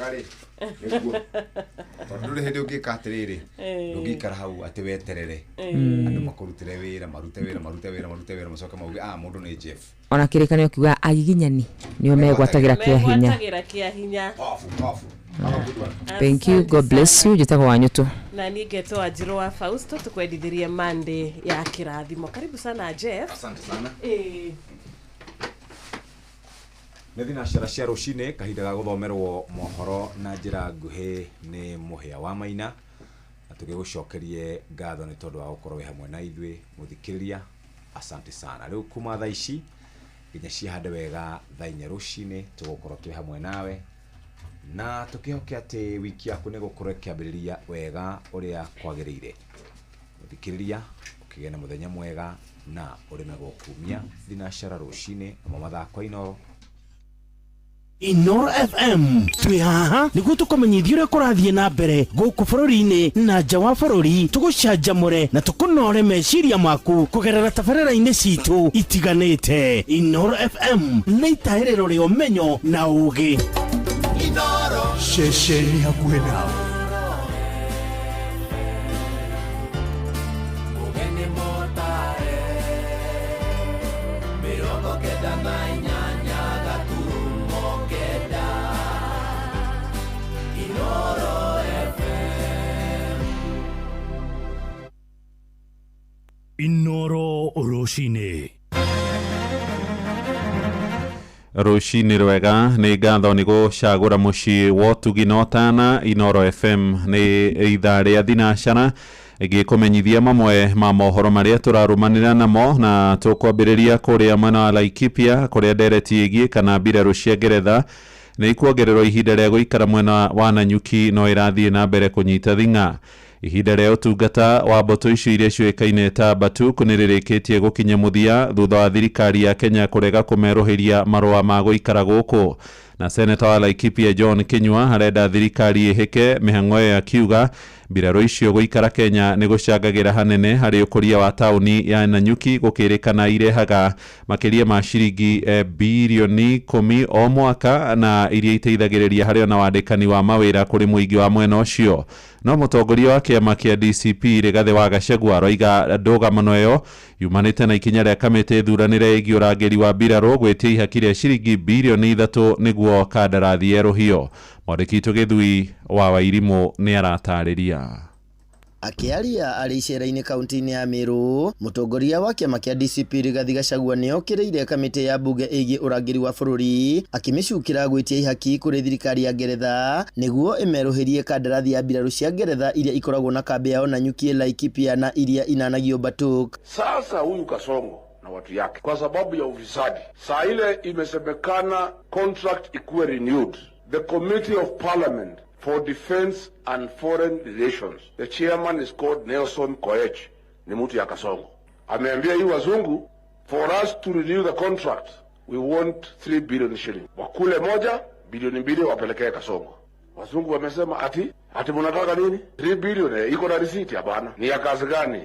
gari niguo tondu hindi ungika atiriri ndungikara hau ati weterere andu makurutire wira marute wira macoka mauge mundu ni Jeff ona kirikanio kiuga agiginyani nio megwatagira kia hinya. Thank you, God bless you. Jitagwo Wanyutu na ningeto Wanjiru wa Fausto tukwendithirie Monday ya kirathimo. Karibu sana Jeff. Asante sana. Nethina cia rucine kahinda ga guthomerwo mohoro na njira nguhi ni muhia wa Maina na tugigucokerie ngatho ni tondu wa gukorwo we hamwe na ithwe muthikiriria. Asante sana. Riu kuma thaa ici nginya cihande wega thaa 4 rucine tugukorwo twi hamwe nawe na tukihoke ati wiki yaku ni gukorwo kiambiriria wega uria kwagirire. Muthikiriria ukigena muthenya mwega na urime gukumia thina rucine na mathako Inoro. Inoro FM twihaha niguo tukomenyithia uria kurathie na mbere guku bururi-ini na nja wa bururi, tugucanjamure na tukunore meciria maku kugerera tabarĩra-inĩ citu itiganĩte. Inoro FM nĩ itahĩrĩro rĩa ũmenyo na ũũgĩ. Inoro ceceni hakuhĩ nawe. Inoro rucine. Rucine rwega ni ngatho ni gucagura mucii wa Tugi na Otana. Inoro FM ni ithaa ria thinacara igikumenyithia mamwe ma mohoro maria turarumanira namo na tukwambiriria kuria mwena wa Laikipia kuria ndereti igie kana mbirarũ cia Ngeretha ni ikuongererwo ihinda ria guikara mwena wa Nanyuki no irathie na mbere kunyita thing'a. Ihinda rĩa ũtungata wa mboto icio iria ciũĩkaine ta Batuku nĩrĩrĩkĩtie gũkinya mũthia thutha wa thirikari ya Kenya kũrega kũmerũhĩria marũa ma gũikara gũkũ. Na seneta wa Laikipia John Kinyua arenda thirikari ĩhĩke mĩhang'o ĩyo akiuga mbirarũ icio gũikara Kenya nĩ gũcangagĩra hanene harĩ ũkũria wa taũni ya Nanyuki gũkĩrĩkana irehaga makĩria ma ciringi bilioni 10 o mwaka na iria iteithagĩrĩria harĩ ona wandĩkani wa mawĩra kũrĩ mũingĩ wa mwena ũcio. No mũtongoria wa kĩama kĩa DCP Rigathĩ wa Gachagua roiga ndũgamano ĩyo yumanĩte na ikinya rĩa kamĩtĩ thuranĩre ĩgiĩ ũrangĩri wa mbirarũ gwĩtia ihaki rĩa ciringi bilioni 3 nĩguo kandarathi yerũhio. Mwandĩki Gĩthui wa Wairimũ nĩ aratarĩria. Akiaria ari icera-inĩ kaunti-inĩ ya Meru, mũtongoria wa kĩama kĩa DCP Rigathĩ Gachagua nĩ okĩrĩire kamĩtĩ ya mbunge ĩgiĩ ũrangĩri wa bũrũri akĩmĩcukĩra gwĩtia ihaki kũrĩ thirikari ya Ngeretha nĩguo ĩmerũhĩrie kandarathi ya mbirarũ cia Ngeretha iria ikoragwo na kambi yao Nanyuki, Laikipia na iria inanagio Batuku. Sasa huyu Kasongo na watu yake kwa sababu ya ufisadi, saa ile imesemekana contract ikuwe renewed. The Committee of Parliament for Defense and Foreign Relations, the chairman is called Nelson Koech, ni mtu ya Kasongo. Ameambia hii wazungu, for us to renew the contract, we want 3 billion shilling. Wakule moja, bilioni 2 wapelekee Kasongo. Wazungu wamesema ati mnataka nini? 3 billion, iko na risiti? Hapana. Ni ya kazi gani?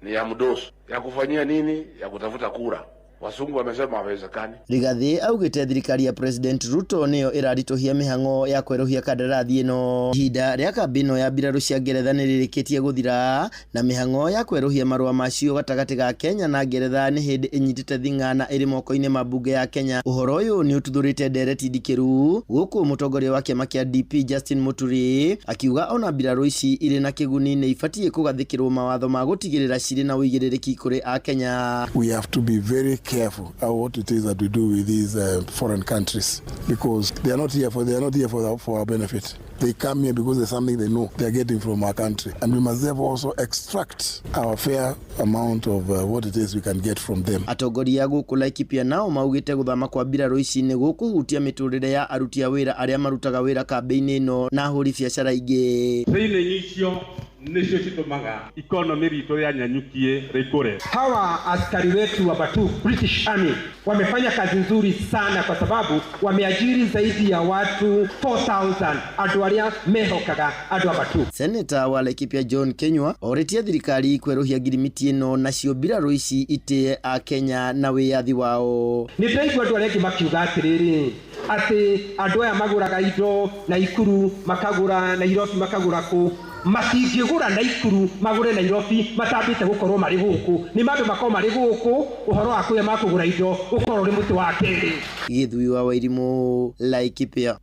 Ni ya mdoso. Ya kufanyia nini? Ya kutafuta kura. Wasungu wamesema hawezekani. Rigathĩ augĩte thirikari ya President Ruto nĩyo ĩraritũhia mĩhang'o ya kwerũhia kandarathi ĩno. Ihinda rĩa kambi ĩno ya mbirarũ cia Ngeretha nĩrĩrĩkĩtie gũthira na mĩhang'o ya kwerũhia marũa macio gatagatĩ ga Kenya na Ngeretha nĩ hĩndĩ ĩnyitĩte thing'a na ĩrĩ moko-inĩ ma mbunge ya Kenya. Ũhoro ũyũ nĩ ũtuthũrĩte ndereti ndikĩru gũkũ mũtongoria wa kĩama kĩa DP Justin Muturi akiuga ona mbirarũ ici irĩ na kĩguni nĩ ibatiĩ kũgathĩkĩrwo mawatho ma gũtigĩrĩra cirĩ na ũigĩrĩrĩki kũrĩ a Kenya. We have to be very careful what it is that we do with these foreign countries, because they are not here for our benefit. They come here because there's something they know they are getting from our country, and we must therefore also extract our fair amount of what it is we can get from them. Atongoria gũkũ Laikipia nao maugĩte gũthama kwa mbirarũ ici nĩ gũkũhutia mĩtũrĩre ya aruti a wĩra arĩa marutaga wĩra kambĩ-inĩ ĩno na ahũri biacara ingĩ. Thĩinĩ icio nĩcio citũmaga economy ritũ ya Nanyuki rĩkũre. Hawa askari wetu wa Batuku, British Army, wamefanya kazi nzuri sana kwa sababu wameajiri zaidi ya watu 4,000 andũ arĩa mehokaga andũ a Batuku. Seneta wa Laikipia John Kinyua orĩtie thirikari kwerũhia ngirimiti ĩno nacio mbirarũ ici itĩe a Kenya na wĩyathi wao. Nĩndaigua andũ arĩa angĩ makiuga atĩrĩrĩ, atĩ andũ aya magũraga indo Naikuru makagũra Nairobi makagũra kũ matingĩgũra Naikuru magũre Nairobi matambĩte gũkorwo marĩ gũkũ nĩ mandũ makorwo marĩ gũkũ ũhoro wa kũrĩa makũgũra indo ũkorwo ũrĩ mũtĩ wa kerĩ. Gĩthui wa Wairimũ, Laikipia.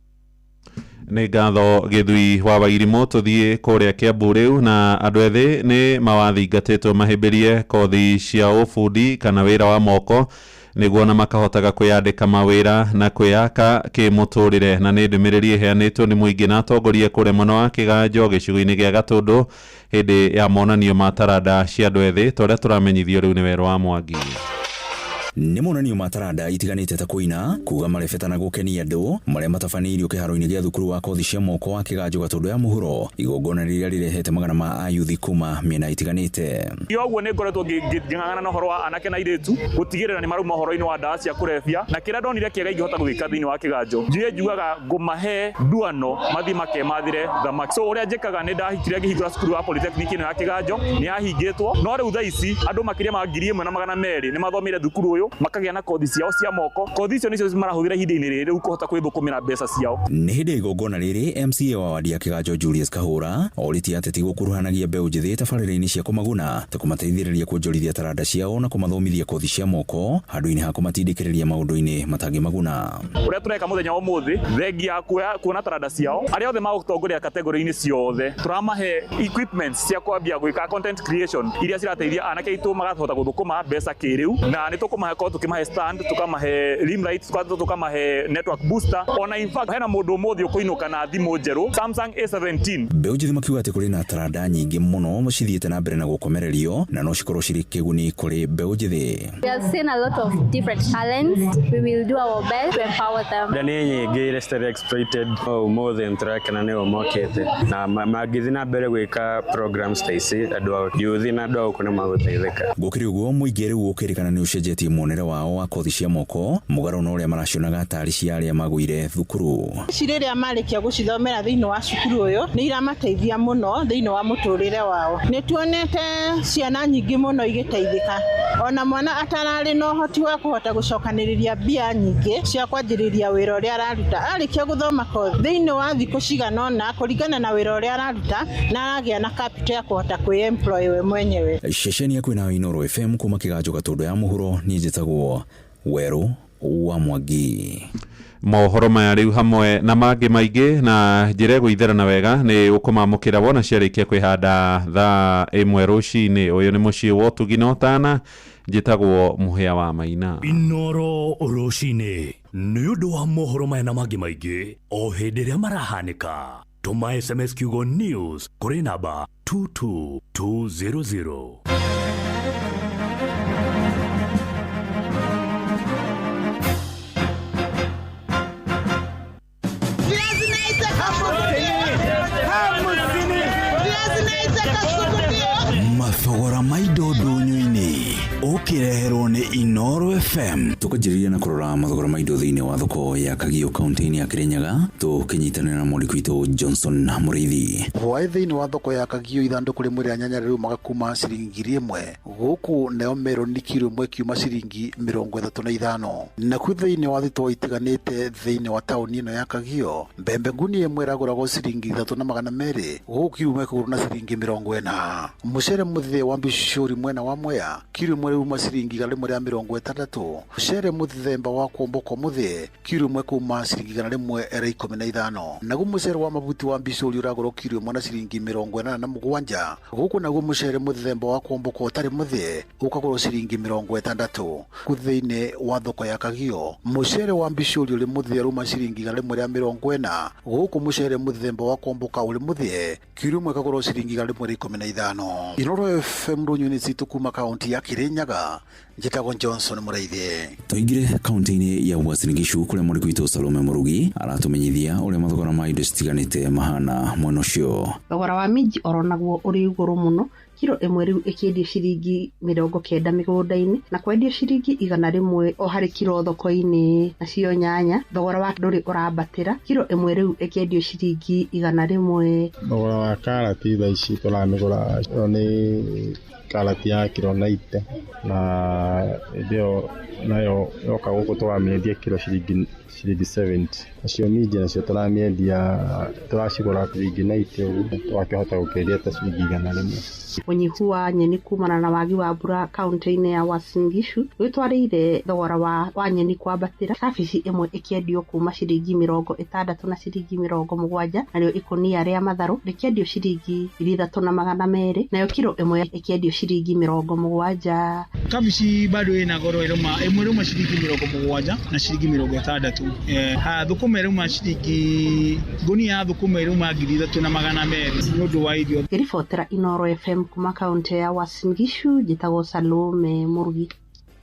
Nĩ ngatho Gĩthui wa Wairimũ. Tũthiĩ kũrĩa Kiambu rĩu, na andũ ethĩ nĩ mawathingatĩtwo mahĩmbĩrie kothi cia ũbundi kana wĩra wa moko nĩguo na makahotaga kwĩyandĩka mawĩra na kwĩyaka kĩmũtũrĩre. Na nĩ ndũmĩrĩri ĩheanĩtwo nĩ mũingĩ na atongoria kũrĩa mwena wa Kĩganjo gĩcigo-inĩ gĩa Gatũndũ hĩndĩ ya monanio ma taranda cia andũ ethĩ tũrĩa tũramenyithio rĩu nĩ Wero wa Mwangi. Nĩ monanio ma taranda itiganĩte ta kũina, kuga marebeta na gũkenia andũ marĩa matabanĩirio kĩharo-inĩ gĩa thukuru wa kothi cia moko wa Kĩganjo Gatũndũ ya mũhuro, igongona rĩrĩa rĩrehete magana ma ayuthi kuma mĩena itiganĩte. Ũguo nĩ ngoretwo ngĩng'ang'ana na ũhoro wa anake na airĩtu gũtigĩrĩra nĩ marauma ũhoro-inĩ wa ndawa cia kũrebia, na kĩrĩa ndonire kĩega ingĩhota gũgĩka thĩinĩ wa Kĩganjo njugaga ngũmahe nduano mathi makemathire thamaki. So ũrĩa njĩkaga nĩ ndahikire ngĩhingũra cukuru wa Polytechnic ĩno ya Kĩganjo, nĩ yahingĩtwo, no rĩu thaa ici andũ makĩria ma 1,200 nĩ mathomire thukuru ũyũ makagĩa na kothi ciao cia moko. Kothi icio nĩcio marahũthĩra ihinda-inĩ rĩrĩ rĩu kũhota kwĩthũkũmĩra mbeca ciao. Nĩ hĩndĩ igongona rĩrĩ MCA wa wadi ya Kĩganjo Julius Kahũra oritie ateti gũkuruhanagia mbeũ njĩthĩ tabarĩra-inĩ cia kũmaguna ta kũmateithĩrĩria kuonjorithia taranda ciao na kũmathomithia kothi cia moko handũ-inĩ ha kũmatindĩkĩrĩria maũndũ-inĩ matangĩmaguna. Ũrĩa tũreka mũthenya wa ũmũthĩ thengia kuona taranda ciao arĩa othe magũtongoria kategori-inĩ ciothe turamahe equipment cia kwambia gwĩka content creation iria cirateithia anake aitũ magahota gũthũkũma mbeca kĩrĩu, na nĩ tũkũmahe korwo tũkĩmahe stand, tukamahe rimlight, tukamahe network booster, ona in fact hena mũndũ ũmũthĩ ũkũinũka na thimũ njerũ Samsung A17. Mbeũ njĩthĩ makiuga atĩ kũrĩ na taranda nyingĩ mũno cithiĩte na mbere na gũkomererio na no cikorwo cirĩ kĩguni kũrĩ mbeũ njĩthĩ. We have seen a lot of different talents. We will do our best to empower them. Ndani nyingĩ iria citarĩ exploited ũmũthĩ nĩtũrakena nĩo mokĩte na magĩthiĩ na mbere gwĩka programs ta ici andũ yuthi na andũ akũ nĩ magũteithĩka. Gũkĩrĩ ũguo mũingĩ rĩu ũkĩrĩkana nĩ ũcenjetie muonere wao wa kothi cia moko mũgarũ na ũrĩa maracionaga tarĩ cia arĩa magũire thukuru. Rĩrĩa marĩkia gũcithomera thĩinĩ wa cukuru ũyũ nĩ iramateithia mũno thĩinĩ wa mũtũrĩre wao. Nĩ tuonete ciana nyingĩ mũno igĩteithĩka, ona mwana atararĩ na ũhoti wa kũhota gũcokanĩrĩria mbia nyingĩ cia kwanjĩrĩria wĩra ũrĩa araruta arĩkia gũthoma kothi thĩinĩ wa thikũ cigana ũna kũringana na wĩra ũrĩa araruta na aragĩa na capital ya kũhota kwĩ-employ we mwenyewe. Ceceni ya kwĩna Inooro FM kuma Kĩganjo Gatũndũ ya mũhuro niĩ njĩtagwo Wero wa Mwangi. Mohoro maya rĩu hamwe na mangĩ maingĩ na njĩra gũitherana wega nĩ ũkũmamũkĩra wona ciarĩkia kwĩhanda thaa 1 rũcinĩ. Ũyũ nĩ mũciĩ wa Ũtugi na Ũtana, njĩtagwo Mũhĩa wa Maina. Inooro rũcinĩ nĩ ũndũ wa mohoro maya na mangĩ maingĩ o hĩndĩ ĩrĩa marahanĩka. Tũma SMS kiugo news kũrĩ namba 22200. Mathogora ma indo ndũnyũ-inĩ ũkĩreherwo nĩ Inooro FM. Tũkanjĩrĩria na kũrora mathogora ma indo thĩinĩ wa thoko ya Kagio kaunti-inĩ ya Kirinyaga tũkĩnyitanĩra na mwandĩki witũ Johnson Mũrĩithi. Hwaĩ thĩinĩ wa thoko ya Kagio ithandũkũ rĩmwe rĩa nyanya rĩu magakuma ciringi 1 gũkũ nayo meroni kilo 1 kiuma ciringi 35. Nakuo thĩinĩ wa thitoo itiganĩte thĩinĩ wa taũni ĩno ya Kagio mbembe nguni ĩmwe ĩragũragwo ciringi 3,200 gũkũ kilo 1 kũgũrwo na ciringi 40. Mũcere mũthĩ wa Mbicuri mwena wa Mwea kilo 1 uma ciringi 160. Mũcere mũthemba wa Kwomboka mũthĩ kilo 1 kuma ciringi 115. Naguo mũcere wa Mabuti wa Mbicuri ũragũrwo kilo 1 na ciringi 87. Gũkũ naguo mũcere mũthemba wa Kwomboka ũtarĩ mũthĩ ũkagũrwo ciringi 60. Thĩinĩ wa thoko ya Kagio mũcere wa Mbicuri ũrĩ mũthĩ uma ciringi 140. Gũkũ mũcere mũthemba wa Kwomboka ũrĩ mũthĩ kilo 1 ũkagũrwo ciringi 115. Inooro FM rũnyũ-inĩ citũ kuma kaunti ya Kirinyaga, njĩtagwo Johnson Mũrĩithi. Tũingĩre kaunti-inĩ ya Uasin Gishu kũrĩa mũrĩki witũ Salome Mũrugi aratũmenyithia ũrĩa mathogora ma indo citiganĩte mahana mwena ũcio. Thogora wa minji oronaguo ũrĩ igũrũ mũno, kilo ĩmwe rĩu ĩkĩendio ciringi 90 mĩgũnda-inĩ na kwendio ciringi 100 o harĩ kilo thoko-inĩ. Nacio nyanya thogora wa ndũrĩ ũrambatĩra, kilo ĩmwe rĩu ĩkĩendio ciringi 100. Thogora wa karati thaa ici tũramĩgũra nĩ karati ya kilo 90 na ndio nayo yoka gũkũ twamĩendia kilo ciringi ciringi 70 acio mingi nacio turamiendia turacigura ciringi 90 twakihota gukendia ta ciringi 100 Unyihu wa nyeni kumana na wagi wa mbura kaunti-inĩ ya Uasin Gishu witwarĩire thogora wa nyeni kwambatĩra, kabici ĩmwe ĩkĩendio kuma ciringi 60 na ciringi 70, narĩo ikũnia rĩa matharũ rĩkĩendio ciringi 3,200, nayo kilo ĩmwe ĩkĩendio ciringi 70. Kabici bado ina goro ĩmwe ciringi 70 na ciringi 60. Thũkũma ĩruma ciringi ngunia ya thũkũma ĩruma 3,200 nĩ ũndũ wa irio. Ngĩribotera Inooro FM kuma kaunti ya Uasin Gishu, njĩtagwo Salome Murugi.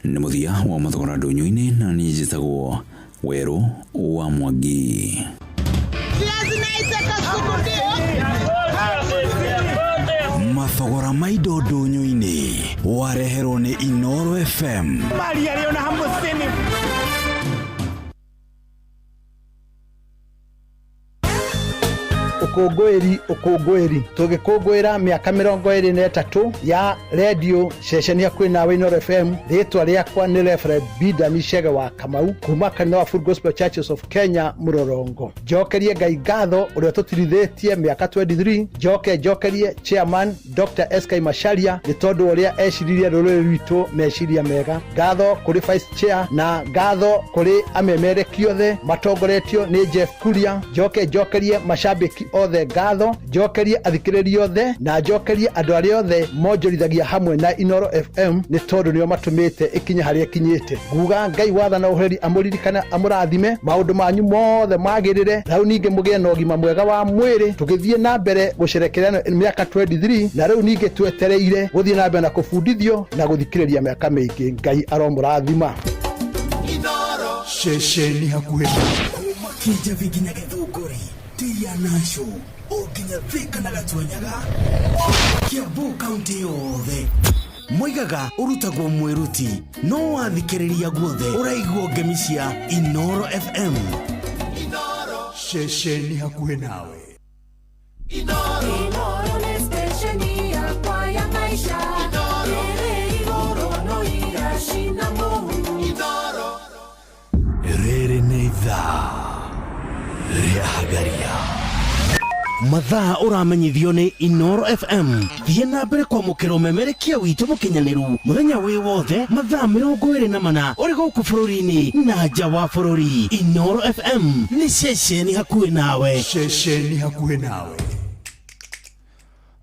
Nĩ mũthia wa mathogora ndũnyũ-inĩ na niĩ njĩtagwo Werũ wa Mwangi. Mathogora ma indo ndũnyũ-inĩ wareherwo nĩ Inooro FM. Ukungwiri tugikungwira miaka 23 ya radio station ya kwina Inooro FM. Ritwa riakwa ni Reverend Bida Mishege wa Kamau kuma kanitha wa Full Gospel Churches of Kenya Murorongo. Jokerie Ngai ngatho uria tutirithetie miaka 23. Jokerie chairman Dr. SK Masharia ni tondu uria eciririe rururi rwitu meciria mega. Ngatho kuri vice chair na ngatho kuri amemereki othe matongoretio ni Jeff Kuria. Jokerie mashabiki othe ngatho, jokerie athikĩrĩria othe na jokerie andũ arĩa othe monjorithagia hamwe na Inooro FM ni tondu nĩo matumĩte ikinya harĩa ikinyĩte. Nguga Ngai wathana ũheri amũririkana amũrathime maũndũ manyu mothe magĩrĩre, na rĩu ningĩ mũgĩe na ũgima mwega wa mwĩrĩ, tũgĩthiĩ na mbere gũcerekerea mĩaka 23 na rĩu ningĩ twetereire gũthiĩ na mbere na kũbundithio na gũthikĩrĩria mĩaka mĩingĩ. Ngai aromũrathima. Inooro ceceni hakuhĩ Kija viginya gĩthũngũri Tia Nasho Oginya Thika na Gatwenyaga Kiambu kaunti yothe Moigaga urutagwo mweruti no wathikĩrĩria guothe ũraigwo ngemi cia Inooro FM. Inooro ceceni hakuhĩ nawe. Inooro nĩ stesheni yakwa ya maisha. Ĩrĩ igũrũ no iracina mũhu. Inooro rĩrĩ nĩ ithaa rĩa Hagaria. Mathaa ũramenyithio nĩ Inooro FM. Thiĩ na mbere kwamũkĩra ũmemerekia witũ mũkinyanĩru mũthenya wĩ wothe mathaa 24 ũrĩ gũkũ bũrũri-inĩ na nja wa bũrũri. Inooro FM nĩ ceceni hakuhĩ nawe. Ceceni hakuhĩ nawe.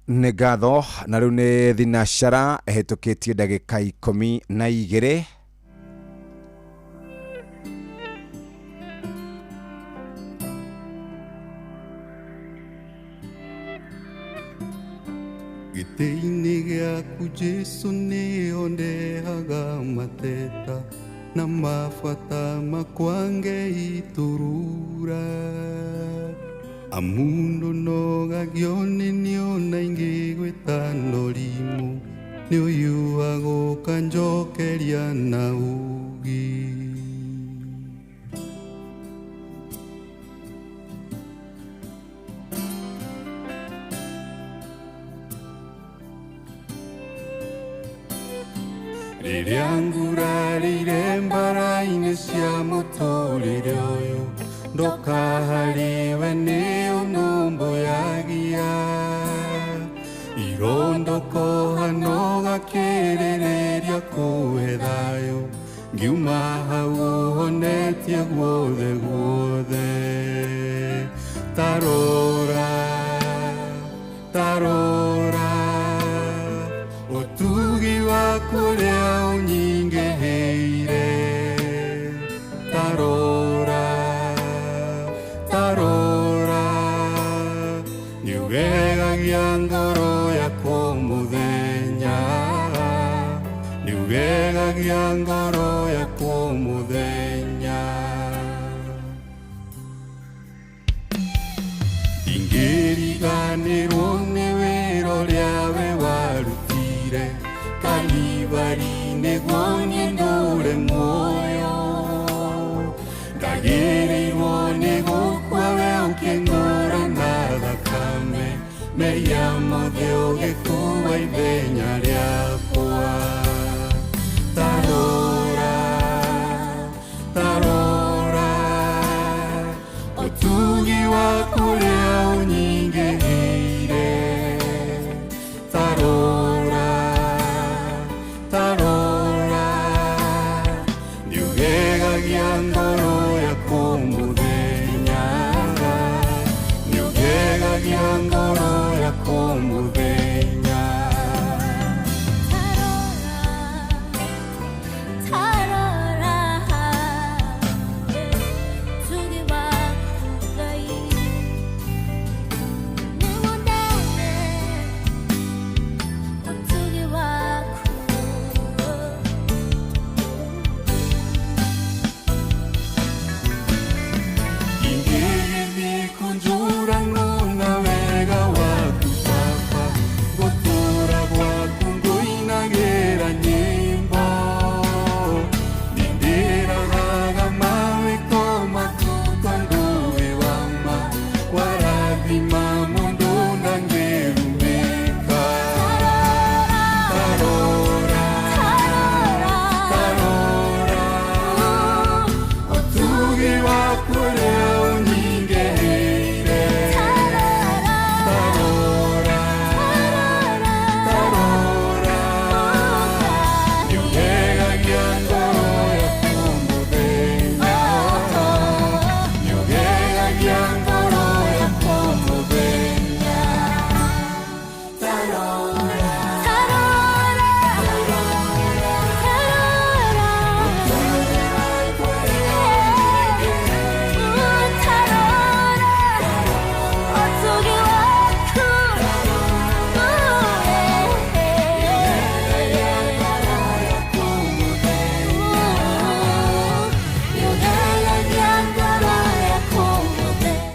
Nĩ ngatho na rĩu nĩ thinacara hetũkĩtie ndagĩka 12. Gĩtĩ-inĩ gĩaku Jesu nĩho ndehaga mateta na mabata makwa Ngai turura. Amundu nogagio nĩ niona ingĩgwĩta ndorimu nĩ ũyuaga ũkanjokeria na ugi. Rĩrĩa ngurarĩire mbara-inĩ cia mũtũrĩre ũyũ ndoka harĩwe nĩ ũnũmbũyagia. Irondoko hano gakĩrĩrĩria kũhe thayũ ngiuma hau ũhonetie guothe guothe. Tarora, tarora ũtugi waku ũrĩa ũnyingĩhĩire. Tarora, tarora nĩũgegagia ngoro yakwa mũthenya. Nĩũgegagia ngoro yakwa mũthenya. Ingĩriganĩrwo nĩ wĩra ũrĩa we warutire Kalivari nĩguo niĩ ndũre muoyo. Ndagĩrĩirwo nĩ gũkua we ũkĩng'ũra na thakame meria mothe ũgĩkuua ithenya rĩakwa. Tarora, tarora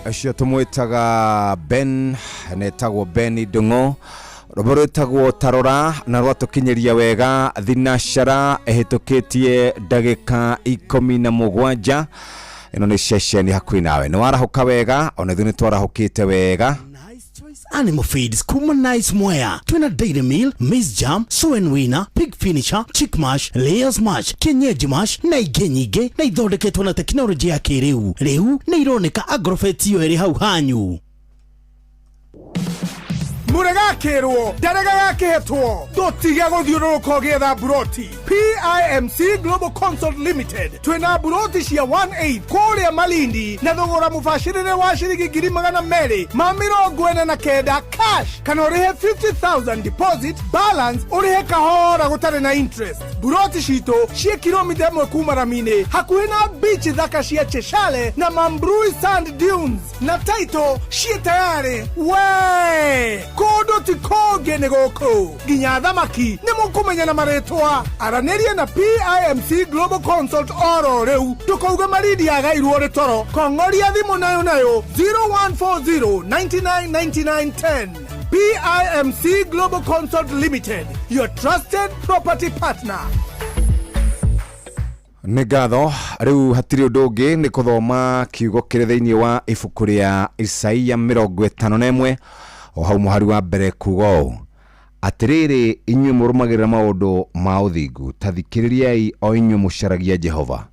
acio tumwitaga Ben netagwo Beni Dungo roboro etagwo Tarora na rwatukinyeria wega thinashara ehitukitie ndagika 17 ino ni session hakuhi nawe no arahuka wega ona thuni twarahukite wega Animal feeds, kuma nice moya. Twina dairy meal, maize jam, soen winner, pig finisher, chick mash, layers mash, kienyeji mash, na igenyige, na ithondeketwo na teknoloji ya kiriu. Riu na ironeka Agrofert yo eri hau hanyu. Murega kerwo darega yakehetwo dotige guthiururuka getha buroti PIMC Global Consult Limited twina buroti cia 18 kuria Malindi na thogora mubashirire wa shiringi 249 cash kana urihe 50,000 deposit balance urihe kahora gutari na interest. Buroti cito cia kilomita 1 kuma Ramine hakuhi na beach thaka cia Cheshale na Mambrui Sand Dunes na title cia tayari we kodo tikoge negoko ginya thamaki nimukumenya na maretwa araneria na PIMC Global Consult oro reu tukauga maridi agairwo ritoro kongoria thimu nayo 0140999910 PIMC Global Consult Limited, your trusted property partner. Nigatho riu hatiri undu ni kuthoma kiugo kiri thiini wa ibuku ria Isaia 51 o hau muhari wa mbere kugo atiriri inywe murumagirira maundu ma uthingu tathikiririai o inywe mucaragia Jehova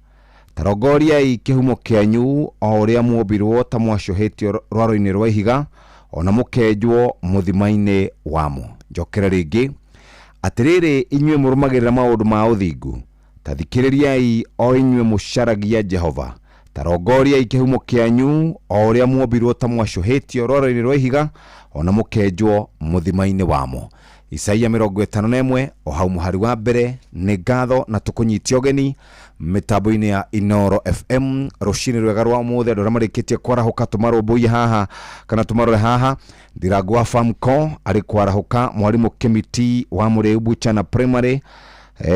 tarongoriai kihumo kianyu o uria muombirwo ta mwacũhĩtio rwaro-inĩ rwa ihiga ona mukenjwo muthimaine wamo. Njokera ringi atiriri inywe murumagirira maundu ma uthingu tathikiririai o inywe mucaragia Jehova tarongoria ikihumo kianyu o uria muombirwo ta mwacũhĩtio rwaro-inĩ rwa ihiga ona mukenjwo muthimaine wamo. Isaia 51 o hau muhari wa mbere ni ngatho na tukunyitia ogeni mitambo-ini ya Inoro FM rucini rwega rwa muthe andũ arĩa marĩkĩtie kwarahuka tumarũmbũiye haha kana tumarore haha Ndirangũ wa Famco arĩ kwarahuka mwarimu Kimiti wa Mũrĩu Buchana Primary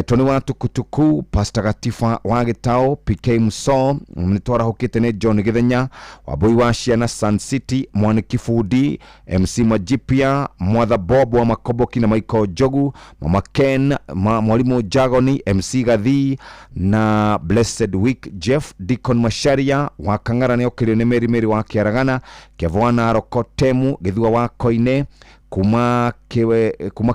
Tony wa Tukutuku Pastor Gatifa wa Gitao PK Muso mnitwarahukite ni John Githenya wa Boi wa Ciana Sun City Mwaniki Fudi MC Majipia Mwatha Bob wa Makoboki na Michael Jogu Mama Ken mwalimu Jagoni MC Gathi na Blessed Week Jeff Deacon Masharia wa Kangara ni okire ni Meri wa Kiaragana Kevwana Rokotemu Githua wa Koine kuma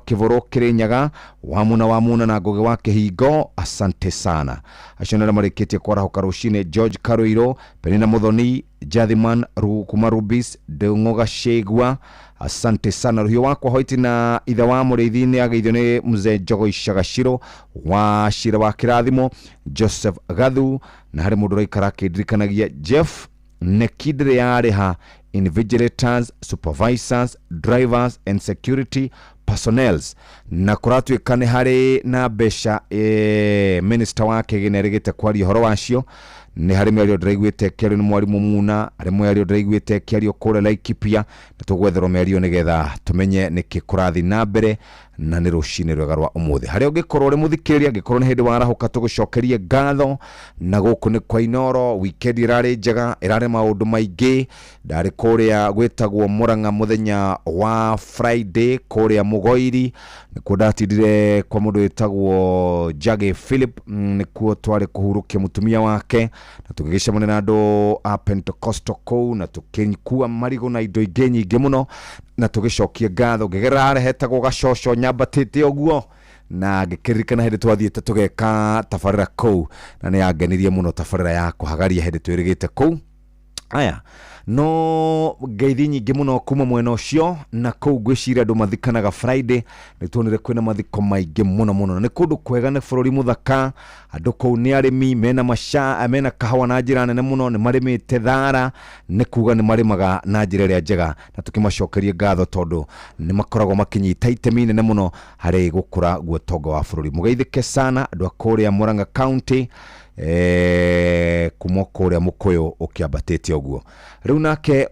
Kivoro Kirinyaga wamuna na Ngoge wa Kihingo. Asante sana acionera marĩkĩtie kwarahuka rucine George Karuiro Penina Muthoni Jathiman kuma Rubis Ndung'o Shegwa. Asante sana ruhio wakwa hoiti na itha wa mũrĩithi-inĩ ageithio nĩ Mzee Njogo Ishagashiro wa Shira wa Kirathimo Joseph Gathu na harĩ mũndũ raikara kĩndirikanagia Jeff Nekidre yareha invigilators, supervisors, drivers and security personnels na kuratuikane hari na besha minister wake generegete kwari horo wacio ni hari mwario ndiraiguite kiario ni mwarimu Muna ari mwario ndiraiguite kiario kure Laikipia na tugwethero merio nigetha tumenye niki kurathi na mbere na ni rucine rwega rwa umuthi hari ungikorwo uri muthikiriria ngikorwo ni hindi warahuka tugucokerie ngatho na guku ni kwa Inoro weekend irari njega irari maundu maingi ndari kuria gwitagwo Murang'a muthenya wa Friday kuria Mugoiri nikuo ndatindire kwa mundu witagwo Jage Philip nikuo twari kuhurukia mutumia wake na tugigicemania na andu a Pentecostal kou na tukinyikua marigo na indo ingĩ nyingĩ muno na tugicokie ngatho ngegera hetagwo Gacocco nyambatite oguo na ngikirikana hindi twathiite tugeka tabarĩra kou na ni yangenirie muno tabarĩra ya kuhagaria hindi twirigite kou. Aya no ngeithi nyingi muno kuma mwena ucio na kou gwiciria andu mathikanaga Friday ni tuonire kwina mathiko maingi muno ni kundu kwega ni bururi muthaka andu kou ni arimi mena masha mena kahawa na njira nene muno ni marimite thara ni kuga ni marimaga na njira ria njega na tukimacokerie ngatho tondu ni makoragwo makinyita itemi nene muno hari gukura guotonga wa bururi. Mugeithike sana andu akuria Murang'a County kuma kuria mukoyo ukiambatite oguo. Riu nake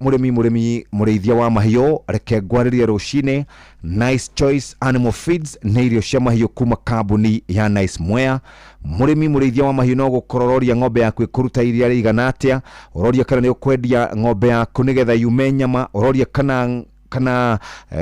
murithia wa mahiu reke ngwaririe rucine. Nice Choice Animal Feeds nĩ irio cia mahiũ kuma kambuni ya Nice Mwea. Murithia wa mahiũ no gũkorororia ng'ombe yaku ĩkũruta iria rĩigana atĩa, ũroria kana nĩ ũkwendia ng'ombe yaku nĩgetha yume nyama, ũroria kana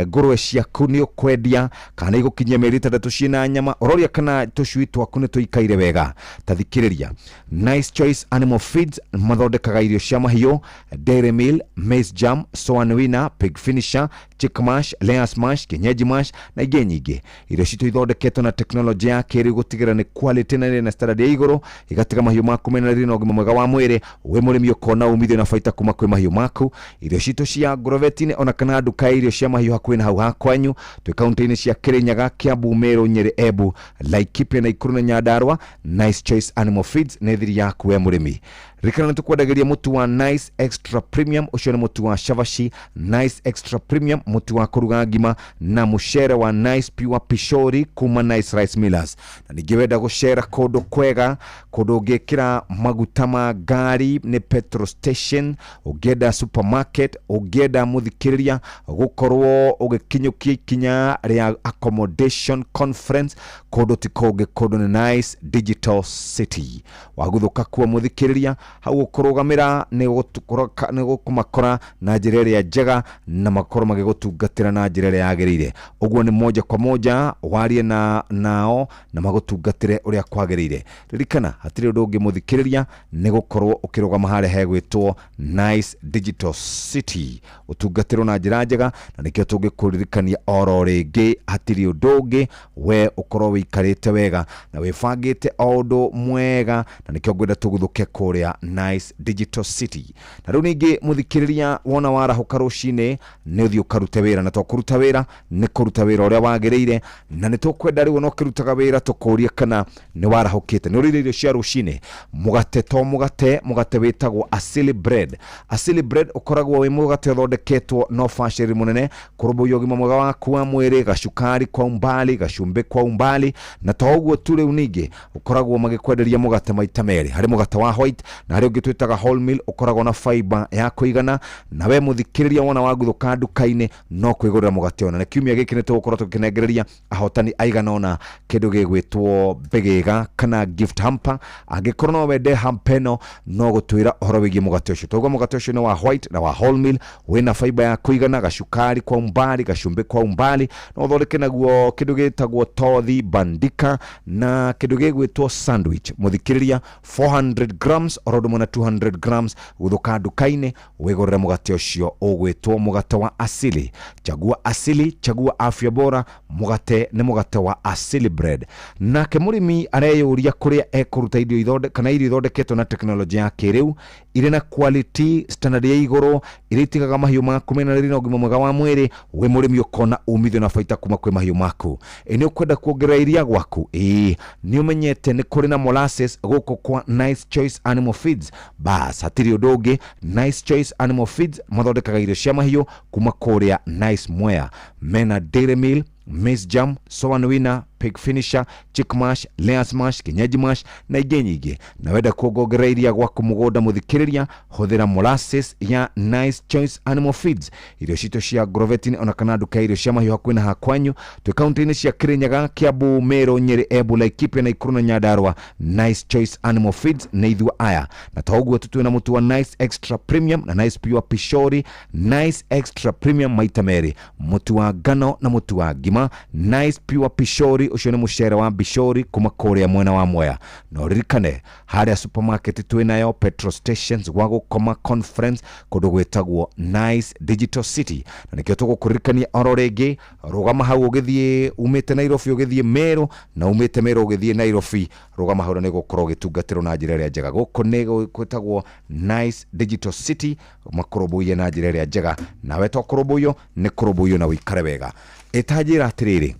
ngũrwe ciaku nĩ ũkwendia kana igũkinyia mĩeri 3 ciĩna nyama, ũroria kana tũcui twaku nĩ tũikaire wega. Tathikĩrĩria. Nice Choice Animal Feeds mathondekaga irio cia mahiũ, dairy meal, maize jam, soan winner, pig finisher, chick mash, layers mash, kienyeji mash na ingĩ nyingĩ. Irio citũ ithondeketwo na teknolojia ya kĩrĩu gũtigĩrĩra nĩ quality na standard ya igũrũ, igatiga mahiũ maku mena riri na ũgima mwega wa mwĩrĩ, we mũrĩmi ũkona umithio na baita kuma kwĩ mahiũ maku. Irio citũ cia Agrovet-inĩ ona kana nduka irio cia mahiũ hakuhĩ na hau hakwanyu, twĩ kaunti-inĩ cia Kirinyaga, Kiambu, Meru, Nyeri, Embu, Laikipia na Ikuru na Nyandarua. Nice Choice Animal Feeds nĩ thiri yaku we mũrĩmi. Rikana nĩtũkwendagĩria mũtu wa Nice Extra Premium, ũcio nĩ mũtu wa Shavashi. Nice Extra Premium, mũtu wa kũruga ngima, na mũcere wa Nice Pure Pishori kuma Nice Rice Millers. Na ningĩ wenda gũcera kũndũ kwega, kũndũ ũngĩkĩra maguta ma ngari nĩ petrol station, ũngĩenda supermarket, ũngĩenda mũthikĩrĩria gũkorwo ũgĩkinyũkia ikinya rĩa accommodation conference, kũndũ ti kũngĩ, kũndũ nĩ Nice Digital City. Wagũthũka kuo mũthikĩrĩria, hau ũkũrũgamĩra nĩ gũkũmakora na njĩra ĩrĩa njega na makorwo magĩgũtungatĩra na njĩra ĩrĩa yagĩrĩire. Ũguo nĩ moja kwa moja warie nao na magũtungatĩre ũrĩa kwagĩrĩire. Ririkana hatirĩ ũndũ ũngĩ mũthikĩrĩria nĩ gũkorwo ũkĩrũgama harĩa hegwĩtwo Nice Digital City, ũtungatĩrwo na njĩra njega, na nĩkĩo tũngĩkũririkania oro rĩngĩ hatirĩ ũndũ ũngĩ, we ũkorwo wĩikarĩte wega na wĩbangĩte o ũndũ mwega, na nĩkĩo ngwenda tũguthũke kũrĩa Nice Digital City. Na rĩu ningĩ mũthikĩrĩria wona warahũka rũcinĩ nĩ ũthiĩ ũkarute wĩra, na tũkũruta wĩra nĩ kũruta wĩra ũrĩa wagĩrĩire, na nĩ tũkwenda rĩu no kĩrutaga wĩra tũkũria kana nĩ warahũkĩte nĩ ũrĩire irio cia rũcinĩ. Mũgate wĩtagwo Asili Bread. Asili Bread ũkoragwo wĩ mũgate ũthondeketwo no bacĩrĩ mũnene kũrũmbũiya ũgima mwega waku wa mwĩrĩ, gacukari kwa umbali, gacumbĩ kwa umbali, na to ũguo tu rĩu ningĩ ũkoragwo magĩkwenderia mũgate maita merĩ. Harĩ mũgate wa white na harĩ ũngĩ twĩtaga wholemeal ũkoragwo na fiber ya kũigana, na we mũthikĩrĩria wona waguthũka nduka-inĩ no kwĩgũrĩra mũgate ona. Na kiumia gĩkĩ nĩ tũgũkorwo tũkĩnengereria ahotani aigana ona kĩndũ gĩgwĩtwo mbegega kana gift hamper. Angĩkorwo no wende hamper ĩno no gũtwĩra ũhoro wĩgiĩ mũgate ũcio. Tũguo mũgate ũcio nĩ wa white na wa wholemeal, wĩna fiber ya kũigana, gacukari kwa umbali, gacumbĩ kwa umbali, no ũthondeke naguo kĩndũ gĩtagwo tothi, bandika na kĩndũ gĩgwĩtwo sandwich. Mũthikĩrĩria 400 grams or ũndũ na 200 grams gũthũka nduka-inĩ wĩgũrĩre mũgate ũcio ũgwĩtwo mũgate wa Asili. Chagua Asili, chagua afya bora, mũgate nĩ mũgate wa Asili Bread. Nake mũrĩmi areyũria kũrĩa ekũruta irio kana irio ithondeketwo na teknolojia ya kĩrĩu irĩ na quality standard ya igũrũ, irĩ itigaga mahiũ maku mena riri na ũgima mwega wa mwĩrĩ, we mũrĩmi ũkona umithio na baita kuma kwĩ mahiũ maku. Nĩ ũkwenda kuongerera iria gwaku, nĩ ũmenyete nĩ kũrĩ na molasses gũkũ kwa Nice Choice Animal Feeds. Bas hatirĩ ũndũ ũngĩ, Nice Choice Animal Feeds mathondekaga irio cia mahiũ kuma kũrĩa Nice Mwea. Mena dairy meal, maize jam, soan winner, pig finisher, chick mash, layers mash, kienyeji mash na ingĩ nyingĩ. Na wenda kuongerera iria gwaku mũgũnda mũthikĩrĩria, hũthĩra molasses ya Nice Choice Animal Feeds. Irio citũ cia Agrovet-inĩ ona kana nduka irio cia mahiũ hakuhĩ na hakwanyu, twĩ kaunti-inĩ cia Kirinyaga, Kiambu, Meru, Nyeri, Embu, Laikipia na Ikuru na Nyandarua. Nice Choice Animal Feeds nĩ ithuĩ aya. Na to ũguo twĩ na mũtu wa Nice Extra Premium na Nice Pure Pishori. Nice Extra Premium maita merĩ, mũtu wa ngano na mũtu wa ngima. Nice Pure Pishori ucio nĩ mũcere wa Bishori kuma kũrĩa mwena wa Mwea. No ririkane harĩa supermarket twĩ nayo, petrol stations, gwa gũkoma, conference, kũndũ gwĩtagwo Nice Digital City. Na nĩkĩo tũgũkũririkania oro rĩngĩ, rũgama hau ũgĩthiĩ umĩte Nairobi ũgĩthiĩ Meru, na umĩte Meru ũgĩthiĩ Nairobi, rũgama hau nĩ gũkorwo gĩtungatĩrwo na njĩra ĩrĩa njega. Gũkũ nĩ gwĩtagwo Nice Digital City, makũrũmbũiye na njĩra ĩrĩa njega, nawe to kũrũmbũiyo nĩ kũrũmbũiyo na wĩikare wega. Ĩtanjĩra atĩrĩrĩ,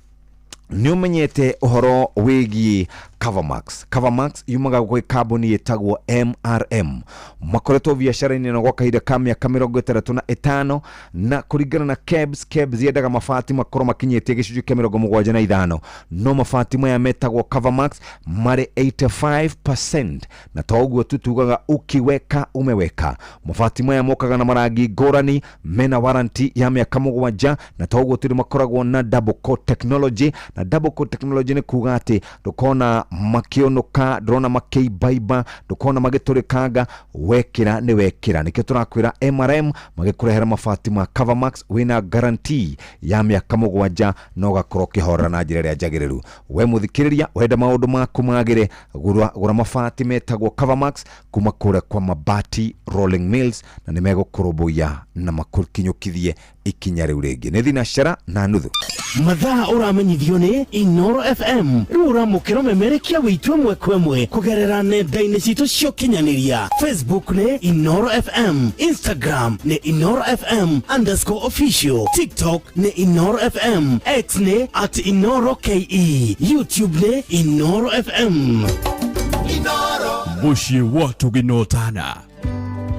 niumenyete uhoro wigi Covermax yumaga gwe kambuni yetagwo MRM makoretwo biacara-inĩ no gwa kahinda ka mĩaka 35 na kũringana na Kebs yendaga mabati makorwo makinyĩtie gĩcunjĩ kĩa 75 no mabati maya metagwo Covermax marĩ 85% na toguo tutugaga ukiweka umeweka. Mabati maya mokaga na marangi ngũrani mena warranty ya mĩaka 7 na toguo tũrĩ makoragwo na double coat technology na double coat technology nĩ kuga atĩ ndũkona makionoka drona makeibaiba ndukona magiturikanga wekira ni wekira nikyo turakwira MRM magikurehera mabati ma Covermax wina guarantee ya miaka 7 no gakorwo kihora na njira ya njagiriru. We muthikiriria wenda maundu maku magire gura mabati metagwo Covermax kuma kure kwa Mabati Rolling Mills na nimegukurubuya na makinyukithie ikinya riu ringi ni thinacara na nuthu mathaa uramenyithio ni Inoro FM rura mukiro memerekia witwe mwekwemwe kugerera nenda-inĩ citũ cio kinyanĩria Facebook ni Inoro FM, Instagram ni Inoro FM_official, TikTok ni Inoro FM, X ni @InoroKE, YouTube ni Inoro FM. Inoro mushi watu ginotana.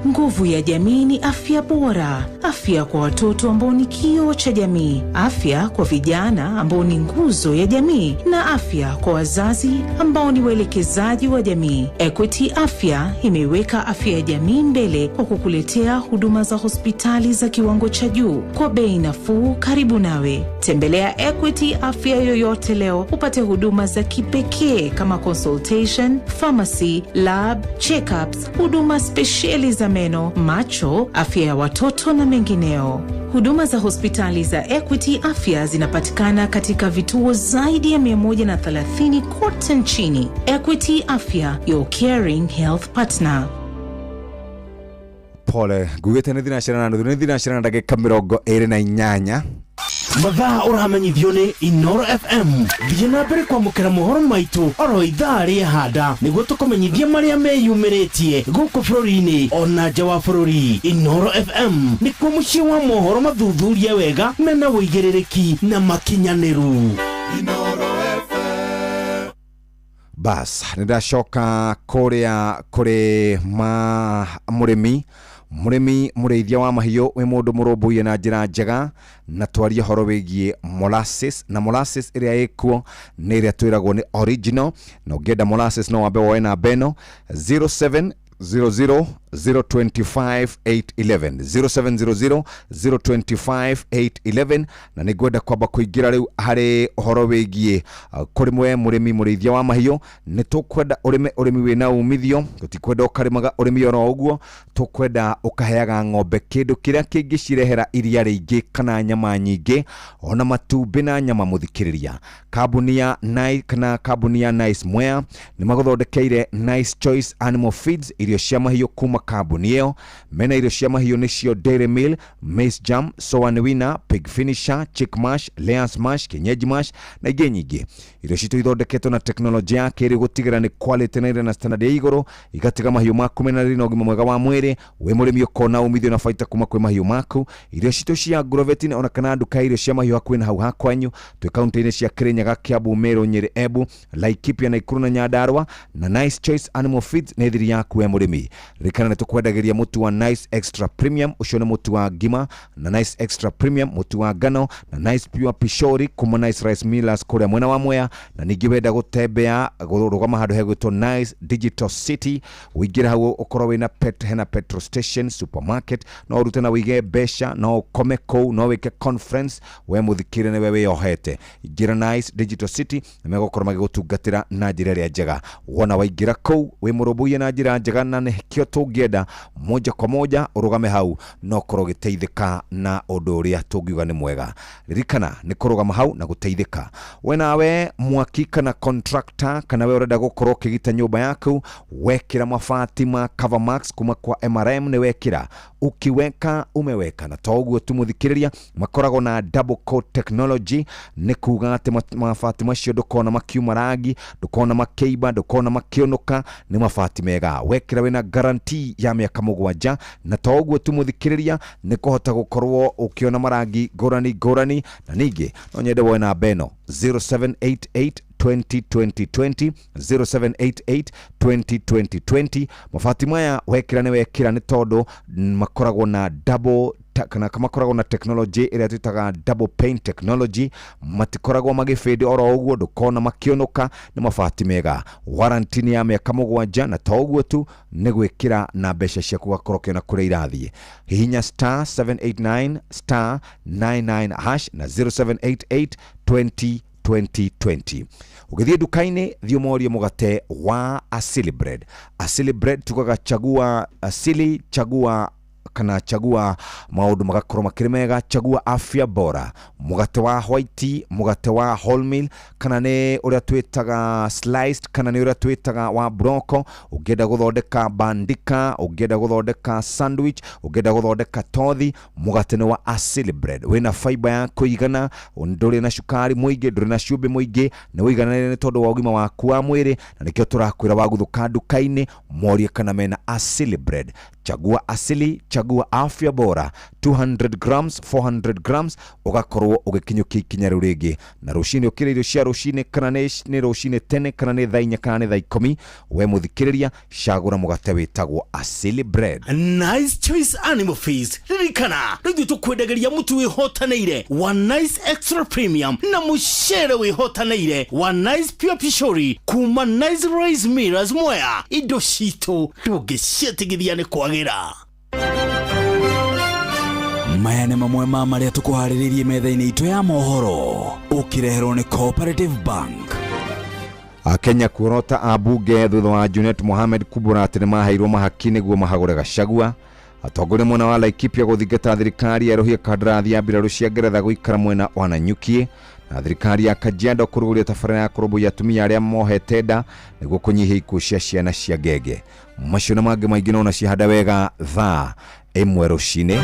Nguvu ya jamii ni afya bora. Afya kwa watoto ambao ni kioo cha jamii. Afya kwa vijana ambao ni nguzo ya jamii. Na afya kwa wazazi ambao ni waelekezaji wa jamii. Equity Afya imeweka afya ya jamii mbele kwa kukuletea huduma za hospitali za kiwango cha juu kwa bei nafuu karibu nawe. Tembelea Equity Afya yoyote leo upate huduma za kipekee kama consultation, pharmacy, lab, check-ups, huduma speciali za meno, macho, afya ya watoto na mengineo. Huduma za hospitali za Equity Afya zinapatikana katika vituo zaidi ya 130 kote nchini. Equity Afya, your caring health partner. Pole, gugete nithina ndagika 28 mathaa uramenyithio ni Inoro FM. Thiĩ na mbere kwamũkĩra mohoro maitũ oro ithaa rĩa handa nĩguo tũkũmenyithia marĩa meyumĩrĩtie gũkũ bũrũri-inĩ ona nja wa bũrũri. Inoro FM nĩkuo mũciĩ wa mohoro mathuthurie wega mena wũigĩrĩrĩki na makinyanĩru. Inoro FM. Bas, nĩndacoka kũrĩ murimi mureithia wa mahiũ we mundu mũrũmbũiye na njĩra njega na twaria horo wĩgiĩ molasses na molasses ĩrĩa ĩkuo nĩ ĩrĩa twĩragwo nĩ original na ũngĩenda molasses no wambe woe na beno 0700 025 811 na nĩngwenda kwamba kũingĩra rĩu harĩ ũhoro wĩgiĩ kũrĩ mwe mũrĩmi mũrĩithia wa mahiũ nĩ tũkwenda ũrĩmi wĩna umithio tũtikwenda ũkarĩmaga ũrĩmi oro ũguo tũkwenda ũkaheaga ng'ombe kĩndũ kĩrĩa kĩngĩcirehera iria rĩingĩ kana nyama nyingĩ ona matumbĩ na nyama mũthikĩrĩria. Kambuni ya Nice Mwea nĩ magũthondekeire Nice Choice Animal Feeds irio cia mahiũ kuma kambuni ĩyo. Mena irio cia mahiũ nĩcio Dairy Meal, Maize Jam, Soan Winner, Pig Finisher, Chick Mash, Layers Mash, Kienyeji Mash na ingĩ nyingĩ. Irio citũ ithondeketwo na teknolojia ya kĩrĩu gũtigĩrĩra nĩ quality na irĩ na standard ya igũrũ igatiga mahiũ maku mena rĩrĩ na ũgima mwega wa mwĩrĩ we mũrĩmi ũkona umithio na baita kuma kwĩ mahiũ maku. Irio citũ cia Agrovet ona kana nduka irio cia mahiũ hakuhĩ na hau hakwanyu twĩ kaunti-inĩ cia Kirinyaga, Kiambu, Meru, Nyeri, Embu, Laikipia, Nakuru na Nyandarua na Nice Choice Animal Feeds nĩ thiri yaku we mũrĩmi. Rĩkana nĩ tũkwendagĩria mũtu wa Nice Extra Premium ũcio nĩ mũtu wa ngima na Nice Extra Premium mũtu wa ngano na Nice Pure Pishori kuma Nice Rice Millers kũrĩa mwena wa Mwea na ningĩ wenda gũtembea gũrũgama handũ hegwĩtwo Nice Digital City wĩingĩre hau ũkorwo wĩna hena petrol station supermarket no ũrute na wĩige mbeca no ũkome kũu no wĩke conference we mũthikĩre nĩ we wĩyohete. Ingĩra Nice Digital City nĩ megũkorwo magĩgũtungatĩra na njĩra ĩrĩa njega. Wona waingĩra kũu wĩ mũrũmbũiye na njĩra njega na nĩkĩo tũngĩenda moja kwa moja ũrũgame hau no korwo gĩteithĩka na ũndũ ũrĩa tũngiuga nĩ mwega. Ririkana nĩ kũrũgama hau na gũteithĩka. We nawe mwaki kana contractor kana we ũrenda gũkorwo ũkĩgita nyũmba yaku wekĩra mabati ma Covermax kuma kwa MRM nĩ wekĩra ukiweka umeweka na toguo tumuthikĩrĩria makoragwo na double coat technology nĩ kuga atĩ mabati macio ndũkona makiuma rangi ndũkona makĩimba ndũkona makĩonoka nĩ mabati mega wekĩra wĩna guarantee ya mĩaka 7 na to ũguo tu mũthikĩrĩria nĩ kũhota gũkorwo ũkĩona marangi ngũrani na ningĩ no nyende woe namba ĩno 0788 2020 0788 2020 mabati maya wekĩra nĩ tondũ makoragwo na double kana makoragwo na technology ĩrĩa twĩtaga double pane technology matikoragwo magĩfade oro ũguo ndũkona makĩonoka nĩ mabati mega warranty nĩ ya mĩaka 7 na to ũguo tu nĩ gwĩkĩra na mbeca ciaku gakorwo kĩona kũrĩa irathiĩ hihinya *789 *99 hash na 0788 2020 Ugithie dukaini thiomorie mugate wa Asili Bread. Asili Bread tukaga chagua asili, chagua maundu magakorwo makiri mega, chagua afya bora. Mugate wa white, mugate wa wholemeal, kana ne uria twitaga sliced, kana ne uria twitaga wa bronco, ugenda guthondeka bandika, ugenda guthondeka sandwich, ugenda guthondeka tothi, mugate ni wa Asili Bread. Wina fiber ya kuigana, nduri na shukari muingi, nduri na cumbĩ muingi, na wigana ni tondu wa ugima waku wa mwiri, na nikio turakwira waguthuka dukaini, morie kana mena Asili Bread. Chagua asili, chagua afya bora. 200 grams, 400 grams, ugakorwo ugikinyukia ikinya riu ringi. Na rushini ukire irio cia rushini kana ni rushini tene kana ni thainya kana ni thaikumi, we muthikiriria cagura mugate witagwo Asili Bread. Nice choice animal feast. Ririkana, riu tukwendageria mutu wihotaneire wa Nice Extra Premium na mushere wihotaneire wa Nice Pure Pishori kuma Nice Rice Millers Mwea. Indo cito ndungiciatigithia ni kwagira. Maya nĩ mamwe ma marĩa tũkũharĩrĩirie metha-inĩ itũ ya mohoro ũkĩreherwo nĩ Cooperative Bank. Akenya kuorota abunge thutha wa Junet Mohamed kubura atĩ nĩ maheirwo mahaki nĩguo mahagũre Gachagua. Atongoria mwena wa Laikipia gũthingata thirikari yerohia kandarathi ya mbirarũ cia Ngeretha gũikara mwena wa Nanyuki. Na thirikari ya Kajiado kũrũgũria tabarĩra ya kũrũmbũiya atumia arĩa mohete nda nĩguo kũnyihia ikuũ cia ciana cia ngenge. Macio na mangĩ maingĩ no na cihanda wega thaa ĩmwe rũcinĩ.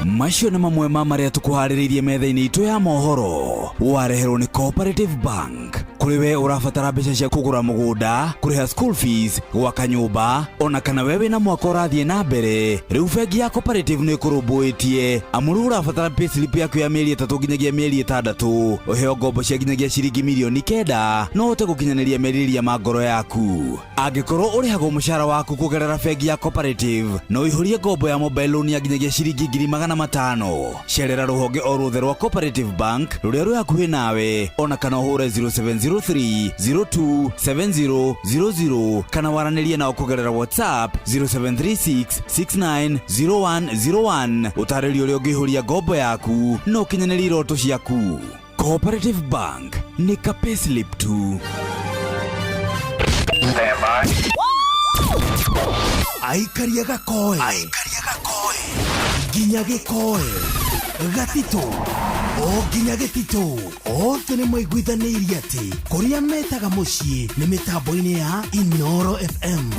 Macio nĩ mamwe ma marĩa tũkũharĩrĩirie metha-inĩ itũ ya mohoro wareherwo nĩ Cooperative Bank. Kuri we urabatara mbeca cia kugura mugunda, kuriha school fees, gwaka nyumba, ona kana wewe na mwaka ũrathie na mbere, riu bengi ya Cooperative nĩ kũrũmbũĩtie amuru urabatara payslip yaku ya mĩeri 3 nginyagia mĩeri 6, ũheo ngombo cia nginyagia ciringi milioni 9, no ũhote gũkinyanĩria merirĩria ma ngoro yaku. Angĩkorwo ũrĩhagwo mũcara waku kũgerera bengi ya Cooperative, no ihũrie ngombo ya mobile loan ya nginyagia ciringi 500,000. Cerera rũhonge o ruothe rwa Cooperative Bank rũrĩa rwĩ hakuhĩ nawe, ona kana ũhũre 0703027000 kana waranĩrie nao kũgerera WhatsApp 0736690101 ũtarĩrio ũrĩa ũngĩhũria ngombo yaku no ũkinyanĩrie iroto ciaku. Cooperative Bank nĩ ka payslip tu. Aikaria gakoe nginya gĩkoe gatito o nginya gĩtito othe nĩ maiguithanĩirie atĩ kũrĩa metaga mũciĩ nĩ mĩtambo-inĩ ya Inoro FM.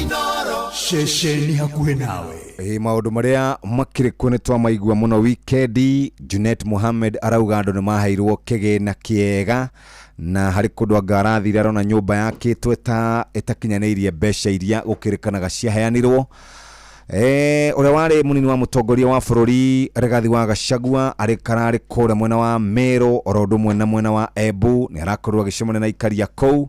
Inoro ceceni hakuhĩ nawe. Maũndũ marĩa makĩrĩkuo nĩ twamaigua mũno wikendi. Junet Mohamed arauga andũ nĩ maheirwo kĩgĩna kĩega na harĩ kũndũ anga arathire arona nyũmba yake tweta ĩtakinyanĩirie mbeca iria gũkĩrĩkanaga ciaheanirwo. Ũrĩa warĩ mũnini wa mũtongoria wa bũrũri Rigathi wa Gachagua arĩ kararĩ kũrĩa mwena wa Meru oro ũndũ mwena wa Embu nĩ arakorwo agĩcemania na ikaria kũu.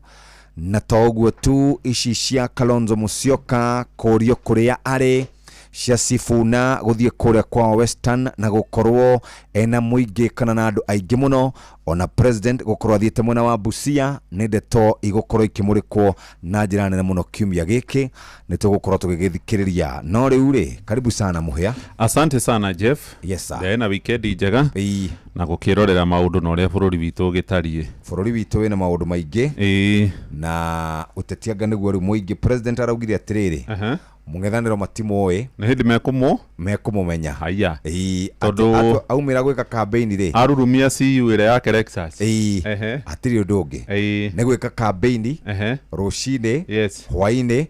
Na to ũguo tu, ici cia Kalonzo Musyoka kũrio kũrĩa arĩ, cia Sifuna gũthiĩ kũrĩa kwa Western na gũkorwo ena mũingĩ kana na andũ aingĩ mũno, ona president gũkorwo athiĩte mwena wa Busia, nĩ ndeto igũkorwo ikĩmũrĩkwo na njĩra nene mũno kiumia gĩkĩ. Nĩ tũgũkorwo tũgĩgĩthikĩrĩria. No rĩu rĩ, karibu sana Muhia. Asante sana Jeff. Yes sir. Ndena wikendi njega na gũkĩrorera maũndũ na ũrĩa bũrũri witũ gĩtariĩ. Bũrũri witũ wĩna maũndũ maingĩ na ũtetianga nĩguo rĩu mũingĩ. President araugire atĩrĩrĩ, mũngethanĩro matimoĩ nĩ hĩndĩ mekũmũmenya. Haya. Tondũ aumĩra gwĩka campaign rĩ, arurumia CU ĩrĩa yake Lexus. Atirĩ ũndũ ũngĩ nĩ gwĩka campaign rũcinĩ, hwainĩ,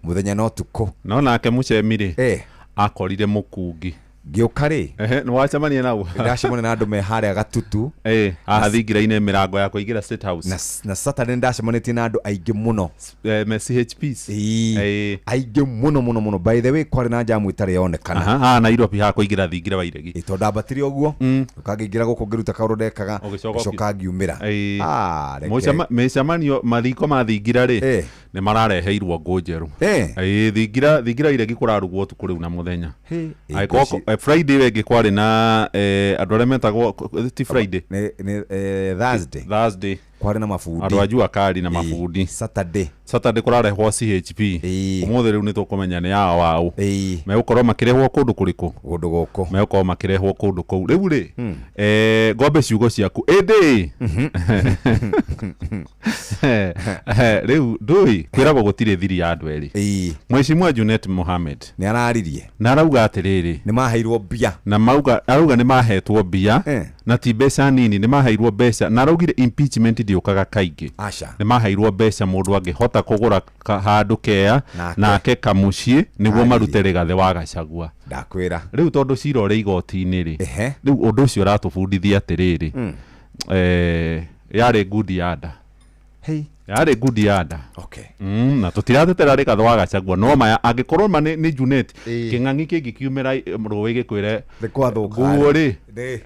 mũthenya no tukũ. No nake mũcemi rĩ akorire mũkungi giukari ni wacemania nao ndacemania na andu me haria Gatutu thingira-inĩ mirango ya kuingira State House na Saturday ndacemanĩtie na andu aingi muno me CHPs aingi muno by the way kwari na jamu itari yonekana Nairobi ha kuingira thingira wa Iregi itonda batiri oguo ukangingira guko ngiruta kaundu ndekaga ucoka ngiumira mecamanio mathiko ma thingira ri ni marareheirwo ngunjeru thingira Iregi kurarugwo tuku riu na muthenya Friday wengi kwari na andu aria metagwo ti Friday ni Thursday kwari na mafundi andu ajua kari na mafundi Saturday kurarehwo CHP umuthi riu ni tukumenya ni yao wao megukorwo makirehwo kundu kuriku kundu guku megukorwo makirehwo kundu kou riu ri ngombe ciugo ciaku indi riu ndui kwiragwo gutire thiri ya andu eri Mheshimiwa Junet Mohamed ni araririe na arauga atiriri ni maheirwo bia na arauga ni mahetwo bia na ti mbeca nini ni maheirwo mbeca na araugire impeachment ndiukaga kaingi ni maheirwo mbeca mundu angihota kugura handu kea nake kamucie niguo marute rigathe wa Gachagua ndakwira riu tondu cira uri igoti-ini ri riu undu ucio uratubundithia atiriri yari good yada yari good yada na tutiratetera rigathe wa Gachagua no maya angikorwo ma ni Junet king'ang'i kingi kiumira ruwi gikwire guo ri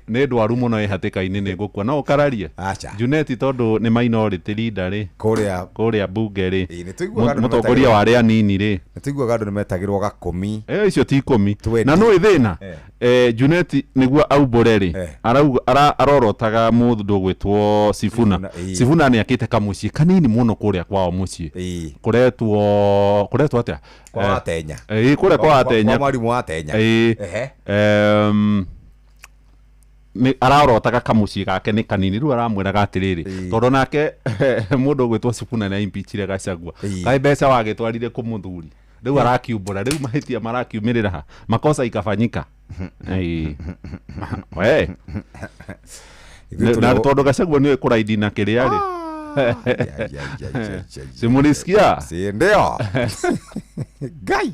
ni ndwaru muno ihatika-ini ni gukua no ukararie Junet tondu ni minority leader ri kuria bunge ri mutongoria wa ria nini ri nituiguaga andu ni metagirwo gakumi icio ti 10 na no ithina Junet niguo aumbure ri arorotaga mundu gwitwo Sifuna ni akite kamucie kanini muno kuria kwao mucie kuretwo atia kwa Atenya kuria kwa Atenya kwa mwarimu wa Atenya ni arorotaga kamucie gake ni kanini riu aramwiraga atiriri tondu nake mundu gwitwo Sifuna na impeachire Gachagua kai mbeca wagitwarire kumuthuri riu arakiumbura riu mahitia marakiumirira ha makosa ikafanyika na tondu Gachagua niwe kuraidi na kiria ri simulisikia si ndio gai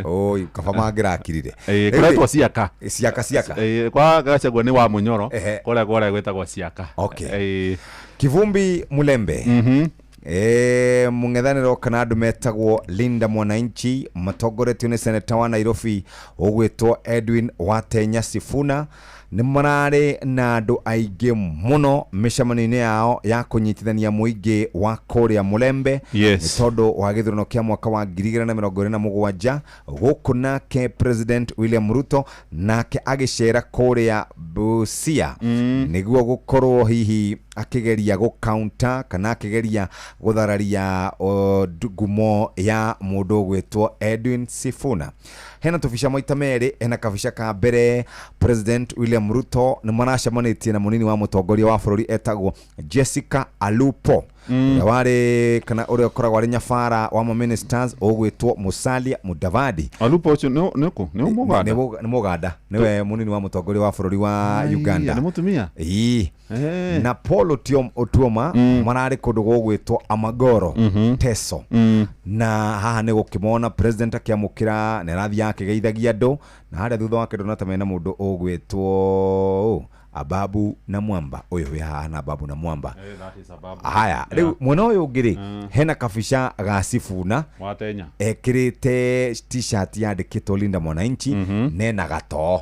oi kafama ngirakirire kuretwo ciaka kwa Gachagua ni wa Munyoro kuria gwetagwo ciaka Kivumbi Mulembe mung'ethaniro kana andu metagwo Linda Mwananchi matongoretio ni seneta wa Nairobi ugwitwo Edwin Watenya Sifuna ni marari na andu aingi muno micamani-ini yao ya kunyitithania muingi wa kuria Mulembe ni tondu wa githurano kia mwaka wa 2027 guku nake President William Ruto nake agicera kuria Busia niguo gukorwo hihi akigeria gukaunta kana akigeria guthararia ngumo ya mundu gwitwo Edwin Sifuna. Hena tufica maita meri, hena kafica ka mbere President William Ruto ni maracemanitie na munini wa mutongoria wa bururi etagwo Jessica Alupo wari kana uri okoragwo ari nyabara wa ministers ogwitwo Musalia Mudavadi. Alupo ucio ni Muganda niwe munini wa mutongoria wa bururi wa Uganda ni mutumia na Paul Otuoma marari kundu gwitwo Amagoro Teso na haha ni gukimona president akiamukira na rathi yake geithagia andu na haria thutha wake ndonata mena mundu ogwitwo Ababu na Mwamba uyu wi haha na Ababu na Mwamba haya riu mwena uyu ngiri hena kafica ga Sifuna Watenya ekirite t-shirt yandikitwo Linda Mwananchi nena gato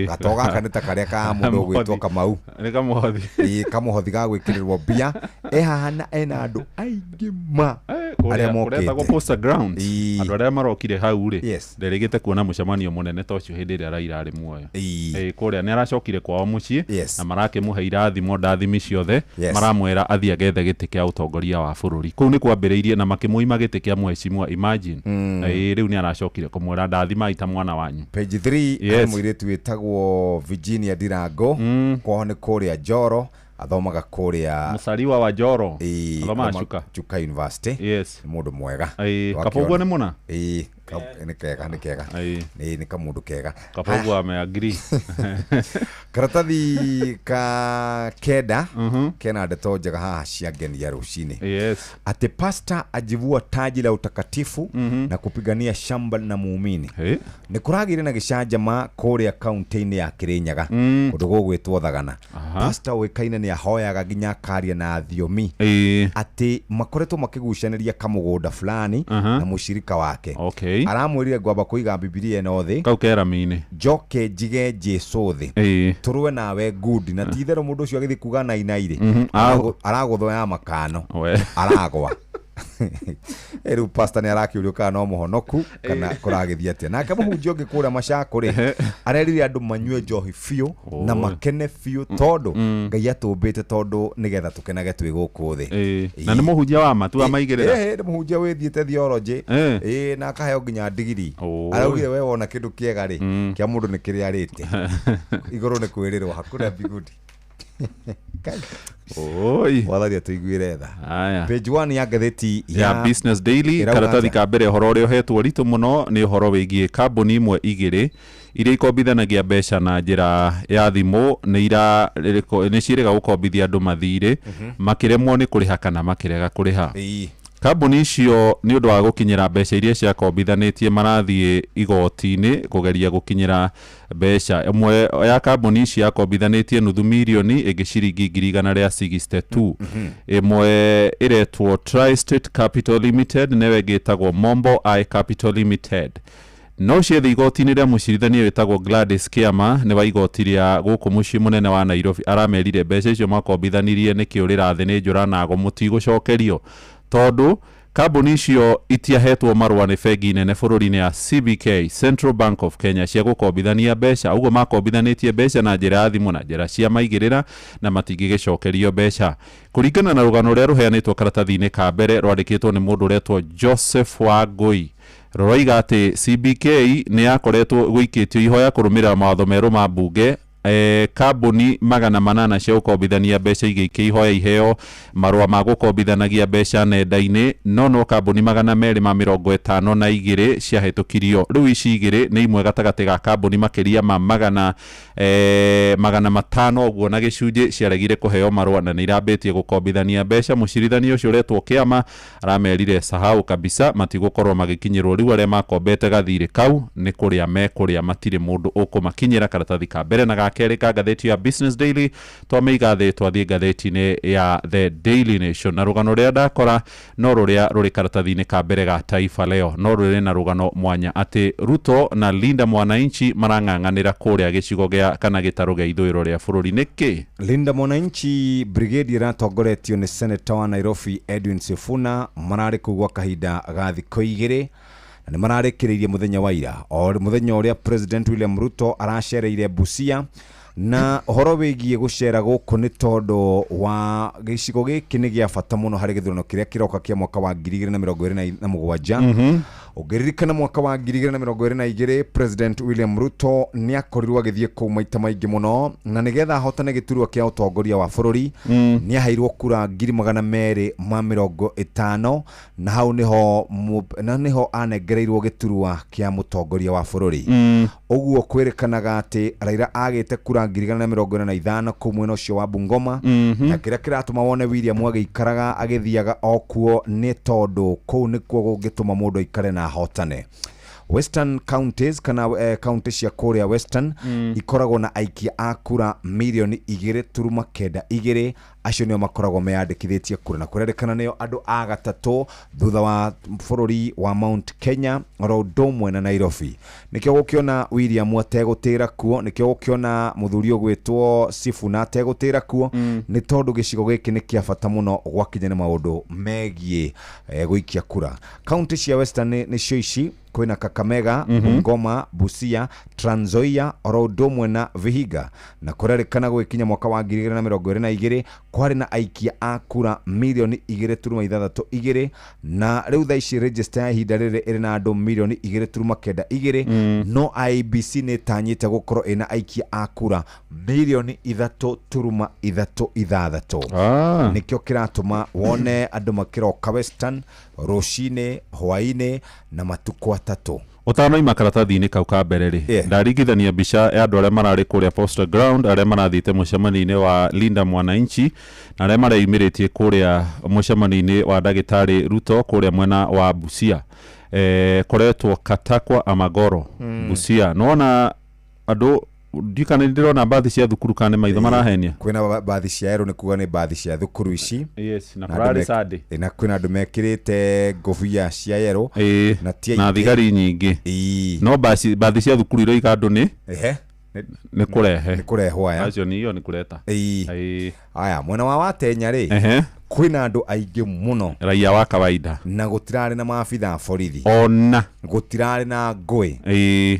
gato gaka nita karia ka mundu gwitwo Kamau ni kamuhothi kamuhothi ga gwikirirwo bia hana ena andu aingi ma aria mokete kwa poster ground andu aria marokire hau ri nderigite kuona mucemanio munene ta ucio hindi ria Raila ari muoyo kuria ni aracokire kwao mucii na marake muhe irathimo ndathimi ciothe maramwera athia gethe giti kia utongoria wa bururi kuu ni kwambiriirie na makimuima giti kia Mheshimiwa imagine riu ni aracokire kumwera ndathima ita mwana wanyu. Page 3 amwiritu witagwo Virginia Dirango kwao ni kuria Njoro athomaga kuria Musaliwa wa Joro athoma Chuka University yes mundu mwega Kapogwo ni muna ni kega ni kamundu kega Kapogwo ameagree karatathi ka keda kena ndeto njega haha cia ngeni ya rucini ati pastor ajivua taji la utakatifu na kupigania shamba na muumini ni kuragire na gicanjama kuria kaunti-ini ya Kirinyaga kundu gugwitwo Thagana pastor wekaine ni ahoyaga ginya karia na thiomi ati makoretwo makigucaniria kamugunda fulani na mushirika wake aramwirire ngwamba kuiga Biblia eno thi kaukeramine joke jige Jesu thi turwe nawe good na tithero mundu ucio agithi kuga na inaire aragutho ya makano aragwa eru pastor ni arakiurio kana no muhonoku kana kuragithia atia nake muhunjio ngikura macakuri arerire andu manywe njohi fiu na makene fiu tondu Ngai atumbite tondu nigetha tukenage twi guku thi na ni muhunjia wa matu amaigirira ni muhunjia withiete theology na akaheo nginya digiri araugire we wona kindu kiega ri kia mundu ni kiri arite iguru ni kwirirwo hakuna bigudi Oi watharia tuiguire tha page 1 ya gatheti ya Business Daily karatathi ka mbere horo uri uhetwo ritu muno ni horo wigie kambuni imwe igiri iria ikombithanagia mbeca na njira ya thimu ni cirega gukombithia andu mathire makiremwo ni kuriha kana makirega kuriha kambuni icio ni undu wa gukinyira mbeca iria cia kombithanitie marathie igoti-ini kugeria gukinyira mbeca imwe ya kambuni icio ya kombithanitie nuthu milioni ingi ciringi 162 imwe iretwo Tri-State Capital Limited newe gitagwo Mombo I Capital Limited no ciethe igoti-ini ria mucirithania witagwo Gladys Kiama ni wa igoti ria guku mucii munene wa Nairobi aramerire mbeca icio makombithanirie ni kiurira thi ni njura nago mutigocokerio tondu kambuni icio itiahetwo marua ni bengi nene bururi-ini ya CBK Central Bank of Kenya cia gukombithania mbeca uguo makombithanitie mbeca na njira ya thimu na njira cia maigirira na matingigicokerio mbeca kuringana na rugano ruria ruheanitwo karatathi-ini ka mbere rwandikitwo ni mundu uretwo Joseph Wangui roiga ati CBK ni yakoretwo guikitio ihoya kurumira mawatho meru ma bunge kambuni 800 cia gukombithania mbeca igiki ihoya iheo marua ma gukombithanagia mbeca nenda-ini no kambuni 252 ciahitukirio riu ici igiri ni imwe gatagati ga kambuni makiria ma 500 uguo na gicunji ciaregire kuheo marua na ni irambitie gukombithania mbeca mucirithania ucio uretwo Kiama aramerire sahau kabisa matigukorwo magikinyirwo riu aria makombete gathiri kau ni kuria mekuria matire mundu ukumakinyira karatathi ka mbere na keri ka gatheti ya Business Daily twameiga thi twathie gatheti-ini ya The Daily Nation na rugano ria ndakora no ruria ruri karatathi-ini ka mbere ga Taifa Leo no ruri na rugano mwanya ati Ruto na Linda Mwananchi marang'ang'anira kuria gicigo gia kana gitaro gia ithwiro ria bururi niki Linda Mwananchi brigade ratongoretio ni Senator wa Nairobi Edwin Sifuna marari kugwa kahinda ga thikũ igĩrĩ na mararikiririe muthenya wa ira o muthenya uria President William Ruto aracereire Busia na horo wigie gucera guku ni tondu wa gicigo giki ni gia bata muno hari githurano kiria kiroka kia mwaka wa 2027 ugiririkana mwaka wa 2022 President William Ruto ni akorirwo agithie ku maita maingi muno na nigetha hotane giturwa kia utongoria wa bururi ni ahairwo kura 250 na hau niho anegereirwo giturwa kia mutongoria wa bururi uguo kwirikanaga ati Raila agite kura 250 ku mwena ucio wa Bungoma na kiria kiratuma wone William agikaraga agithiaga okuo ni tondu kuu nikuo gungituma mundu ikare na hotane Western counties kana county cia Korea Western ikoragwo na aikia a kura milioni 2.92 acio nio makoragwo meyandikithitie kura na kurerikana nio andu a gatatu thutha wa bururi wa Mount Kenya Rodomwe na Nairobi nikio gukiona William ategutira kuo nikio gukiona muthuri ogwitwo Sifuna ategutira kuo ni tondu gicigo giki ni kia bata muno gwakinya na maundu megie guikia kura county cia Western ni cio ici kwina Kakamega Bungoma Busia Trans Nzoia Rodomwe na Vihiga na kurerikana gwikinya mwaka wa 2022 kwari na aikia a kura milioni 2.62 na riu thaa ici register ya ihinda riri iri na andu milioni 2.92 no IEBC ni tanyite gukorwo ina aikia a kura milioni 3.36 nikio kiratuma wone andu makiroka Western rucini hwaini na matuko atatu utanoima karatathi-inĩ kau ka mbere rĩ ndaringithania mbica ya andũ arĩa mararĩ kũrĩa Posta Ground arĩa marathĩte mũcemanio-inĩ wa Linda Mwananchi na arĩa mareyumĩrĩtie kũrĩa mũcemanio-inĩ wa ndagĩtarĩ Ruto kũrĩa mwena wa Busia koretwo Katakwa Amagoro Busia nona andũ ndikana ndirona bathi cia thukuru kana maitho marahenia kwina bathi cia ero ni kuga ni bathi cia thukuru ici yes na Friday Saturday na kwina andu mekirite ngofia cia ero na tia na thigari nyingi no bathi cia thukuru iroiga andu ni ni kurehwo aya acio niyo ni kureta aya mwena wa Watenya ri kwina andu aingi muno raia wa kawaida na gutirari na maafitha borithi ona gutirari na ngui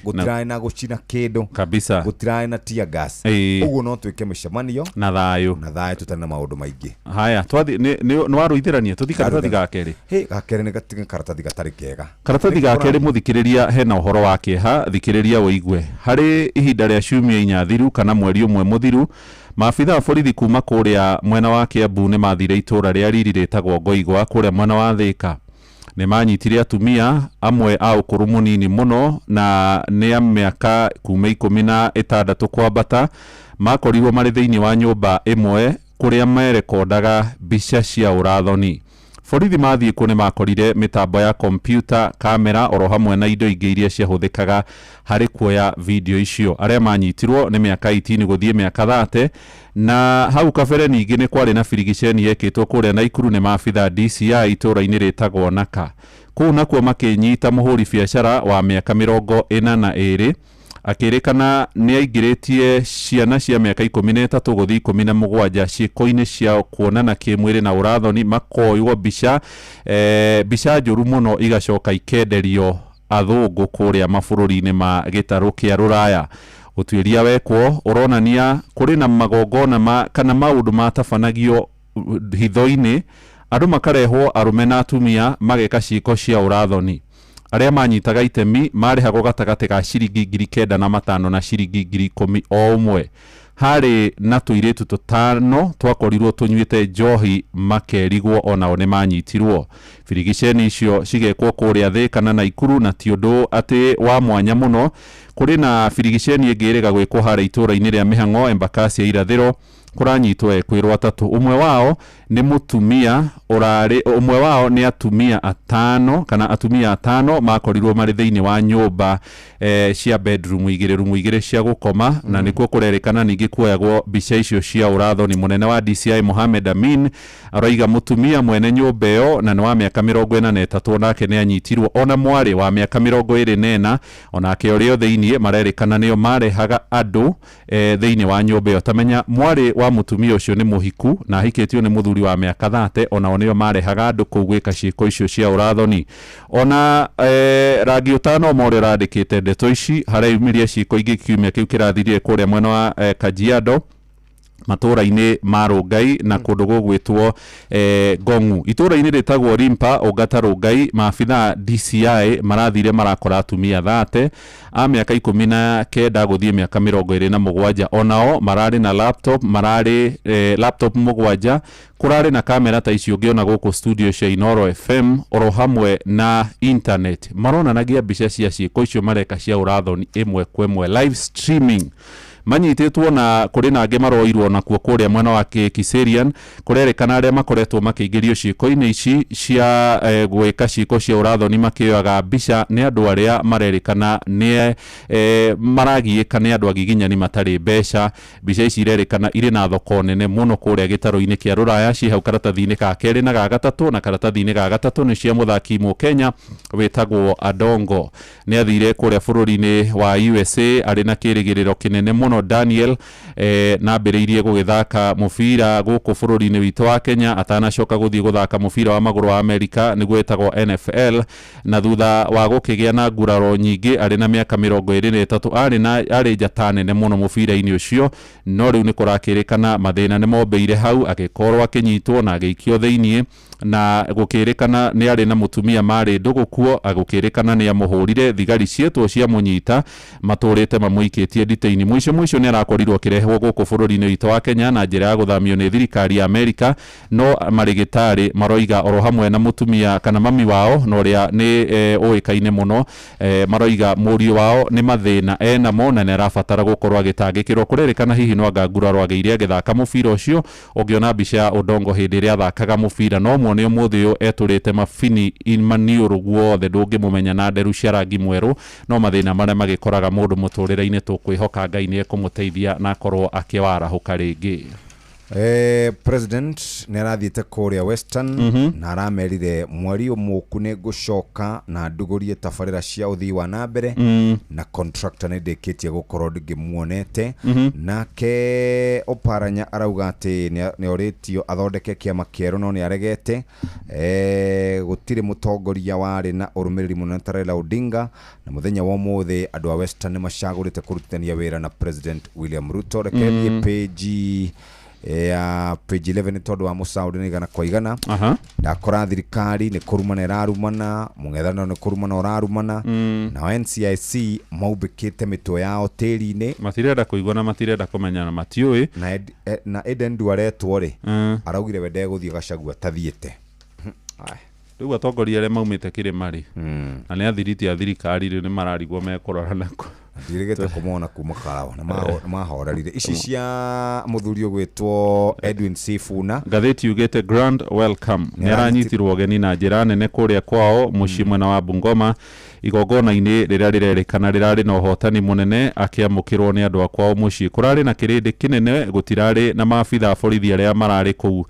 gutirari na gucina kindu kabisa gutirari na tear gas uguo no twike micemanio na thayo tutana maundu maingi haya twathi ni waruithirania tuthi karatathi gakeri gakeri ni gatinga karatathi gatari kega karatathi gakeri muthikiriria hena uhoro wa kieha thikiriria uigue hari ihinda ria ciumia 4 thiru kana mweri umwe muthiru maafitha borithi kuma kuria mwena wa Kiambu ni mathire itura ria riri ritagwo Ngoigwa kuria mwena wa Thika ni manyitire atumia amwe a ukuru munini muno na ni a miaka kuma 16 kwambata makorirwo mari thiini wa nyumba imwe kuria merekondaga mbica cia urathoni. Borithi mathie kune makorire mitambo ya computer kamera oro hamwe na indo ingĩ iria ciahuthikaga hari kuoya video icio. Aria manyitirwo ni miaka 18 guthie miaka 30 na hau kabere ningi ni kwari na birigiceni yekitwo kuria Naikuru ni maafitha DCI itura-ini ritagwo Naka. Kuu nakuo makinyita muhuri biashara wa miaka 42 akirikana ni aingiritie ciana cia miaka 13 guthi 17 ciiko-ini cia kuonana kimwiri na urathoni makoywo mbica mbica njuru muno igacoka ikenderio athungu kuria mabururi-ini ma gitaru kia Ruraya. Utuiria wekwo uronania kuri na magongona kana maundu matabanagio hitho-ini andu makarehwo arume na atumia mageka ciiko cia urathoni. Aria manyitaga itemi marihagwo gatagati ka ciringi 9,500 na ciringi 10,000 o umwe. Hari na tuiretu tutano twakorirwo tunyuite njohi makerigwo onao ni manyitirwo. Birigiceni icio cigekwo kuria Thika na Naikuru na ti undu ati wa mwanya muno. Kuri na birigiceni ingiriga gwikwo hari itura-ini ria Mihang'o Embakasi ya irathiro kuranyitwo ekwirwo atatu. Umwe wao ni mutumia urari umwe wao ni atumia atano kana atumia atano makorirwo mari thiini wa nyumba cia bedroom igire cia gukoma na nikuo kurerikana ningi kuoyagwo mbica icio cia urathoni. Munene wa DCI Mohamed Amin araiga mutumia mwene nyumba ĩyo na ni wa miaka 43 nake ni anyitirwo ona mwari wa miaka 24 onake urio thiini marerikana nio marehaga andu thiini wa nyumba ĩyo. Tamenya mwari wa mutumia ucio ni muhiku na ahikitio ni muthuri wa miaka 30 ona onio marehaga andu kugwika ciiko icio cia urathoni. Ona rangi utano more radikite ndeto ici hareyumiria ciiko ingi kiumia kiu kirathirie kuria mwena wa Kajiado matura-ini ma Rongai na kundu gugwitwo Ngong'u. Itura-ini ritagwo Rimpa Ongata Rongai maafitha DCI marathire marakora atumia 30 a miaka 19 guthie miaka 27 onao marari na laptop laptop mugwanja kurari na kamera ta icio ngiona guku studio cia Inoro FM oro hamwe na internet maronanagia mbica cia ciiko icio mareka cia urathoni imwe kwa imwe live streaming. Manyitetwo na kuri na ange maroirwo na kuo kuria mwena wa Kiserian kurerikana aria makoretwo makiingirio ciiko-ini ici cia gwika ciiko cia urathoni makioyaga mbica ni andu aria marerikana ni maragiika ni andu agiginyani matari mbeca. Mbica ici irerikana iri na thoko nene muno kuria gitaru-ini kia Ruraya ci hau karatathi-ini ka keri na ga gatatu na karatathi-ini ga gatatu ni cia muthaki mu Kenya witagwo Adongo. Ni athire kuria bururi-ini wa USA ari na kirigiriro kinene muno muno Daniel nambĩrĩirie gũgĩthaka mũbira gũkũ bũrũri-inĩ witũ wa Kenya atanacoka gũthiĩ gũthaka mũbira wa magũrũ wa Amerika nĩguo etagwo NFL na thutha wa gũkĩgĩa na nguraro nyingĩ arĩ na mĩaka 23 arĩ njata nene mũno mũbira-inĩ ũcio no rĩu nĩ kũrakĩrĩkana mathĩna nĩ mombeire hau agĩkorwo akĩnyitwo na agĩikio thĩinĩ na gũkĩrĩkana nĩ arĩ na mũtumia marĩ ndũgũkuo agũkĩrĩkana nĩ amũhũrire thigari cietwo cia mũnyita matũrĩte mamũikĩtie nditĩ-inĩ mwisho nĩ arakorirwo kĩrehwo gũkũ bũrũri-inĩ witũ wa Kenya na njĩra ya gũthamio nĩ thirikari ya Amerika no marĩgĩtarĩ maroiga oro hamwe na mũtumia kana mami wao no rĩa nĩ ũĩkaine mũno maroiga mũriũ wao nĩ mathĩna enamo na nĩ arabatara gũkorwo agĩtangĩkĩrwo kũrerĩkana hihi no nganguraro agĩire agĩthaka mũbira ũcio ũngĩona mbica ya Odongo hĩndĩ ĩrĩa athakaga mũbira no muone ũmũthĩ ũyũ etũrĩte mabini maniũrũ guothe ndũngĩmũmenya na nderu cia rangi mwerũ no mathĩna marĩa magĩkoraga mũndũ mũtũrĩre-inĩ tũkwĩhoka Ngai nĩ ekũmũteithia na akorwo akĩwarahũka rĩngĩ. President nĩ arathiĩte kũrĩa Western na aramerire mweri ũmũku nĩ ngũcoka na ndugũrie tabarĩra cia ũthii wa na mbere na contractor nĩ ndĩkĩtie gũkorwo ndĩmuonete nake Oparanya arauga atĩ nĩ orĩtio athondeke kĩama kĩerũ no nĩ aregete gũtirĩ mũtongoria warĩ na ũrũmĩrĩri mũnene ta Raila Odinga na mũthenya wa ũmũthĩ andũ a Western nĩ macagũrĩte kũrutithania wĩra na President William Ruto rekerie page 11 tondũ wa mũcaũri nĩ igana kwa igana ndakora thirikari nĩ kũrumana ĩrarumana mũng'ethanĩro nĩ kũrumana ũrarumana na NCIC maubĩkĩte mĩtwe yao tĩri-inĩ matirenda kũigua na matirenda kũmenya na matiũĩ na Eden Duaretwo rĩ araugire we ndegũthiĩ Gachagua tathiĩte rĩu atongoria arĩa maumĩte kĩrĩma rĩ na nĩ athiriti a thirikari rĩu nĩ mararigwo mekũrora ndirigete kumona kuma Karawa na mahorarire ici cia mũthuri ũgwĩtwo Edwin Sifuna ngathĩti yugĩte grand welcome nĩ aranyitirwo geni na njĩra nene kũrĩa kwao mũciĩ mwena wa Bungoma igongona-inĩ rĩrĩa rĩrerĩkana rĩrarĩ na ũhotani mũnene akĩamũkĩrwo nĩ andũ akwao mũciĩ kũrarĩ na kĩrĩndĩ kĩnene gũtirarĩ na maabitha borithi arĩa mararĩ kũu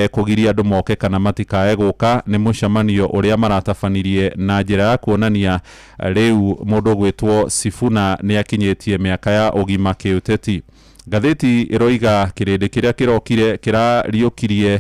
kũgiria andũ moke kana matikae gũka nĩ mũcemanio ũrĩa maratabanirie na njĩra ya kuonania rĩu mũndũ ũgwĩtwo Sifuna nĩ akinyĩtie mĩaka ya ũgima kĩũteti. Gatheti ĩroiga kĩrĩndĩ kĩrĩa kĩrokire kĩrariũkirie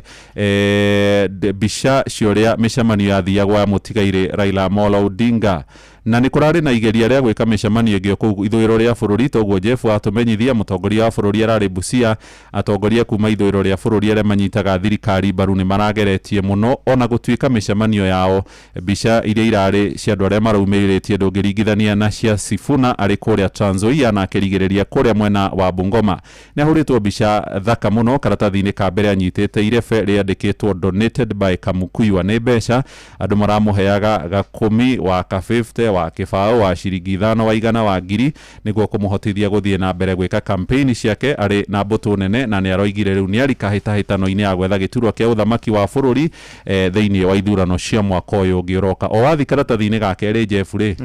mbica ciorĩa mĩcemanio yathiagwo ya mũtigairĩ Raila Amolo Odinga na nĩ kũrarĩ na igeria rĩa gwĩka mĩcemanio ĩngĩ kũu ithũĩro rĩa bũrũri toguo Jeff atũmenyithia mũtongoria wa bũrũri ararĩ Busia atongoria kuma ithũĩro rĩa bũrũri arĩa manyitaga thirikari mbaru nĩ marageretie mũno ona gũtuĩka mĩcemanio yao mbica iria irarĩ cia andũ arĩa maraumĩrĩrĩtie ndũngĩringithania na cia Sifuna arĩ kũrĩa Trans Nzoia na akĩrigĩrĩria kũrĩa mwena wa Bungoma nĩ ahũrĩtwo mbica thaka mũno karatathi-inĩ ka mbere anyitĩte irebe rĩandĩkĩtwo donated by Kamukuywa nĩ mbeca andũ maramũheaga gakũmi wa ka 50 wa kĩbaũ wa ciringi 5 wa igana wa ngiri nĩguo kũmũhotithia gũthiĩ na mbere gwĩka kampeni ciake arĩ na mbũtũ nene na nĩ aroigire rĩu nĩ arika hĩtahĩtano-inĩ ya gwetha gĩturwa kĩa ũthamaki wa bũrũri thĩinĩ wa ithurano cia mwaka ũyũ ũngĩ ũroka o wathi karatathi-inĩ gake rĩ Jeff rĩ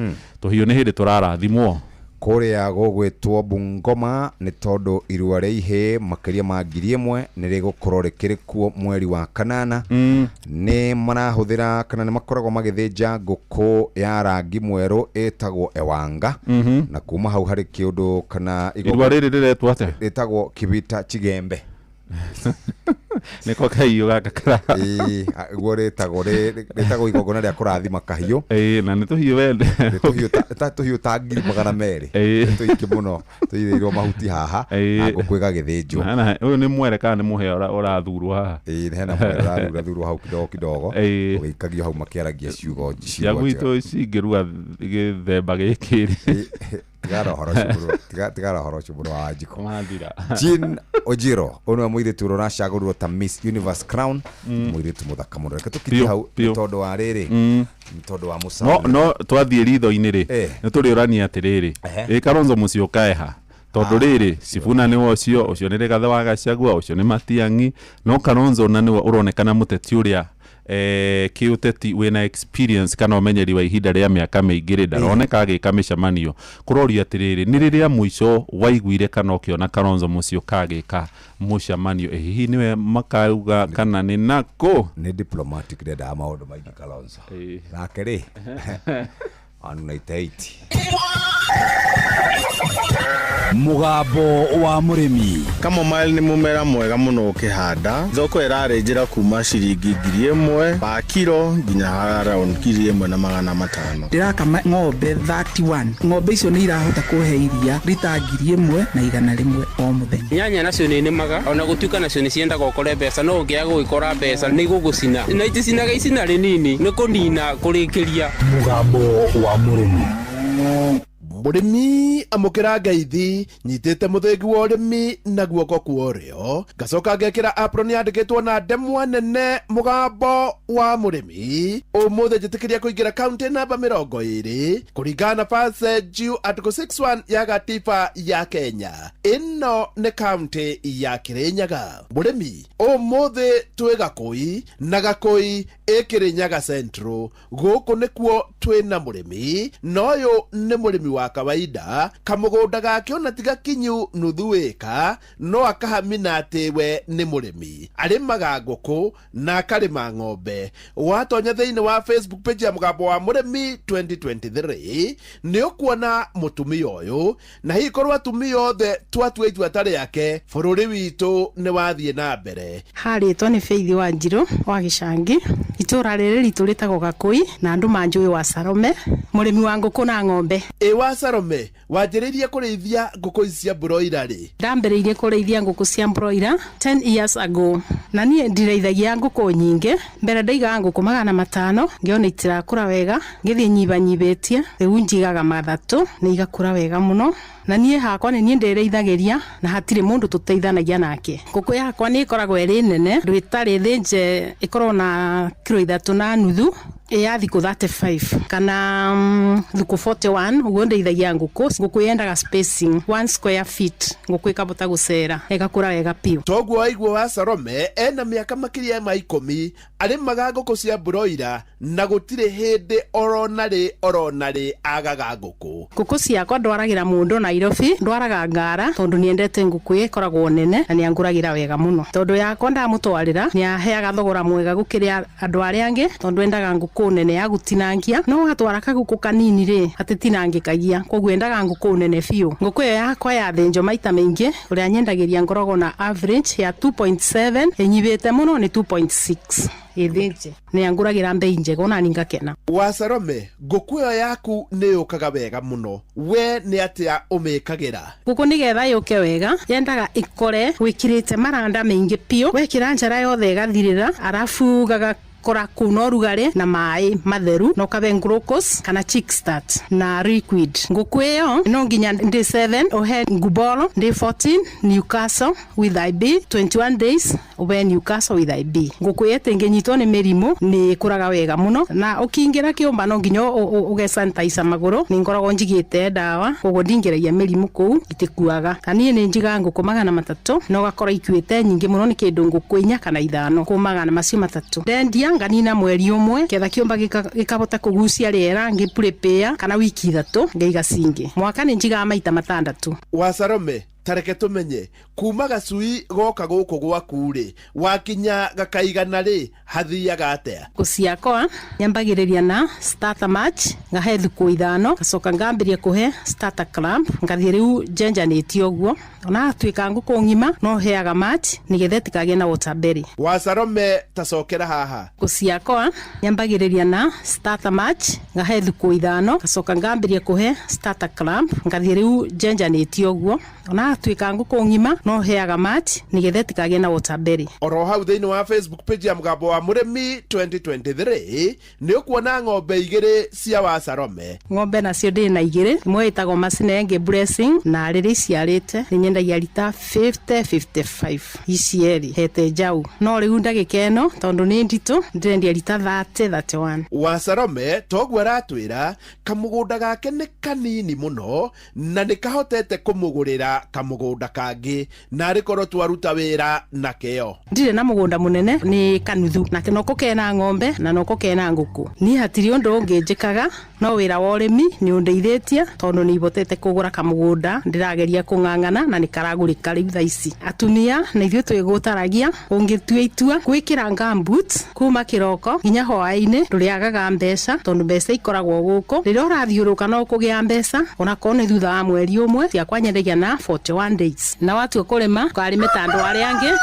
tũhiũ nĩ hĩndĩ tũrarathimwo kũrĩa gũgwĩtwo Bungoma nĩ tondũ irua rĩa ihĩ makĩria ma 1,000 nĩ rĩgũkorwo rĩkĩrĩ kuo mweri wa kanana nĩ marahũthĩra kana nĩ makoragwo magĩthĩnja ngũkũ ya rangi mwerũ ĩtagwo Ewanga na kuma hau harĩ kĩũndũ kana irua rĩrĩ rĩretwo atĩa rĩtagwo Kibita Chigembe niko kahiũ gaka kara guo rĩtagwo igongona rĩa kũrathima kahiũ na nĩ tũhiũ wende tũhiũ ta 200 tũingĩ mũno tũirĩirwo mahuti haha na ngũkũ ĩgagĩthĩnjwo ũyũ nĩ mwere kana nĩ mũhĩa ũrathurwo haha hena mwere ũrathurwo hau kidogo ũgĩikagio hau makĩaragia ciugo cia gwitũ cingĩruga gĩthemba gĩkĩ tigara horo cuburo wa Wanjikũ Jean Ojiro onwe mũirĩtu ũracagũrirwo ta Miss Universe Crown mũirĩtu mũthaka mũno reke tũkirie hau tondũ wa rĩrĩ tondũ wa mũcaũ no twathiĩ ritho-inĩ rĩ nĩ tũrĩũrania atĩrĩrĩ Kalonzo Musyoka eha tondũ rĩrĩ Sifuna nĩ wocio ũcio nĩ Rigathĩ wa Gachagua ũcio nĩ Matiang'i no Kalonzo na nĩwe ũronekana mũteti ũrĩa kiuteti wena experience kana umenyeri wa ihinda rĩa mĩaka mĩingĩ rĩ ndaroneka agĩka mĩcemanio kũroria atĩrĩrĩ nĩ rĩrĩa mũico waiguire kana ũkĩona Kalonzo Musyoka agĩka mũcemanio hihi nĩwe makauga kana nĩ nako nĩ diplomatic rĩnda maũndũ maingĩ Kalonzo nake rĩ anu 98 Mugambo wa murimi. Kamomile ni mumera mwega muno ukihanda. Thoko irarenjera kuma ciringi 1,000 pa kilo nginya around 1,500. Ndirakama ng'ombe 31. Ng'ombe icio ni irahota kuhe iria rita 1,100 o muthenya. Nyanya nacio ni nemaga ona gutuika nacio ni cienda gukore mbeca no ngiaga gwikora mbeca ni gugucina. Na iticinaga icina rinini ni kunina kurikiria. Mugambo wa murimi. Murimi amukira ngaithi nyitite muthengi wa urimi na guoko kuorio gacoka ngekira apron yandikitwo na ndemwa nene mugambo wa murimi umuthe njitikiria kuingira county namba 20 kuringana na passage article 61 ya gatiba ya Kenya. Ino ni county ya Kirinyaga. Murimi umuthe twi Gakui na Gakui Kirinyaga Central guku nikuo twina murimi noyo ni murimi wa kawaida kamugunda gake ona tiga kinyu nuthu eka no akahamina atiwe ni murimi arimaga nguku na akarima ng'ombe. Watonya thiini wa Facebook page ya Mugambo wa Murimi 2023 ni ukuona mutumia uyu na hikorwo atumia othe twatue itua tari yake bururi witu ni wathie na mbere. Haritwo ni Faith Wanjiru wa Gicangi itura riri ritu ritagwo Gakui na andu manjui wa Sarome murimi wa nguku na ng'ombe. Wa Sarome wanjiririe kurithia nguku cia broiler ri? Ndambiriirie kurithia nguku cia broiler 10 years ago na nie ndireithagia nguku nyingi. Mbere ndaigaga nguku 500 ngiona itirakura wega ngithie nyibanyibetie riu njigaga 3 ni igakura wega muno na nie hakwa ni nie ndireithagiria na hatire mundu tuteithanagia nake. Nguku yakwa ni ikoragwo iri nene rwitari thinje ikorwo na kilo 3.5 ya thiku 35 kana thiku 41 uguo ndeithagia nguku yendaga spacing 1 square feet nguku ikabota gucera igakura wega piu. Toguo aigwo wa Sarome ena miaka makiria ma 10 arimaga nguku cia broiler na gutire hindi oronari agaga nguku. Nguku ciakwa ndwaragira mundu Nairobi ndwaraga Ngara tondu niendete nguku ikoragwo nene na nianguragira wega muno. Tondu yakwa ndamutwarira niaheaga thogora mwega gukiria andu aria angi tondu endaga nguku nene ya gutinangia no atwara kaguku kanini ri atitinangikagia koguo endaga nguku nene fiu. Nguku yakwa ya thenjo maita maingi uria nyendagiria ngorogo na average ya 2.7 enyibete muno ni 2.6 ithinje ni anguragira mbei njega na ningakena. Wa Sarome nguku yaku ni yukaga wega muno we ni atia umikagira? Nguku nigetha yuke wega yendaga ikore wikirite maranda maingi pio wekira njara yothe igathirira arafu gaga kora kuno rugare na mai matheru no kabe glucose kana chick start na liquid. Nguku iyo no nginya day 7 ohe nguboro day 14 Newcastle with IB 21 days obe Newcastle with IB. Nguku yete ngenyitwo ni mirimu ni kuraga wega muno na ukingira kiumba no nginya uge sanitize maguru ni ngorogo njigite dawa koguo ndingeragia mirimu ku itikuaga. Kanie ni njiga nguku 300 no gakora ikuite nyingi muno ni kindu nguku 4 kana 5 kumaga na macio 3 dendia nganina mweri umwe ketha kiumba gikabota kugucia riera ngiprepare kana wiki 3 ngeiga cingi mwaka ni njiga maita 6. Wa Sarome tareke tumenye kuma gacui goka guku gwaku ri wakinya gakaigana ri hathiaga atia? Kuciakwa nyambagiriria na starter match ngahe thiku 5 gacoka ngambiria kuhe starter clamp ngathie riu njenjanitio guo ona twika nguku ngima no heaga match nigethe tikage na waterberry. Wa Sarome tacokera haha kuciakwa nyambagiriria na starter match ngahe thiku 5 gacoka ngambiria kuhe starter clamp ngathie riu njenjanitio guo ona twika nguku ngima no heaga match nigethe tikage na waterberry. Oro hau thiini wa Facebook page ya Mugambo wa Murimi 2023 ni ukuona ng'ombe igiri cia Wa Sarome. Ng'ombe nacio ndi na igiri imwe itagwo Masinenge Blessing na riri ciarite nyendagia lita 50-55 icieri hete jau no riu ndagikeno tondu ni nditu ndirendia lita 30-31. Wa Sarome toguo aratwira kamugunda gake ni kanini muno na nikahotete kumugurira kamugunda kangi na rikorwo twaruta wira na keo. Ndire na mugunda munene ni kanuthu na kinoko kena ng'ombe na noko kena nguku. Ni hatiri undu ngijikaga no wira wa urimi ni undeithĩtie tondu ni ibotete kugura kamugunda ndirageria kung'ang'ana na ni karagurika riu thaici. Atumia na ithuĩ twĩgũtaragia ũngĩtua itua gwĩkĩra gumboots kuma kiroko nginya hwaĩ-inĩ ndũrĩagaga mbeca tondu mbeca ikoragwo gũkũ. Rĩrĩa ũrathiũrũka no kũgĩa mbeca onakorwo nĩ thutha wa mweri ũmwe ciakwa nyendagia na 41 days. Na watua kũrĩma ũkarĩme ta andũ arĩa angĩ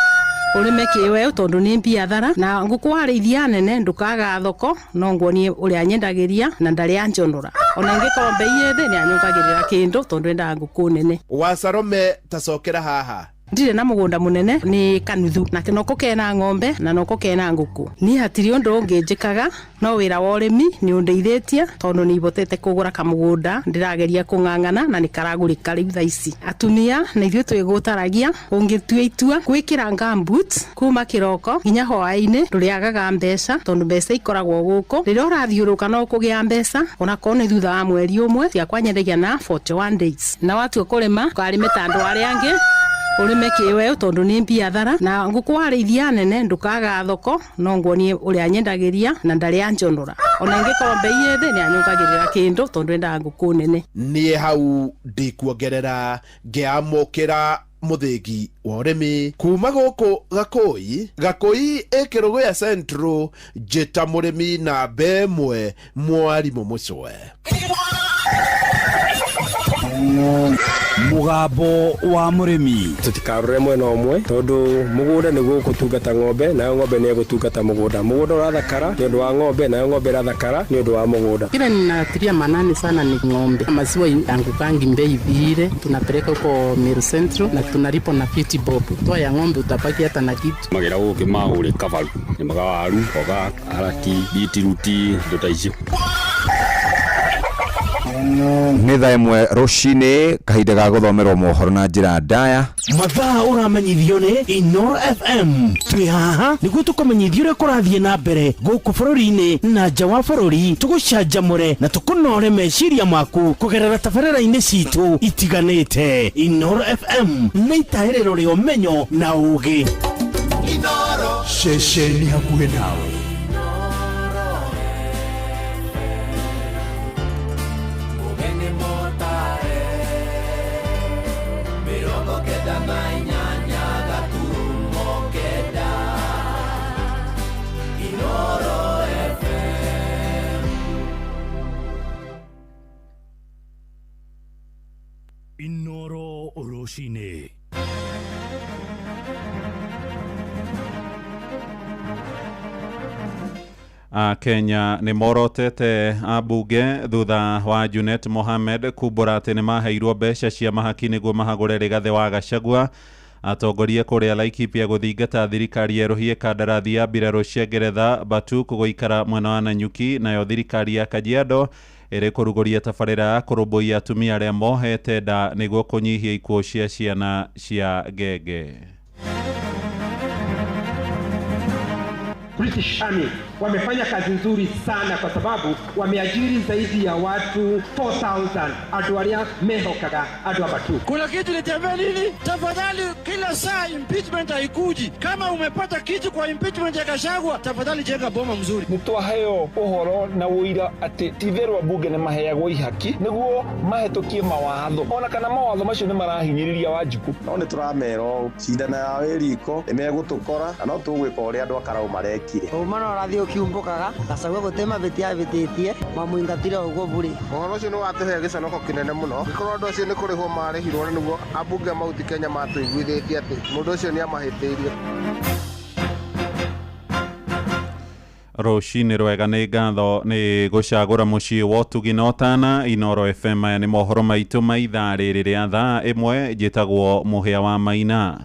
urime kiwe tondu ni biathara na nguku warĩithia nene ndukaga thoko no nguonie uria nyendagiria na ndari anjonora ona ngĩkorwo mbei yethĩ ni anyongagĩrĩra kindu tondu enda nguku nene. Wasarome tacokera haha. Ndire na mugunda munene ni kanuthu na kinoko kena ng'ombe na noko kena nguku. Ni hatiri undu ngijikaga no wira wa urimi ni undeithĩtie tondu ni ibotete kugura kamugunda ndirageria kung'ang'ana na ni karagurika riu thaici. Atumia na ithuĩ twĩgũtaragia ũngĩtua itua gwĩkĩra gumboots kuma kiroko nginya hwaĩ-inĩ ndũrĩagaga mbeca tondu mbeca ikoragwo gũkũ. Rĩrĩa ũrathiũrũka no kũgĩa mbeca onakorwo nĩ thutha wa mweri ũmwe ciakwa nyendagia na 41 days. Na watua kũrĩma ũkarĩme ta andũ arĩa angĩ urime kiwe tondu ni biathara na nguku warĩithia nene ndukaga thoko no nguonie uria nyendagiria na ndari anjonora ona ngĩkorwo mbei yethĩ ni anyongagĩrĩra kindu tondu enda nguku nene. Nie hau ndikuongerera ngiamũkĩra muthigi wa urimi kuma guku Gakũi ikĩrũgũ ya Central njĩta mũrĩmi na mbemwe Mwarimũ Mũcwe. Mugambo wa murimi tutikarore mwena umwe tondu mugunda niguo gutungata ng'ombe nayo ng'ombe ni gutungata mugunda urathakara ni undu wa ng'ombe nayo ng'ombe irathakara ni undu wa mugunda. Kile ninatilia manani sana ni ng'ombe. Maziwa yangu kangi mbei vile tunapeleka huko Meru Central na tunalipo na 50 bob. Toa ya ng'ombe utapaki hata na kitu magira guki maure kavaru ni magawaru oga araki bitiruti ndotaicio nĩ thaa ĩmwe rũcinĩ kahinda ga gũthomerwo mohoro na njĩra ndaya. Mathaa ũramenyithio nĩ Inoro FM. Twĩ haha nĩguo tũkũmenyithia ũrĩa kũrathiĩ na mbere gũkũ bũrũri-inĩ na nja wa bũrũri, tũgũcanjamũre na tũkũnore meciria maku kũgerera tabarĩra-inĩ citũ itiganĩte. Inoro FM nĩ itaĩrĩro rĩa ũmenyo na ũũgĩ. Inoro ceceni hakuhĩ nawe. Inoro Oroshine. Kenya nĩ morotete ambunge thutha wa Junet Mohamed kumbũra atĩ nĩ maheirwo mbeca cia mahaki nĩguo mahagũre Rigathĩ wa Gachagua atongorie kũrĩa Laikipia gũthingata thirikari yerũhie kandarathi ya mbirarũ cia Ngeretha Batuku gũikara mwena wa Nanyuki, nayo thirikari ya Kajiado ĩrĩ kũrugũria tabarĩra ya kũrũmbũiya atumia arĩa mohete nda nĩguo kũnyihia ikuũ cia ciana cia ngenge. British Army wamefanya kazi nzuri sana kwa sababu wameajiri zaidi ya watu 4,000 andu aria mehokaga andu abatu. Kuna kitu nitembea nini? Tafadhali kila saa impeachment haikuji. Kama umepata kitu kwa impeachment ya Gachagua, tafadhali jenga boma mzuri. Nitwaheyo uhoro na uira ati titherwa bunge ne maheagwo ihaki niguo mahetokie mawatho. Ona kana mawatho macio ne marahinyiriria Wanjiku. No ni turamero cindana ya weriko emegutukora no tugwika uria andu akarau mareki. Umana radio kiumbukaga Gachagua gutema betia betetie mamuingatira ugo buri. Uhoro ucio ni watuhe gicanoko kinene muno. Gikorwo andu acio ni kurihwo marihirwo niguo ambunge mauti Kenya matuiguithitie ati mundu ucio ni amahitiirie. Rũcinĩ rwega nĩ ngatho nĩ gũcagũra mũciĩ wa ũtugi na ũtana. Inoro FM aya nĩ mohoro maitũ ma ithaa rĩrĩ rĩa thaa ĩmwe, njĩtagwo Mũhĩa wa Maina.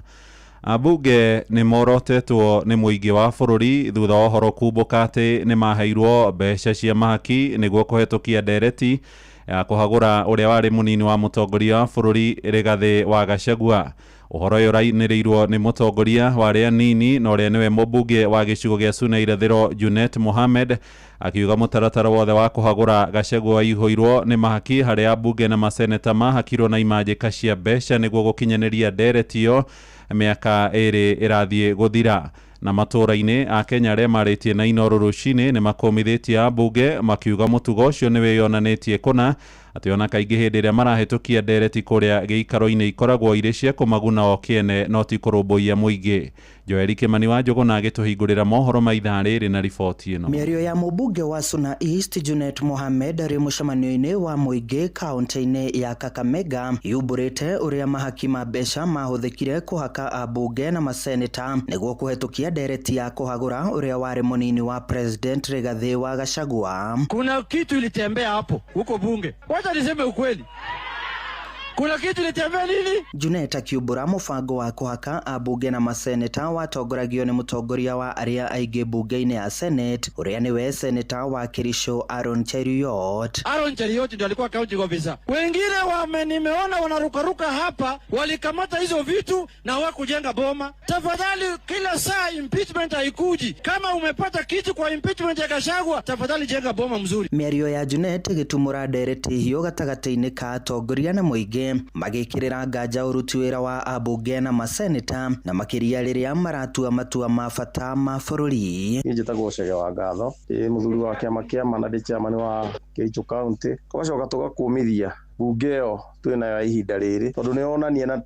Ambunge nĩ morotetwo nĩ mũingĩ wa bũrũri thutha wa ũhoro kumbũka atĩ nĩ maheirwo mbeca cia mahaki nĩguo kũhetũkia ndereti ya kũhagũra ũrĩa warĩ mũnini wa mũtongoria wa bũrũri Rigathĩ wa Gachagua. Ũhoro ũyũ ũrainĩrĩirwo nĩ mũtongoria wa arĩa nini na ũrĩa nĩwe mũmbunge wa gĩcigo gĩa Suna irathĩro Junet Mohamed akiuga mũtaratara wothe wa kũhagũra Gachagua waihũirwo nĩ mahaki harĩa ambunge na maseneta mahakirwo na imanjĩka cia mbeca nĩguo gũkinyanĩria ndereti ĩyo mĩaka ĩrĩ ĩrathiĩ gũthira. Na matũra-inĩ a Kenya arĩa marĩtie na Inooro rũcinĩ nĩ makomithĩtie ambunge makiuga mũtugo ũcio nĩ wĩyonanĩtie kũna atĩ ona kaingĩ hĩndĩ ĩrĩa marahĩtũkia ndereti kũrĩa gĩikaro-inĩ ikoragwo irĩ cia kũmaguna o kĩene no ti kũrũmbũiya mũingĩ. Joel Kimani wa Njũgũna agĩtũhingũrĩra mohoro ma ithaa rĩrĩ na riboti ĩno. Mĩario ya mũmbunge wa Suna East Junet Mohamed arĩ mũcemanio-inĩ wa mũingĩ kaunti-inĩ ya Kakamega yubũrĩte ũrĩa mahaki ma mbeca mahũthĩkire kũhaka ambunge na maseneta nĩguo kũhetũkia ndereti ya kũhagũra ũrĩa warĩ mũnini wa President Rigathi wa Gachagua. Kuna kitu ilitembea hapo huko bunge. Wacha niseme ukweli. Kuna kitu litembea nini? Junet akiumbũra mũbango wa kũhaka ambunge na maseneta watongoragio nĩ mũtongoria wa arĩa aingĩ bunge-inĩ ya Senate ũrĩa nĩwe seneta wa Kirisho Aaron Cheruiyot. Aaron Cheruiyot ndiye alikuwa county officer. Wengine nimeona wanarukaruka hapa walikamata hizo vitu na hawakujenga boma. Tafadhali kila saa impeachment haikuji. Kama umepata kitu kwa impeachment ya Gachagua, tafadhali jenga boma mzuri. Mĩario ya Junet ĩgĩtumũra ndereti hiyo gatagatĩ-inĩ ka atongoria na mũingĩ magĩkĩrĩra nganja ũruti wĩra wa ambunge na maseneta na makĩria rĩrĩa maratua matua ma bata ma bũrũri. Njĩtagwo Chege wa Ngatho, mũthuri wa kĩama kĩa Manade chairman wa Kericho County. Tũgacoka tũgakumithia bunge ĩyo twĩnayo ihinda rĩrĩ tondũ nĩonania na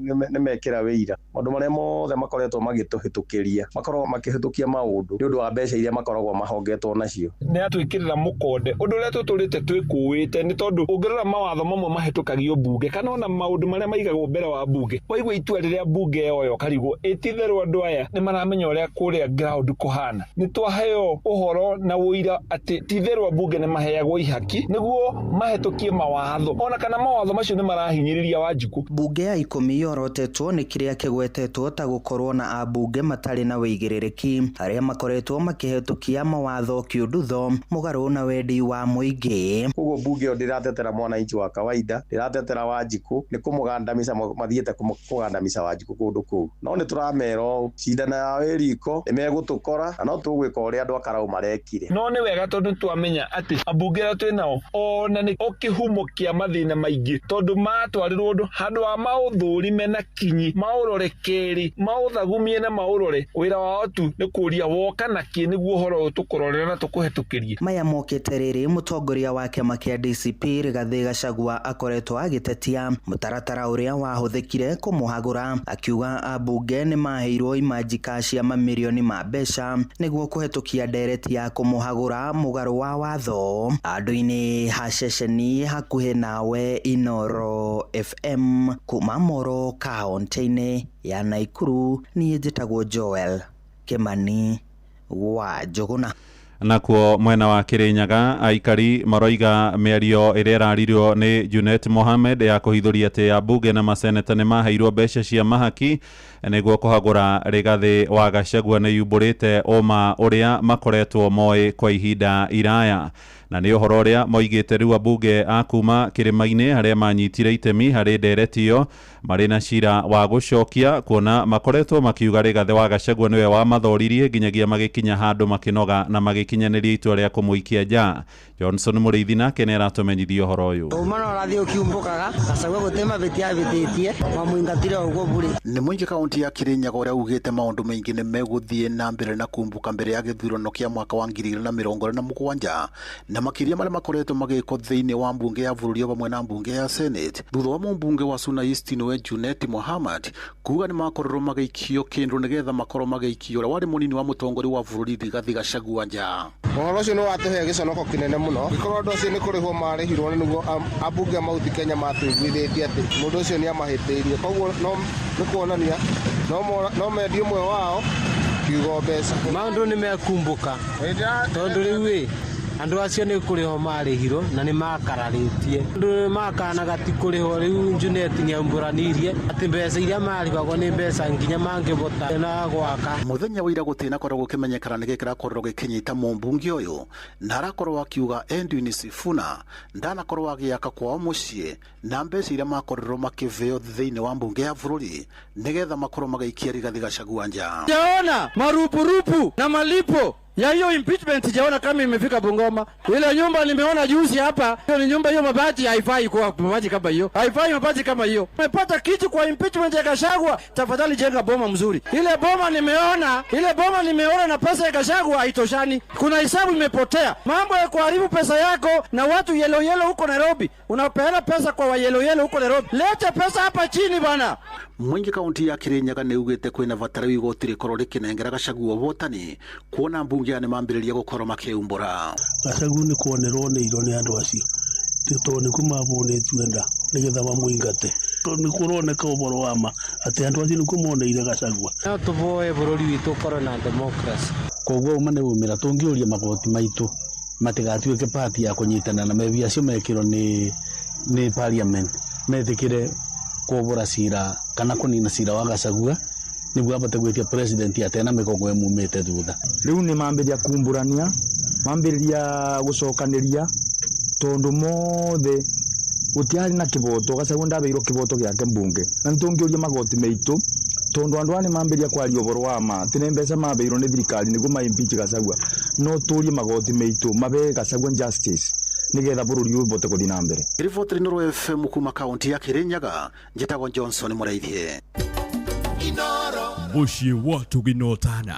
nĩmekĩra wĩira maũndũ marĩa mothe makoretwo magĩtũhĩtũkĩria makoragwo makĩhĩtũkia maũndũ nĩ ũndũ wa mbeca iria makoragwo mahongetwo nacio. Nĩ atwĩkĩrĩra mũkonde ũndũ ũrĩa tũtũrĩte twĩkũĩte nĩ tondũ ũngĩrora mawatho mamwe mahĩtũkagio bunge kana ona maũndũ marĩa maigagwo mbere wa bunge waigua itua rĩrĩa bunge ĩyo karigwo ĩtitherwo andũ aya nĩ maramenya ũrĩa kũrĩa ground kũhana. Nĩ twaheo ũhoro na wũira atĩ titherwo bunge nĩ maheagwo ihaki nĩguo mahĩtũkie mawatho ona kana mawatho macio nĩ marahinyĩrĩria Wanjiku. Bunge ya 10 yorotetwo nĩ kĩrĩa kĩgwetetwo ta gũkorwo na ambunge matarĩ na wĩigĩrĩrĩki arĩa makoretwo makĩhetũkia mawatho kĩũndutho mũgarũ na wendi wa mũingĩ. Ũguo bunge ndĩratetera mwananchi wa kawaida, ndĩratetera Wanjiku, nĩ kũmũgandamica mathiĩte kũgandamica Wanjiku kũndũ kũu. No nĩ tũramera cindana ya wĩriko nĩmegũtũkora na no tũgwĩka ũrĩa andũ akarau marekire. No nĩ wega tondũ twamenya atĩ ambunge twĩnao ona nĩ okĩhumo kĩa mathĩna maingĩ tondũ matwarĩrwo handũ wa maũthũrime na kinyi maũrore kerĩ maũthagumie na maũrore wĩra wao tu nĩ kũria woka na kĩ nĩguo ũhoro tũkũrorera na tũkũhetũkĩrie. Maya mokĩte rĩrĩ mũtongoria wa kĩama kĩa DCP Rigathi Gachagua akoretwo agĩtetia mũtaratara ũrĩa wahũthĩkire kũmũhagũra akiuga ambunge nĩ maheirwo imanjĩka cia mamirioni ma mbeca nĩguo kũhetũkia ndereti ya kũmũhagũra mũgarũ wa watho. Andũ-inĩ ha ceceni hakuhĩ nawe Inooro FM kuma Moro kaunti-inĩ ya Naikuru. Niĩ njĩtagwo Joel Kimani wa Njũgũna. Nakuo mwena wa Kirinyaga aikari maroiga mĩario ĩrĩa ĩraririo nĩ Junet Mohamed ya kũhithũria atĩ ambunge na maseneta nĩ maheirwo mbeca cia mahaki nĩguo kũhagũra Rigathi wa Gachagua nĩ yubũrĩte ũma ũrĩa makoretwo moĩ kwa ihinda iraya. Na nĩ ũhoro ũrĩa moigĩte rĩu ambunge a kuma kĩrĩma-inĩ arĩa manyitire itemi harĩ ndereti ĩyo marĩ na cira wa gũcokia kuona makoretwo makiuga Rigathi wa Gachagua nĩwe wamathoririe nginyagia magĩkinya handũ makĩnoga na magĩkinyanĩria itua rĩa kũmũikia nja. Johnson Mũrĩithi nake nĩ aratũmenyithia ũhoro ũyũ. Ũmana ũrathiĩ ũkiumbũkaga Gachagua gũtema bĩtia bĩtĩtie mamũingatire ũguo bũrĩ. Nĩ mũingĩ kaunti ya Kirinyaga ũrĩa ugĩte maũndũ maingĩ nĩ megũthiĩ na mbere na kumbũka mbere ya gĩthurano kĩa mwaka wa 2027 na makĩria marĩa makoretwo magĩkwo thĩinĩ wa mbunge ya bũrũri hamwe na mbunge ya Senate thutha wa mũmbunge wa Suna East nĩwe Junet Mohamed kuga nĩ makorwo magĩikio kĩndũ nĩgetha makorwo magĩikio ũrĩa warĩ mũnini wa mũtongoria wa bũrũri Rigathi Gachagua nja. Ũhoro ũcio nĩ watũhe gĩconoko kĩnene mũno gĩkorwo andũ acio nĩ kũrĩhwo marĩhirwo nĩguo ambunge mauti Kenya matũiguithĩtie atĩ mũndũ ũcio nĩ amahĩtĩirie koguo nĩ kuonania no mendia ũmwe wao kiugo mbeca. Maũndũ nĩ mekumbũka tondũ rĩu andu acio ni kuriho marihiro na ni makararitie andu makanaga ti kuriho riu Junet ni amburanirie ati mbeca iria maribagwo ni mbeca nginya mangibota na gwaka muthenya wira gutina korwo gukimenyekana ni gikira korwo gikinyita mumbungi uyu na arakorwo akiuga Edwin Sifuna ndanakorwo agiaka kwao mucie na mbeca iria makorwo makiveo thiini wa mbunge ya bururi nigetha makorwo magaikia Rigathi Gachagua nja. Jaona marupurupu na malipo ya hiyo impeachment, jaona kama imefika Bungoma. Ile nyumba nimeona juzi hapa, hiyo ni nyumba, hiyo mabati haifai kwa mabati kama hiyo, haifai mabati kama hiyo. Umepata kitu kwa impeachment ya Gachagua, tafadhali jenga boma mzuri. Ile boma nimeona na pesa ya Gachagua haitoshani. Kuna hisabu imepotea. Mambo ya kuharibu pesa yako na watu yellow huko Nairobi. Unapeana pesa kwa wa yellow huko Nairobi. Leta pesa hapa chini bana. Mwingi kaunti ya Kirinyaga ni ugite kwina vatara igoti rikorwo rikinengera Gachagua votani kuona mbunge ane mambiriria gukorwo makiumbura. Gachagua ni kuonerwo ni iro ni andu acio tito ni kumabone tuenda nigetha bamuingate ni kuroneka uboro wama ati andu acio ni kumoneire Gachagua no tuvoe bururi witu korwo na democracy koguo umane umira tungiuria magoti maitu matigatuike party ya kunyitana na mebi acio mekiro ni parliament methikire kubura cira kana kunina cira wa Gachagua niguo abate gwitia president atena mikogo emumite thutha riu ni mambiria kumburania mambiria gucokaniria tondu mothe utiari na kivoto Gachagua ndabeirwo kivoto giake mbunge na ntungiuria magoti meitu tondu andu ani mambiria kwaria uboro wa ma tine mbeca mabeirwo ni thirikari niguo ma impeach Gachagua no turie magoti meitu mabe Gachagua justice nigetha bururi ubote kuthii na mbere. Ripoti ni Nuru FM kuma kaunti ya Kirinyaga, njitagwo Johnson Muraithie. Muciĩ wa Tuginotana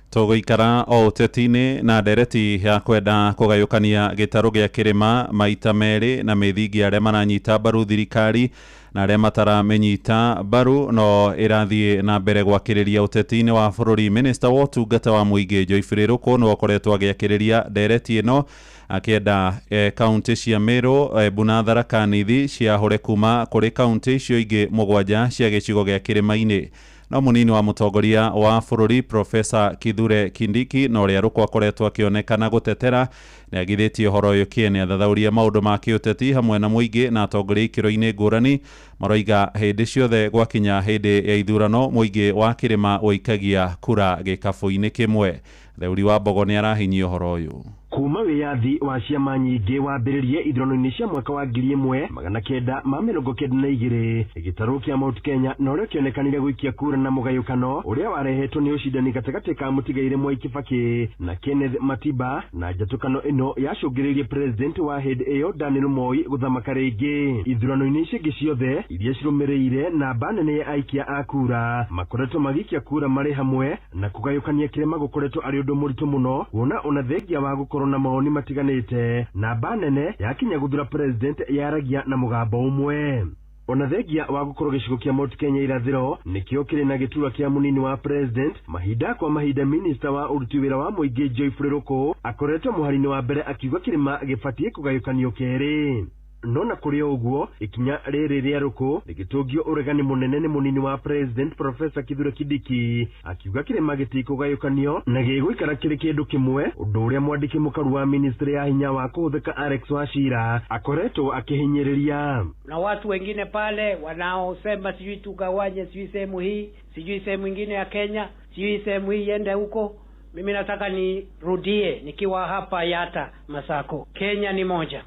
tuguikara o uteti-ini na ndereti ya kwenda kugayukania gitaru gia kirima maita meri na mithingi aria maranyita baru thirikari na aria mataramenyita baru no irathie na mbere gwakiriria uteti-ini wa bururi. Minister wa utungata wa muingi Joyfrey Ruku no akoretwo agiakiriria ndereti ino akienda kaunti cia Meru, Bunathara, Kanithi ciahure kuma kuri kaunti icio ingi mugwanja cia gicigo gia kirima-ini. No munini wa mutongoria wa bururi Professor Kithure Kindiki no ria Ruku akoretwo akionekana gutetera ni agithitie horo uyu kiene athathauria maundu ma kiuteti hamwe na muingi na atongoria ikiro-ini ngurani maroiga hindi ciothe gwakinya hindi ya ithurano muingi wa kirima uikagia kura gikabu-ini kimwe. Theuri wa Mbogo ni arahinyia horo uyu kuma wiyathi wa ciama nyingi wambiririe ithurano-ini cia mwaka wa 1992 gitaru kia Mount Kenya no rio kionekanire gwikia kura na mugayukano uria warehetwo ni ucindani gatagati ka Mutigaire Mwai Kibaki na Kenneth Matiba na njatukano ino yacungiririe president wa hindi iyo Daniel Moi guthamaka ringi. Ithurano-ini ici ciothe iria cirumireire na banene ya aikia a kura makoretwo magikia kura mari hamwe na kugayukania kirema gukoretwo ari undu muritu muno kuona ona thengia wa gukora na maoni matiganite na banene yakinya guthura president yaragia na mugambo umwe. Ona thengia wa gukoro gicigo kia Mount Kenya irathiro nikio kiri na giturwa kia munini wa president mahinda kwa mahinda. Minister wa uruti wira wa muingi Joyfrey Ruku akoretwo muharini wa mbere akiuga kirima gifatie kugayukanio keri. Nona kuri uguo ikinya riri ria Ruku ligitungio uregani munene ni munini wa president Professor Kithure Kindiki akiuga kirima gitikugayukanio na giguikara kiri kindu kimwe, undu uria mwandiki mukaru wa ministry ya hinya wa kuhuthika Alex Wachira akoretwo akihinyiriria. Na watu wengine pale wanaosema sijui tugawanye, sijui sehemu hii, sijui sehemu nyingine ya Kenya, sijui sehemu hii iende huko. Mimi nataka nirudie nikiwa hapa Yata Masako, Kenya ni moja.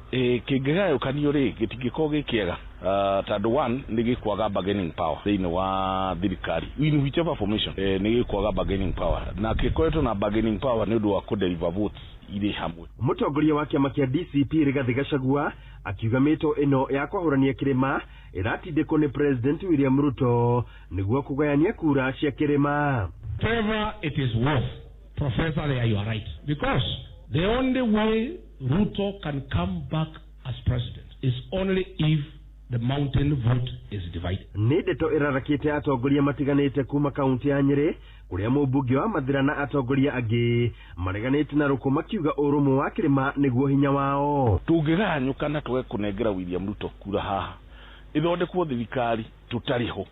Kigayukanio ri gitingiko gikiega tandu one ni gikwaga bargaining power thiini wa thirikari in whichever formation ni gikwaga bargaining power na kikoretwo na bargaining power ni undu wa kudeliver votes iri hamwe. Mutongoria wa kiama kia DCP Rigathi Gachagua akiuga mito ino ya kwahurania kirima iratindikwo ni president William Ruto niguo kugayania kura cia kirima. Whatever it is worth, Professor, there you are right. Because the only way Ruto can come back as president is only if the mountain vote is divided. Nideto irarakite atongoria matiganite kuma kaunti ya Nyeri kuria mubunge wa Mathira na atongoria angi mareganite na Ruku makiuga urumu wa kirima niguo hinya wao. Tungiganyukana twe kunengera William Ruto kura haha ithondekwo thirikari tutariho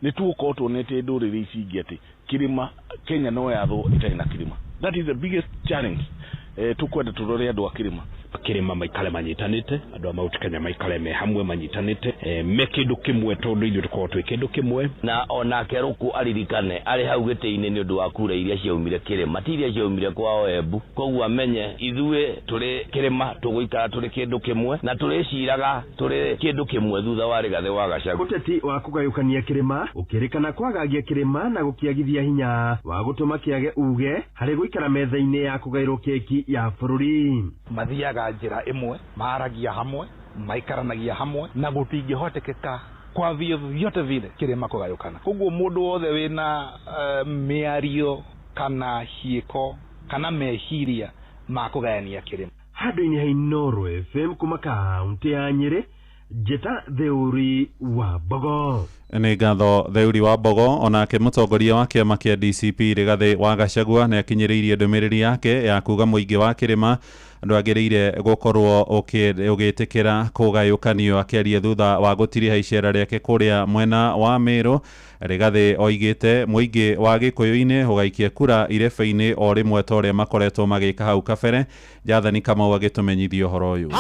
ni tuko tonete nduriri ici ingĩ ati kirima Kenya no yatho itari na kirima. That is the biggest challenge. tukwenda turore andu akirima kirima maikale manyitanite andu amauti Kenya maikale me hamwe manyitanite me kindu kimwe tondu ithu tukorwo twi kindu kimwe na ona keruku aririkane ari hau gite-ini ni undu wa kura iria ciaumire kirima ti iria ciaumire kwao Embu koguo amenye ithue turi kirima tuguikara turi kindu kimwe na turiciraga turi kindu kimwe thutha wa Rigathi wa Gachagua. Uteti wa kugayukania kirima ukirikana kwagagia kirima na gukiagithia hinya wa gutuma kiage uge hari guikara metha-ini ya kugairwo keki ya bururi. Mathiaga njira imwe maragia hamwe maikaranagia hamwe na gutingĩhotekeka kwa vyote vile kirima kugayukana. Koguo mundu wothe wina miario kana hieko kana mehiria ma kugayania kirima. Handu-ini ha Inooro FM kuma kaunti ya Nyeri, Jeta Theuri wa Bogo. Nĩ ngatho Theuri wa Bogo, onake mũtongoria wa kĩama kĩa DCP Rigathi wa Gachagua nĩ akinyĩrĩirie ndũmĩrĩri yake ya kuga mũingĩ wa kĩrĩma ndwagĩrĩire gũkorwo ũgĩtĩkĩra kũgayũkanio, akĩaria thutha wa gũtiriha icera rĩake kũrĩa mwena wa Meru. Rigathi oigĩte mũingĩ wa Gĩkũyũ-inĩ ũgaikia kura irebe-inĩ o rĩmwe ta ũrĩa makoretwo magĩka hau kabere. Jathani Kamau agĩtũmenyithia ũhoro ũyũ.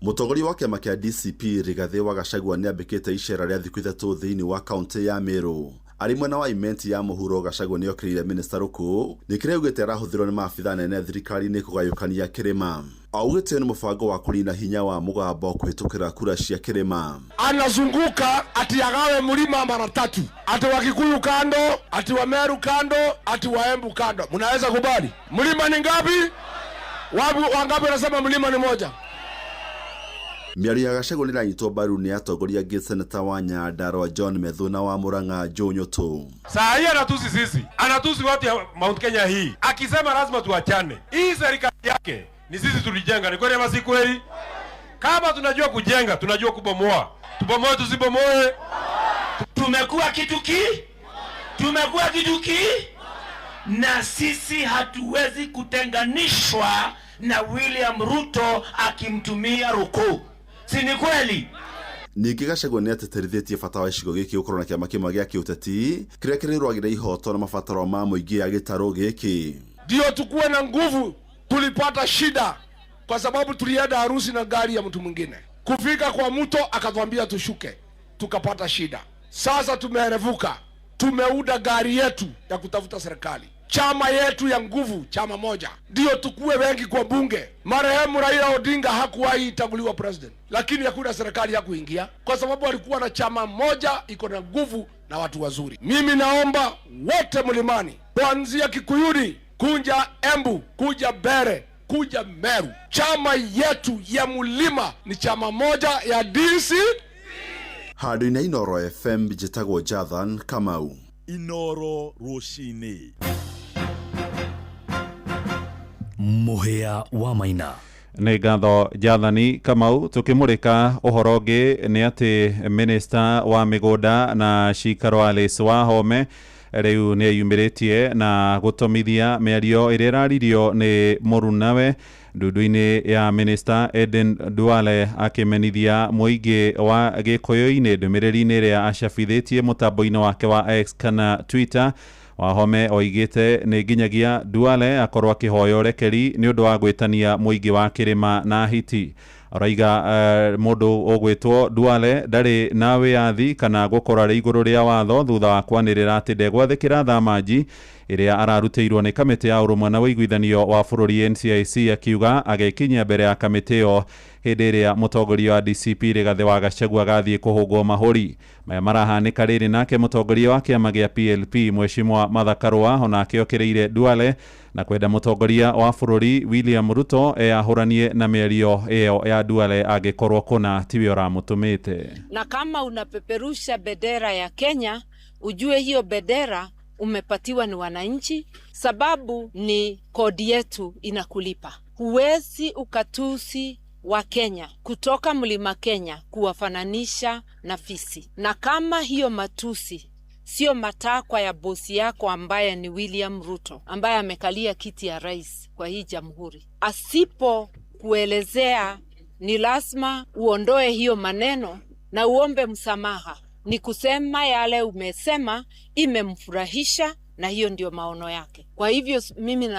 Mũtongoria wa kĩama kĩa DCP Rigathi wa Gachagua nĩ ambĩkĩte icera rĩa thikũ ithatũ thĩinĩ wa kaunti ya Meru. Arĩ mwena wa imenti ya mũhuro, Gachagua nĩ okĩrĩire Minister Ruku nĩ kĩrĩa augĩte arahũthĩrwo nĩ maabitha nene thirikari-inĩ kũgayũkania kĩrĩma. Augĩte nĩ mũbango wa kũniina hinya wa mũgambo kũhĩtũkĩra kura cia kĩrĩma. Anazunguka ati agawe mlima mara tatu, ati wa Kikuyu kando, ati wa Meru kando, ati wa Embu kando. Mnaweza kubali? Mlima ni ngapi? Wangapi wanasema mlima ni moja? Miario ya Gachagua nĩ ranyitwo mbaru nĩ atongoria angĩ, Seneta wa Nyandarua John Methuna wa Murang'a Joe Nyoto. Saa hii anatusi sisi, anatusi watu ya Mount Kenya hii, akisema lazima tuachane. Hii serikali yake ni sisi tulijenga, ni kweli ama si kweli? Kama tunajua kujenga, tunajua kubomoa. Tubomoe tusibomoe. Tumekuwa kitu na sisi hatuwezi kutenganishwa na William Ruto akimtumia Ruku. Si ni kweli? Ningĩ Gachagua nĩ ateterithĩtie bata wa icigo gĩkĩ gũkorwo na kĩama kĩmwe gĩa kĩũteti kĩrĩa kĩrĩrũagĩra ihoto na mabataro ma mũingĩ ya gĩtarũ gĩkĩ. Ndio tukuwe na nguvu. Tulipata shida kwa sababu tulienda harusi na gari ya mtu mwingine. Kufika kwa mto akatuambia tushuke, tukapata shida. Sasa tumerevuka, tumeuda gari yetu ya kutafuta serikali. Chama yetu ya nguvu, chama moja, ndio tukuwe wengi kwa bunge. Marehemu Raila Odinga hakuwahi chaguliwa president, lakini hakuna serikali hakuingia kwa sababu alikuwa na chama moja iko na nguvu na watu wazuri. Mimi naomba wote mlimani, kuanzia Kikuyuni, kuja Embu, kuja Bere, kuja Meru, chama yetu ya mlima ni chama moja ya DC. Handu-inĩ Inooro FM, njĩtagwo Jathan Kamau. Inooro Rũcinĩ. Mũhĩa wa Maina. Nĩ ngatho Jathani Kamau. Tukimurika ũhoro ũngĩ nĩ atĩ Minister wa mĩgũnda na cikaro Alice Wahome rĩu nĩ eyumĩrĩtie na gũtomithia mĩario ĩrĩa ĩraririo nĩ mũrunawe ndundu-inĩ ya Minister Eden Duale akĩmenithia mũingĩ wa Gĩkũyũ-inĩ ndũmĩrĩri-inĩ ĩrĩa acabithĩtie mũtambo-inĩ wake wa X kana Twitter. Wahome oigĩte nĩ nginyagia Duale akorwo akĩhoya ũrekeri nĩ ũndũ wa gwĩtania mũingĩ wa kĩrĩma na hiti. Oiga mũndũ ũgwĩtwo Duale ndarĩ na wĩyathi kana gũkora rĩ igũrũ rĩa watho thutha wa kwanĩrĩra atĩ ndegwathĩkĩra thamanji ĩrĩa ararutĩirwo nĩ kamĩtĩ ya ũrũmwe na ũiguithanio wa bũrũri NCIC, akiuga agekinyia mbere ya kamĩtĩ ĩyo hĩndĩ ĩrĩa mũtongoria wa DCP Rigathi wa Gachagua gathiĩ kũhũngwo mahũri. Maya marahanĩka rĩrĩ nake mũtongoria wa kĩama gĩa PLP Mheshimiwa Martha Karua onake okĩrĩire Duale na kwenda mũtongoria wa bũrũri William Ruto ahũranie na mĩario ĩyo ya Duale angĩkorwo kuna tiwe ũramũtũmĩte. Na kama unapeperusha bendera ya Kenya, ujue hiyo bendera umepatiwa ni wananchi, sababu ni kodi yetu inakulipa. Huwezi ukatusi wa Kenya kutoka mlima Kenya kuwafananisha na fisi. Na kama hiyo matusi sio matakwa ya bosi yako ambaye ni William Ruto, ambaye amekalia kiti ya rais kwa hii jamhuri, asipo kuelezea ni lazima uondoe hiyo maneno na uombe msamaha. Ni kusema yale umesema imemfurahisha na hiyo ndio maono yake. Kwa hivyo mimi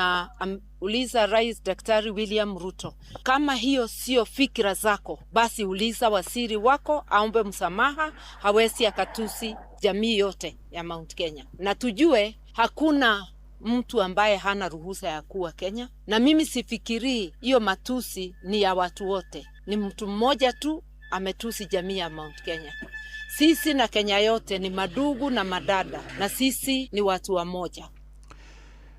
uliza Rais Daktari William Ruto, kama hiyo sio fikira zako, basi uliza waziri wako aombe msamaha, hawezi akatusi jamii yote ya Mount Kenya. Na tujue hakuna mtu ambaye hana ruhusa ya kuwa Kenya, na mimi sifikirii hiyo matusi ni ya watu wote. Ni mtu mmoja tu ametusi jamii ya Mount Kenya. Sisi na Kenya yote ni madugu na madada, na sisi ni watu wa moja.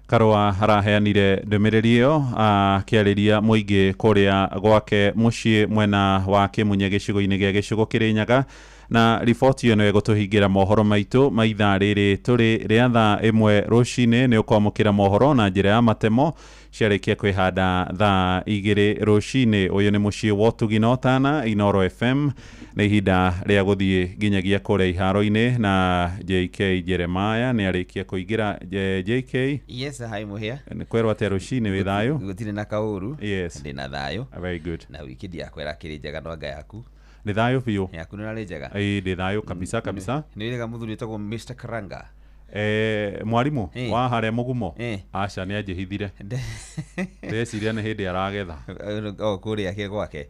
Karua araheanire ndumiriri iyo akiariria muingi kuria gwake mucii mwena wa Kimunye gicigo-ini gia Gicigo Kirinyaga, na riboti iyo niwe gutuhingira mohoro maitu maitha riri turi ria thaa 1 rucini ni ukwamukira mohoro na njira ya matemo ciarikia kwihanda thaa 2 rucini. Uyu ni mucii wa Utugi na Otana, Inoro FM. Ni ihinda ria guthie nginyagia kuria iharo-ini, na JK Jeremiah ni arikia kuingira. JK, yes, hi muhia. Ni kwerwa atia rucini wi thayu? Gutire na kauru. Yes, ndina thayu. Very good. Na wikendi yakwa irakiri njega no anga yaku? Ni thayu biu. Yaku ni njega? Ndi thayu kabisa kabisa. Ni wega muthuri witagwo Mr. Karanga. Mwarimu wa hare mugumo aca ni anjihithire ndeciria ni hindi aragetha kuria ke gwake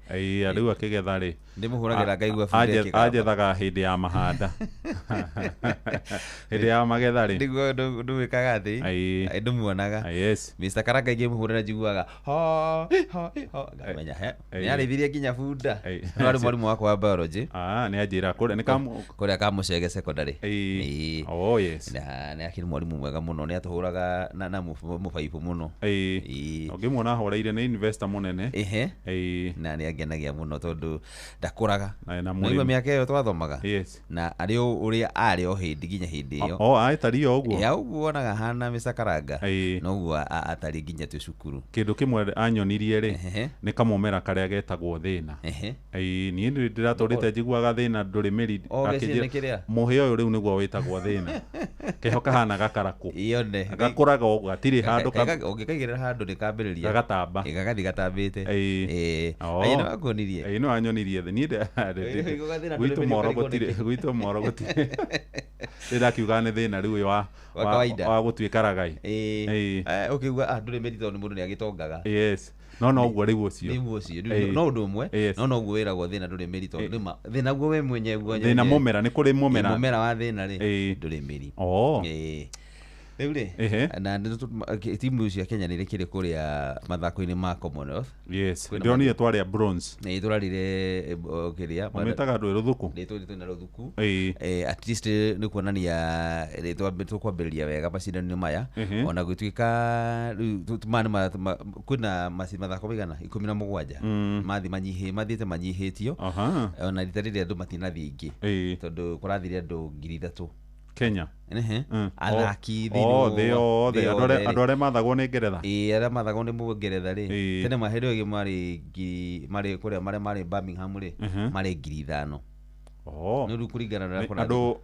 riu akigetha ri ndimuhuragira ngaigua bude kigamba anjethaga hindi ya mahanda hindi ya magetha ri nduwikaga thi ndumuonaga. Yes, Mr. Karanga ngimuhurira njiguaga ngamenya ni arithirie nginya bunda no ari mwarimu wakwa wa biology ni anjira kuria kamucege secondary. Oh yes, ni akiri mwarimu mwega muno, ni atuhuraga na mubaibu muno. Ngimwona ahoreire ni investor munene na ni agenagia muno tondu ndakuraga na miaka iyo twathomaga na ari uria ari o hindi nginya hindi iyo atari uguo ya uguo onaga hana Mr. Karanga no uguo atari nginya tu cukuru. Kindu kimwe anyonirie ri ni kamomera karia getagwo thina. Ni ndiraturite njiguaga thina nduri meri muhia uyu riu niguo witagwo thina keho kahana gakaraku ione gakuraga uguo atiri handu ungikaigirira handu nikambiriria gatamba gagathi gatambite aino akonirie aino anyonirie ni gwitu moro gutire ndira kiuga ni thina riu wa gutuika ragai ukiuga nduri merito ni mundu ni agitongaga. Yes, no uguo riu ucio no undu umwe no uguo wiragwo thina nduri merito thina guo we mwenye guo thina mumera ni kuri mumera wa thina ri nduri meri riu ri na timu cia Kenya ni rikiri kuria mathako-ini ma Commonwealth. Yes, ndio ni twaria bronze ni turarire kiria mametaga ndu ruthuku ni na ruthuku at least ni kuonania tukwambiriria wega macindano maya ona gwituika kuna mathako bigana 17 mathite manyihitio ona ritaririre andu matinathie ingi tondu kurathire andu 3,000 Kenya athaki andu aria mathagwo ni Ngeretha aria mathagwo ni Ngeretha ri tene maherio gi mari kuria mari Birmingham ri mari 5,000 ni ru kuringana na kuna andu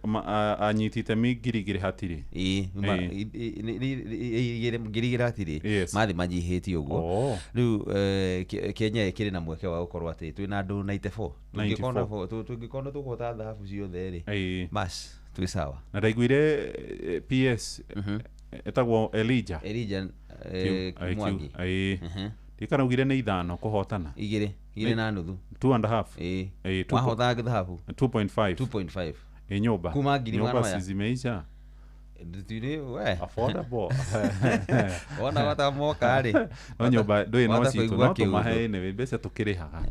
anyitite mingirigire hatiri ngirigire hatiri mathi manyihiti uguo riu Kenya ikiri na mweke wa gukorwo ati twina andu 94 tungikona tukuhota thahabu ciothe ri bas twi sawa. Na ndaiguire PS etagwo Elijah Mwangi ndikanaugire ni 5 kuhotana 2 na nuthu 2.5 wahothaga thahabu 2.5 nyumba kuma ngiri nyumba zimeisha nditire we affordable ona wata moka ri no nyumba ndoi no citu no tumahe ne mbeca tukirihaga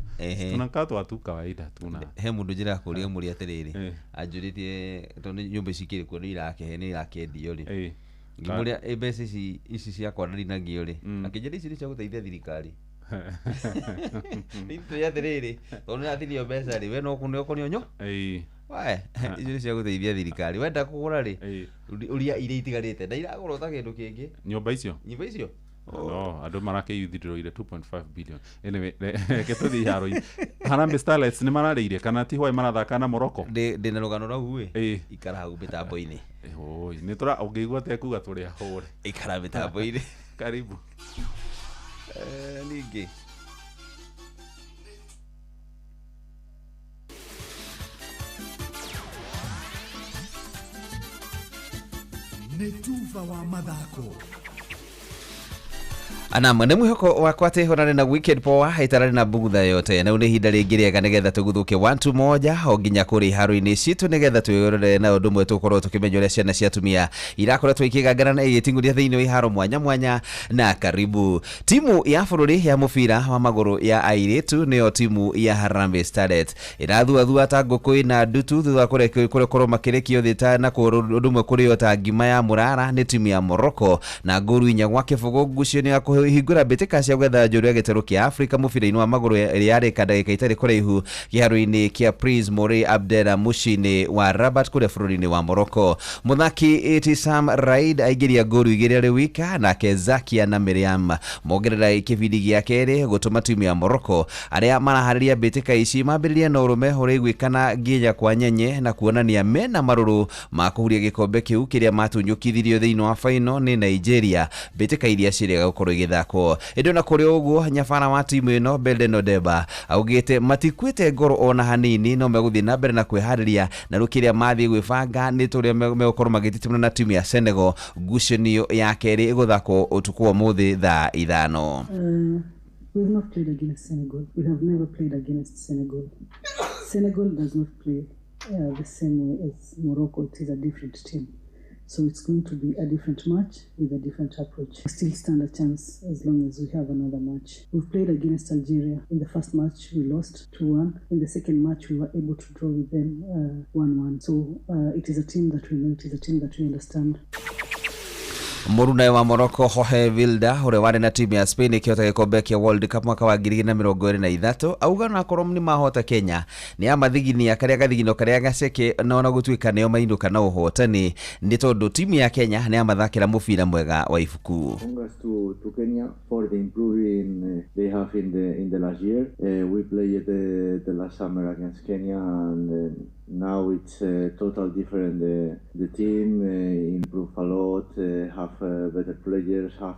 tunaka twatu kawaida tuna he mundu njira kuria muri atiriri anjuritie tondu nyumba cikiri ku ni irake ni irakendio ri ngimuria mbeca ici cia kwanari na ngio ri akijiri ici cia guteithia thirikari nito ya tiriri tondu athirio mbeca ri we no kunio nyo wae icio cia guteithia thirikari wenda kugura ri uria iria itigarite na iragura ta kindu kingi nyumba icio no andu marakeyuthiriroire 2.5 billion anyway ketuthi haro-ini Harambee Starlets ni mararĩire kana ti hwaĩ marathaka na Morocco ndĩ na rũgano rau ikara hau mĩtambo-inĩ nĩ tũra ũngĩigua tekuga tũrĩ hũre ikara mĩtambo-inĩ karibu ningĩ nĩ tuba wa mathako. Ana mwana mwihoko wakwa ati honane na weekend poa haitarani na bugutha yote na une hinda ringi riega nigetha tuguthuke wantu moja o nginya kuri haru-ini citu nigetha twirore na undu mwe tukorwo tukimenya uria ciana cia atumia irakoretwo ikigangana na igitinguria thiini wa iharo mwanya mwanya. Na karibu timu ya bururi ya mubira wa maguru ya airitu niyo timu ya Harambee Starlets irathua ta ngukui na ndutu thutha kurekorwo makirekio thita na undu mwe kuri ta ngima ya murara ni timu ya Morocco na ngoru inya gwa kibugu ngucio ni ya hingura betika cia gwetha njorua ya gitaro kia Afrika mubira-ini wa maguru yari kadagika itari kuraihu kiharu-ini kia Prince Moray Abdel mucini wa Rabat kure bururi-ini wa Morocco. Muthaki Itisam Raid aigiria ngoru igiri ari wika na Kezakia na Miriam mongerera ikibindi gia keri gutuma timu ya Morocco aria marahariria betika ici mambiriria na urume uri gwikana nginya kwa nyenye na kuonania mena maruru ma kuhuria gikombe kiu kiria matunyukithirio thiini wa final ni Nigeria betika iria ciria gukorwo igithako. Indo na kuri uguo nyabara wa timu ino Belden Odeba augite matikwite ngoro ona hanini no meguthii na mbere na kwihariria na rukiria mathii gwibanga ni turia megukorwo magititimuna na timu ya Senegal ngucanio ya keri iguthako utuku wa muthi thaa 5. We've not played against Senegal. We have never played against Senegal. Senegal does not play the same way as Morocco. It is a different team. So it's going to be a different match with a different approach. We still stand a chance as long as we have another match. We've played against Algeria. In the first match, we lost 2-1. In the second match, we were able to draw with them 1-1. So it is a team that we know. It is a team that we understand. Murunai wa Morocco Jorge Vilda ure wari na timu ya Spain ikiota gikombe kia World Cup mwaka wa 2023 auga na korwo ni mahota Kenya ni amathigini ya karia gathigino karia gaceke na ona gutuika neo mainduka na uhotani ni tondu timu ya Kenya ni amathakira mubira mwega wa ifuku. Congrats to Kenya for the improving they have in the last year. We played the last summer against Kenya and now it's total different. The team improved a lot, have better players, have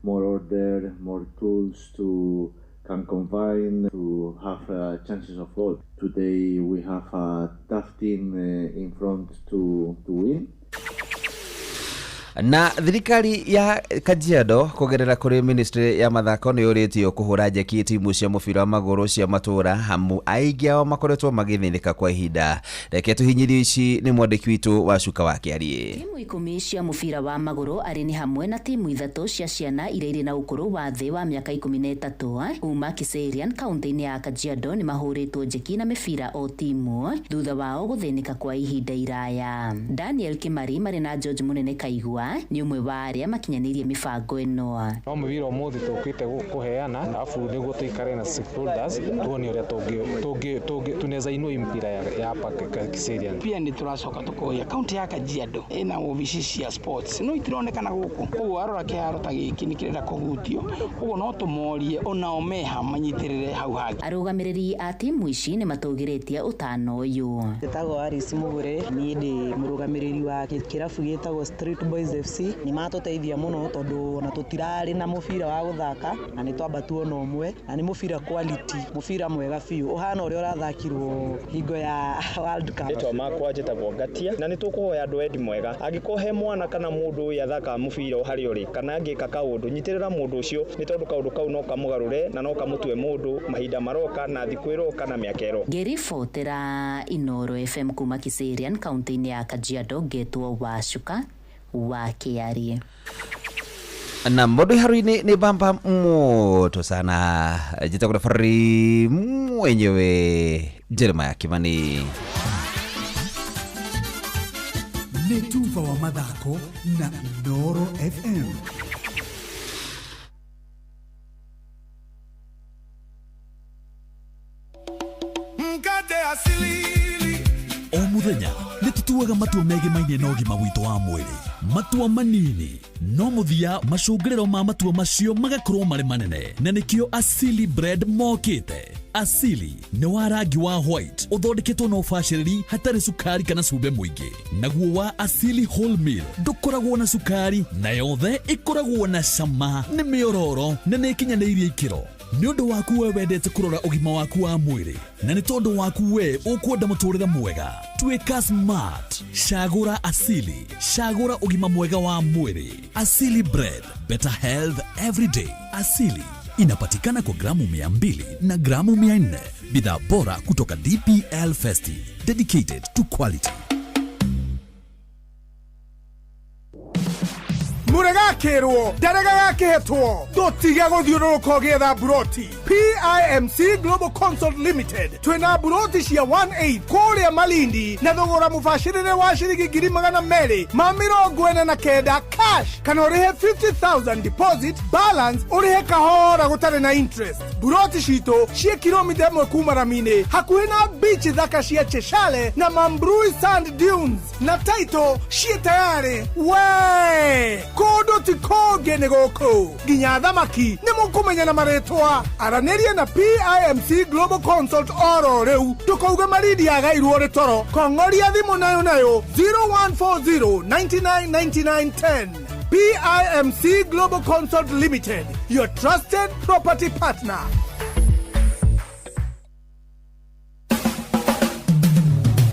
more order, more tools to can combine to have chances of goal. Today we have a tough team in front to win. Na thirikari ya Kajiado kugerera kuri ministry ya mathako ni uritio kuhura jeki timu cia mubira wa maguru cia matura hamu aingi ao makoretwo magithinika kwa ihinda. Reke tuhinyirie ici ni mwandiki witu wa Cuka wa Kiarie. Timu 10 cia mubira wa maguru ari ni hamwe na timu 3 cia ciana iria iri na ukuru wa thi wa miaka 13 kuma Kiserian kaunti-ini ya Kajiado ni mahuritwo jeki na mibira o timu thutha wao guthinika kwa ihinda iraya. Daniel Kimari mari na George Munene Kaigua ni umwe wa aria makinyanirie mibango ino. No mubira umuthi tukite kuheana afu niguo tuikare na stakeholders tuone uria tunaweza inua impira ya hapa Kiserian. Pia ni turacoka tukoya kaunti ya Kajiado ina obici cia sports no itironekana guku koguo arora kiharo ta giki ni kirenda kuhutio koguo no tumorie ona omeha manyitirire hau hangi. Arugamiriri a timu ici ni matugiritie utano uyu. Tetago Aris Mugure ni ndi murugamiriri wa kirabu gitagwo Street Boys FC ni matuteithia muno tondu na tutirari na mubira wa guthaka na ni twambatu ona umwe na ni mubira quality mubira mwega fiu uhana uria urathakirwo hingo ya World Cup. Etwa makwa njitagwo Gatia na ni tukuhoya andu endi mwega agikohe mwana kana mundu yathaka mubira hari uri kana ngika kaundu nyitirira mundu ucio ni tondu kaundu kau no kamugarure na no kamutwe mundu mahinda maroka na thikwiroka na miakero. Ngiribotera Inoro FM kuma Kiserian kaunti-ini ya Kajiado getwo wa Cuka wa Kiarie. Na modu haruini ni bamba moto sana jita kuna fari mwenyewe Jeremiah Kimani. Netuva wa mathako na Noro FM. Mkate asili o muthenya nitutuaga matua megi mainie na ugima witu wa mwiri matua manini no muthia macungiriro ma matua macio magakorwo mari manene na nikio Asili Bread mokite. Asili ni wa rangi wa white uthondeketwo na ubaciriri hatari sukari kana cumbe mwingi naguo wa Asili whole meal ndukoragwo na sukari na yothe ikoragwo na cama ni miororo na ni kinyanirie ikiro nĩ ũndũ waku we wendete kũrora ũgima waku wa mwĩrĩ na nĩ tondũ waku we ũkwenda mũtũrĩre mwega. Tuĩka smart, cagũra Asili, cagũra ũgima mwega wa mwĩrĩ. Asili Bread, better health every day. Asili inapatikana kwa gramu 200 na gramu 400. Bidhaa bora kutoka DPL Festi, dedicated to quality. Muregakirwo darega yakihetwo dotiga guthiururuka getha buroti. PIMC Global Consult Limited twina buroti cia 18 kuria Malindi na thogora mubashirire wa shiringi 200,000 ma 49 cash kana urihe 50,000 deposit balance urihe kahora gutare na interest. Buroti cito cia kilomita 1 kuma Ramine hakuhi na beach thaka cia Cheshale na Mambrui Sand Dunes na title cia tayari we kodo tikoge negoko ginya thamaki nimukumenya na maretwa araneria na PIMC Global Consult oro reu tukauga maridi agairwo retoro kongoria thimu nayo 0140 999910. PIMC Global Consult Limited, your trusted property partner.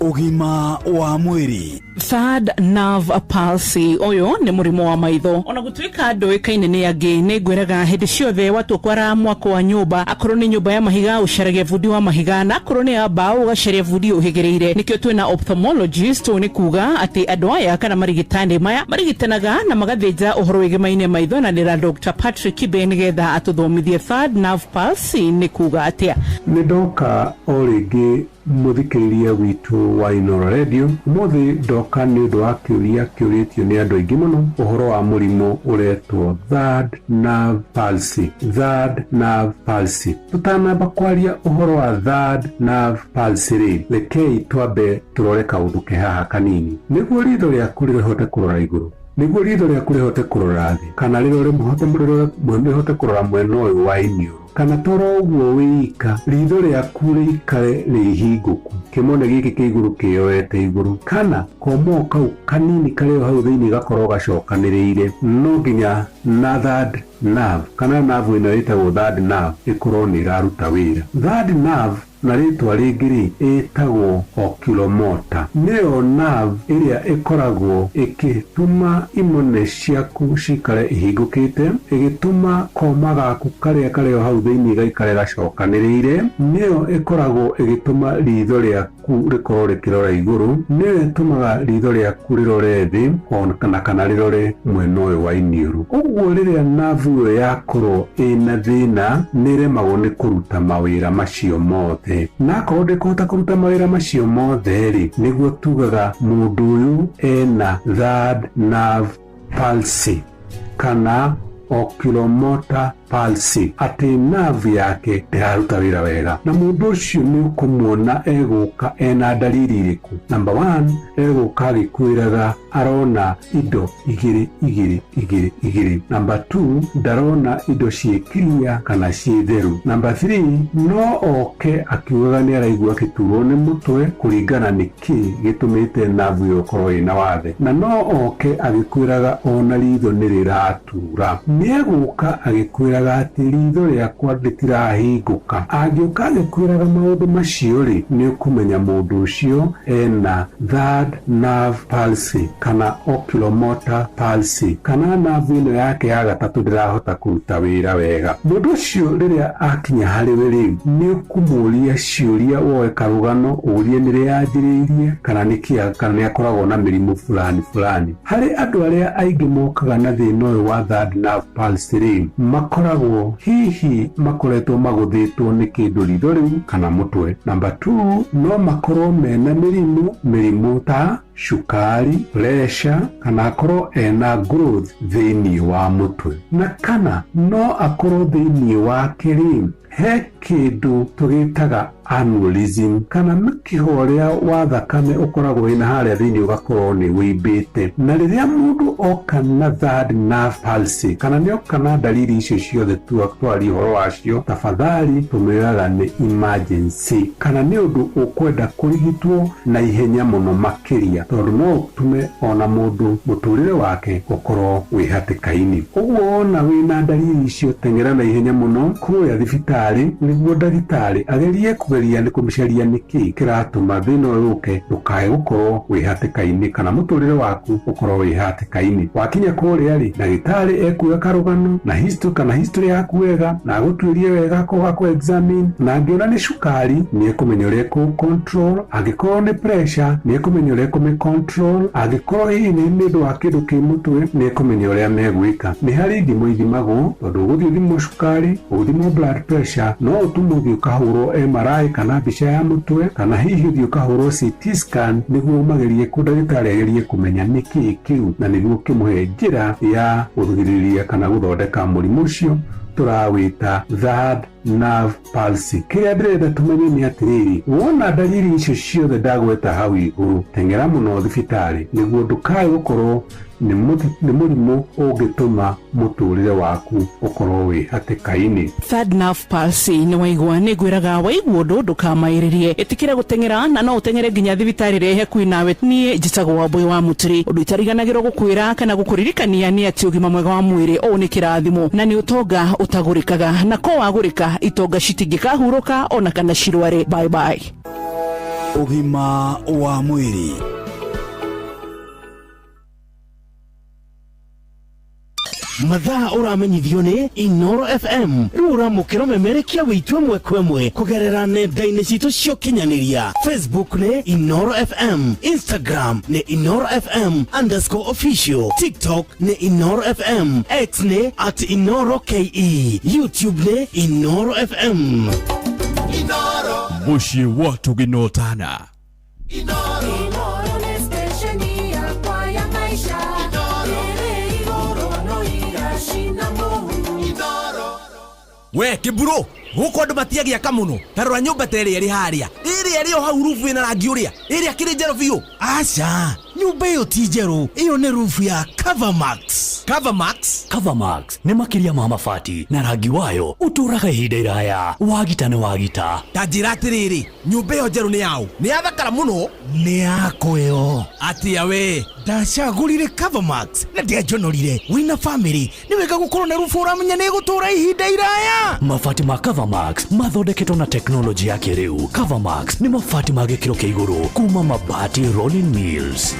Ugima wa mwiri. Third nerve palsy oyo ni murimo wa maitho ona gutwika ndoikaine ni angi ni ngwiraga hindi ciothe watu kwara mwako wa nyumba akorwo ni nyumba ya mahiga ucaragia vudi wa mahiga na akorwo ni aba ugacaria vudi uhigereire nikio twina ophthalmologist ni kuga ati andu aya kana marigitani maya marigitanaga na magathinja uhoro wigimaine maitho na nira Dr. Patrick Kibe nigetha atuthomithie third nerve palsy ni kuga atia ni doka origi muthikiriria witu wa Inoro Radio muthi doka ni undu wa kiuritio ni andu aingi muno uhoro wa murimo uretwo third nerve palsy. Third nerve palsy tutanamba kwaria uhoro wa third nerve palsy ri rekei twambe turore kaundu ke haha kanini niguo ritho riaku rihote kurora iguru niguo ritho riaku rihote kurora thi kana riro rihote kurora mwena uyu wa iniuru kana toro uguo wika ritho riaku riikare rihinguku kimone giki kiiguru kiyoete iguru kana komo kau kanini kareo hau thiini gakorwo gacokaniriire no nginya na third nerve kana nerve ino itagwo third nerve ikorwo ni iraruta wira. Third nerve na ritwa ringiri itagwo oculomotor neo nerve iria ikoragwo ikituma imone ciaku cikare ihingukite igituma koma gaku kareo hau thiini gaikare gacokaniriire neo ikoragwo igituma ritho riaku rikorwo rikirora iguru neo itumaga ritho riaku rirore thi ona kana rirore mwena uyu wa iniuru. Uguo riria nerve iyo yakorwo ina thina niremagwo ni kuruta mawira macio mothe na akorwo ndikũhota kũruta mawĩra macio mothe ri niguo tugaga mũndũ ũyũ ena third nerve palsy kana oculomotor palsy ati nerve yake ndiraruta wira wega na mundu ucio ni ukumuona eguka ena dalili iriku. Number 1 eguka agikwiraga arona indo igiri. Number 2 ndarona indo ciekiria kana citheru. Number 3 no oke akiugaga ni araigua kiturwo ni mutwe kuringana niki gitumite nerve yo korwo ina wathe na no oke agikwiraga ona ritho ni riratura ni eguka agikwiraga ati ritho riakwa ritirahinguka angĩũka agĩkwĩraga maũndũ macio ri nĩ ũkũmenya mũndũ ũcio ena third nerve palsy kana oculomotor palsy kana nerve ĩno yake ya gatatũ ndĩrahota kũruta wĩra wega. Mũndũ ũcio rĩrĩa akinya harĩ we rĩu nĩ ũkũmũria ciũria woe karũgano ũrie nĩ rĩanjĩrĩirie kana nĩkĩ kana nĩ akoragwo na mĩrimũ fulani. Harĩ andũ arĩa aingĩ mokaga na thĩna ũyũ wa third nerve palsy rĩ makoragwo hihi makoretwo maguthĩtwo nĩ kĩndũ ritho rĩu kana mũtwe. Number 2 no makorwo mena mĩrimũ ta shukari, pressure kana akorwo ena growth thĩinĩ wa mũtwe na kana no akorwo thĩinĩ wa kĩrĩ he kĩndũ tũgĩtaga aneurysm kana mĩkiha ũrĩa wa thakame ũkoragwo ĩna harĩa thĩinĩ ũgakorwo nĩ wĩimbĩte na rĩrĩa mũndũ oka na third nerve palsy kana nĩ oka na dalili icio ciothe twaria ũhoro wacio tafadhali tũmwĩraga nĩ emergency kana nĩ ũndũ ũkwenda kũrigitwo na ihenya mũno makĩria makĩria tondũ no tume ona mũndũ mũtũrĩre wake ũkorwo wĩ hatĩka-inĩ. Ũguo ona wĩna ndariri icio teng'era na ihenya mũno kuoya thibitarĩ nĩguo ndagĩtarĩ agerie kũgeria nĩ kũmĩcaria nĩkĩ kĩratũma thĩna ũyũ ũke ndũkae gũkorwo wĩ hatĩka-inĩ kana mũtũrĩre waku ũkorwo wĩ hatĩka-inĩ. Wakinya kũrĩa-rĩ, ndagĩtarĩ ekuoya karũgano na history yaku wega na agũtuĩrie wega kwa examine, na angĩona nĩ cukari nĩ ekũmenya ũrĩa control, angĩkorwo nĩ pressure nĩ ekũmenya ũrĩa control, angĩkorwo hihi nĩ ũndũ wa kĩndũ kĩ mũtwe nĩ ekũmenya ũrĩa megwĩka. Nĩ harĩ ithimo ithimagwo tondũ ũgũthiĩ ũthimwo cukari, ũthimwo blood pressure, no ũtumwo ũthiĩ ũkahũrwo MRI kana mbica ya mũtwe, kana hihi ũthiĩ ũkahũrwo CT scan nĩguo magerie ndagĩtarĩ agerie kũmenya nĩkĩ kĩu na nĩguo kĩmũhe njĩra ya gũthigĩrĩria kana gũthondeka mũrimũ ũcio tũrawĩta third nerve palsy. Kĩrĩa ndĩrenda tũmenye nĩ atĩrĩrĩ, wona ndariri icio ciothe ndagweta hau igũrũ, teng'era mũno thibitarĩ nĩguo ndũkae gũkorwo nĩ mũrimũ ũngĩtũma mũtũrĩre waku ũkorwo wĩ hatĩka-inĩ. Third nerve palsy nĩ waigua nĩ ngwĩraga waigua ũndũ ndũkamaĩrĩrie, ĩtĩkĩre gũteng'era na no ũteng'ere nginya thibitarĩ ĩrĩa ĩ hakuhĩ nawe. Niĩ njĩtagwo Wambũi wa Mũtiri. Ũndũ itariganagĩrwo gũkwĩra kana gũkũririkania nĩ atĩ ũgima mwega wa mwĩrĩ ũũ nĩ kĩrathimo na nĩ ũtonga ũtagũrĩkaga, na ko wagũrĩka itonga citingĩkahurũka ona kana cirware. Bye bye. Ũgima wa mwĩrĩ. mathaa ũramenyithio nĩ Inooro FM. Rĩu ũramũkĩra ũmemerekia wĩitũ ĩmwe kwa ĩmwe kũgerera nenda-inĩ citũ cia ũkinyanĩria. Facebook nĩ Inooro FM, Instagram nĩ Inooro FM_official, TikTok nĩ Inooro FM, X nĩ @InooroKE, YouTube nĩ Inooro FM. Inooro mũciĩ wa tũginotana. Inooro nĩ station yakwa ya maisha. We kiburo guko andu matiagiaka muno tarora nyumba tere iri haria iri o hau rufu ina rangi uria iri akiri njero biu. Acha nyumba iyo ti njeru, iyo ni rufu ya Covermax. Covermax nĩ makĩria ma mabati na rangi wayo ũtũraga ihinda iraya, wagita nĩ wagita. Tanjira atiriri nyumba iyo njeru ni yao ni yathakara muno. Ni yako yo atia we ndacagũrire Covermax na ndiajonorire. Wina family ni wega gũkorwo na rufu ũramenya nĩ gũtũra ihinda iraya. Mabati ma Covermax mathondeketwo na teknoloji ya kĩrĩu. Covermax nĩ mabati ma gĩkĩro kĩa igũrũ kuma Mabati Rolling Mills.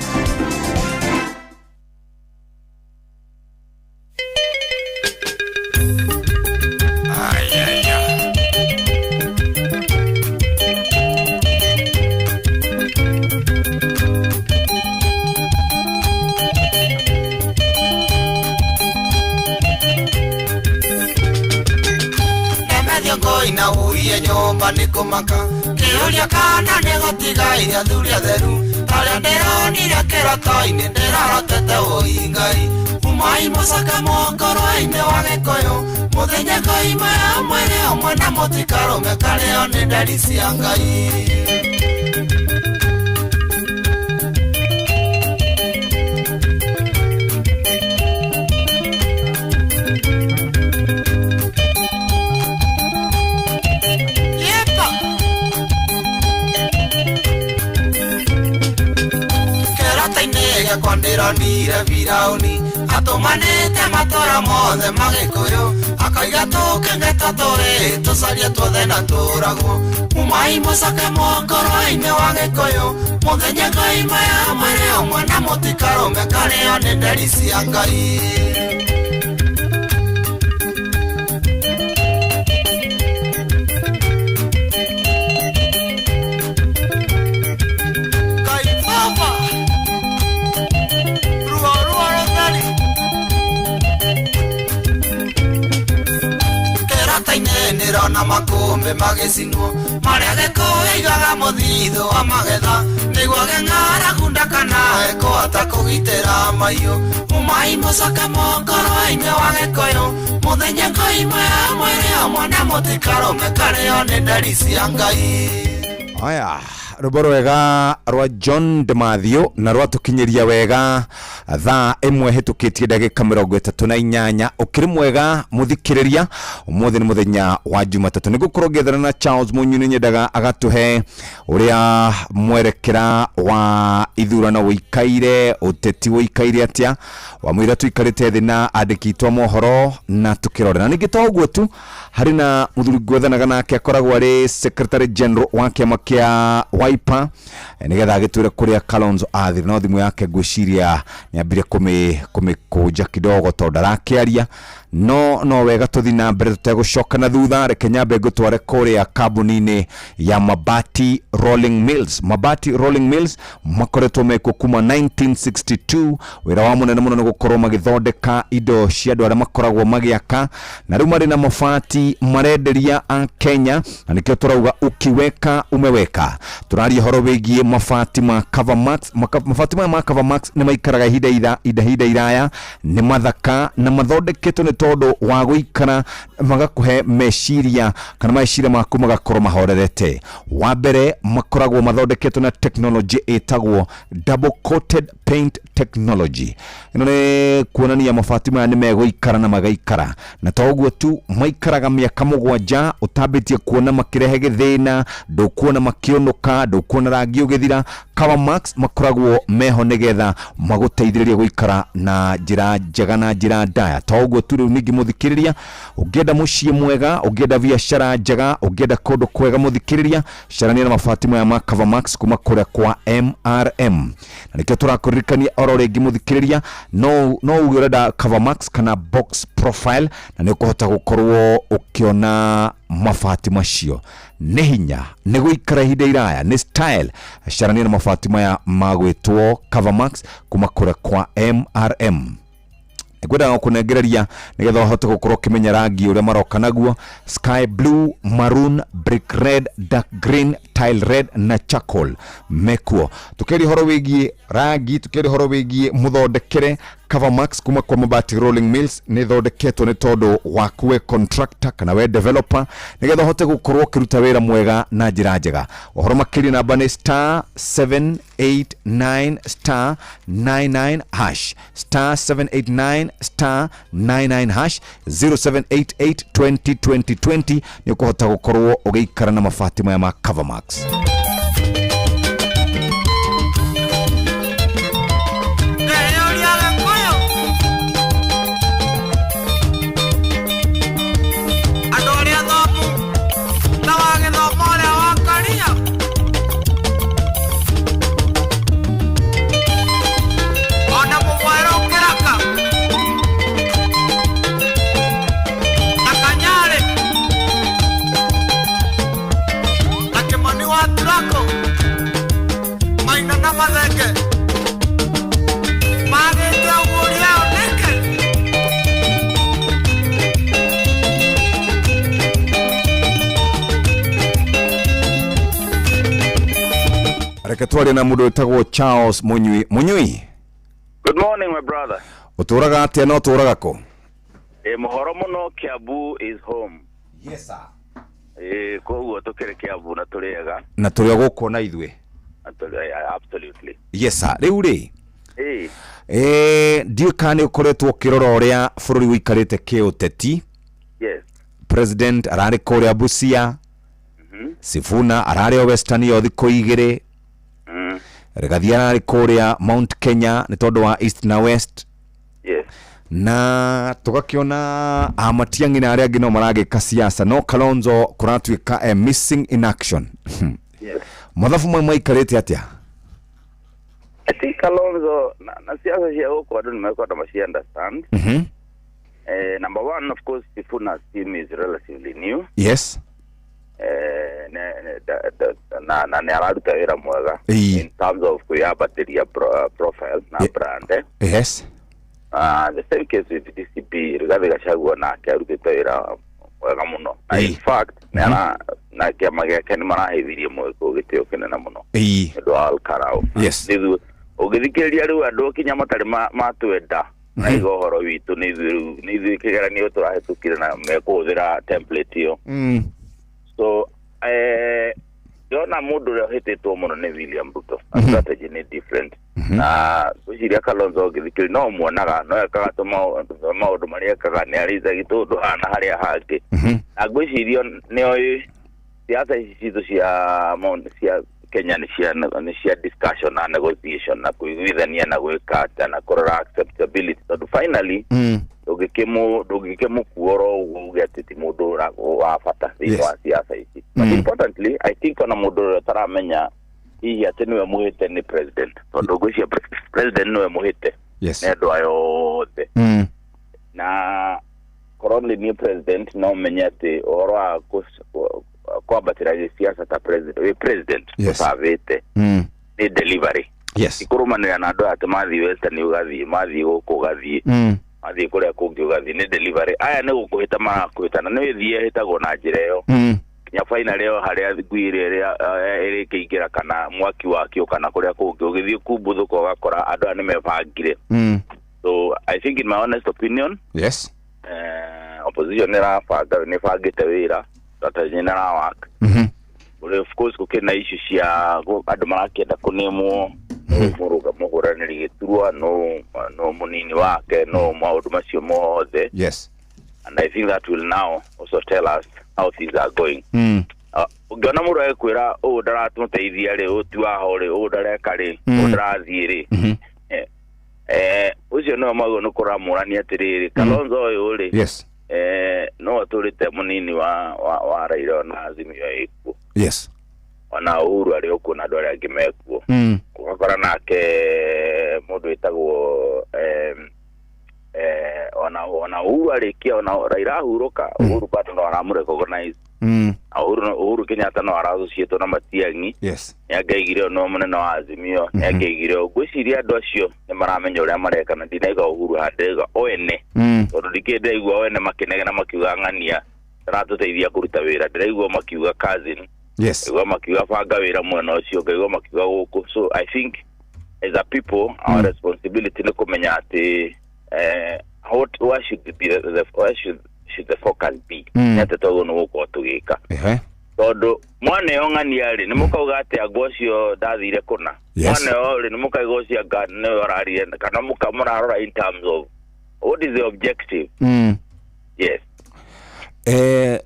Ina uye nyumba ni kumaka kiuria kana ni gutiga iria thuria theru taria ndironire kĩroto-inĩ ndirarotete ũingai umai mũcaka mũngoro-inĩ wa gĩkũyũ mũthenya ngoima ya mwĩrĩ ũmwe na mũtikarũme karĩo nĩ ndari cia Ngai. Kwa ndironire virauni atumanite matora mothe magĩkũyũ akaiga tũkĩngeta tũrĩ tũcarie tuothe na tũragwo umai mũcake mũngoro-inĩ wa gĩkũyũ mũthenya ngoima ya mwĩrĩ ũmwe na mũtikarũme karĩo nĩ ndari cia Ngai. Ndirona makũmbĩ magĩcinwo marĩa gĩkũyũ igaga mũthithũ wa magetha nĩguo gĩng'aragu ndakanahe kũhota kũgitĩra mahiũ umai mũcake mũngoro-inĩ wa gĩkũyũ mũthenya ngoima ya mwĩrĩ ũmwe na mũtikarũme karĩo nĩ ndari cia Ngai. Haya, ruboro wega rwa John de Mathio na rwa tukinyiria wega thaa imwe hitukitie ndagika 38 ukiri mwega muthikiriria umuthi ni muthenya wa Jumatatu nigukorwo ngethana na Charles Munyuni nyendaga agatuhe uria mwerekera wa ithurano wikaire uteti wikaire atia wa mwira tuikarite thina andikitwa mohoro na tukirorera ningitoguo tu hari na muthuri gwethanaga nake akoragwo ari Secretary General wa kiama kia Wiper nigetha agitwire kuria Kalonzo athiri no thimu yake gwiciria ni ambire kumikuja kidogo to ndarakiaria no wega tuthi na mbere tutegucoka na thutha reke nyambe ngutware kuria kambuni-ini ya Mabati Rolling Mills makoretwo meko kuma 1962 wira wa munene muno ni gukorwo magithondeka indo cia andu aria makoragwo magiaka na riu mari na mabati marenderia a Kenya na nikio turauga ukiweka umeweka turaria horo wigie mabati ma Covermax mabati ma Covermax ni maikaraga ihinda iraya ni mathaka na mathondeketwo ni tondu wa guikara magakuhe meciria kana meciria maku magakorwo mahorerete wa mbere makoragwo mathondeketwo na technology etagwo double coated paint technology ino ni kuonania mabati maya ni meguikara na magaikara na toguo tu maikaraga miaka 7 utambitie kuona makirehe githina ndukuona makionoka ndukuona rangi ugithira Covermax makoragwo meho nigetha maguteithiriria guikara na njira njega na njira ndaya toguo tu riu ningi muthikiriria ungenda mucii mwega ungenda biashara njega ungenda kundu kwega muthikiriria carania na mabati maya ma Covermax kuma kuria kwa MRM na nikio turakuririkania oro ringi muthikiriria no urenda Covermax kana box profile na nikuhota gukorwo ukiona mabati macio ni hinya ni guikara ihinda iraya ni style carania na mabati maya magwitwo Covermax kuma kuria kwa MRM gwenda kunengereria nigetha uhote gukorwo kimenya rangi uria maroka naguo sky blue, maroon, brick red, dark green, tile red na charcoal mekuo tukeri horo wigie rangi tukeri horo wigie muthondekere Covermax kuma kwa Mabati Rolling Mills ni thondeketwo ni tondu wakuwe contractor kana we developer nigetha uhote gukorwo kiruta wira mwega na njira njega uhoro makiri namba ni *789*99# *789*99# 0788202020 ni ukuhota gukorwo ugiikara na mabati maya ma Covermax. Rekatwari na mudo etagwo Charles Munyui. Good morning my brother. Uturaga atia no turaga ko? Muhoro muno Kiambu is home. Yes sir. Koguo tukire Kiambu na turiega. Na turiga gukuona ithwe. Absolutely. Yes sir. Riu ri. Ndiukani ukoretwo kiroro uria bururi wikarite kiuteti. Yes. President arari kuria Busia. Sifuna arari o Western yo thiko igire. Regathia arari kuria Mount Kenya ni tondu wa East na West. Yes. Na tugakiona Amatiang'i na aria ngino maragika siasa no Kalonzo kuratwika missing in action. Yes. Mathafu mwe maikarite atia? Ati Kalonzo na siasa cia huko adu nimekuwa na understand. Number one of course Sifuna's team is relatively new. Yes. Na araruta wira mwega in terms of kuyabatteria profile na brand. Yes. The same case with DCP Rigathi Gachagua na arutite wira mwega muno. In fact na kiama giake ni marahithirie mweko gitio kinene muno. Ndo alkarao. Yes. Ugithikiriria riu andu kinya matari matwenda na igohoro witu ni kigeranio turahetukire na mekuhũthĩra template iyo. So yona mundu ria hitetwo muno ni William Ruto strategy ni different na uciria Kalonzo githikiri no muonaga no akagatuma maundu maria kaga ni ariza gitundu hana haria hangi na gwicirio ni oyi siasa hizo cia Kenya ni cia discussion na negotiation na kuiguithania na gwikata na kurora acceptability so finally ndugikemu kuoro ugatiti mundu wa bata wa siasa ici but importantly I think ona mundu taramenya hihi ati niwe muhite ni president tondu gwĩcia president niwe muhite nendo ayo the na koroni ni president no menya ati oro wa kwambatira siasa ta president usavite ni delivery ikurumanira na andu ati mathi western ugathi mathi guku ugathi mathi kuria kungi ugathi ni delivery aya ni gukuhita makuhitana ni withie hitagwo na njira iyo nya final iyo haria gwire iri kiingira kana mwaki wakio kana kuria kungi ugithie kumbuthuka ugakora andu ani mebangire so I think in my honest opinion opposition ni fagite wira strategy na work of course kukena issue cia andu marakienda kunimwo muruga muhuraniri giturwa no munini wake no maundu macio mothe and I think that will now also tell us how things are going ungiona muru ekwira ndaratuteithia ri utiwaho ri ndareka ri ndarathie ri ucio no mago no kuramurania atiriri Kalonzo uyu ri no turite munini wa Raila na Azimio iku ona Uhuru ari okuna ndore angimekuo ukakora nake mundu itagwo ona Uhuru arikia ona Raila huruka Uhuru bado no aramurecognize Uhuru Kenyatta no arathocieto na Matiang'i yangeigire no munene wa Azimio yangeigire gwiciria andu acio ni maramenya uria mareka na ndinaiga Uhuru handega oene tondu ndikende igua oene makinege na makiuga ng'ania taratuteithia kuruta wira ndiraigua makiuga cousin igua makiuga banga wira mwena ucio igua makiuga guku so I think as a people our responsibility ni kumenya ati what should the focus be nete togo no guko tugika tondu mwana yong'ania ri ni mukauga ati agocio ndathire kuna mwana yori ni mukaiga ucio ne orarie kana mukamurarora in terms of what is the objective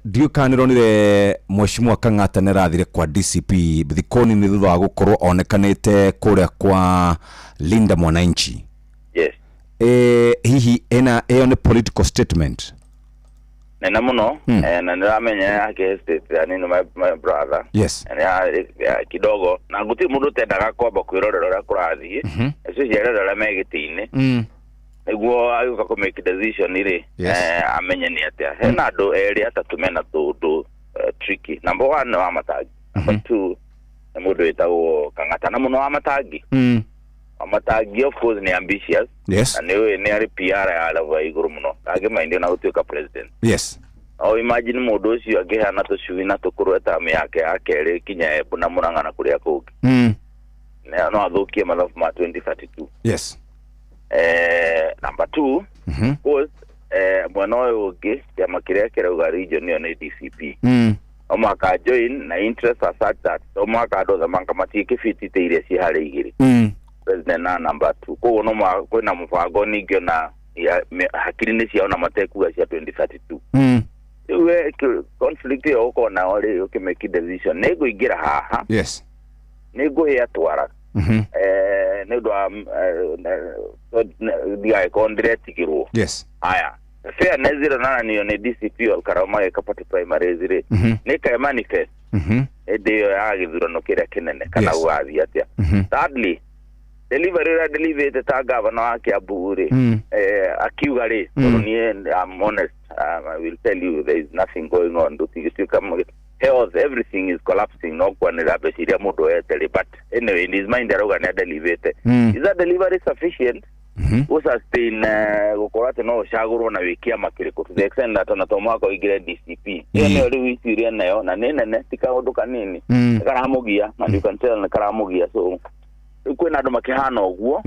ndiukanirionire Mheshimiwa Kang'ata nerathire kwa DCP thikoni ni thutha wa gukorwo onekanite kuria kwa Linda Mwananchi hihi eyo ni political statement nena muno na niramenya against yani my brother na kidogo na guti mundu tendaga kwamba kwirorera ura kurathie ecio ciarera megitine niguo ayuka ko make decision ire amenye ni atia hena andu eri atatu mena tundu tricky number 1 wa Matangi number 2 na mundu etagwo Kang'ata na muno wa Matangi Matangi of course ni ambitious and ni ari PR ya level iguru muno age mind na utuika president imagine mundu ucio agihana tucui na tukurweta miake akeri kinya ebuna murangana kuria kugi no athukie mathabu ma 2032 number 2 of course mwana uyu ungi kiama kiria kirauga region niyo ni DCP omaka join na interest aside that omaka ndo zamanga matiki fitite ile si hali igiri president na number 2 ko no kwina mufango ningio na hakiri ni cia ona mateku cia 2032 iwe conflict yo ko na ori ukimeki decision nego igira haha nego ya twara nego dia contract giro aya fair nezira nana niyo ne DCP al karama ya kapati primary zire ne ka manifest edeyo ya githuro no kira kinene kana wazi atia thirdly delivery ta governor wake abure akiuga ri I'm honest I will tell you there is nothing going on do you come health everything is collapsing no kwanira besiria mundu etele but anyway in his mind aroga na delivery is that delivery sufficient sustain gukorate no shaguru na wikia makiriko to the extent that na tomako igire DCP ene ri wisiria nayo na nene tika unduka nini karamugia and you can tell na karamugia so kwina andu makihana oguo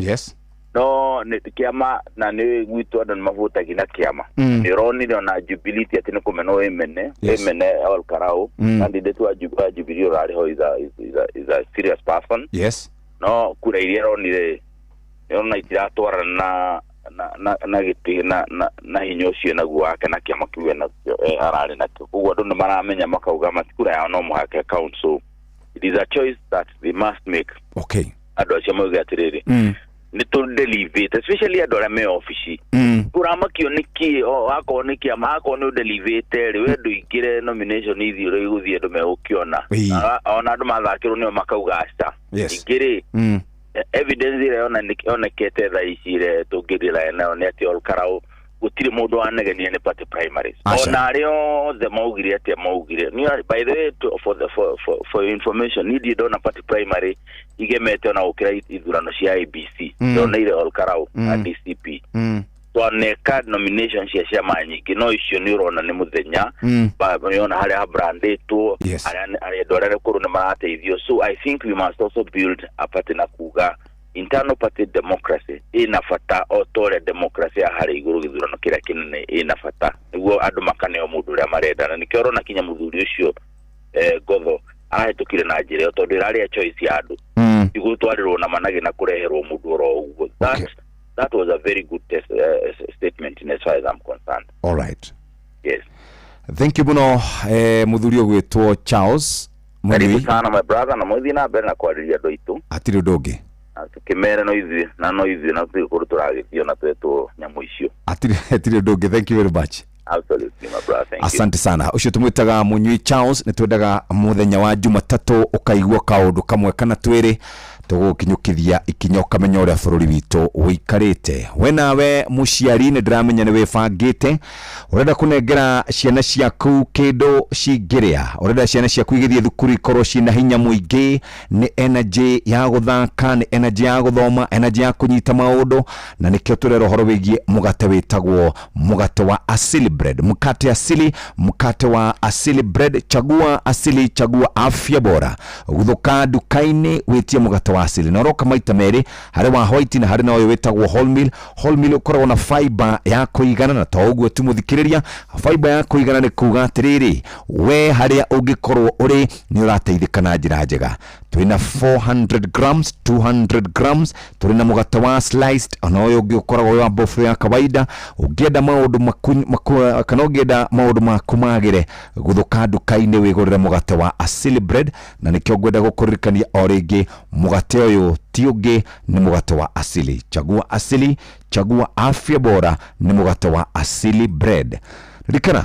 no ni kiama na ni gwitu andu mavuta gina kiama ni roni na Jubilee ati ni kumeno emene all karau candidate wa Jubilee rali ho is a serious person. Yes. No kura iria roni de yona itiratora na giti na hinyocio na guake na kiama kiwe na arali na kuwa ndo maramenya makauga matikura ya no muhake account, so it is a choice that they must make. Okay. Ado achamo gatiriri ni to deliver, especially adora me office kurama kioniki ako niki amako no deliver we do igire nomination ithi ro iguthie ndo me ukiona ona ndo mathakiro ni makauga asta igire evidence ile ona kete tha icire tungirira na oni ati all karau gutire mundu anegenia ni party primaries ona rio the maugire ati maugire ni by the way for information need dona party primary igemete na ukira ithurano cia IBC dona ile all karau na DCP so ne card nomination cia manyingi no icio ni urona ni muthenya ba yona hali ha brand to ari dorere kuru na marateithio, so I think we must also build a party na kuga internal party democracy inafata otore democracy hari iguru githurano kira kinene inafata niguo andu makane o mundu ria marenda na nikero na kinya muthuri ucio gotho ahetukire na njire o tondu irari a choice ya andu iguru twarirwo na manage na kureherwo mundu ro uguo. That was a very good statement in as far as I'm concerned. All right. Yes. Thank you muno muthuri ogwetwo Charles karibu sana my brother na mwithi na bena kwariria doitu atiri ndoge tukimere no ithi na tukuru turagithio na twetu nyamu icio atiri ndoge. Thank you very much. Absolutely my brother, thank asante sana. Ucio tumwitaga Munyui Charles ni twendaga muthenya wa Jumatatu ukaigwa kaundu kamwe kana twiri tugukinyukithia ikinyo kamenya uria bururi witu wikarite. We nawe muciari ni ndiramenya ni webangite urenda kunengera ciana ciaku kindu cingiria, urenda ciana ciaku igithie thukuru ikorwo cina hinya muingi, ni energy ya guthaka, ni energy ya guthoma, energy ya kunyita maundu, na nikio turero horo wigie mugate witagwo mugate wa Asili Bread. Mkate asili, mkate wa Asili Bread. Chagua asili, chagua afya bora. Guthuka dukaini witie mugate wa asili na roka maita meri hari wa white na hari na oyo wetagwo whole meal ukoragwo na fiber ya kuigana na toguo tumuthikiriria fiber ya kuigana ni kuga atiriri we haria ungikorwo uri ni urateithika na njira njega. Twina 400 grams 200 grams turina mugate wa sliced ona oyo ungikoragwo wa bofu ya kawaida. Ungienda maundu kana ungienda maundu makumagire guthuka dukaini wigurire mugate wa Asili Bread, na nikio ngwenda gukuririkania oringi mugate oyo tiuge ni mugate wa asili. Chagua asili, chagua afya bora, ni mugate wa Asili Bread. Rikana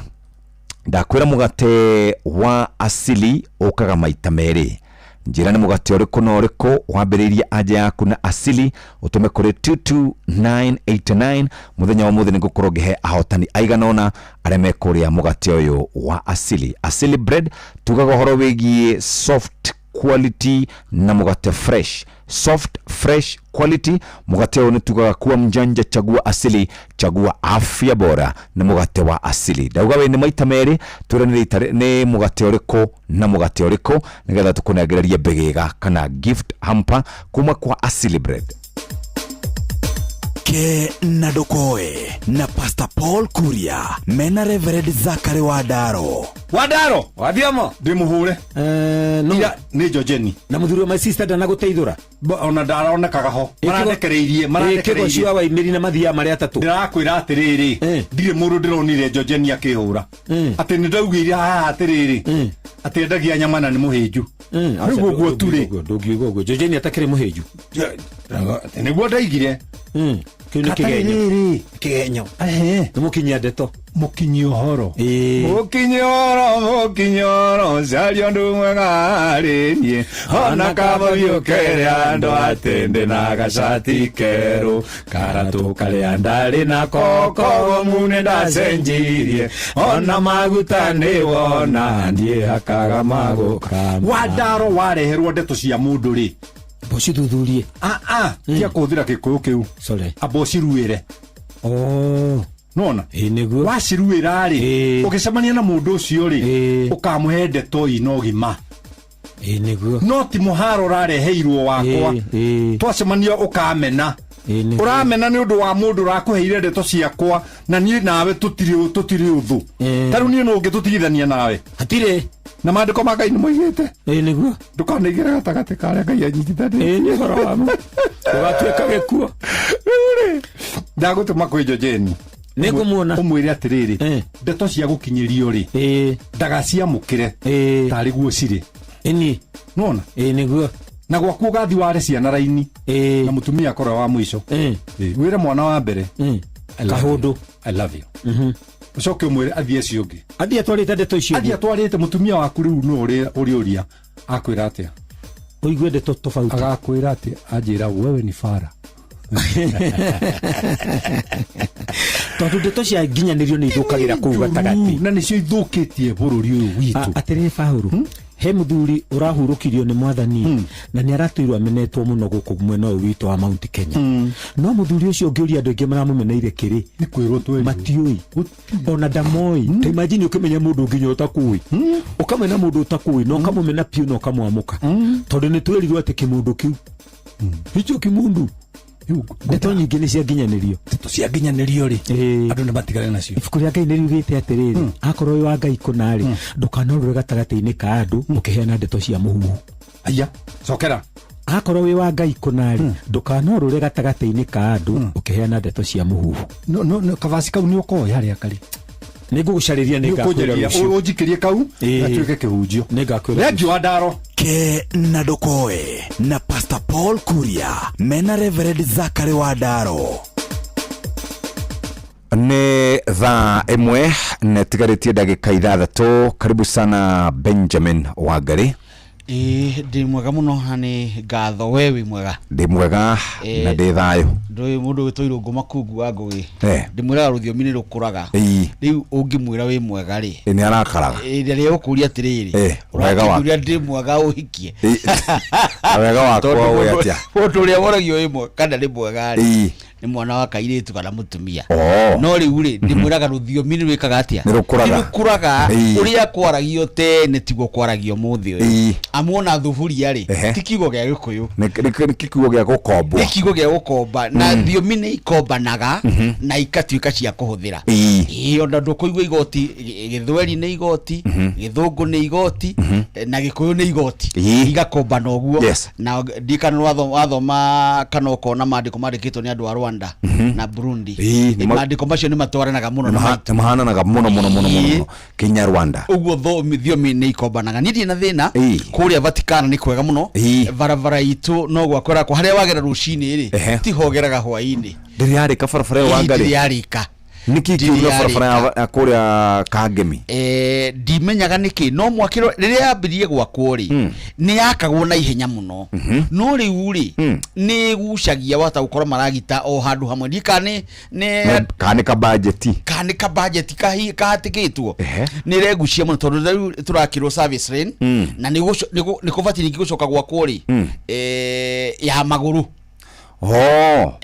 ndakwira mugate wa asili ukaga maita meri. Njira ni mugate uriku na uriku wambiriria aja yaku na asili utume kuri 22989. Muthenya wa muthi ni ngukorwo ngihe ahotani aiganona aria mekuria mugate uyu wa asili. Asili Bread tugaga horo wigie soft quality na mugate fresh, soft fresh quality. Mugate uyu tugaga kuwa mjanja. Chagua asili, chagua afya bora, na mugate wa asili. Dauga we ni maita meri turanire ni mugate uriku na mugate uriku nigetha tukunegereria begega kana gift hamper kuma kwa Asili Bread. Ke na dokoe na Pastor Paul Kuria mena Reverend Zakari Wadaro wathiamo ndimuhure no ni Jojeni na muthuri wa my sister dana guteithura ona ndaronekaga ho maranekereirie kego cia wa imiri na mathia mari atatu ndirakwira atiriri ndire mundu ndironire Jojeni akihura ati ni ndaugire atiriri ati ndagia nyamana ni muhinju niguo guo turi ndugiugo guo Jojeni atakire muhinju niguo ndaigire kini kigenyo mukinyia ndeto mukinyi uhoro zario ndu mwegaririe ona kabyo kere ando atende na gacati keru karatu kale andari na koko mune ndacenjirie ona maguta ni wona ndie hakaga maguka Wadaro wareherwo ndeto cia mundu ri boci thuthurie tia kuthira gikuyu kiu abociruire nona niguo waciruira ri ukicemania na mundu ucio ri ukamuhe ndeto inogima niguo no ti muharo rareheirwo wakwa twacemania ukamena uramena ni undu wa mundu rakuheire ndeto ciakwa na nie nawe tutiri uthu taru nie no ngitutigithania nawe hatire na maandiko ma Ngai ni moigite niguo ndukanigire gatagati karia Ngai anyitithanie ni horo wamu ugatuika gikuo ndagutuma kwijo jeni ningumuona umwire atiriri ndeto cia gukinyirio ri ndagaciamukire tari guo ciri ini nona niguo na gwaku gathi ware ciana raini na mutumia akora wa mwisho wire mwana wa mbere kahundu I love you ucoke umwire athie ciungi athie atwarite ndeto icio athie atwarite mutumia waku riu no uria akwira atia uigwe ndeto tofauti agakwira atia anjira wewe ni fara tondu ndeto cia nginyanirio ni ithukagira kuu gatagati na nicio ithukitie bururi uyu witu atiriri Paulu he muthuri urahurukirio ni mwathani na ni aratuirwo amenetwo muno guku mwena uyu witu wa Mount Kenya no muthuri ucio ngiuria andu aingi maramumeneire kiri ni kwirwo tweri matiui ona ndamoi ta imagine ukimenya mundu nginya utakui ukamena mundu utakui no kamumena piu no kamwamuka tondu ni twerirwo ati kimundu kiu hicho kimundu ndeto nyingi ni cia nginyanirio ndeto cia nginyanirio ri andu ni matigane nacio ibuku ria Ngai ni riugite atiriri akorwo wi wa Ngai kunari ndukanorure gatagati-ini ka andu ukiheana ndeto cia muhuhu aya cokera akorwo wi wa Ngai kunari ndukanorure gatagati-ini ka andu ukiheana ndeto cia muhuhu no kavasi kau ni ukoya haria kari nigugucariria ningakwira ujikirie kau na tuike kihunjio ningakwira Reggie wa Ndaro ke na ndukoe na Pastor Paul Kuria mena Reverend Zachary wa Ndaro ni thaa imwe netigaritie ndagika 6 karibu sana Benjamin Wangari ndi mwega muno hani ngatho wewe mwega ndi mwega na ndi thayo ndoi mundu witoirwo ngoma kungu wa ngugi ndi mwira ruthiomi rukuraga riu ungimwira wi mwega ri ni arakaraga ri ukuria atiriri mwega wa uria ndi mwega uhikie mwega wakwa we atia undu ria woragio wi mwega kana ndi mwega ri ni mwana wa kairitu kana mutumia no riu ri ndi mwiraga ruthiomi rwikaga atia rukuraga uria kwaragio tene tiguo kwaragio muthi uyu amwona thuburia ri tikigo gya gikuyu ni kikigo gya gukomba ni kigo gya gukomba na thiomi ni ikombanaga na ikatuika cia kuhuthira ona ndukuigwa igoti githweri ni igoti githungu ni igoti na gikuyu ni igoti igakombana uguo na ndikana wathoma kana ukona maandiko mandikitwo ni andu a Rwanda na Burundi maandiko macio ni matwaranaga muno na mahananaga muno Kenya Rwanda uguo thiomi ni ikombanaga ni na thina kuria Vatican ni kwega muno varavara itu no gwakora kwa haria wagera rucini ri ti hogeraga hwaini ndiriari ka farafara wa Ngai ndiriarika niki kiuga farafara kuria Kangemi ndimenyaga niki no mwakiro riria ambirie gwakwo ri ni yakagwo na ihenya muno no riu ri ni gucagia wata gukora maragita o handu hamwe ndikane kane ka budget kahatikitwo ni regucia muno tondu turakirwo service lane na ni kuvati ningi gucoka gwakwo ri ya maguru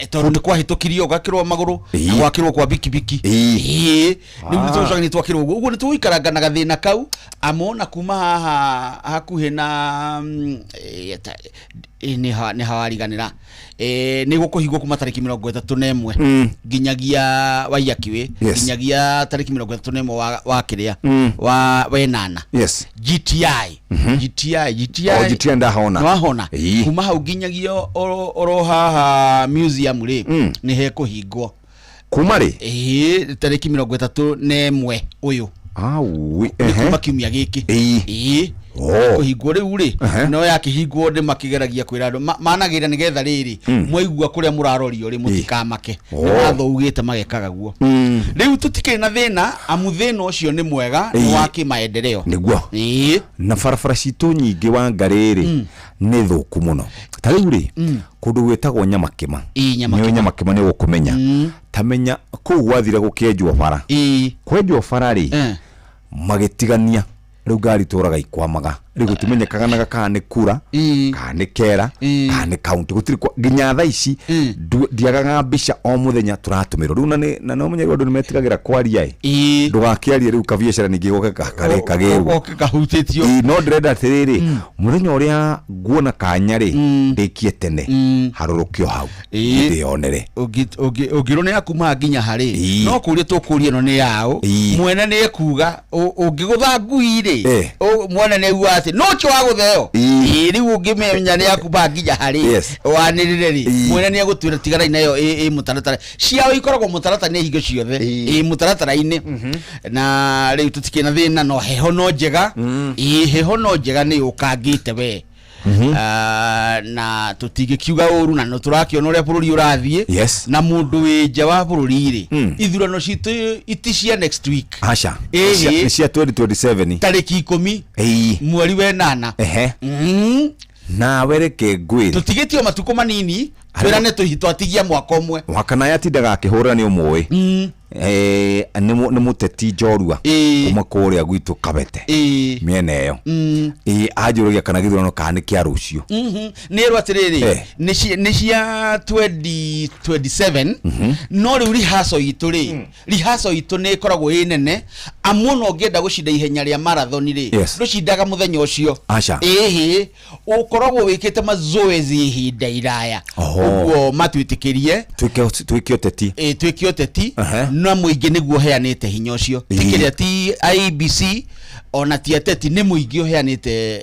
tondu ni kwahitukirio gakirwo maguru gwakirwo kwa bikibiki ni mtu ni twakirwo uguo ni tuikaranga na gathina kau amona kuma haha hakuhe na ni hawariganira ni gukuhigwo kuma tariki 31 nginyagia waiakiwe nginyagia tariki 31 wa kiria wa wenana GTI ndahona kuma hau nginyagia oro haha museum ri ni he kuhingwo kuma ri tariki 31 uyu kuma kiumia giki kuhingwo riu ri no yakihingwo ndi makigeragia kwira andu managira nigetha riri mwaigua kuria murarorio ri mutikamake natho ugite magekaga guo riu tutikiri na thina amuthina ucio ni mwega wa kimaendeleo niguo na farafara citu nyingi wa Ngariri ni thuku muno ta riu ri kundu gwetagwo Nyamakima Nyamakima ni gukumenya tamenya ku gwathire gukienjwo bara kwenjwo bara ri magitigania riu ngari turaga ikwamaga rigo tumenyekaga na kana kura kana kera kana county gutiri ginya tha ici ndiagaga mbica o muthenya turatumiro riu na no munyeri andu nimetigagira kwaria ndugakiarie riu kabiashara ningi goke kare kageru kahutitio no ndirenda atiriri muthenya uria nguona kanya ri ndikie tene harurukio hau ndionere ugiro ne akuma nginya hari no kuria tukurie no ne yao mwene ne kuga ungigutha nguire mwene ne uate no cho agutheo riu ungimenya ne akuma nginya hari wanirire ri mwene ne gutwira tigara inayo mutaratara ciao ikoragwo mutaratara ne hingo ciothe mutaratara-ini na riu tutikina thina no heho no njega heho no njega ni ukangite we na tutigikiuga uru na no turakiona uria bururi urathie na mundu wi nja wa bururi ri ithurano citu iticia next week acha ni cia 2027 tariki 10 mweri wa 8 na wereke ngwiri tutigitio matuko manini twirane tuhitwatigia mwaka umwe mwaka na yatindaga akihura ni umwe ni muteti njorua kuma kuria gwitu Kabete miena iyo ajurugia kana githurano kana kia rucio ni rwa tiriri ni cia 2027 no riu rihaso itu ri rihaso itu ni koragwo inene amuno ngenda gucinda ihenya ria marathon ri rucindaga muthenya ucio ukoragwo wikite mazoezi ihinda iraya uguo matwitikirie twikio teti twikio teti na muingi niguo heanite hinya ucio tikiria ti IBC ona ti ateti ni muingi heanite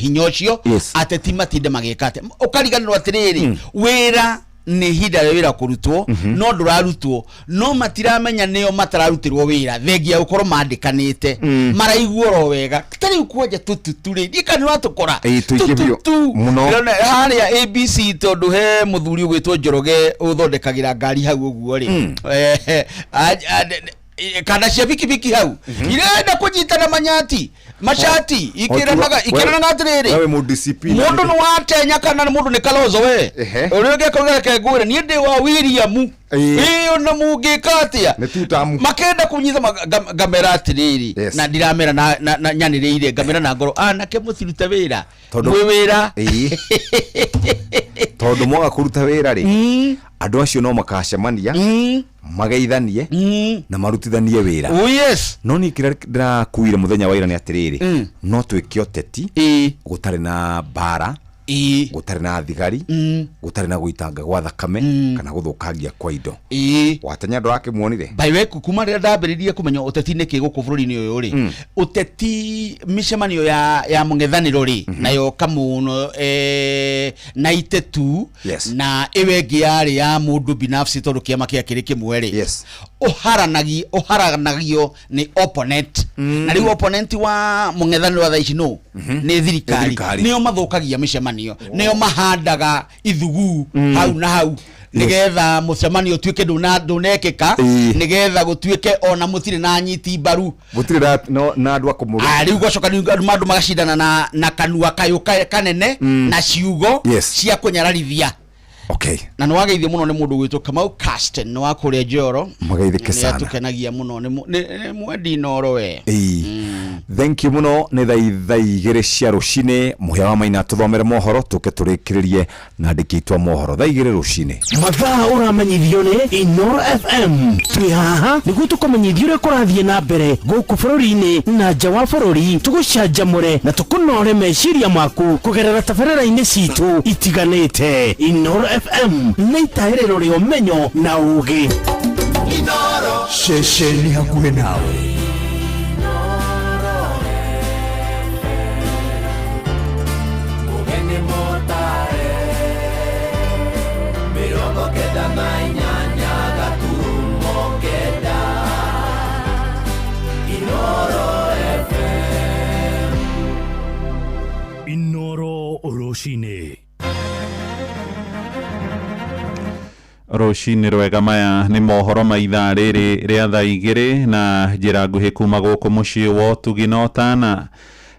hinya ucio ateti matinde magikate ukariganirwo atiriri wira ni hida wira kurutwo no ndurarutwo no matiramenya nio matararutirwo wira thegia ukoro mandikanite maraiguoro wega tari ukwoja tuturi dikani watukora muno haria ABC tondu he muthuri ugwitwo Njoroge uthondekagira ngari hau uguo ri kana cia biki hau irenda kunyitana manyati mashati ikirana ngatiriri wewe mu discipline mundu no watenya kana mundu ni Kalonzo we urege kongera kegure ni ndi wa William iyo na mugikatia makenda kunyitha gamera atiriri na ndiramera na nyaniriire gamera na ngoro anake muthirute wira mwe wira tondu mwaga kuruta wira ri andu acio no makacemania mageithanie na marutithanie wira no ni kira kuire muthenya wa ira ni atiriri no twikio teti gutari na bara gutari na thigari gutari na guitanga gwa thakame kana guthukangia kwa indo watenya ndo wake muonire baiwe kuma ria ndambiririe kumenya uteti ni kiguku bururi-ini uyu ri uteti micemanio ya mungethaniro ri nayo kamuno na itetu na iwengi yari ya mundu binafsi tondu kiama kia kiri kimwe ri uharanagio ni opponent na riu opponent wa mungethaniro wa thaici no ni thirikari nio mathukagia micemanio nio mahandaga ithugu hau na hau nigetha mucemanio tuike ndunekeka nigetha gutuike ona mutire na nyiti mbaru gutire na andu akumuru riu gwacoka ni andu magacindana na kanua kayo kanene na ciugo cia kunyararithia na no wageithie muno ni mundu gwitwo Kamau Casten no akuria Njoro magaithike sana tukenagia muno ni mwendi noro we thank you muno ni thaa igiri cia rucine muhia wa maina tuthomere mohoro tuke turikiririe na ndikitwa mohoro thaa igiri rucine mathaa uramenyithio ni Inoro FM twi haha niguo tukomenyithio ria kurathie na mbere guku bururi-ini na nja wa bururi tugucanjamure na tukunore meciria maku kugerera tabarĩra-inĩ citu itiganĩte Inoro FM nĩ itaĩrĩro rĩa ũmenyo na ũũgĩ ceceni hakuhĩ nawe Inoro Roshine Roshine rwega maya ni mohoro ma ithaa riri ria thaa igiri na njira nguhi kuma guku mucii wa Tugi na Otana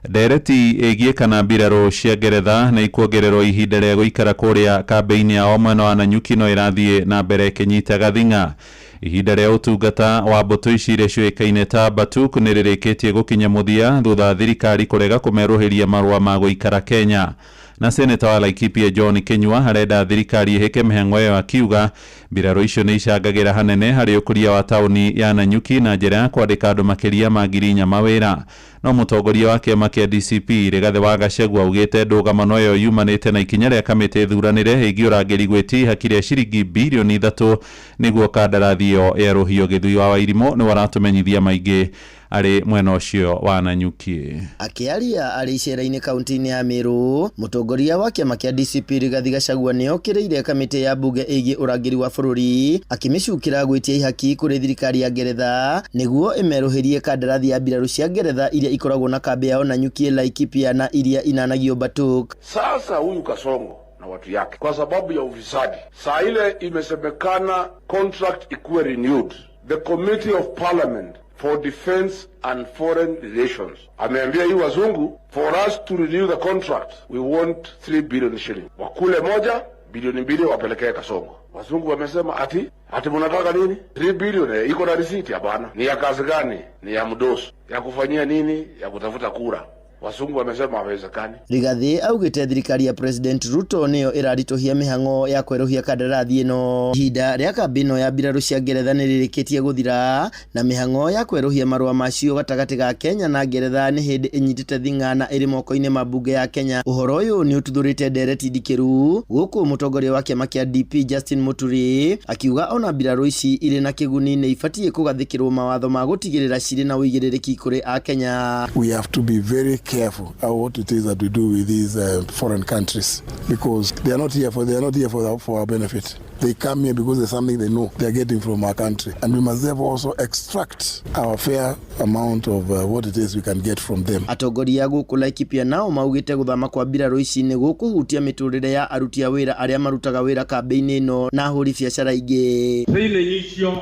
Ndereti ĩgiĩ kana mbirarũ cia Ngeretha nĩ ikuongererwo ihinda rĩa gũikara kũrĩa kambĩ-inĩ yao mwena wa Nanyuki no ĩrathiĩ na mbere ĩkĩnyita gathing'a. Ihinda rĩa ũtungata wa mbũtũ ici iria ciũĩkaine ta Batuk nĩ rĩrĩkĩtie gũkinya mũthia thutha thirikari kũrega kũmerũhĩria marũa ma gũikara Kenya. Na seneta wa Laikipia John Kinyua arenda thirikari iheke mĩhang'o ĩyo akiuga mbirarũ icio nĩ icangagĩra hanene harĩ ũkũria wa taũni ya Nanyuki na njĩra ya kwandĩka andũ makĩria ma 4,000 mawĩra. No mũtongoria wa kĩama kĩa DCP Rigathĩ wa Gachagua augĩte ndũgamano ĩyo yumanĩte na ikinya rĩa kamĩtĩ thuranĩre ĩgiĩ ũrangĩri gwĩtiha kĩrĩa ciringi bilioni 3 nĩguo kandarathi ĩyo yerũhio. Gĩthui wa Wairimũ nĩ waratũmenyithia maingĩ arĩ mwena ũcio wa Nanyuki. Akĩaria arĩ icera-inĩ kaunti-inĩ ya Meru, mũtongoria wa kĩama kĩa DCP Rigathĩ Gachagua nĩ okĩrĩire kamĩtĩ ya mbunge ĩgiĩ ũrangĩri wa bũrũri akĩmĩcukĩra gwĩtia ihaki kũrĩ thirikari ya Ngeretha nĩguo ĩmerũhĩrie kandarathi ya mbirarũ cia Ngeretha iria ikoragwo na kambĩ yao Nanyuki, Laikipia na iria inanagio Batuk. Sasa huyu Kasongo na watu yake kwa sababu ya ufisadi, saa ile imesemekana contract ikuwe renewed. The Committee of Parliament for Defense and Foreign Relations ameambia hii wazungu, for us to renew the contract we want 3 billion shilling. Wakule 1 bilioni 2 wapelekee Kasongo. Wazungu wamesema ati mnataka nini? 3 billion iko na receipt? Hapana. Ni ya kazi gani? Ni ya mdoso. Ya kufanyia nini? Ya kutafuta kura. Wazungu wamesema hawezekani. Rigathĩ augĩte thirikari ya President Ruto nĩyo ĩraritũhia mĩhang'o ya kwerũhia kandarathi ĩno. Ihinda rĩa kambĩ ĩno ya mbirarũ cia Ngeretha nĩ rĩrĩkĩtie gũthira na mĩhang'o ya kwerũhia marũa macio gatagatĩ ga Kenya na Ngeretha nĩ hĩndĩ ĩnyitĩte thing'a na ĩrĩ moko-inĩ ma mbunge ya Kenya. Ũhoro ũyũ nĩ ũtuthũrĩte ndereti ndikĩru gũkũ mũtongoria wa kĩama kĩa DP Justin Muturi akiuga ona mbirarũ ici irĩ na kĩguni nĩ ibatiĩ kũgathĩkĩrwo mawatho ma gũtigĩrĩra cirĩ na ũigĩrĩrĩki kũrĩ a Kenya. We have to be very careful what it is that we do with these foreign countries, because they are not here for our benefit. They come here because there's something they know they are getting from our country, and we must therefore also extract our fair amount of what it is we can get from them. Atongoria gũkũ Laikipia nao maugĩte gũthama kwa mbirarũ ici nĩ gũkũhutia mĩtũrĩre ya aruti a wĩra arĩa marutaga wĩra kambĩ-inĩ ĩno na ahũri biacara ingĩ. Thĩinĩ icio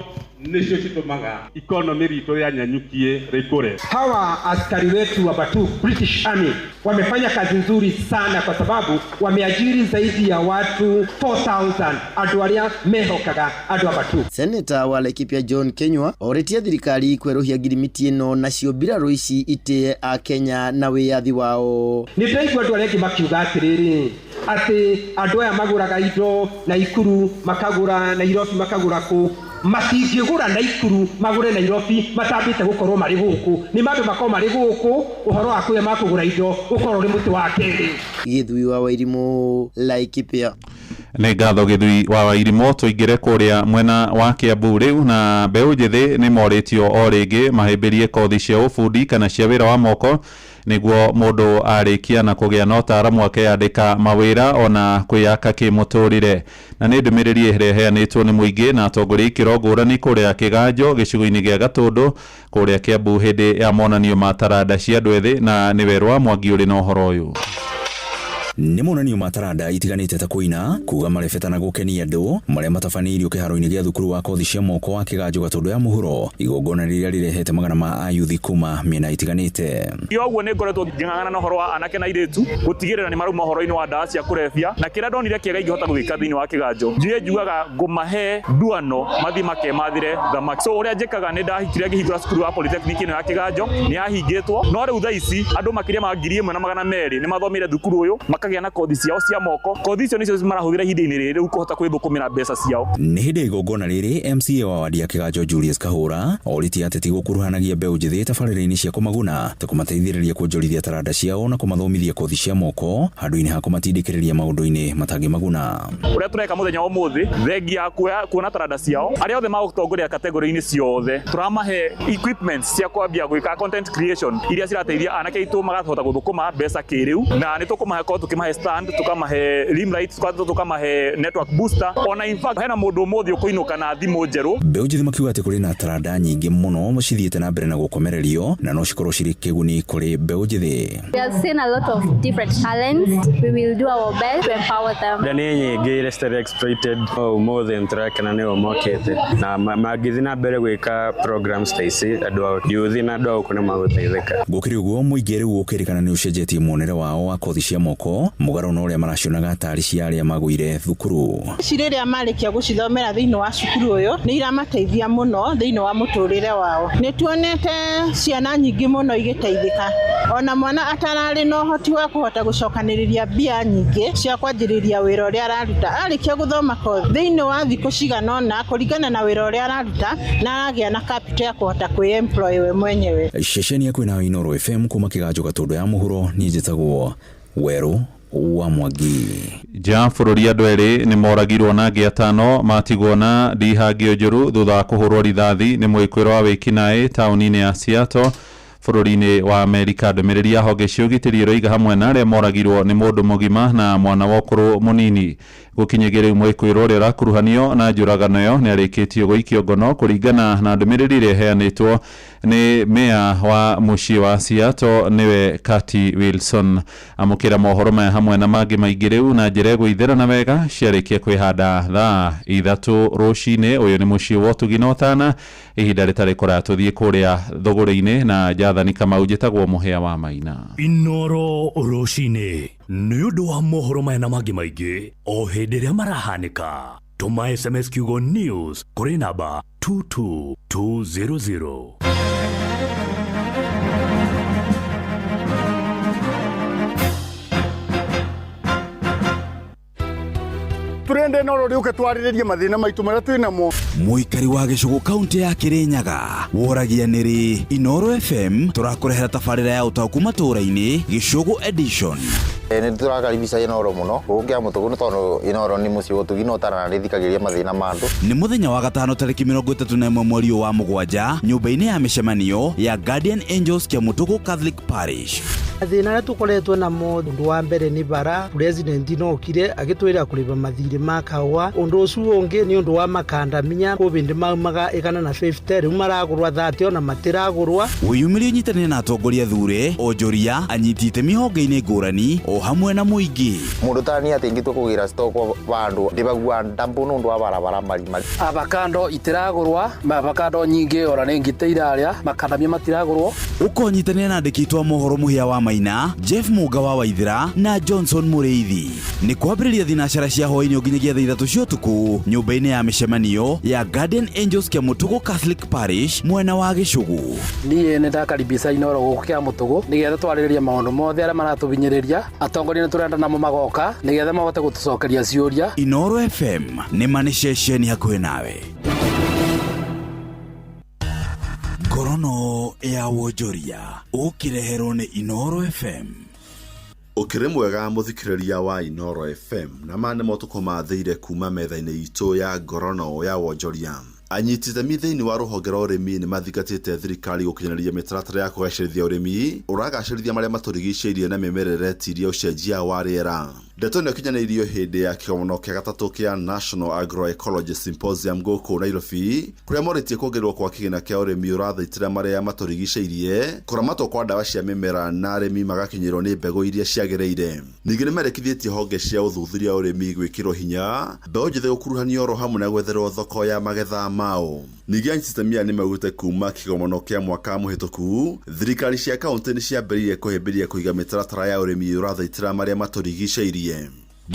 nĩcio citũmaga economy ritũ ya Nanyuki rĩkũre. Hawa askari wetu wa Batuk British Army wamefanya kazi nzuri sana kwa sababu wameajiri zaidi ya watu 4,000 andũ arĩa mehokaga andũ a Batuk. Seneta wa Laikipia John Kinyua orĩtie thirikari kwerũhia ngirimiti ĩno nacio mbirarũ ici itĩe a Kenya na wĩyathi wao. Nĩ ndaigua andũ arĩa angĩ makiuga atĩrĩrĩ atĩ andũ aya magũraga indo Naikuru makagũra Nairobi makagũra kũ matingĩgũra Naikuru magũre Nairobi matambĩte gũkorwo marĩ gũkũ. Nĩ mandũ makorwo marĩ gũkũ, ũhoro wa kuya makũgũra indo ũkorwo ũrĩ mũtĩ wa kerĩ. Gĩthui wa Wairimũ, Laikipia. Nĩ ngatho Gĩthui wa Wairimũ. Tũingĩre kũrĩa mwena wa Kĩambu rĩu, na mbeũ njĩthĩ nĩ morĩtio o rĩngĩ mahĩmbĩrie kothi cia ũbundi kana cia wĩra wa moko nĩguo mũndũ arĩkia na kũgĩa na ũtaaramu akeyandĩka mawĩra ona kwĩyaka kĩmũtũrĩre. Na nĩ ndũmĩrĩri ĩheanĩtwo nĩ mũingĩ na atongoria ikĩro ngũrani kũrĩa Kĩganjo gĩcigo-inĩ gĩa Gatũndũ kũrĩa Kĩambu hĩndĩ ya monanio ma taranda cia andũ ethĩ, na nĩ Werũ wa Mwangi ũrĩ na ũhoro ũyũ. Nĩ monanio ma taranda itiganĩte ta kũina, kuga marebeta na gũkenia andũ marĩa matabanĩirio kĩharo-inĩ gĩa thukuru wa kothi cia moko wa Kĩganjo Gatũndũ ya mũhuro, igongona rĩrĩa rĩrehete magana ma ayuthi kuma mĩena itiganĩte. Ũguo nĩ ngoretwo ngĩng'ang'ana na ũhoro wa anake na airĩtu gũtigĩrĩra nĩ marauma ũhoro-inĩ wa ndawa cia kũrebia, na kĩrĩa ndonire kĩega ingĩhota gwĩka thĩinĩ wa Kĩganjo njuge njugaga ngũmahe nduano mathi makemathire thamaki. So ũrĩa njĩkaga nĩ ndahikire ngĩhingũra cukuru wa polytechnic ĩno ya Kĩganjo, nĩ yahingĩtwo, no rĩu thaa ici andũ makĩria ma 1,200 nĩ mathomire thukuru ũyũ makagĩa na kothi ciao cia moko. Kothi icio nĩcio marahũthĩra ihinda-inĩ rĩrĩ rĩu kũhota kwĩthũkũmĩra mbeca ciao. Nĩ hĩndĩ igongona rĩrĩ MCA wa wadi ya Kĩganjo Julius Kahũra oritie ateti gũkuruhanagia mbeũ njĩthĩ tabarĩra-inĩ cia kũmaguna ta kũmateithĩrĩria kuonjorithia taranda ciao na kũmathomithia kothi cia moko handũ-inĩ ha kũmatindĩkĩrĩria maũndũ-inĩ matangĩmaguna. Ũrĩa tũreka mũthenya wa ũmũthĩ thengia ya kuona taranda ciao arĩa othe magũtongoria kategori-inĩ ciothe turamahe equipment cia kwambia gwĩka content creation iria cirateithia anake aitũ magahota gũthũkũma mbeca kĩrĩu, na nĩ tũkũmahe kothi tukimahe stand tukamahe limelight tukamahe network booster ona in fact hena mundu muthi ukuinuka na thimu njeru. Mbeũ njĩthĩ makiuga atĩ kũrĩ na taranda nyingĩ mũno cithiĩte na mbere na gũkomererio na no cikorwo cirĩ kĩguni kũrĩ mbeũ njĩthĩ. We have seen a lot of different talents. We will do our best to empower them. Ndani nyingĩ restore exploited more interact na neo market na magithi na mbere gwĩka programs ta ici andũ youth na andũ akũna magũteithĩka. Gũkĩrĩ ũguo mũingĩ rĩu ũkĩrĩkana nĩ ũcenjetie muonere wao wa kothi cia moko mũgarũ na ũrĩa maracionaga tarĩ cia arĩa magũire thukuru. Cirĩrĩa marĩkia gũcithomera thĩinĩ wa cukuru ũyũ nĩ iramateithia mũno thĩinĩ wa mũtũrĩre wao. Nĩ tuonete ciana nyingĩ mũno igĩteithĩka. Ona mwana atararĩ na ũhoti wa kũhota gũcokanĩrĩria mbia nyingĩ cia kwanjĩrĩria wĩra ũrĩa araruta arĩkia gũthoma kothi thĩinĩ wa thikũ cigana ũna kũringana na wĩra ũrĩa araruta na agĩa na capital ya kũhota kwĩ-employ we mwenyewe. Ceceni ya kwĩna Inooro FM kuma Kĩganjo Gatũndũ ya mũhuro niĩ njĩtagwo Werũ wa Mwangi. Ja bũrũri andũ erĩ nĩ moragirwo na angĩ atano matigwo na ndihangio njũru thutha wa kũhũrwo rithathi nĩ mwĩkũĩrwo wa wĩkinaĩ taũni-inĩ ya Seattle bũrũri-inĩ wa Amerika. Ndũmĩrĩri ya honge cia ũgitĩri ĩroiga hamwe na arĩa moragirwo nĩ mũndũ mũgima na mwana wa ũkũrũ mũnini. Gũkinyĩria rĩu mwĩkũĩrwo ũrĩa ũrakuruhanio na njũragano ĩyo nĩ arĩkĩtio gũikio ngono kũringana na ndũmĩrĩri ĩrĩa ĩheanĩtwo nĩ meya wa mũciĩ wa Seattle nĩwe Kathy Wilson. Amũkĩra mohoro maya hamwe na mangĩ maingĩ rĩu na njĩra ĩgũithĩrana wega ciarĩkia kwĩhanda thaa 3 rũcinĩ. Ũyũ nĩ mũciĩ wa Ũtugi na Ũtana, ihinda rĩtarĩ kũraya tũthiĩ kũrĩa thũgũrĩ-inĩ na Jathani Kamau njĩtagwo mũhĩa wa Maina. Inooro rũcinĩ nĩ ũndũ wa mohoro maya na mangĩ maingĩ o hĩndĩ ĩrĩa marahanĩka. Tũma SMS kiugo news kũrĩ namba 22200. Turende no rĩuke twarĩrĩrie mathĩna maitũ marĩa twĩ namo. Mũikari wa Gĩcũgũ kaunti ya Kĩrĩnyaga woragia nĩrĩ Inooro FM tũrakũrehera tabarĩra ya ũtaũku matũũra-inĩ Gĩcũgũ edition. Nĩ tũrakaribisha Inooro mũno gũkĩa mũtugo nĩ tondũ Inooro nĩ mũciĩ wa Ũtugi na Ũtana na rĩthikagĩria mathĩna ma andũ. Nĩ mũthenya wa gatano tarĩki 31 mweri wa mũgwanja nyũmba-inĩ ya mĩcemanio ya Guardian Angels Kĩamũtũgũ Catholic Parish. Thĩna rĩa tũkoretwo namo ũndũ wa mbere nĩ bara president no okire agĩtwĩra kũrĩba mathirĩ ma kawa. Ũndũ ũcio ũngĩ nĩ ũndũ wa makandamia kũbĩndĩ maumaga 150 rĩu maragũrwa 30 ona matiragũrwa. Wĩyumĩrie ũnyitanĩre na atongoria thure onjoria anyiti itemi honge-inĩ ngũrani o hamwe na mũingĩ. Mũndũ tani atingĩtwo kũgĩra stock bandu ndibagua ndambu nundu wa barabara mari. Avocado itiragũrwa, avocado nyingĩ ora nĩ ngĩteiraria makandamia matiragũrwo. Ũkonyitanĩra na andĩki a mohoro mũhĩa wa Maina, Jeff Muga wa Waithira na Johnson Mũrĩithi. Nĩ kwambĩrĩria thinacara cia hwaĩ-inĩ nginyagia thaa 3 cia ũtukũ nyũmba-inĩ ya mĩcemanio ya Guardian Angels Kĩamũtũgũ Catholic Parish mwena wa Gĩcũgũ. Niĩ nĩ ndakaribisha Inooro gũkũ Kĩamũtũgũ nĩgetha twarĩrĩrie maũndũ mothe arĩa maratũbinyĩrĩria. Atongoria nĩ tũrenda namo magoka nĩgetha mahote gũtũcokeria ciũria. Inooro FM nĩ mani ceceni hakuhĩ nawe. Ngorono ya wonjoria ũkĩreherwo nĩ Inooro FM. Ũkĩrĩ mwega mũthikĩrĩria wa Inooro FM na mane mũtũkomathĩire kuma metha-inĩ itũ ya ngorono ya wonjoria. Anyiti itemi thĩinĩ wa rũhonge rwa ũrĩmi nĩ mathingatĩte thirikari gũkinyanĩria mĩtaratara ya kũgacĩrithia ũrĩmi ũragacĩrithia marĩa matũrigicĩirie na mĩmerere tiria ũcenjia wa rĩera. Ndeto nĩ ũkinyanĩirio hĩndĩ ya kĩgomano kĩa gatatũ kĩa National Agroecology Symposium gũkũ Nairobi, kũrĩa morĩtie kuongererwo kwa kĩgĩna kĩa ũrĩmi ũrathaitĩra marĩa matũrigicĩirie, kũramatwo kwa ndawa cia mĩmera na arĩmi magakinyĩrwo nĩ mbegũ iria ciagĩrĩire. Ningĩ nĩ merĩkithĩtie honge cia ũthuthuria ũrĩmi gwĩkĩrwo hinya mbeũ njĩthĩ gũkuruhanio oro hamwe na gwetherwo thoko ya magetha mao. Ningĩ anyiti itemi nĩ maugĩte kuma kĩgomano kĩa mwaka mũhĩtũku thirikari cia kaunti nĩ ciambĩrĩirie kũhĩmbĩria kũiga mĩtaratara ya ũrĩmi ũrathaitĩra marĩa matũrigicĩirie.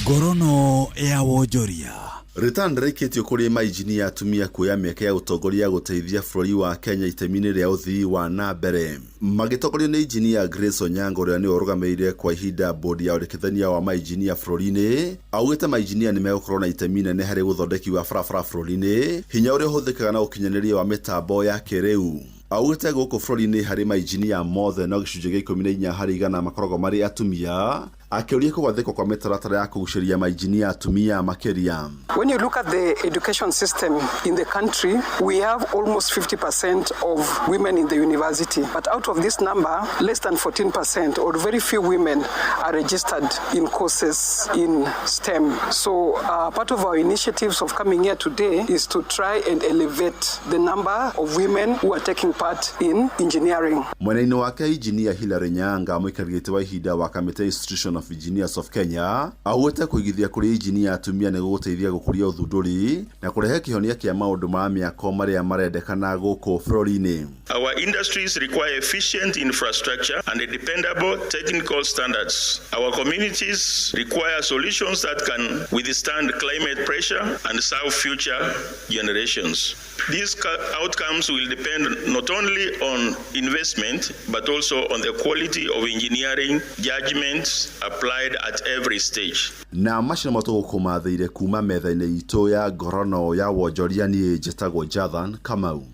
Ngorono ya wonjoria. Ritani ndĩraikĩtio kũrĩ mainjinia atumia kuoya mĩeke ya ũtongoria gũteithia bũrũri wa Kenya itemi-inĩ rĩa ũthii wa na mbere. Magĩtongorio nĩ injinia Grace Onyango ũrĩa nĩwe ũrũgamĩrĩire kwa ihinda bodi ya ũrĩkithania wa mainjinia bũrũri-inĩ, augĩte mainjinia nĩ megũkorwo na itemi inene harĩ gũthondeki wa barabara bũrũri-inĩ, hinya ũrĩa ũhũthĩkaga na ũkinyanĩria wa mĩtambo ya kĩrĩu. Augĩte gũkũ bũrũri-inĩ harĩ mainjinia mothe no gĩcunjĩ gĩa 14 harĩ igana makoragwo marĩ atumia, akĩũria kũgwathĩkwo kwa mĩtaratara ya kũgucĩria mainjinia atumia makĩria. When you look at the education system in the country, we have almost 50% of women in the university, but out of this number, less than 14% or very few women are registered in courses in STEM. So part of our initiatives of coming here today is to try and elevate the number of women who are taking part in engineering. Mwena-inĩ wake Engineer Hilary Nyanga mũikarĩte wa ihinda wa Kamĩtĩ Institution of Engineers of Kenya augĩte kũigithia kũrĩ engineer atumia nĩ gũgũteithia gũkũria ũthundũri na kũrehe kĩhonia kĩa maũndũ ma mĩako marĩa marendekana gũkũ bũrũri-inĩ. Our industries require efficient infrastructure and dependable technical standards. Our communities require solutions that can withstand climate pressure and serve future generations. These outcomes will depend not only on investment but also on the quality of engineering judgments applied at every stage. Na macio matũgũkũmathĩire kuma metha-inĩ itũ ya ngorono ya wonjoria niĩ njĩtagwo Jathan Kamau.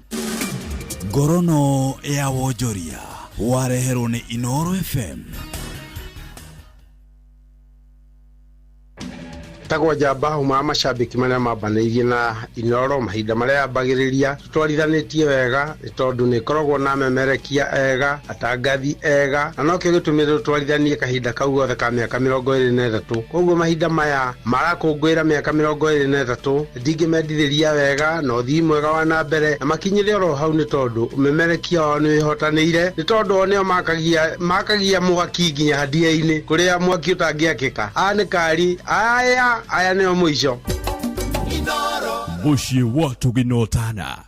Ngorono ya wonjoria wareherwo nĩ Inoro FM. Tagwa jamba huma mashabiki maria mabanĩirie na Inoro mahinda maria yambagĩrĩria twarithanĩtie wega tondũ nĩ koragwo na memerekia ega atangathi ega na no kĩo gĩtũmĩre twarithanie kahinda kau gothe ka mĩaka 23 koguo mahinda maya marakũngũĩra mĩaka 23 ndingĩmendithĩria wega no thii mwega wa na mbere na makinyĩre oro hau nĩ tondũ memerekia wao nĩ hotanĩire nĩ tondũ o nĩo makagia mwaki nginya hadia-inĩ kũrĩa mwaki ũtangĩakĩka nĩ kari aya nĩo mũico Mũciĩ wa Tũginotana.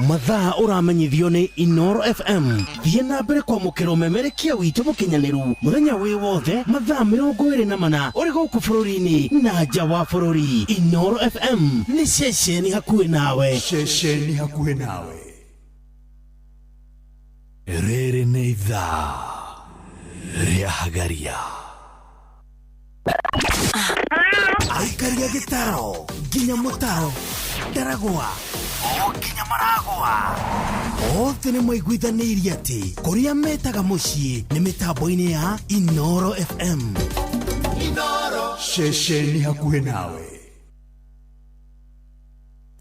mathaa uramenyithio ni Inoro FM. Thiĩ na mbere kwamũkĩra ũmemerekia witũ mũkinyanĩru mũthenya wĩ wothe mathaa 24 ũrĩ gũkũ bũrũri-inĩ na nja wa bũrũri. Inoro FM nĩ ceceni hakuhĩ nawe. Ceceni hakuhĩ nawe. Rĩrĩ nĩ ithaa rĩa Hagaria. Aikaria gĩtaro nginya mũtaro ndaragwa nginya maragwa othe nĩ maiguithanĩirie atĩ kũrĩa metaga mũciĩ nĩ mĩtambo-inĩ ya Inoro FM. Inoro ceceni hakuhĩ nawe.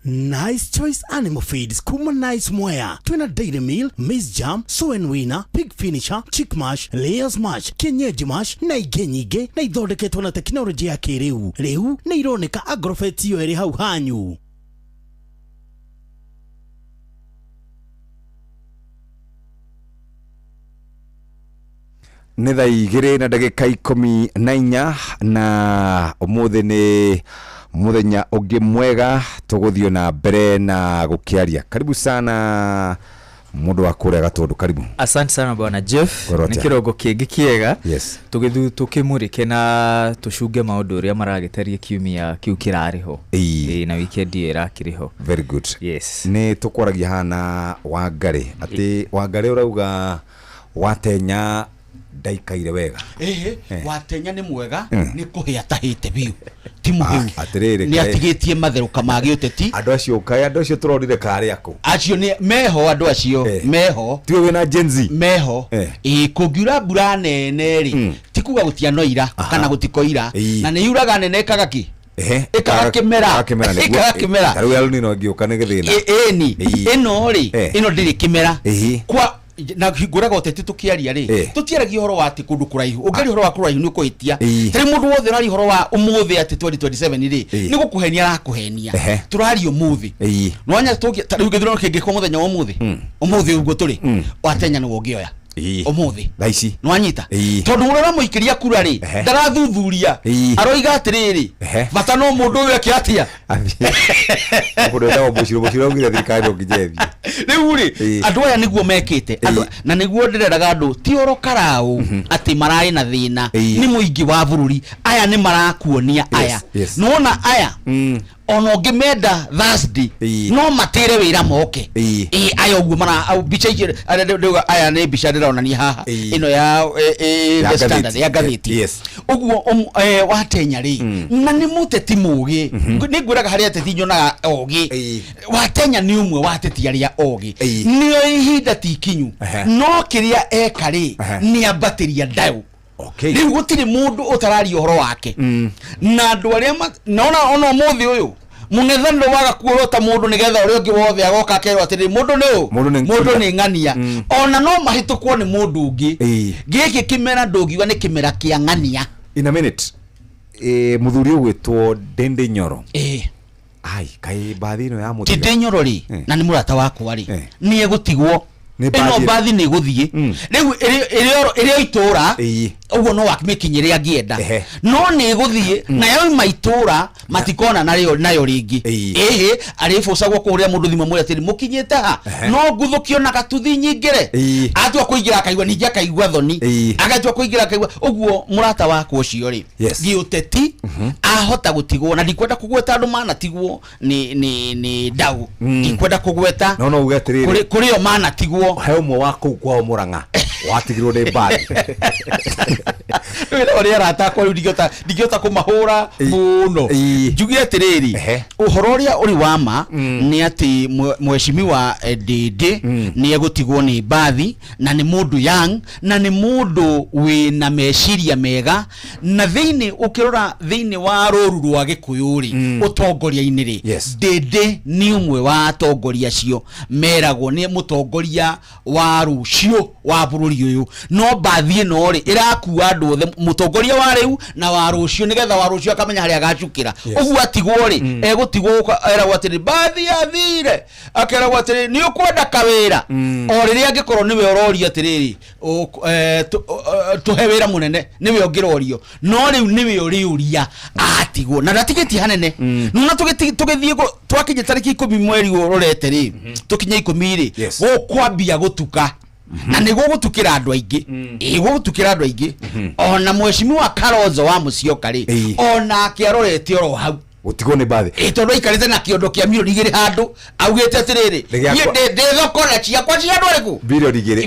Nice Choice Animal Feeds kuma Nice Mwea. Twina Dairy Meal, Maize Jam, Soen Winner, Pig Finisher, Chick Mash, Layers Mash, Kienyeji Mash na ingĩ nyingĩ na ithondeketwo na tekinoronjĩ ya kĩrĩu. Rĩu nĩ ironeka Agrovet iyo ĩrĩ hau hanyu. Nĩ thaa 2:14 na ũmũthĩ nĩ muthenya ũngĩ mwega tũgũthio na mbere na gũkĩaria. Karibu sana mundu wa kũrĩa Gatundu, karibu. Asante sana bwana Jeff. Nĩ kĩrongo kĩngĩ kĩega. Yes. Tukĩmũrĩke na tũcunge maũndũ ũrĩa maragĩtaria kiumia kĩu kĩrarĩho. Na weekend ĩrakĩrĩho. Very good. Yes. Nĩ tũkwaragia hana Wangari ati Wangari urauga watenya ndaikaire wega. Watenya nĩ mwega nĩ kũhĩa tahĩte biũ. Nĩ atigĩtie matherũka magi ũteti. Andũ acio tũronire karĩ ako. Acio nĩ meho andũ acio meho. Tiwe wĩna Gen Z. Meho. Kũngiura mbura nene rĩ tikuga gũtianoira kana gũtikoira na nĩ yuraga nene kagaki. Ikagakĩmera. Tarĩu ya Lũnino ngĩũka nĩ gĩthĩna. Ĩno rĩ ĩno ndĩrĩ kĩmera. Kwa na hingũraga ũteti tũkĩaria rĩ tũtiaragia ũhoro wa atĩ kũndũ kũraihu ũngĩari ũhoro wa kũraihu nĩ ũkũhĩtia tarĩ mũndũ wothe ũrari ũhoro wa ũmũthĩ atĩ 2027 rĩ nĩ gũkũhenia arakũhenia tũrari ũmũthĩ nwanya tarĩu gĩthurano kĩngĩkwo mũthenya wa ũmũthĩ ũguo tũrĩ watenya nĩ wongĩoya ũmũthĩ thaici nwanyita tondũ ũrora mũikĩria kura rĩ ndarathuthuria aroiga atĩrĩrĩ bata no mũndũ ũyũ akĩatia mũndũ ũyũ mũciro ngire thirikari ũngĩjethi rĩu rĩ andũ aya nĩguo mekĩte na nĩguo ndĩreraga andũ ti oro karaũ atĩ mararĩ na thĩna nĩ mũingĩ wa bũrũri aya nĩ marakuonia aya nona aya ono ngimenda Thursday no matire wira moke ayo guo mara bicha aya ne bicha ndiraonania haha ino ya the Standard ya gatheti uguo watenya ri na ni muteti mugi ni ngwiraga hari ateti nyonaga ogi watenya ni umwe wateti aria ogi nio ihinda tikinyu no kiria ekari ni ambatiria ndau riu gutiri mundu utarari uhoro wake na andu aria naona ono muthi uyu munethano waga kuorota mundu nigetha uri ungi wothe agoka akerwa atiri mundu ni ngania ona no mahitukwo ni mundu ungi giki kimera ndugiwa ni kimera kia ngania in a minute muthuri ugwitwo Ndindi Nyoro ai kai bathino ya muthuri Ndindi Nyoro ri na ni murata wakwa ri ni egutigwo ino bathi ni guthie riu iri itura ugo no wakimekinyire angienda no ni guthie na yao maitura matikona nayo ringi arifusagwo kuria mundu thima muri atiri mukinyite ha no nguthukio na gatuthi nyingire atua kuingira akaigwa ningi akaigwa thoni agatua kuingira akaigwa uguo murata wako ucio ri giuteti ahota gutigwo na ndikwenda kugweta andu mana tigwo ni ndau ndikwenda kugweta no ugetirire kurio mana tigwo he umwe wako kwao Murang'a watigirwo ni bad ori arata kwa ndigiota kumahura muno njugie atiriri uhoro uria uri wama ni ati mheshimiwa Ndindi ni egutigwo ni bathi na ni mundu young na ni mundu wina meciria mega na thiini ukirora thiini wa ruru rwa Gikuyuri utongoria-ini ri Ndindi ni umwe wa atongoria cio meragwo ni mutongoria wa rucio wa bururi uyu no bathi no ri irakuwa andu othe mutongoria wa riu na wa rucio nigetha wa rucio akamenya hari agacukira ugu atigwo ri egutigwo eragwo atiri bathi athire akeragwo atiri ni ukwenda kawira o riria angikorwo niwe uroria atiriri tuhe wira munene niwe ungirorio no riu niwe uriuria atigwo na ndatigiti hanene nuna tugithie twakinye tariki 10 mweri urorete ri tukinye 10 ri gukwambia gutuka na nigo gutukira andu aingi gutukira andu aingi ona mheshimiwa Kalonzo wa Musyoka ri ona akiarorete oro hau utigwo ni bathi itondo ikarite na kiondo kia milioni igiri handu augite atiriri de thokora ciakwa cia andu ariku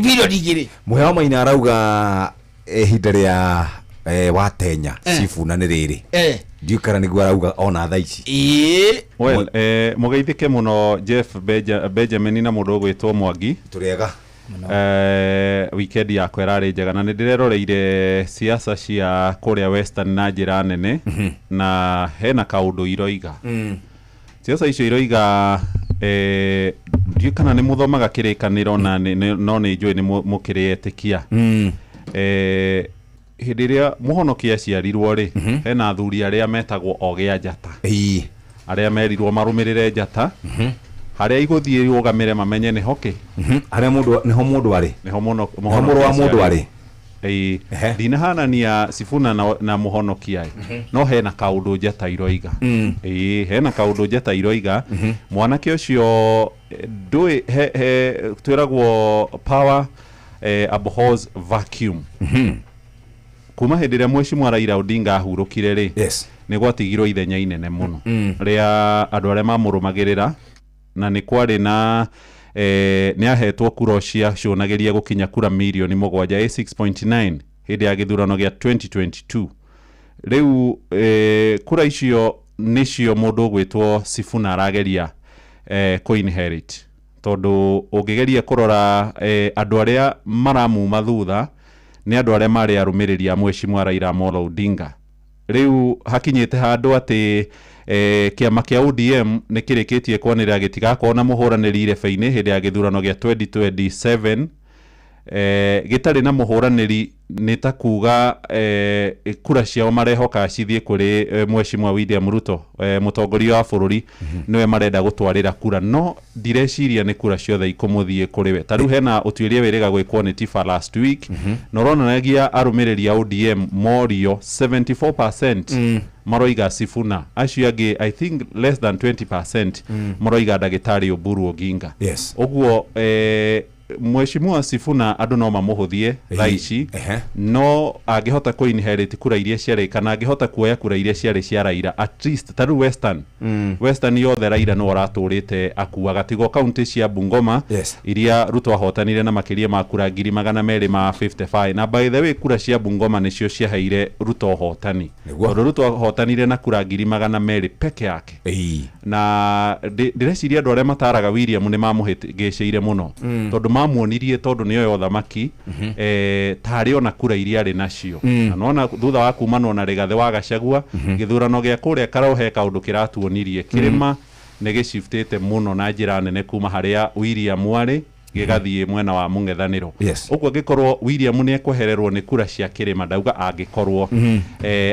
bilioni igiri muheo Maina arauga ihinda ria watenya cifuna ni riri ndiukara niguo arauga ona thaa ici mugeithike muno Jeff Benjamin na mundu gwitwo Mwangi turiega weekend yakwa irari njega na ndireroreire siasa cia kuria Western na njira nene na hena kaundu iroiga siasa icio iroiga ndiu kana ni muthomaga kirikaniro na no ni njui ni mukirietikia hindi ria muhonokia ciarirwo ri hena athuri aria metagwo ogia njata aria merirwo marumirire njata haria iguthie rugamire mamenye ni hoki haria mundu ari niho muno wa mundu ari dina hanania Sifuna na muhonokia no hena kaundu njata iroiga hena kaundu njata iroiga mwanake ucio ndui twiragwo power abhors vacuum kuma hindi ria mheshimiwa Raila Odinga ahurukire ri ni gwatigirwo ithenya inene muno ria andu aria mamurumagirira na ni kwari na ni ahetwo kura cia cionageria gukinya kura milioni 7 6.9 hindi ya githurano gia 2022 riu kura icio nicio mundu gwitwo Sifuna arageria ko inherit tondu ungigeria kurora andu aria maramuma thutha ni andu aria mari arumiriria mheshimiwa Raila Amolo Odinga riu hakinyite handu ati kiama kia ODM nikirikitie kwanira gitigakorwo na muhuraniri irebe-ini hindi ya githurano gia 2027 gitari na muhuraniri nitakuga kura ciao marehoka cithie kuri mheshimiwa William Ruto mutongoria wa bururi niwe marenda gutwarira kura no direciria ni kura ciothe ikumuthie kuri we taru hena utuiria wiriga gwikwo ni Tifa last week noronanagia arumiriria ODM morio 74% maroiga Sifuna acio angi I think less than 20% maroiga Ndagitari Oburu Oginga yes oguo Mheshimiwa Sifuna andu no mamuhuthie thaici no angihota ku inherit kura iria ciarĩ kana angihota kuoya kura iria ciarĩ cia Raila at least taru Western yothe Raila no aratũrĩte akuaga tigo county cia Bungoma iria Ruto ahotanire na makiria ma kura 255 na by the way kura cia Bungoma nicio ciaheire Ruto hotani Ruto ahotanire na kura 200 peke yake na direciria andu aria mataraga William ni mamuhĩngĩcĩire muno tondu mamuonirie tondu niyo thamaki tari ona kura iria ari nacio na nona thutha wa kumana na Rigathi wa Gachagua githurano gia kuria Karohe kaundu kiratuonirie kirima ni giciftete muno na njira nene kuma haria William ari gigathie mwena wa mung'ethaniro uguo gikorwo William ni ekwehererwo ni kura cia kirima ndauga angikorwo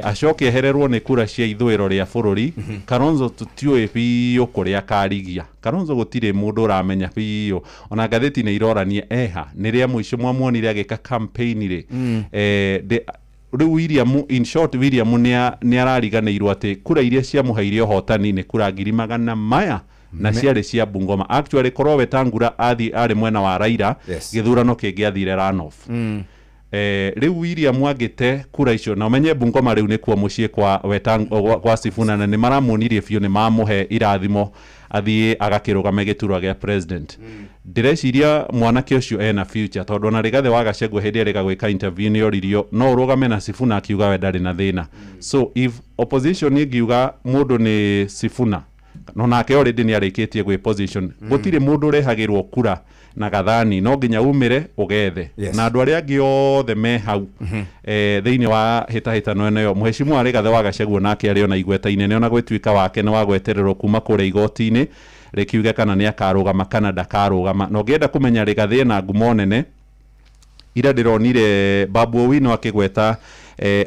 acoke ehererwo ni kura cia ithwiro ria bururi Kalonzo tutiwe biyo kuria karigia Kalonzo gutire mundu uramenya biyo ona gatheti ni iroranie ni ria muico mwamuonire agika campaign ri William in short William ni arariganirwo ati kura iria cia muhairio hotani ni kura 200 maya na ciarĩ cia Bungoma actually korwo Wetangula ari mwena wa Raila githurano kingiathire runoff riu William agite kura icio na umenye Bungoma riu ni kwa mucie kwa kwa Sifuna na ni maramunirie biu ni mamuhe irathimo athie agakirugame giturwa gia president direciria mwanake ucio ena future tondu na Rigathi wa Gachagua hindi arega gwika interview ni oririo no urugame na Sifuna akiuga we ndari na thina so if opposition ingiuga mundu ni Sifuna no nake already ni arikitie gwe position gutire mundu rehagirwo kura na gathani no nginya umire ugethe na andu aria angi othe me hau thiini wa hitahitano eno yo Mheshimiwa Rigathi wa Gachagua nake ari ona igweta inene ona gwetwika wake ni wagwetererwo kuma kure igoti-ini rikiuga kana ni akarugama kana ndakarugama no ngienda kumenya Rigathi na ngumo nene ira ndironire Babu Owino akigweta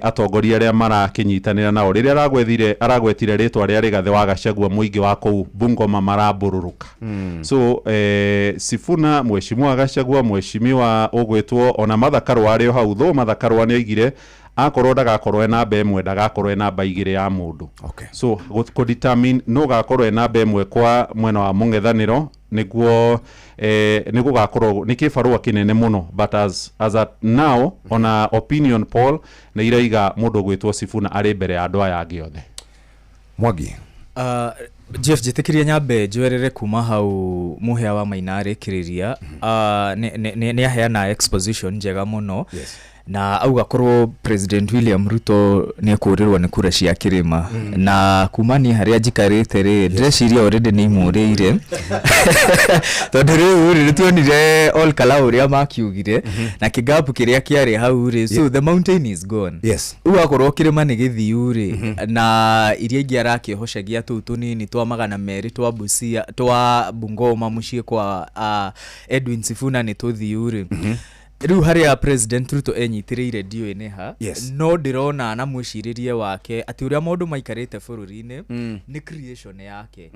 atongoria aria marakinyitanira nao riria aragwetire ritwa ria Rigathi wa Gachagua muingi wa kou Bungoma marabururuka so Sifuna Mheshimiwa Gachagua Mheshimiwa ugwetwo ona mathakarwa ario hau tho mathakarwa ni aigire akorwo ndagakorwo ena bemwe ndagakorwo ena baigire ya mundu so go determine no gakorwo ena bemwe kwa mwena wa mung'ethaniro niguo gakorwo ni kibarua kinene muno but as at now on a opinion poll na iraiga mundu gwitwo Sifuna ari mbere ya andu aya angi othe Mwangi Jeff jitikiria nyambe njoerere kuma hau muhea wa Mainari kiriria ni aheana exposition njega muno na auga korwo President William Ruto ni akurirwo ni kura cia kirima na kumani haria njikarite ri ndreciria already ni imuriire tondu riu ri tuonire all kala uria makiugire na kigapu kiria kiari hau ri so the mountain is gone uga korwo kirima ni githiu ri na iria ingi arakihoshagia tu tunini twa 200 twa Busia twa Bungoma mucie kwa Edwin Sifuna ni tuthiu ri riu haria President Ruto enyitiriire dio-ini ha no ndirona na mwiciririe wake ati uria maundu maikarite bururi-ini ni creation yake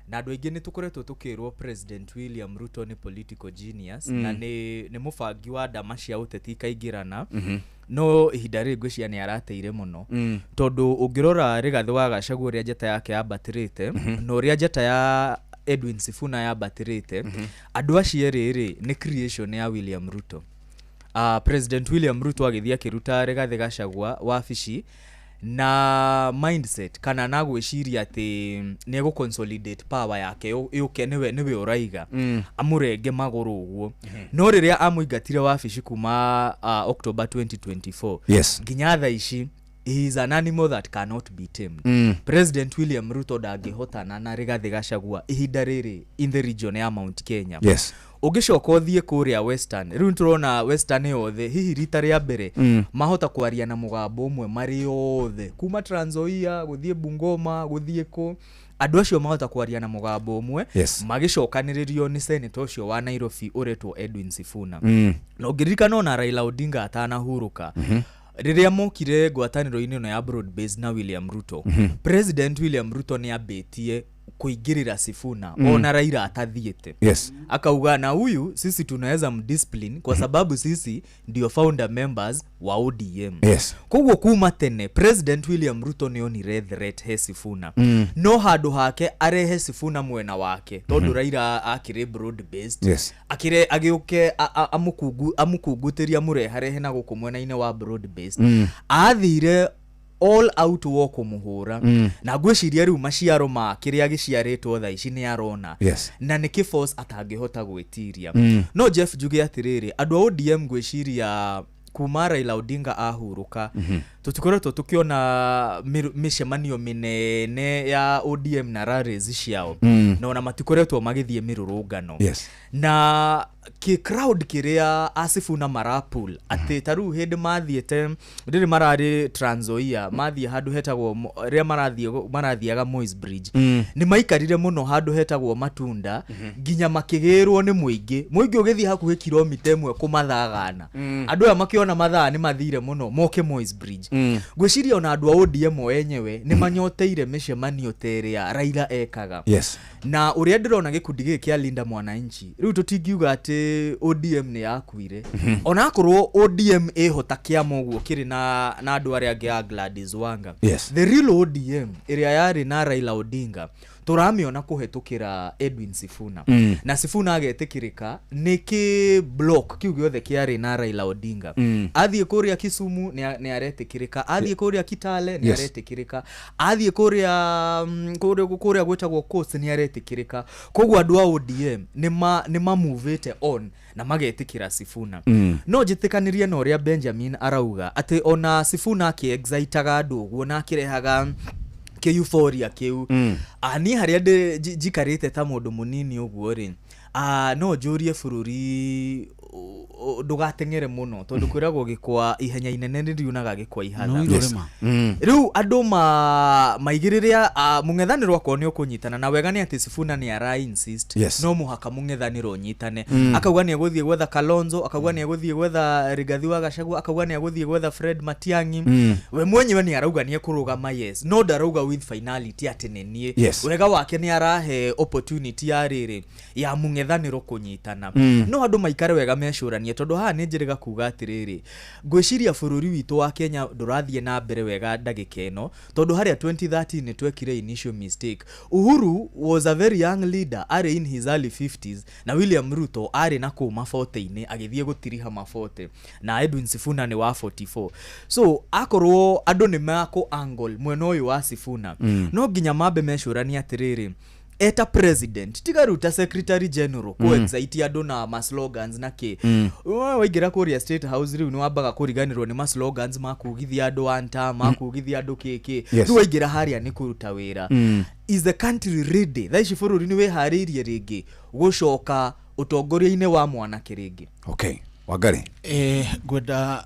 na andu aingi ni tukoretwo tukirwo President William Ruto ni political genius na ni mubangi wa ndama cia uteti kaingirana no ihinda ri ngwiciria ni arateire muno tondu ungirora Rigathi wa Gachagua uria njata yake yabatirite no uria njata ya Edwin Sifuna yabatirite andu acio riri ni creation ya William Ruto. President William Ruto agithia kiruta Rigathi Gachagua wabici na mindset kana na gwiciria ati ni go consolidate power yake yuke niwe uraiga amurenge maguru uguo no riria amuingatire wabici kuma October 2024 nginya tha ici he is an animal that cannot be tamed. President William Ruto ndangihotana na Rigathi Gachagua ihinda riri in the region ya Mount Kenya. Ugicoka uthie kuria Western riu turona Western yothe hihi rita ria mbere mahota kwaria na mugambo umwe mari yothe kuma Trans Nzoia guthie Bungoma guthie ko andu acio mahota kwaria na mugambo umwe magicokaniririo ni senator ucio wa Nairobi uretwo Edwin Sifuna no ngirikana na Raila Odinga atanahuruka riria mokire ngwataniro-ini no ya broad base na William Ruto President William Ruto ni abetie kuingirira Sifuna ona Raila atathiete. Yes. Akauga na huyu sisi tunaweza mdiscipline kwa sababu sisi ndio founder members wa ODM. Yes. Koguo kuma tene President William Ruto ni onire threat he Sifuna. No handu hake arehe Sifuna mwena wake tondu Raila akire broad based. Yes. Akire agiuke amukugutiria mureharehe na guku mwena-ine wa broad based. Athire all out wo kumuhura na gwiciria riu maciaro ma kiria giciaritwo tha ici ni arona. Yes. Na ni force atangihota gwitiria. No Jeff Juge atiriri andu ODM gwiciria kuma Raila Odinga ahuruka tutikoretwo tukiona mishemanio minene ya ODM na rallies ciao na ona matikoretwo magithie mirurungano. Yes. Na ki crowd kiria Asifuna marapul ati taru hindi mathiete ndiri marari Trans Nzoia mathie handu hetagwo ria marathiaga Moi's Bridge ni maikarire muno handu hetagwo Matunda nginya makigirwo ni muingi ugithie hakuhi kilomita 1 kumathagana andu aya makiona mathaa ni mathire muno moke Moi's Bridge. Gwiciria ona andu a ODM enyewe ni manyoteire mishemanio teria Raila ekaga. Yes. Na uria ndirona gikundi giki kia Linda Mwananchi riu tutingiuga ati ODM ni yakuire. Ona akorwo ODM ehota kiamo guo kiri na andu aria angi a Gladys Wanga. Yes. The real ODM iria yari na Raila Odinga turamiona kuhetukira Edwin Sifuna. Na Sifuna agetikirika niki block kiu giothe kiari na Raila Odinga. Athie kuria Kisumu ni aretikirika, athie kuria Kitale ni aretikirika, athie kuria gwetagwo Coast ni aretikirika. Koguo andu a ODM ni movete on na magetikira Sifuna. No jitikanirie na uria Benjamin arauga ati ona Sifuna ki excitaga andu guo na kirehaga ke euphoria keu ani haria jikarite ta mundu munini uguo ri no jurie bururi ndugatengere muno tondu kwiragwo gikwa ihenya inene niriunaga gikwa ihatha riu andu maigiriria mung'ethaniro akwa ni ukunyitana na wega ni ati Sifuna ni ara insist no muhaka mung'ethaniro nyitane akauga ni aguthie gwetha Kalonzo akauga ni aguthie gwetha Rigathi wa Gachagua akauga ni aguthie gwetha Fred Matiang'i we mwenyewe ni arauga ni kurugama no darauga with finality atenenie wega wake ni arahe opportunity ya riri ya mung'ethaniro kunyitana no andu maikare wega mecuranie tondu ha ni njiriga kuga atiriri gwiciria bururi witu wa Kenya ndurathie na mbere wega ndagika ino tondu haria 2013 ni twekire initial mistake. Uhuru was a very young leader are in his early 50s na William Ruto are na kuma 40 agithie gutiriha mafote na Edwin Sifuna ni wa 44. So akorwo andu ni mako angle mweno uyu wa Sifuna no nginya mambe mecuranie atiriri eta president tigaruta secretary general ko excite andu na ma slogans na ke waigira kuria State House riu ni wambaga kuriganirwo ni ma slogans makugithia andu anta makugithia andu keke tu waigira haria ni kuruta wira. Is the country ready thaici bururi ni weharirie ringi gucoka utongoria-ine wa mwana kiringi? Okay, Wangari gwenda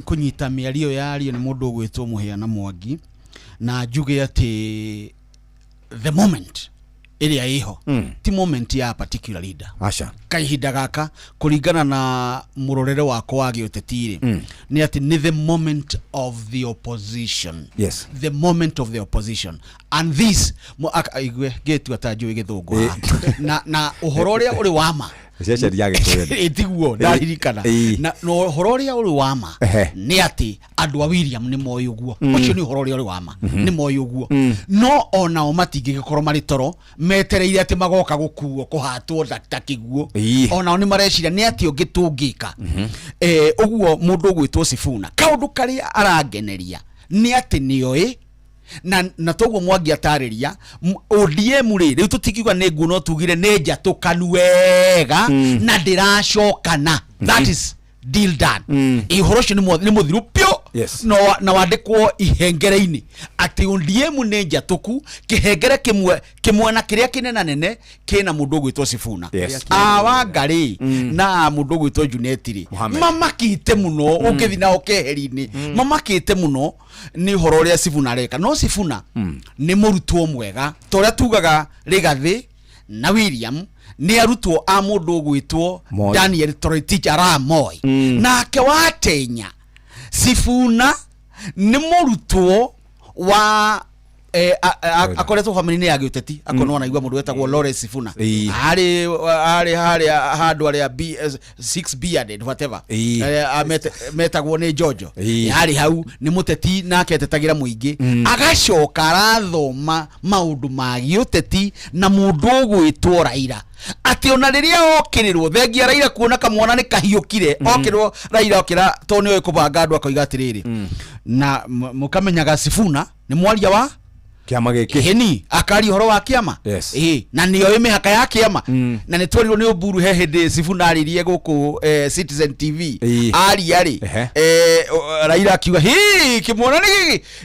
kunyita miario yario ni mundu gwitwo Muhiana Mwangi na njuge ati the moment iria iho ti moment ya particular leader asha kahinda gaka kuringana na murorere wako wa giutetiri ni ati ni the moment of the opposition. Yes. The moment of the opposition and this igwe getu atajui githungu na uhoro uria uri wama Shesha yake kwenda. Etiguo ndaririkana. Na no hororia uri wama. Ni ati andu a William ni moyo guo. Ucio ni hororia uri wama. Ni moyo guo. No ona o matingi gikorwo mari toro metereire ati magoka gukuo kuhatwo dakiguo. Ona oni mareciria ni ati ungitungika. Uguo mundu gwitwo Sifuna. Kaundu karia arageneria ni ati nioi na toguo Mwangi atariria ODM riu tutikiuga ni nguno tugire ni njatukanu wega na ndiracokana. That is deal done. Ihorocio ni muthiru pio no na wandikwo ihengere-ini ati ODM ni njatuku kihengere kimwe na kiria kinena nene kina mundu gwitwo Sifuna. Wangari na mundu gwitwo Junetiri mamakite muno ukithi na okeheri-ini mamakite muno ni horo ria Sifuna reka no Sifuna ni murutwo mwega toria tugaga Rigathi na William ni arutwo a mundu gwitwo Daniel Toroitich arap Moi nake watenya Sifuna ni murutwo wa akoretwo family-inĩ ya gĩũteti akonwo naigua mũndũ wetagwo Lawrence Sifuna harĩ handũ arĩa 6 bearded whatever metagwo nĩ Jojo harĩ hau nĩ mũteti nake etetagira mũingĩ agacoka arathoma maũndũ ma gĩũteti na mũndũ ũgwĩtwo Raila ati ona riria okirirwo thengia Raila kuona kamwana ni kahiukire okirwo Raila okira to ni oy kubanga andu akoiga atiriri na mukamenyaga Sifuna ni mwaria wa kiama giki heni akari horo wa kiama na niyo imehaka ya kiama na ni twarirwo ni Oburu he hindi Sifuna aririe guku Citizen TV ari Raila akiuga kimwana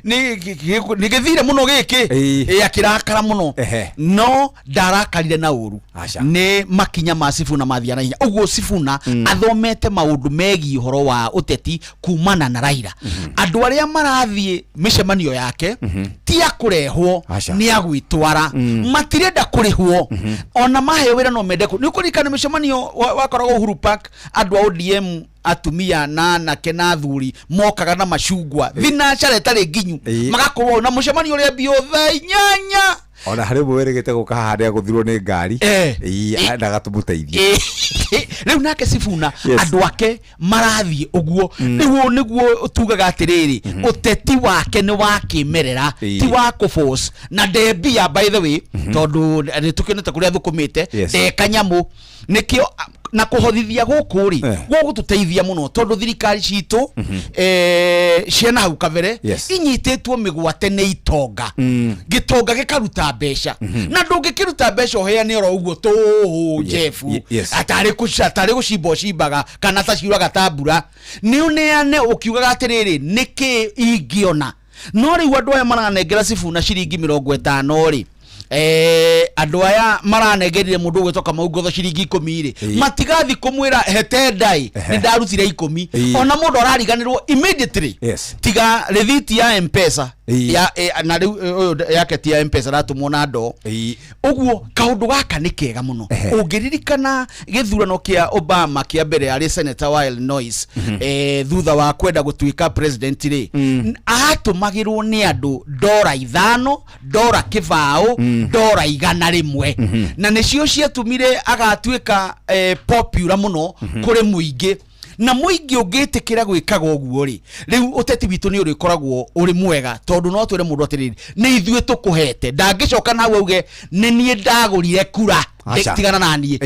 ni githire muno giki akirakara muno no ndarakarire na uru ni makinya ma Sifuna mathia na hinya uguo Sifuna athomete maundu megi horo wa uteti kumana na Raila andu aria marathie mishemanio yake ti akureho ni agwitwara matirenda kurihwo ona maheo wira no mende ni kurikana mishemanio wakoragwo Uhuru Park andu ODM atumia na kenathuri mokaga na mashugwa thinacara tari nginyu magakorwo na mushemanio ria bio nyanya ona hari mweregete guka haria guthirwo ni ngari ndagatumuteithie riu nake Sifuna andu ake marathie uguo niguo tugaga atiriri uteti wake ni wa kimerera ti wa kuforce na debia by the way tondu ni tukinete kuria thukumite kanyamu nikio na kuhothithia guku ri gugututeithia muno tondu thirikari citu ciana hau kabere inyitetwo migwate ni itonga gitonga gikaruta mbeca na ndungikiruta mbeca oheane oro uguo to Jeff atari gucimba cimbaga kana ta ciuraga tabura ni uneane ukiugaga atiriri niki ingiona no riu andu aya maranengera Sifuna ciringi 50 ri andu aya maranengerire mundu gwetoka maugotho ciringi 10 ri matigathi kumwira hete ndai ni ndarutire 10 ona mundu arariganirwo immediately tiga receipt ya M-Pesa ya na yake ti ya M-Pesa ratumwo na ndo uguo kaundu gaka ni kega muno ungiririkana githurano kia Obama kia mbere ari Senator wa Illinois thutha wa kwenda gutuika president ri atumagirwo ni andu $5 $100 rimwe na nicio ciatumire agatuika popular muno kuri muingi na muingi ungitikira gwikaga uguo ri riu uteti witu ni uri koragwo uri mwega tondu no twire mundu atiriri ni ithue tukuhete ndangicoka nawe uge ni nie ndagurire kura tigana nani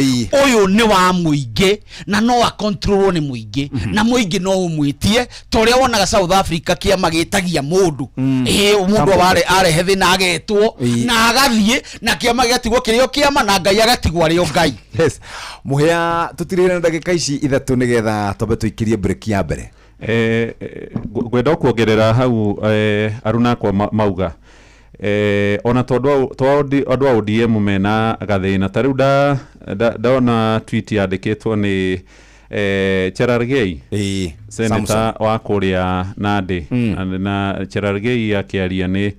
uyu ni wa muingi na no a control ni muingi na muingi no umwitie toria wonaga South Africa kia magitagia mundu mundu arehe thina agetwo na agathie na kia magatigwo kirio kiama na ngai agatigwo ario ngai muhea tutirire ndagika ici ithatu nigetha tobe tuikirie break ya mbere gwenda kuongerera hau aruna kwa mauga ona tondu andu a ODM mena gathina tariu ndona tweet yandikitwo ni Cherargei senator wa kuria Nandi na Cherargei akiaria ni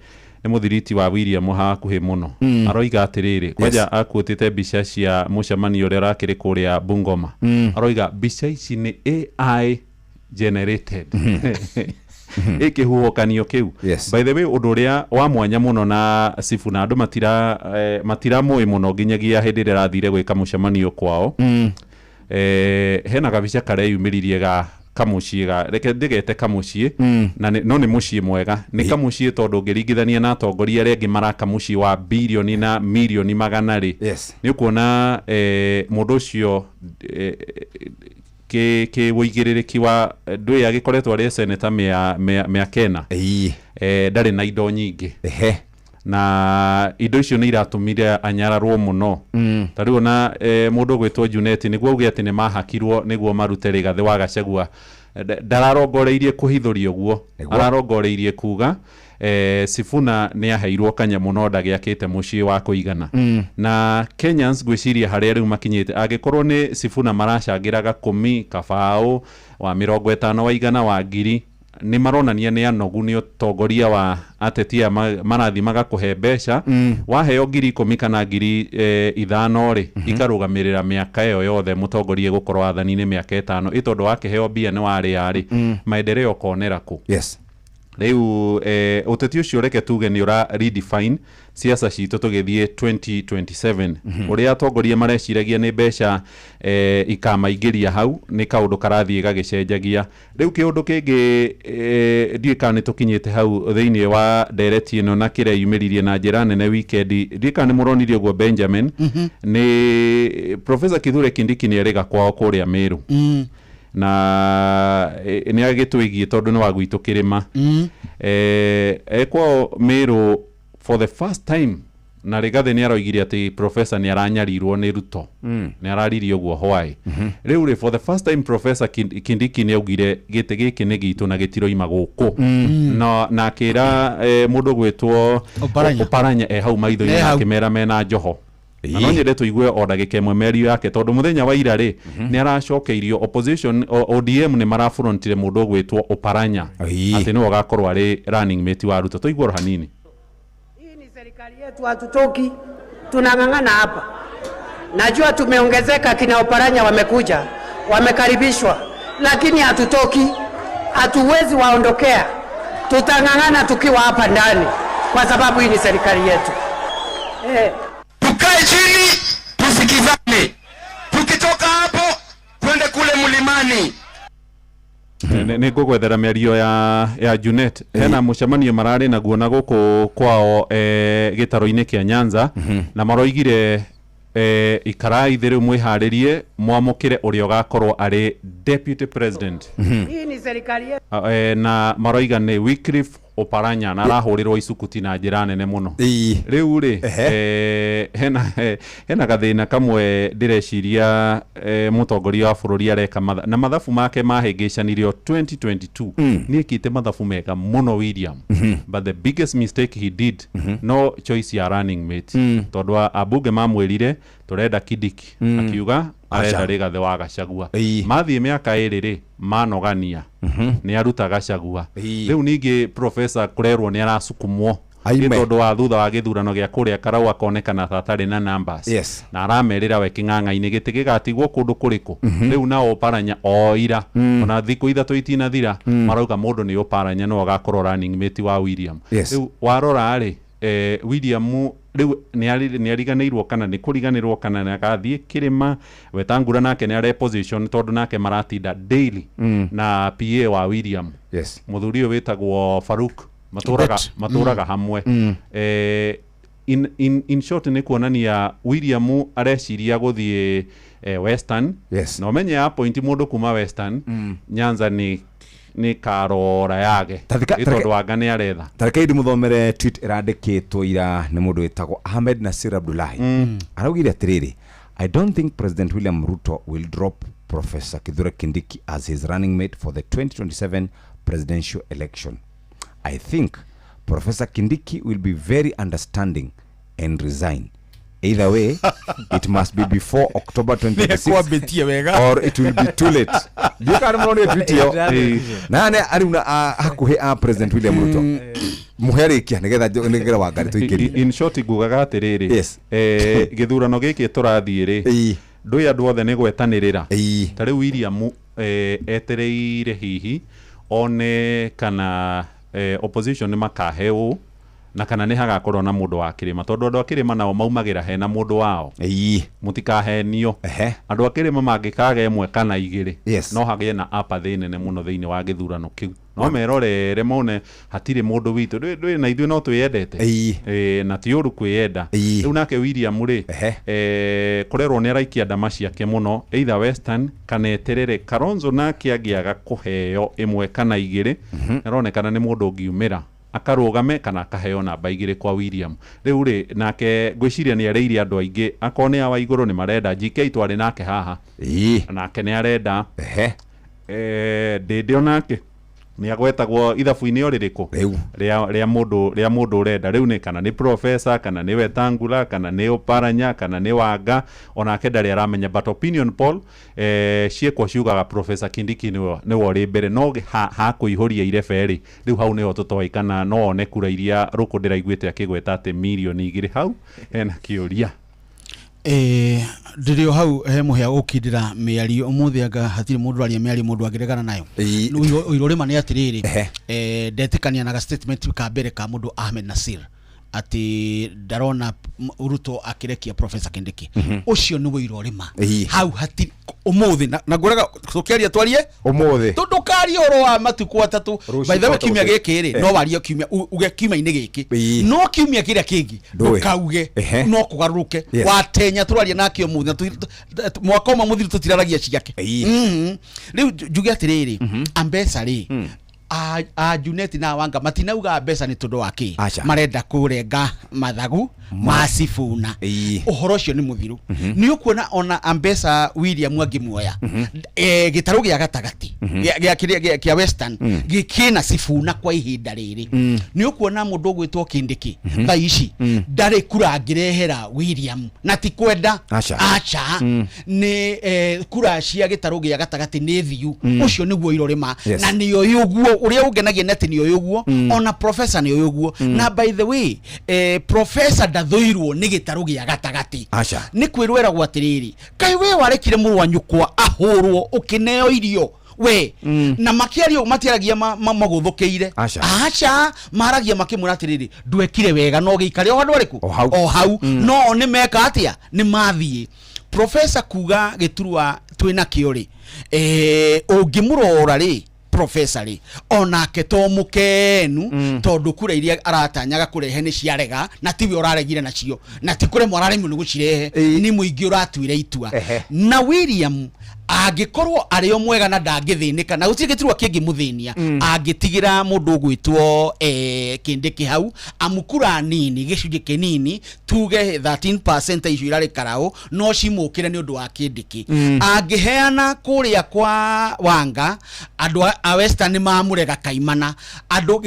muthiriti wa William hakuhi muno aroiga atiriri kwaja akutite bica cia mucemanio uria rakiri kuria Bungoma aroiga bica ici ni AI generated ikihuhokanio kiu by the way undu ria wa mwanya muno na Sifuna andu matira mui muno nginyagia hindi ria rathire gwika mucemanio kwao hena gabica kareyumiririe ga kamucie ga reke ndigete kamucie na no ni mucie mwega ni kamucie tondu ngiringithania na atongoria aria ngi maraka mucie wa bilioni na milioni magana ri ni ukuona mundu ucio ke woigiriki wa ndwe agikoretwo ari senator mea Kena ndari na indo nyingi na indo icio ni iratumire anyararwo muno tariu na mundu gwitwo Junet niguo uge ati ni mahakirwo niguo marute rigathe wa Gachagua ndararongoreirie kuhithuria uguo ararongoreirie kuga Sifuna ni aheirwo kanya muno ndagiakite mucie wa kuigana na Kenyans gwiciria haria riu makinyite agikorwo ni Sifuna maracangiraga 10 kabao wa 50 wa igana wa ngiri ni maronania ni anogu ni utongoria wa atetia marathi magakuhe mbeca waheo ngiri 10 kana ngiri 5 ri ikarugamirira miaka iyo yothe mutongorie gukorwo athani ni miaka 5 itondu wakiheo bia ni wari maendeleo konera ku riu uteti ucio reke tuge ni ura redefine siasa citũ tũgĩthiĩ 2027 ũrĩa atongoria mareciragia nĩ mbeca ikamaingĩria hau nĩ kaũndũ karathiĩ gagĩcenjagia rĩu kĩũndũ kĩngĩ ndiũĩ kana nĩ tũkinyĩte hau thĩinĩ wa ndereti ĩno na kĩrĩa yumĩririe na njĩra nene weekend ndiũĩ kana nĩ mũronirie ũguo Benjamin nĩ Professor Kithure Kindiki nĩ erĩga kwao kũrĩa Meru na nĩ agĩtũigie tondũ nĩ wa gwitũ kĩrĩma kwao Meru for the first time na Rigathi nĩ aroigire atĩ Professor nĩ aranyarirwo nĩ Ruto nĩ araririe ũguo hwaĩ rĩu for the first time Professor Kindiki nĩ augire gĩtĩ gĩkĩ nĩ gitũ na gĩtiroima gũkũ na akĩra mũndũ gwĩtwo Oparanya hau maitho-inĩ akĩmera mena njoho na no nyende tũigue o ndagĩka ĩmwe mĩario yake tondũ mũthenya wa ira rĩ nĩ aracokeirio opposition ODM nĩ marafrontire mũndũ gwĩtwo Oparanya atĩ nĩwe agakorwo arĩ running mate wa Ruto tũigue ro hanini. Serikali yetu hatutoki, tunang'ang'ana hapa. Najua tumeongezeka, kina Oparanya wamekuja, wamekaribishwa, lakini hatutoki, hatuwezi waondokea. Tutang'ang'ana tukiwa hapa ndani, kwa sababu hii ni serikali yetu. Tukae chini, tusikizane. Tukitoka hapo, twende kule mlimani. Nĩ ngũgwethera mĩario ya Junet hena mũcemanio mararĩ naguo na gũkũ kwao gĩtaro-inĩ kĩa Nyanza na maroigire ikarai thĩrĩ mwĩharĩrie mwamũkĩre ũrĩa ũgakorwo arĩ deputy president hii ni serikali yetu na maroiga nĩ Wycliffe Oparanya na arahũrĩrwo icukuti na njĩra nene mũno rĩu rĩ hena gathĩna kamwe ndĩreciria mũtongoria wa bũrũri areka na mathabu make mahĩngĩcanirio 2022 nĩekĩte mathabu mega mũno William but the biggest mistake he did no choice ya running mate tondũ abunge mamwĩrire tũrenda Kindiki akiuga arenda Rigathi wa Gachagua mathiĩ mĩaka ĩrĩ rĩ manogania nĩ aruta Gachagua rĩu ningĩ Professor kũrerwo nĩ arasukumwo tondũ wa thutha wa gĩthurano gĩa kũrĩa Karau akonekana atarĩ na numbers na aramerĩra we kĩng'ang'a-inĩ gĩtĩ gĩgatigwo kũndũ kũrĩkũ rĩu na Oparanya oira ona thikũ ithatũ itinathira marauga mũndũ nĩ Oparanya no agakorwo running mate wa William rĩu warora rĩ William rĩu nĩ ariganĩirwo kana nĩ kũriganĩrwo kana nĩ agathiĩ kĩrĩma Wetangula nake nĩ are position tondũ nake maratinda daily na PA wa William mũthuri ũyũ wĩtagwo Faruk matũraga hamwe in short nĩ kuonania William areciria gũthiĩ Western na ũmenye ya point mũndũ kuma Western Nyanza ni karora yage itondo wagane aretha tareke ndi muthomere tweet irandikitwo ira ni mundu witagwo Ahmed Nasir Abdullahi araugire atiriri I don't think President William Ruto will drop Professor Kithure Kindiki as his running mate for the 2027 presidential election. I think Professor Kindiki will be very understanding and resign. Either way, it must be before October 26 or it will be too late. You can only tweet yo. Na ne aruna hakuhe President William Ruto. Muherikia nigetha wangari tuikiri. In short gugaga atiriri. Githurano gĩkĩ tũrathiĩ rĩ. Ndũĩ andũ othe nĩ gwetanĩrĩra. Ta rĩu William etereire hihi one kana opposition nĩ makaheo na kana nĩ hagakorwo na mũndũ wa kĩrĩma tondũ andũ a kĩrĩma nao maumagĩra hena mũndũ wao mũtikahenio andũ a kĩrĩma mangĩkaga ĩmwe kana igĩrĩ no hagĩe na apathy nene mũno thĩinĩ wa gĩthurano kĩu no merorere mone hatirĩ mũndũ witũ ndũĩ na ithuĩ no twĩyendete na ti ũru kwĩyenda rĩu nake William rĩ kũrerwo nĩ araikia ndama ciake mũno either Western kana eterere Kalonzo nake angĩaga kũheo ĩmwe kana igĩrĩ aronekana nĩ mũndũ ũngiumĩra akarũgame kana akaheo namba igĩrĩ kwa William rĩu rĩ nake ngwĩciria nĩ areire andũ aingĩ akone ya Waigũrũ nĩ marenda GK twarĩ nake haha nake nĩ arenda ndĩndĩ onake nĩ agwetagwo ithabu-inĩ o rĩrĩkũ rĩa mũndũ ũrenda rĩu nĩ kana nĩ Professor kana nĩ Wetangula kana nĩ Oparanya kana nĩ Wanga onake ndarĩ aramenya but opinion poll ciekwo ciugaga Professor Kindiki nĩwe ũrĩ mbere no hakũihũria irebe rĩ rĩu hau nĩho tũtoĩ kana no one kura iria Rũkũ ndĩraiguĩte akĩgweta atĩ mirioni 2 hau hena kĩũria ndirio hau he muhia ukindira miario umuthi anga hatiri mundu aria miario mundu agiregana nayo uirorema ni atiriri ndetikania na statement ka mbere ka mundu Ahmed Nasir ati ndarona Ruto akirekia Professor Kindiki ucio ni wirorema hau hatiri umuthi na nguraga tukiaria twarie umuthi ndukari oro wa matuku atatu by the way kiumia gikiri no wario kiumia uge kiumia-ini giki no kiumia kiria kingi ndukauge no kugaruke watenya turaria nakio umuthi mwaka umwe muthiru tutiraragia ciake riu njuge atiriri ambesa ri a Junet na Wanga matinauga mbeca ni tundu waki marenda kurenga mathagu masifuna uhoro cio ni muthiru ni ukuona ona ambesa William Agimwoya gitaru gia gatagati gia Western gikina sifuna kwa ihinda riri ni ukuona mundu gwitwo Kindiki tha ici ndari kura ngirehera William na ti kwenda acha ni kura cia gitaru gia gatagati ni thiu ucio niguo irorema na niyo yuguo uria ungenagia neti niyo yuguo ona professor niyo yuguo na by the way professor dathoirwo ni gitaru gia gatagati ni kwirwera gwatiriri kai we warekire muru wanyukwa ahurwo ukineo irio we na makiario matiaragia maguthukiire acha maragia makimura atiriri ndwekire wega no giikare o handu ariku o hau no ni meka atia ni mathie professor kuga giturwa twina kiori ungimurora ri professor ri onake to mukenu tondu kura iria aratanyaga kurehe ni ciarega na tiwe uraregire nacio na tikure moraremu ni gucirehe ni muingi uratuire itua na William agikorwo ario mwega na ndangithinika na gutigitirwa kingi muthinia agitigira mundu gwitwo Kindiki hau amukura nini gicunje kinini tuge 13% icio irari karao no cimukire ni undu wa Kindiki agiheana kuria kwa Wanga andu a Western ni mamurega kaimana andu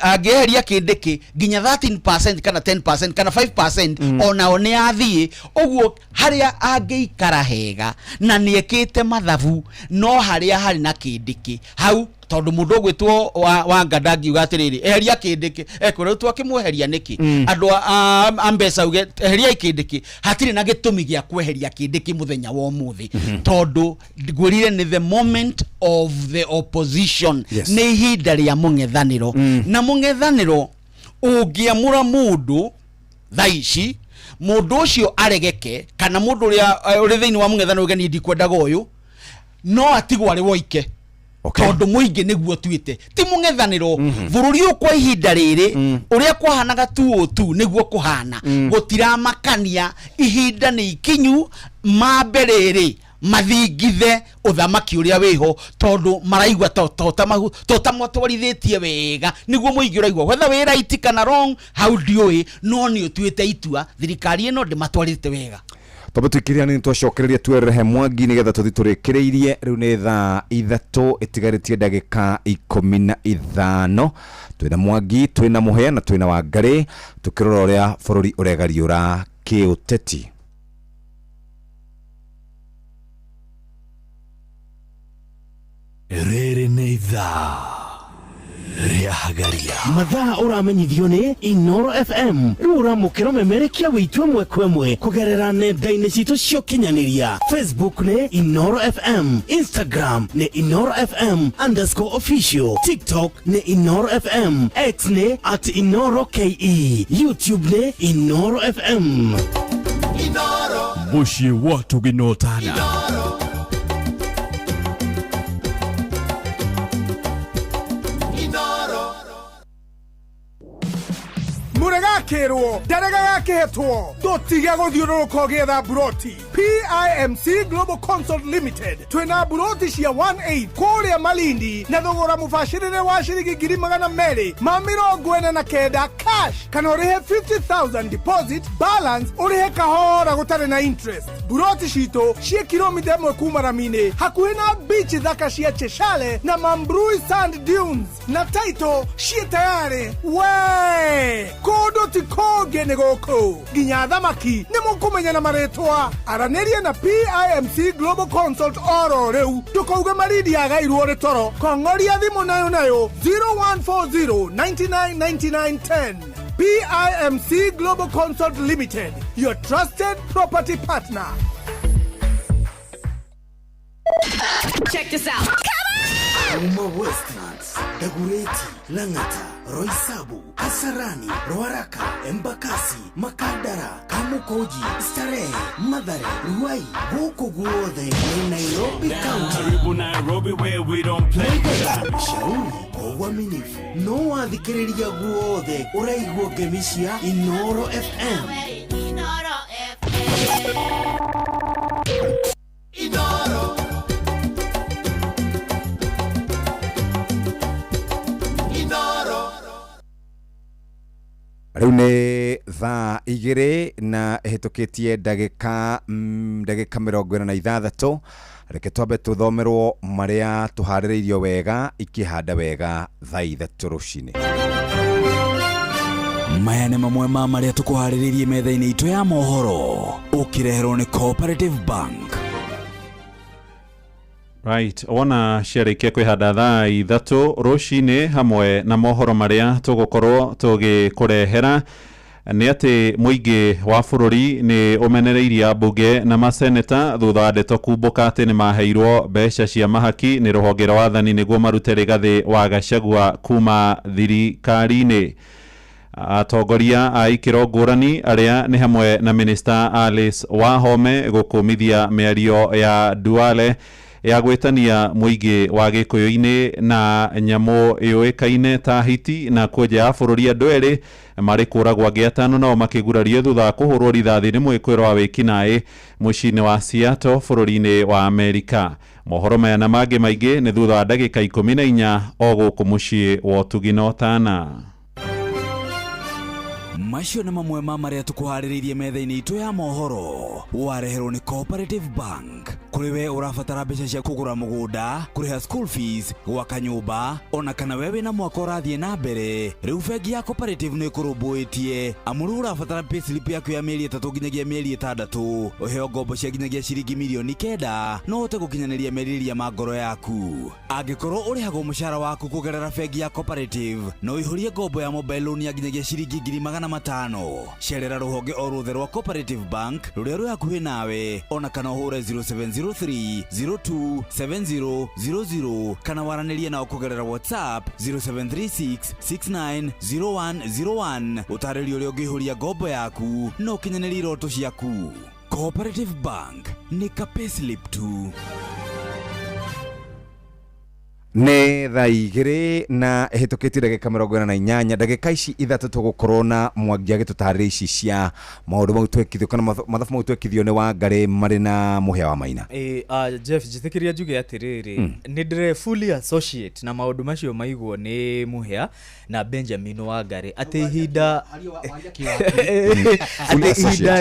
agiheria Kindiki ginya 13% kana 10% kana 5% ona one athie uguo haria agiikara hega na niekite mathabu no haria hari na Kindiki hau tondu mundu gwitwo Wanga ndangi ugatiriri eheria Kindiki ekore tu akimweheria niki andu ambesa uge eheria Kindiki hatiri na gitumi gia kweheria Kindiki muthenya wa umuthi tondu ngurire ni the moment of the opposition ni ihinda ria mungethaniro na mungethaniro ungiamura mundu thaici mundu ucio aregeke kana mundu uri thiini wa mungethaniro uge ni ndikwendaga uyu no atigwo ari woike tondu muingi niguo twite ti mungethaniro bururi ukwa ihinda riri uria kwahanaga tu niguo kuhana gutiramakania ihinda ni ikinyu mamberere mathingithe uthamaki uria wiho tondu maraigwa totamotwarithitie wega niguo muingi uraigwa whether we right kana wrong how do you no ni utwite itua thirikari ino ndimatwarite wega Tobatukiria ni twacokereria twerehe Mwangi nigetha tuthi turikireirie riu ni thaa 3 itigaritie ndagika 15 twina Mwangi twina Muhea na twina Wangari tukirora uria bururi uregariura kiuteti riri ni ithaa ria hagaria mathaa uramenyithio ni Inoro FM riu uramukira memerekia witwe mwekwemwe kugerera nenda-ini citu cio kinyaniria Facebook ni Inoro FM, Instagram ni Inoro FM_official, TikTok ni Inoro FM, X ni @InoroKE, YouTube ni Inoro FM. Inoro mushi watu ginotana muregakirwo ndarega gakihetwo tutige guthiururuka gietha buroti PIMC Global Consult Limited twina buroti cia 18 kuria Malindi na thogora mubashirire wa ciringi 249 cash kana urihe 50,000 deposit balance urihe kahora gutari na interest buroti cito cie kilomita 1 kuma Ramine hakuhi na beach thaka cia Cheshale na Mambrui Sand Dunes na title cie tayari we kodo tikoge negoko ginya thamaki ni mukumenya na maretwa araneria na PIMC Global Consult oro reu tukauga maridi agairwo ri toro kongoria thimu nayo 0140 999910 PIMC Global Consult Limited, your trusted property partner. Check this out. Uma Westlands, Dagureti, Langata, Roysabu, Kasarani, Ruaraka, Embakasi, Makadara, Kamukoji, Starehe, Mathare, Ruai, Goko Guothe, in Nairobi County. Karibu Nairobi where we don't play. Shauri, uaminifu. No adhikiriria guothe, uraigua gemisia Inoro FM. Inoro FM. Inoro. Riu ni thaa 2 na hitukitie ndagika 46 reke twambe tuthomerwo maria tuhaririirio wega ikihanda wega thaa 3 rucini. Maya nĩ mamwe ma maria tukuhaririirie metha-inĩ itu ya mohoro ukireherwo ni Cooperative Bank. Right, ona ciarĩkia kwĩhanda thaa 3 rũcinĩ hamwe na mohoro marĩa tũgũkorwo tũgĩkũrehera nĩ atĩ mũingĩ wa bũrũri nĩ ũmenereirie ambunge na maseneta thutha wa ndeto kumbũka atĩ nĩ maheirwo mbeca cia mahaki nĩ rũhonge rwa wathani nĩguo marute Rigathĩ wa Gachagua kuma thirikari-inĩ. Atongoria a ikĩro ngũrani arĩa nĩ hamwe na Minister Alice Wahome gũkũmithia mĩario ya Duale ya gwĩtania mũingĩ wa gĩkũyũ-inĩ na nyamũ yũĩkaine ta hiti na kwenja ya bũrũri andũ erĩ marĩ kũragwo angĩ atano nao makĩgurario thutha wa kũhũrwo rithathi nĩ mwĩkũĩrwo wa wĩkinaĩ mũciĩ-inĩ wa Seattle bũrũri-inĩ wa Amerika. Mohoro maya na mangĩ maingĩ nĩ thutha wa ndagĩka 14 o gũkũ mũciĩ wa Ũtugi na Ũtana. Macio nĩ mamwe ma maria tukuhaririirie metha-inĩ itu ya mohoro wareherwo ni Cooperative Bank. Kuri we urabatara mbeca cia kugura mugunda, kuriha school fees, gwaka nyumba, ona kana wewe na mwaka ũrathiĩ na mbere, riu bengi ya Cooperative nĩ ĩkũrũmbũĩtie amuru urabatara payslip yaku ya mĩeri 3 nginyagia mĩeri 6 ũheo ngombo cia nginyagia ciringi milioni 9 no ũhote gũkinyanĩria merirĩria ma ngoro yaku. Angĩkorwo ũrĩhagwo mũcara waku kũgerera bengi ya Cooperative no ihũrie ngombo ya mobile loan ya nginyagia ciringi 500,000. Cerera rũhonge o ruothe rwa Cooperative Bank rũrĩa rwĩ hakuhĩ nawe, ona kana ũhũre 0703027000 kana waranĩrie nao kũgerera WhatsApp 0736690101 ũtarĩrio ũrĩa ũngĩihũria ngombo yaku no ũkinyanĩrie iroto ciaku. Cooperative Bank nĩ ka payslip tu. Nĩ thaa 2 na hĩtũkĩtie ndagĩka 48 ndagĩka ici 3 tũgũkorwo na Mwangi agĩtũtarĩria ici cia maũndũ mau twekithio kana mathabu mau twekithio nĩ Wangari marĩ na Mũhĩa wa Maina. Jeff njĩtĩkĩria njuge atĩrĩrĩ nĩ ndĩre fully associate na maũndũ macio maigwo nĩ Mũhĩa na Benjamin Wangari atĩ ihinda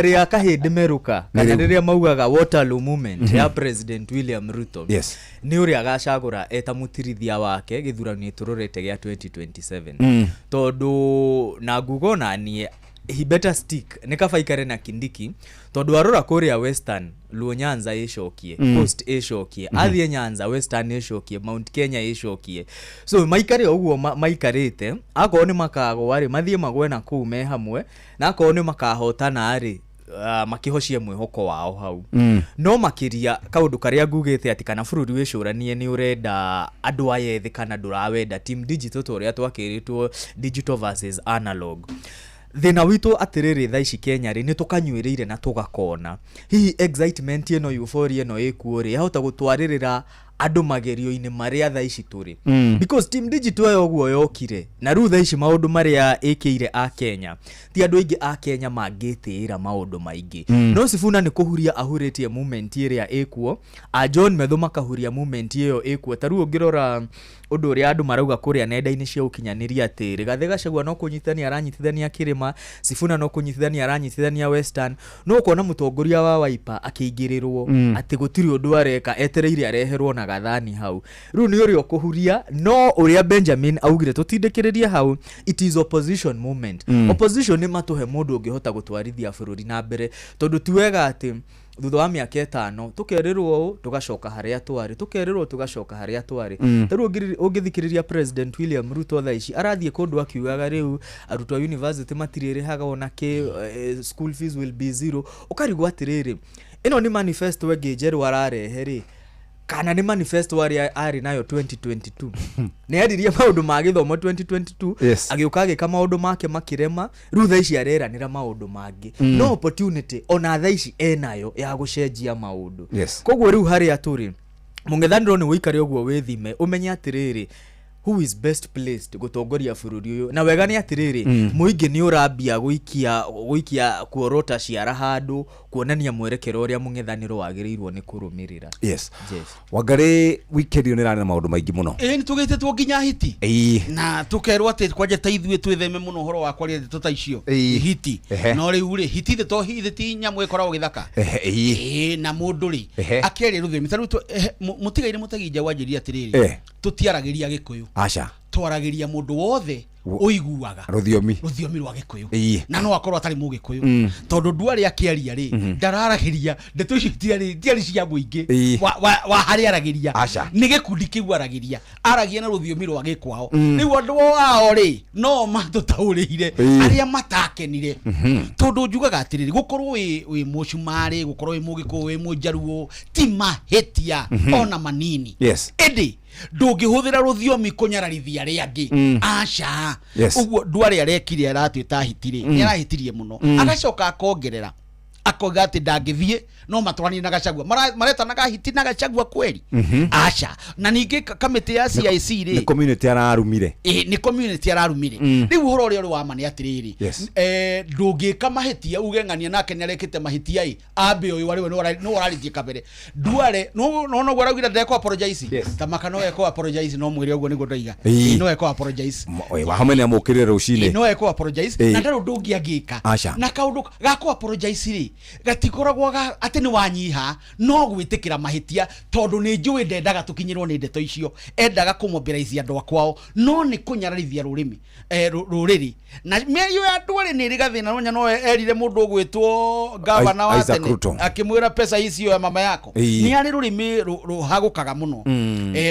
rĩa kahĩndĩ meruka kana rĩrĩa maugaga Waterloo movement ya President William Ruto nĩ ũrĩa agacagũra eta mũtirithia wake gĩthurano tũrorete gĩa 2027 tondũ na ngugo na niĩ he better stick nĩ kaba ikare na Kindiki tondũ arora kũrĩa Western Luo Nyanza ĩcokie Coast ĩcokie athiĩ Nyanza Western ĩcokie Mount Kenya ĩcokie so maikare ũguo maikarĩte akorwo nĩ makagwo arĩ mathiĩ magwe na kũu me hamwe na akorwo nĩ makahotana arĩ makihocie mwĩhoko wao hau no makiria kaundu karia ngugite ati kana bururi wicuranie ni urenda andu ayethe kana ndũrawenda team digital toria twakiritwo digital versus analog. Thina witũ atĩrĩrĩ thaa ici Kenya rĩ nĩ tukanyuĩrĩire na tugakona hihi excitement ĩno euphoria ĩno ĩkuo rĩ yahota gũtwarĩrĩra andu magerio-inĩ maria thaa ici tũrĩ because team digital yoguo yokire na rĩu thaa ici maũndũ maria ĩkĩire a Kenya ti andũ aingĩ a Kenya mangĩtĩĩra maũndũ maingĩ no Sifuna nĩ kũhuria ahurĩtie movement ĩrĩa ĩkuo a John Methu makahuria movement ĩyo ĩkuo ta rĩu ũngĩrora ũndũ ũrĩa andũ marauga kũrĩa nenda-inĩ cia ũkinyanĩria atĩ Rigathĩ Gachagua no kũnyitithania aranyitithania Kĩrĩma, Sifuna no kũnyitithania aranyitithania Western, no kuona mũtongoria wa Wiper akĩingĩrĩrwo atĩ gũtirĩ ũndũ areka etereire areherwo na gathani hau. Rĩu nĩ ũrĩa ũkũhuria no ũrĩa Benjamin augire tũtindĩkĩrĩrie hau it is opposition movement. Opposition nĩ matũhe mũndũ ũngĩhota gũtwarithia bũrũri na mbere tondũ ti wega atĩ thutha wa mĩaka 5 tukerirwo tugacoka haria twari tukerirwo tugacoka haria twari taru ungithikiriria President William Ruto thaa ici arathie kundu akiugaga riu arutwo university matirĩrĩhaga ona school fees will be zero ukarigwa atiriri ino ni manifesto wegejeru ararehe ri kana ni manifesto ari nayo 2022 ne yadirie maundu ma githomo 2022 agiuka kama maundu make makirema rutha ici areranira maundu mangi no opportunity ona tha ici enayo ya gucenjia maundu koguo riu hari aturi mungethaniro ni wikare ogwo withime umenye atiriri who is best placed gutongoria bururi uyu na wega ni atiriri muingi ni urambia guikia kuorota ciara handu kuonania mwerekero uria mungethaniro wagirirwo ni kurumirira Wangari weekend ni rana maundu maingi muno ni tugitetwo nginya hiti na tukerwo ati kwaje taithwe twitheme muno horo wa kwaria ndeto icio hiti no riu ri hiti the to hithi nyamu ikoragwo githaka na mundu ri akeri ruthemi taru mutigaire mutagija wanjiria atiriri tutiaragiria gikuyu acha twaragiria mundu wothe uiguaga ruthiomi rwa gikuyu na no akorwo atari mu gikuyu tondu ndwari akiaria ri ndararagiria ndeto ici tiari cia muingi wa hari aragiria ni gikundi kiu aragiria aragia na ruthiomi rwa gikwao riu andu wao ri no matutaurire aria matakenire tondu njugaga atiriri gukorwo wi mucumari gukorwo wi mugikuyu wi munjaruo ti mahetia ona manini edi ndungihũthĩra rũthiomi kunyararithia riangi acha uguo ndwari arekire aratwita hitiri ni arahitirie muno agacoka akongerera akoga ati ndangithie no matwarani na Gachagua mareta na hiti na Gachagua kweli acha na ninge kamiti ya CIC ri ni community ararumire ni community ararumire riu horo uri wa mani atiriri ndungika mahitia ugengania nake ni arekite mahitia ambe uyu wari no wararithie kabere ndware no gwaragira ndeko apologize tamaka no eko apologize no mwire ugo nigo ndaiga no eko apologize wa hamwe ni amukirire rucine no eko apologize na ndaru ndungi agika na kaundu gako apologize ri gatikoragwo ati ni wanyiha no gwitikira mahitia tondu ni njui ndendaga tukinyirwo ni ndeto icio endaga kumobilize andu akwao no ni kunyararithia rurimi ruriri na meyo ya ndwari ni rigathina no nyano erire mundu ugwitwo governor wa tene akimwira pesa icio ya mama yako ni ari rurimi ruhagukaga muno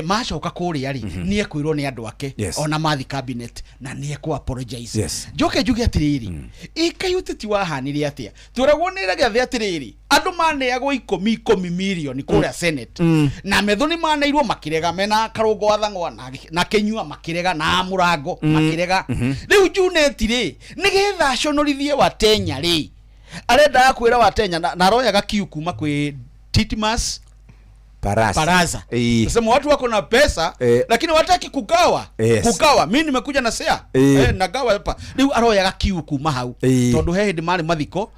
macoka kuri ari ni ekwirwo ni andu ake ona mathi cabinet na ni ekwa apologize joke njuge atiriri ikayutiti wahanire atia turagwo ni ragathi atiriri andu maneagwo 10 milioni kuria senate na methoni maneirwo makirega mena karungo wathangwa na kenyua makirega na murango makirega riu juneti ri nigetha conorithie wa Tenya ri arenda kwira wa Tenya na royaga kiu kuma kwi Titmas Baraza. Sema watu wako na pesa lakini wataki kugawa. Kugawa. Mimi nimekuja na share. Nagawa hapa. Riu aroyaga kiu kuma hau. Tondu he mari mathiko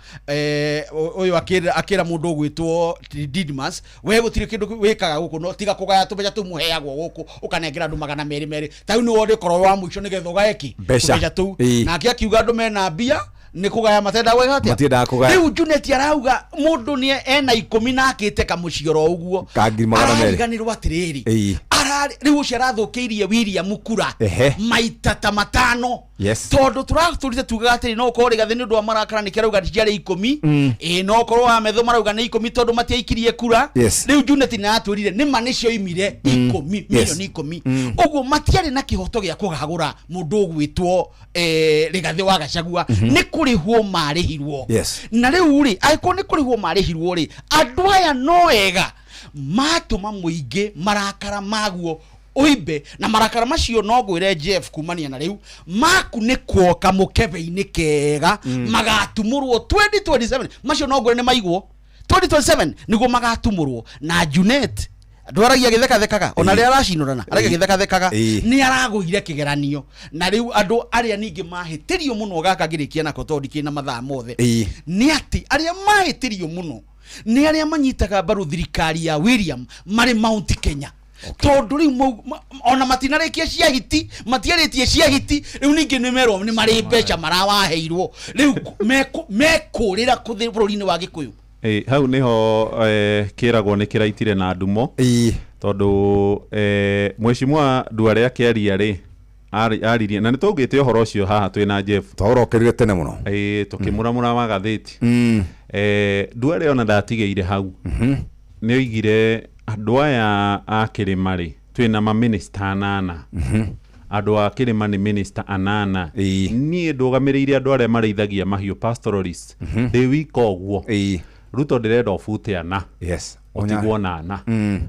uyu akira mundu gwitwo Didmas we gutire kindu wikaga guku no tiga kugaya tubeja tumuheagwo guku ukanengera andu 200 tau ni wode korwo wa muico nigetho gaeki tubeja tu na akiuga andu mena mbia ni kugaya matenda we hatia matenda kugaya riu Junet arauga mundu ni ena 10 na akite kamucioro uguo araganirwo atiriri riu ciarathukiirie William Kura maita ta 5 tondu turaturite tugaga atiri no kori gathi ni ndu amarakara ni kirauga ciare 10 no korwo ametho marauga ni 10 tondu matiaikirie kura riu Junet ni aturire ni manicio imire 10 milioni 10 uguo matiari na kihoto gia kugagura mundu ugwitwo rigathi wa Gachagua ni kurihwo marihirwo na riu ri aiko ni kurihwo marihirwo ri andu aya no ega matuma muingi marakara maguo oibe na marakara macio no gwire Jeff kumania na riu maku ni kuoka mukebe-ini kega magatumurwo 2027 macio no gwire ni maigwo 2027 nigo magatumurwo na Junet ndwaragia githeka ona ria aracinurana aragia githeka ni aragũire kigeranio na riu andu aria ningi mahitirio muno gakagirikia na kotondi kina mathaa mothe ni ati aria mahitirio muno ni aria manyitaga mbaru thirikari ya William mari Mount Kenya tondu riu ona matinarekia ciahiti matiaretie ciahiti riu ningi ni merwo ni mari mbeca marawaheirwo riu mekurira kuthi bururi-ini wa Gikuyu hau niho kiragwo ni kiraitire na ndumo tondu mheshimiwa Duale akiaria ri aririe na nitugite uhoro ucio haha twina Jeff twaurokerire tene muno tukimuramura magatheti Duale ona ndatigeire hau ni oigire andu aya a Kirima ri twina ma minister 8 andu a Kirima ni minister 8 ni ndugamireire andu aria mareithagia mahiu pastoralist they week ogwo Ruto ndirenda ofute ana yes otigwo na ana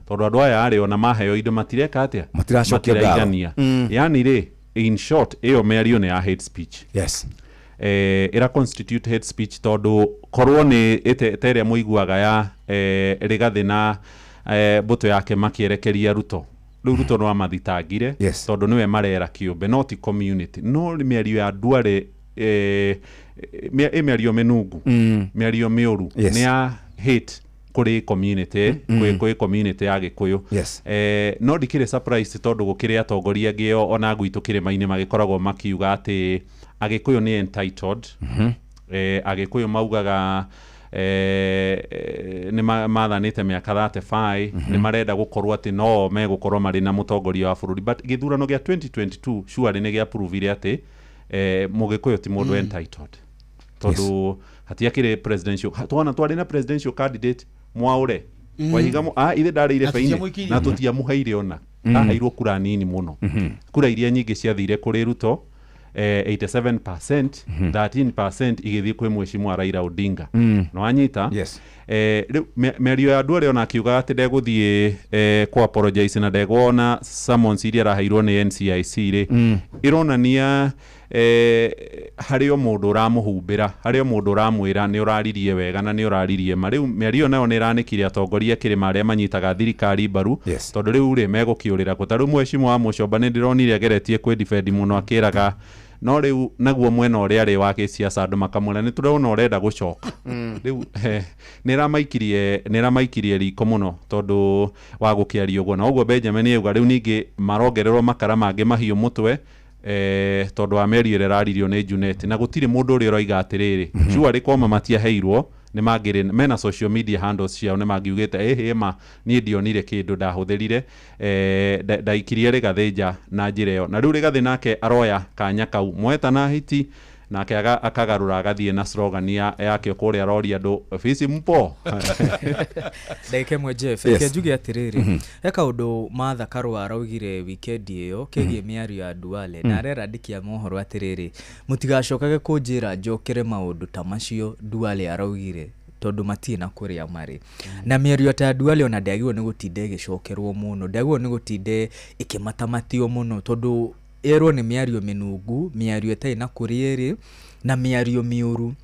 tondu andu aya ari ona maheo indo matireka atia matiracokia yani ri in short iyo meario ni ya hate speech yes ira constitute hate speech tondu korwo ni eteria muiguaga ya Rigathi na mbuto yake makierekeria Ruto Ruto no amathitangire tondu niwe marera kiumbe not community no miario ya Duale miario menungu miario miuru ni ya hate kuri community kuri community ya Gikuyu no dikire surprise tondu gukire atongoria ngio ona gwitu Kirima-ini magikoragwo makiuga ati Agikuyu ni entitled Agikuyu maugaga ni mathanite miaka 35 ni marenda gukorwo ati no megukorwo mari na mutongoria wa bururi but githurano gia 2022 sure ni gia prove ati Mugikuyu ti mundu entitled tondu hatiakire presidential twana twari na presidential candidate Mwaure wahiga ithe ndarire faini na tutia muhaire ona ahairwo kura nini muno kura iria nyingi ciathire kuri Ruto 87% 13% igithii kwi Mheshimiwa Raila Odinga no anyita merio ya Duale ona akiuga ati ndeguthie ku apologize na ndegwona summons iria rahairwo ni NCIC ri ironania hario mundu uramuhumbira hario mundu uramwira ni uraririe wega na ni uraririe mariu merio nayo ni ranikire atongoria Kirima aria manyitaga thirikari mbaru tondu riu ri megukiurira gutaru Mheshimiwa wa Mucomba ni ndironire ageretie kwi defend muno akiraga no riu naguo mwena uria ri wa kisiasa andu makamwira ni turona urenda gucoka riu niramaikirie riko muno tondu wa gukiaria uguo na uguo Benjamin yuga riu ningi marongererwo makara mangi mahiu mutwe tondu wa merio raririo ni Junet na gutire mundu uri roiga atiriri jua rikoma matiaheirwo ni magire mena social media handles ciao ni magiugite ma ni ndionire kindu ndahuthirire ndaikirie Rigathi na njireo na riu Rigathi nake aroya kanya kau mweta na hiti nake akagarura agathie na slogan yake kuri arori andu fisi mpo ndeke mwe Jeff kenjuge atiriri eka undu Martha Karua araugire weekend iyo kegie miario ya Duale na arera ndikia mohoro atiriri mutigacokage kunjira njokere maundu ta macio Duale araugire tondu matina kuria mari na miario ta Duale ona ndagirwo ni gutinde gicokerwo muno ndagirwo ni gutinde ikimatamatio muno tondu erwo ni miario minungu miario etaina kurieri na miario miuru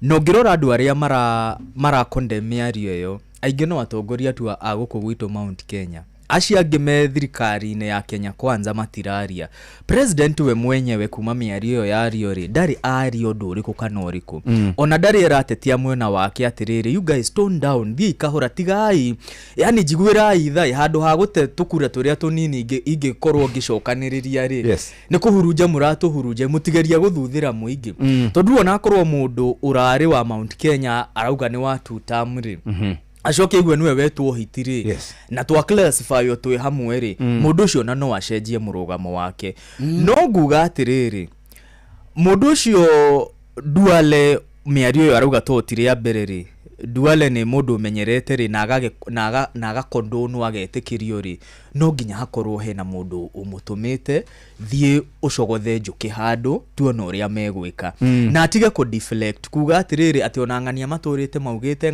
no ngirora andu aria mara condemn miario iyo aingi no atongoria tu aguku gwitu Mount Kenya acia ngime thirikari-ini ya Kenya Kwanza matiraria president we mwenyewe kuma miario iyo yario ri ndari ario nduriku kana uriku ona ndari eratetia mwena wake atiriri you guys tone down thii kahora tigai yani jigwirai thai handu ha gute tukura turia tunini ingikorwo ngicokaniriria ri ni kuhurunja muratuhurunja mutigeria guthuthira muingi tondu ona akorwo mundu urari wa Mount Kenya arauga ni wa two term ri acoke igwe niwe wetwo hitiri na twa classify twi hamwe ri mundu ucio na no acenjie murugamo wake no nguga atiriri mundu ucio Duale miario yo arauga totire ya mbere ri Duale ni mundu umenyerete ri na agakondonwo agetikirio ri no nginya hakorwo hena mundu umutumite thie ucogothe njuki handu tuona uria megwika na atige ku deflect kuga atiriri ati ona ngania maturite maugite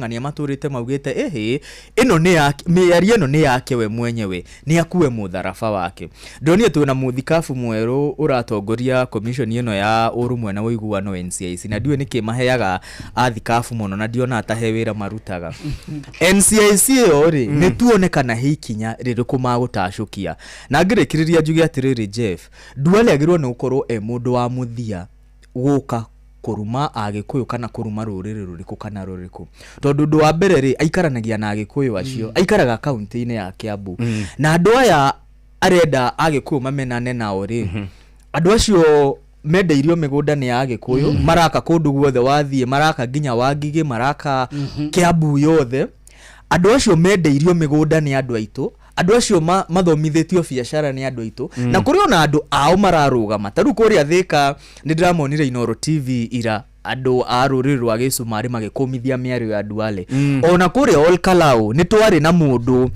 ino ni yake miario ino ni yake we mwenyewe ni akuwe mutharaba wake ndonire tuona muthikafu mweru uratongoria commission ino ya urumwe na uiguano NCIC na ndiwe nikimaheaga athikafu muno na ndiona atahe wira marutaga NCIC ori ni tuone kana hikinya ririku magutacukia na ngirikiriria njuge atiriri Jeff Duale agirwo ni ukorwo mundu wa muthia guka kuruma Agikuyu kana kuruma ruriri ruriku kana ruriku tondu ndu wa mbere ri aikaranagia na Agikuyu acio aikaraga county-ini ya Kiambu na andu aya arenda Agikuyu mamenane nao ri andu acio mendeirio migunda ni Agikuyu maraka kundu guothe wathie maraka nginya Wangige maraka Kiambu yothe andu acio mendeirio migunda ni andu aitu andu acio mathomithitio biacara ni andu aitu na kuri ona andu ao mararugama taru kuria Thika ni ndiramonire Inoro TV ira andu a ruriri rwa Gicumari magikumithia miario ya Duale ona kuria Ol Kalou ni twari na mundu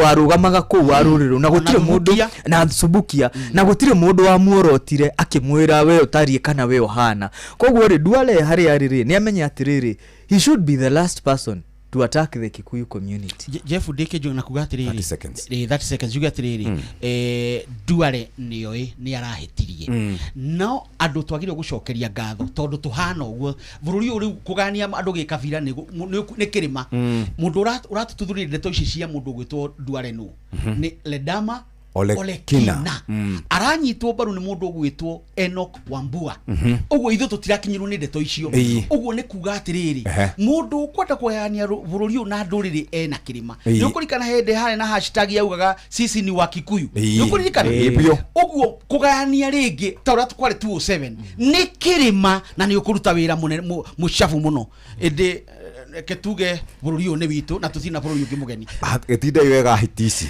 warugamaga kuu waruriro na gutire mundu na Subukia na gutire mundu wa muorotire akimwira we utarie kana we ohana koguo ri Duale hari ariri ni amenya atiriri he should be the last person to attack the Kikuyu community. Jeff Deke jo nakugatiriri 30 seconds jugatiriri Duale ni arahetirie no andu twagire gucokeria ngatho tondu tuhana uguo bururi uri kugania andu gikabira ni kirima mundu uratuthurire ndeto ici cia mundu gwitwo Duale no ni Ledama Olekina aranyitwo baru ni mundu gwitwo Enoch Wambua uguo ithu tutirakinyirwo ni ndeto icio uguo ni kuga atiriri mundu kwenda kuyania bururi na nduriri ena kirima yukurikana hende hane na hashtag yaugaga sisi ni wa Kikuyu yukurikana uguo kugania ringi ta uratu kwari 207 ni kirima na ni ukuruta wira munene mushafu muno ende ketuge bururi ni witu na tutina bururi ungi mugeni etinda wega hitisi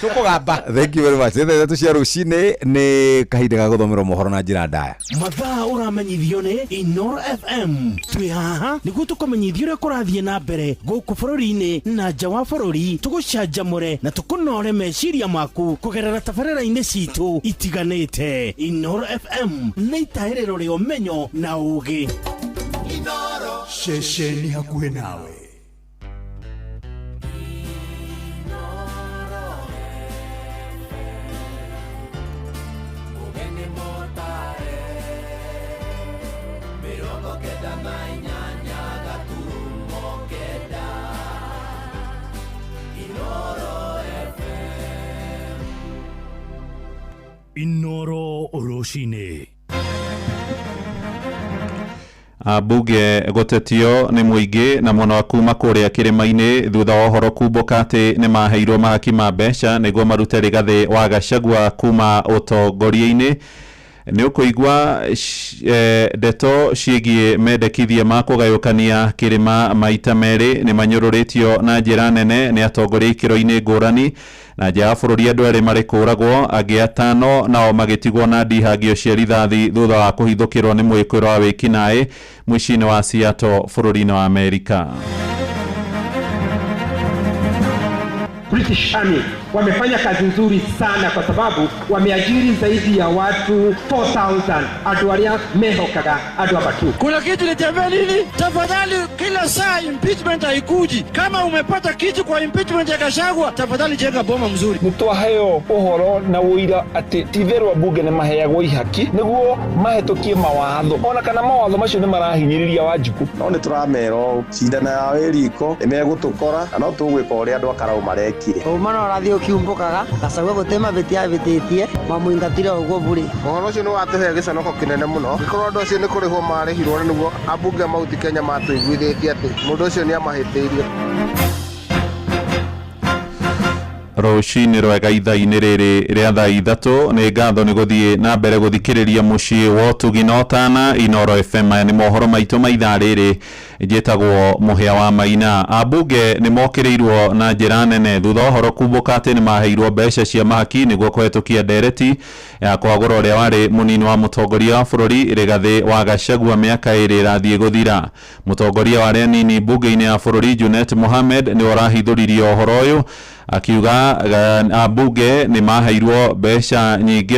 tukugamba. Thank you very much. Ndeto cia rucine ni kahinda ga guthomera mohoro na njira ndaya mathaa uramenyithio ni Inoro FM twi haha niguo tukomenyithio ria kurathie na mbere guku bururi-ini na nja wa bururi tugucanjamure na tukunore meciria maku kugerera tabarĩra-inĩ citu itiganĩte. Inoro FM nĩ itaĩrĩro rĩa ũmenyo na ũũgĩ. Inoro ceceni hakuhĩ nawe. Inoro Oroshine. Ambunge gutetio ni muingi na mwana wa kuma kuria kirima-ini thutha wa uhoro kumbũka ati ni maheirwo mahaki ma mbeca niguo marute Rigathi wa Gachagua kuma utongoria-ini. Ni ukuigwa ndeto ciĩgiĩ mendekithia ma kũgayũkania kĩrĩma maita merĩ ni manyũrũrĩtio na njĩra nene ni atongoria ikĩro-inĩ ngũrani na nja ya bũrũri andũ erĩ marĩ kũragwo angĩ atano nao magĩtigwo na ndihangio cia rithathi thutha wa kũhithũkĩrwo nĩ mwĩkũĩrwo wa wĩkinaĩ mũciĩ-inĩ wa Seattle bũrũri-inĩ wa Amerika. British Army wamefanya kazi nzuri sana kwa sababu wameajiri zaidi ya watu 4,000 andu aria mehokaga andu abatu. Kuna kitu nitembea nini? Tafadhali kila saa impeachment haikuji. Kama umepata kitu kwa impeachment ya Gachagua, tafadhali jenga boma mzuri. Nitwaheyo uhoro na uira ati titherwa bunge ne maheagwo ihaki niguo mahetokie mawatho ona kana mawatho macio ni marahinyiriria Wanjiku. No ni turamero cindana ya weriko emegutukora no tugwika uria andu akarau marekire. Umana orathio kiumbukaga Gachagua gutema betia betitie mamuingatire uguo buri. Uhoro ucio ni watuhe gicanoko kinene muno. Gikorwo andu acio ni kurihwo marihirwo niguo ambunge mauti Kenya matuiguithitie ati mundu ucio ni amahitiirie. Roshini rwega ithaa-inĩ rĩrĩ rĩa thaa ithatũ nĩ ngatho nĩ gũthiĩ na mbere gũthikĩrĩria mũciĩ wa ũtugi na ũtana Inoro FM. Aya nĩ mohoro maitũ ma ithaa rĩrĩ njĩtagwo Mũhĩa wa Maina. Ambunge nĩ mokĩrĩirwo na njĩra nene thutha wa ũhoro kumbũka atĩ nĩ maheirwo mbeca cia mahaki nĩguo kũhetũkia ndereti ya kwagũra ũrĩa warĩ mũnini wa mũtongoria wa bũrũri Rigathi wa Gachagua mĩaka ĩrĩ ĩrathiĩ gũthira. Mũtongoria wa arĩa anini mbunge-inĩ ya bũrũri Junet Mohamed nĩ arahithũririe ũhoro ũyũ akiuga ambunge ni maheirwo mbeca nyingĩ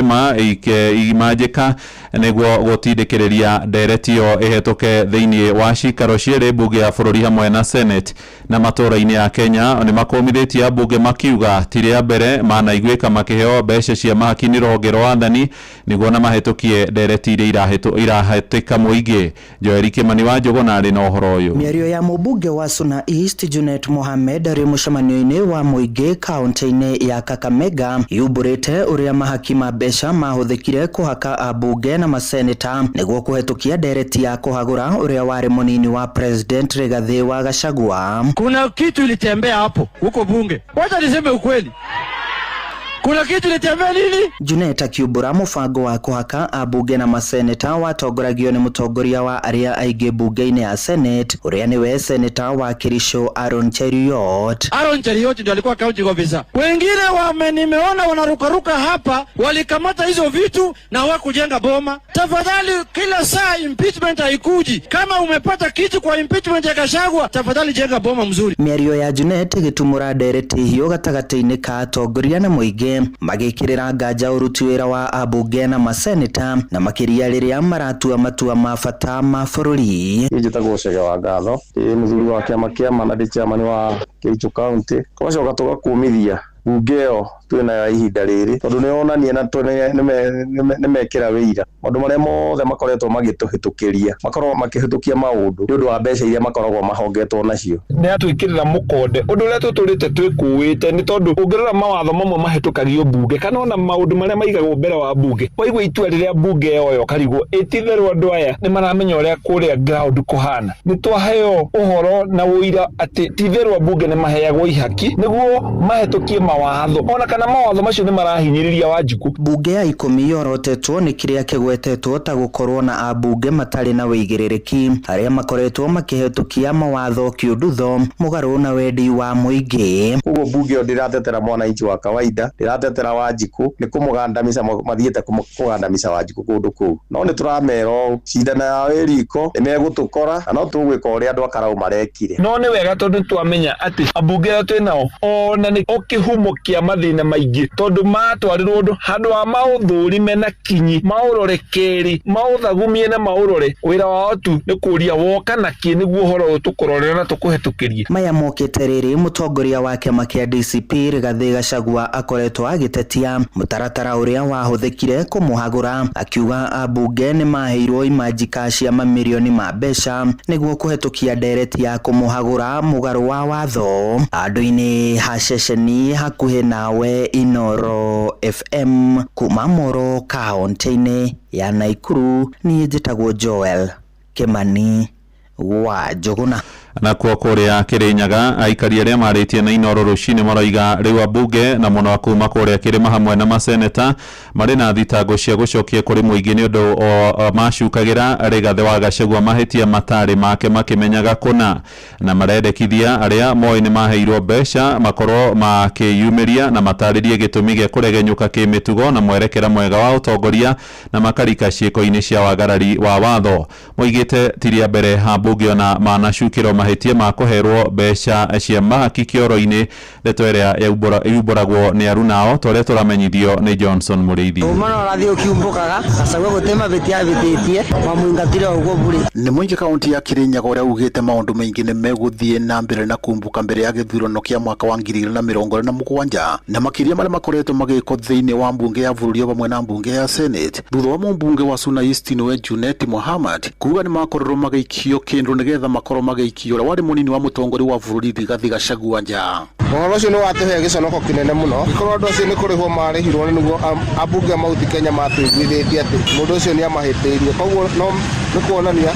imanjĩka nĩguo gũtindĩkĩrĩria ndereti ĩyo ĩhetũke thĩinĩ wa cikaro cierĩ mbunge ya bũrũri hamwe na Senate na matũra-inĩ ya Kenya. Nĩ makũmithĩtie ambunge makiuga ti rĩa mbere manaiguĩka makĩheo mbeca cia mahaki nĩ rũhonge rwa wathani nĩguo na mahĩtũkie ndereti iria irahetĩka mũingĩ. Joeri Kimani wa Njũgũna arĩ na ũhoro ũyũ. Mĩario ya mũmbunge wa Suna East Junet Mohamed arĩ mũcemanio-inĩ wa mũingĩ kaunti-inĩ ya Kakamega yumburĩte ũrĩa mahaki ma mbeca mahũthĩkire kũhaka ambunge na maseneta nĩguo kũhetũkia ndereti ya kũhagũra ũrĩa warĩ mũnini wa President Rigathi wa Gachagua. Kuna kitu ilitembea hapo huko bunge. Wacha niseme ukweli. Kuna kitu nitembea nini? Junet akiumbura mubango wa kuhaka abunge na maseneta watongoragio ni mutongoria wa aria aige bunge-ini ya Senate uria niwe seneta wa Kirisho Aaron Cheruiyot. Aaron Cheruiyot ndio alikuwa county officer. Wengine nimeona wanarukaruka hapa, walikamata hizo vitu na hawakujenga boma. Tafadhali kila saa impeachment haikuji. Kama umepata kitu kwa impeachment ya Gachagua, tafadhali jenga boma mzuri. Miario ya Junet gitumura ndereti hiyo gatagati-ini ka atongoria na muingi magikirira nganja uruti wira wa abunge na maseneta na makiria riria maratua matua mabata ma bururi. Njitagwo Chege wa Ngatho, muthuri wa kiama kia manadi chairman wa Kericho County. Twacoka tugakumithia bungeo twina ihinda riri tondu ni onania na nimekira wira maundu maria mothe makoretwo magituhitukiria makorwo makihitukia maundu ni undu wa mbeca iria makoragwo mahongetwo nacio ni atwikirira mukonde undu uria tuturite twikuite ni tondu ungirora mawatho mamwe mahitukagio bunge kana ona maundu maria maigagwo mbere wa bunge waigwa itua riria bunge yoyo karigwo ititherwa andu aya ni maramenya uria kuria ground kuhana ni twaheo uhoro na wira ati titherwa bunge ni maheagwo ihaki niguo mahitukie mawatho ona kana mawatho macio ni marahinyiriria Wanjiku. Bunge ya 10 yorotetwo ni kiria kigwetetwo ta gukorwo na abunge matari na wigirereki aria makoretwo makihetukia mawatho kiundutho mugaru na wendi wa muingi. Ugo bunge ndiratetera mwananchi wa kawaida, ndiratetera Wanjiku ni kumugandamisa mathiete kumugandamisa Wanjiku kundu kuu. No ni turamero cindana ya weriko imegutukora no tugwika uria andu akarau marekire. No ni wega tondu twamenya ati abunge twinao ona ni okihumo kia mathina maingi tondu matwarirwo handu wa mauthurime na kinyi maurore keri mauthagumie na maurore wira wao tu ni kuria woka na ki niguo horo tukurorera na tukuhetukirie. Maya mokete riri mutongoria wa kiama kia DCP Rigathi Gachagua akoretwo agitetia mutaratara uria wahuthikire kumuhagura akiuga abunge ni maheirwo imajika cia mamilioni ma mbeca niguo kuhetukia ndereti ya kumuhagura mugaru wa watho. Andu-ini haceceni hakuhi nawe Inoro FM kuma Moro kaunti-ini ya Naikuru. Ni njitagwo Joel Kimani wa Njuguna. Na kwa kuria Kirinyaga aikari aria maritie na Inoro rucini maraiga riu abunge na muno akuma kuria Kirima hamwe na maseneta mari na thitango cia gucokia kuri muingi ni undu macukagira Rigathi wa Gachagua mahitia matari make makimenyaga kuna na marendekithia aria moi ni maheirwo mbeca makorwo makiyumiria na mataririe gitumi gia kuregenyuka kimitugo na mwerekera mwega wa utongoria na makarika ciiko-ini cia wagarari wa watho. Moigite tiria mbere abunge na manacukiro mahitia ma kuherwo mbeca cia mahaki kioro-ini ndeto iria yumburagwo ni arunao tore turamenyithio ni Johnson Muriithi. Umana radio kiumbukaga Gachagua gutema bitia bititie mamuingatire uguo buri. Ni muingi kaunti ya Kirinyaga uria ugite maundu maingi ni meguthie na mbere na kumbuka mbere ya githurano kia mwaka wa 2027 na makiria maria makoretwo magiko thiini wa mbunge ya bururi bamwe na mbunge ya Senate thutha wa mbunge wa Suna East niwe Junet Mohammed kuga ni makorwo magaikio kindu nigetha makorwo magaikio ura wari munini wa mutongori wa bururi Rigathi Gachagua nja. Uhoro ucio ni watuhe giconoko kinene muno ikorwo andu acio ni kurihwo marihirwo niguo abunge mauti Kenya matuiguithitie ati mundu ucio ni amahitiirie koguo ni kuonania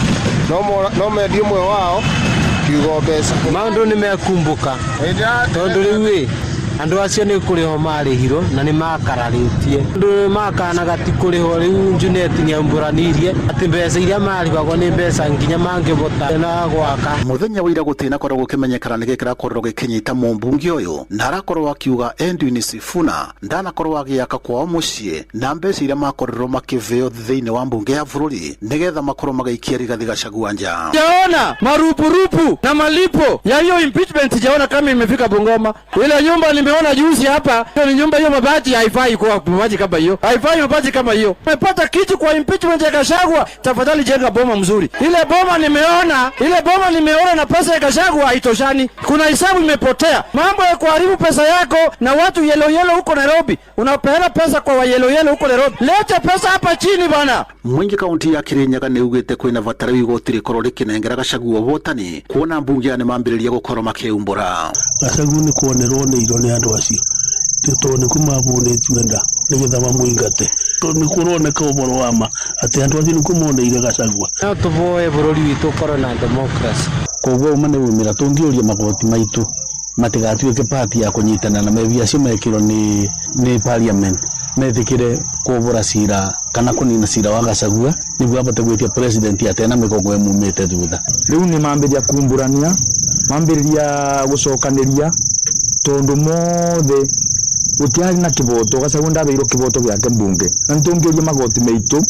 no mendio mwe wao kiugo mbeca maundu ni mekumbuka tondu riu andu acio ni kuriho marihirwo na ni makararitie andu makanaga ti kuriho riu Junet ni amburanirie ati mbeca iria marihagwo ni mbeca nginya mangibota na gwaka. Muthenya wira gutina korwo kimenyekana ni gikira korwo gikinyita mumbunge uyu na arakorwo akiuga Edwin Sifuna ndanakorwo agiaka kwao mucii na mbeca iria makorwo makiveo thiini wa mbunge ya bururi nigetha makorwo magaikia Rigathi Gachagua nja. Jaona marupurupu na malipo ya hiyo impeachment, jaona kama imefika Bungoma. Ile nyumba nimeona juzi hapa, ni nyumba hiyo mabati haifai kwa mabati kama hiyo. Haifai mabati kama hiyo. Umepata kitu kwa impeachment ya Gachagua, tafadhali jenga boma mzuri. Ile boma nimeona na pesa ya Gachagua haitoshani. Kuna hisabu imepotea. Mambo ya kuharibu pesa yako na watu yellow huko Nairobi. Unapeana pesa kwa wa yellow huko Nairobi. Leta pesa hapa chini bana. Mwingi kaunti ya Kirinyaga ni ugite kwina vatara igoti rikorwo rikinengera Gachagua votani kuona mbunge ni mambiriria gukorwo makiumbura. Gachagua ni kuonerwo ni iro ni andu acio to ni kumabune tuenda nigetha mamuingate to ni kuroneka uboro wama ati andu acio ni kumoneire Gachagua no tuvoe bururi witu korwo na democracy koguo umane umira tungiuria magoti maitu matigatuike party ya kunyitana na mebia cio mekiro ni parliament methikire kuvura cira kana kunina cira wa Gachagua niguo abate gwitia president atena migongo emumite thutha riu ni mambiria kumburania mambiria gucokaniria tondu mothe gutiari na kiboto Gachagua ndabeirwo kiboto giake mbunge na ntungiuria magoti meitu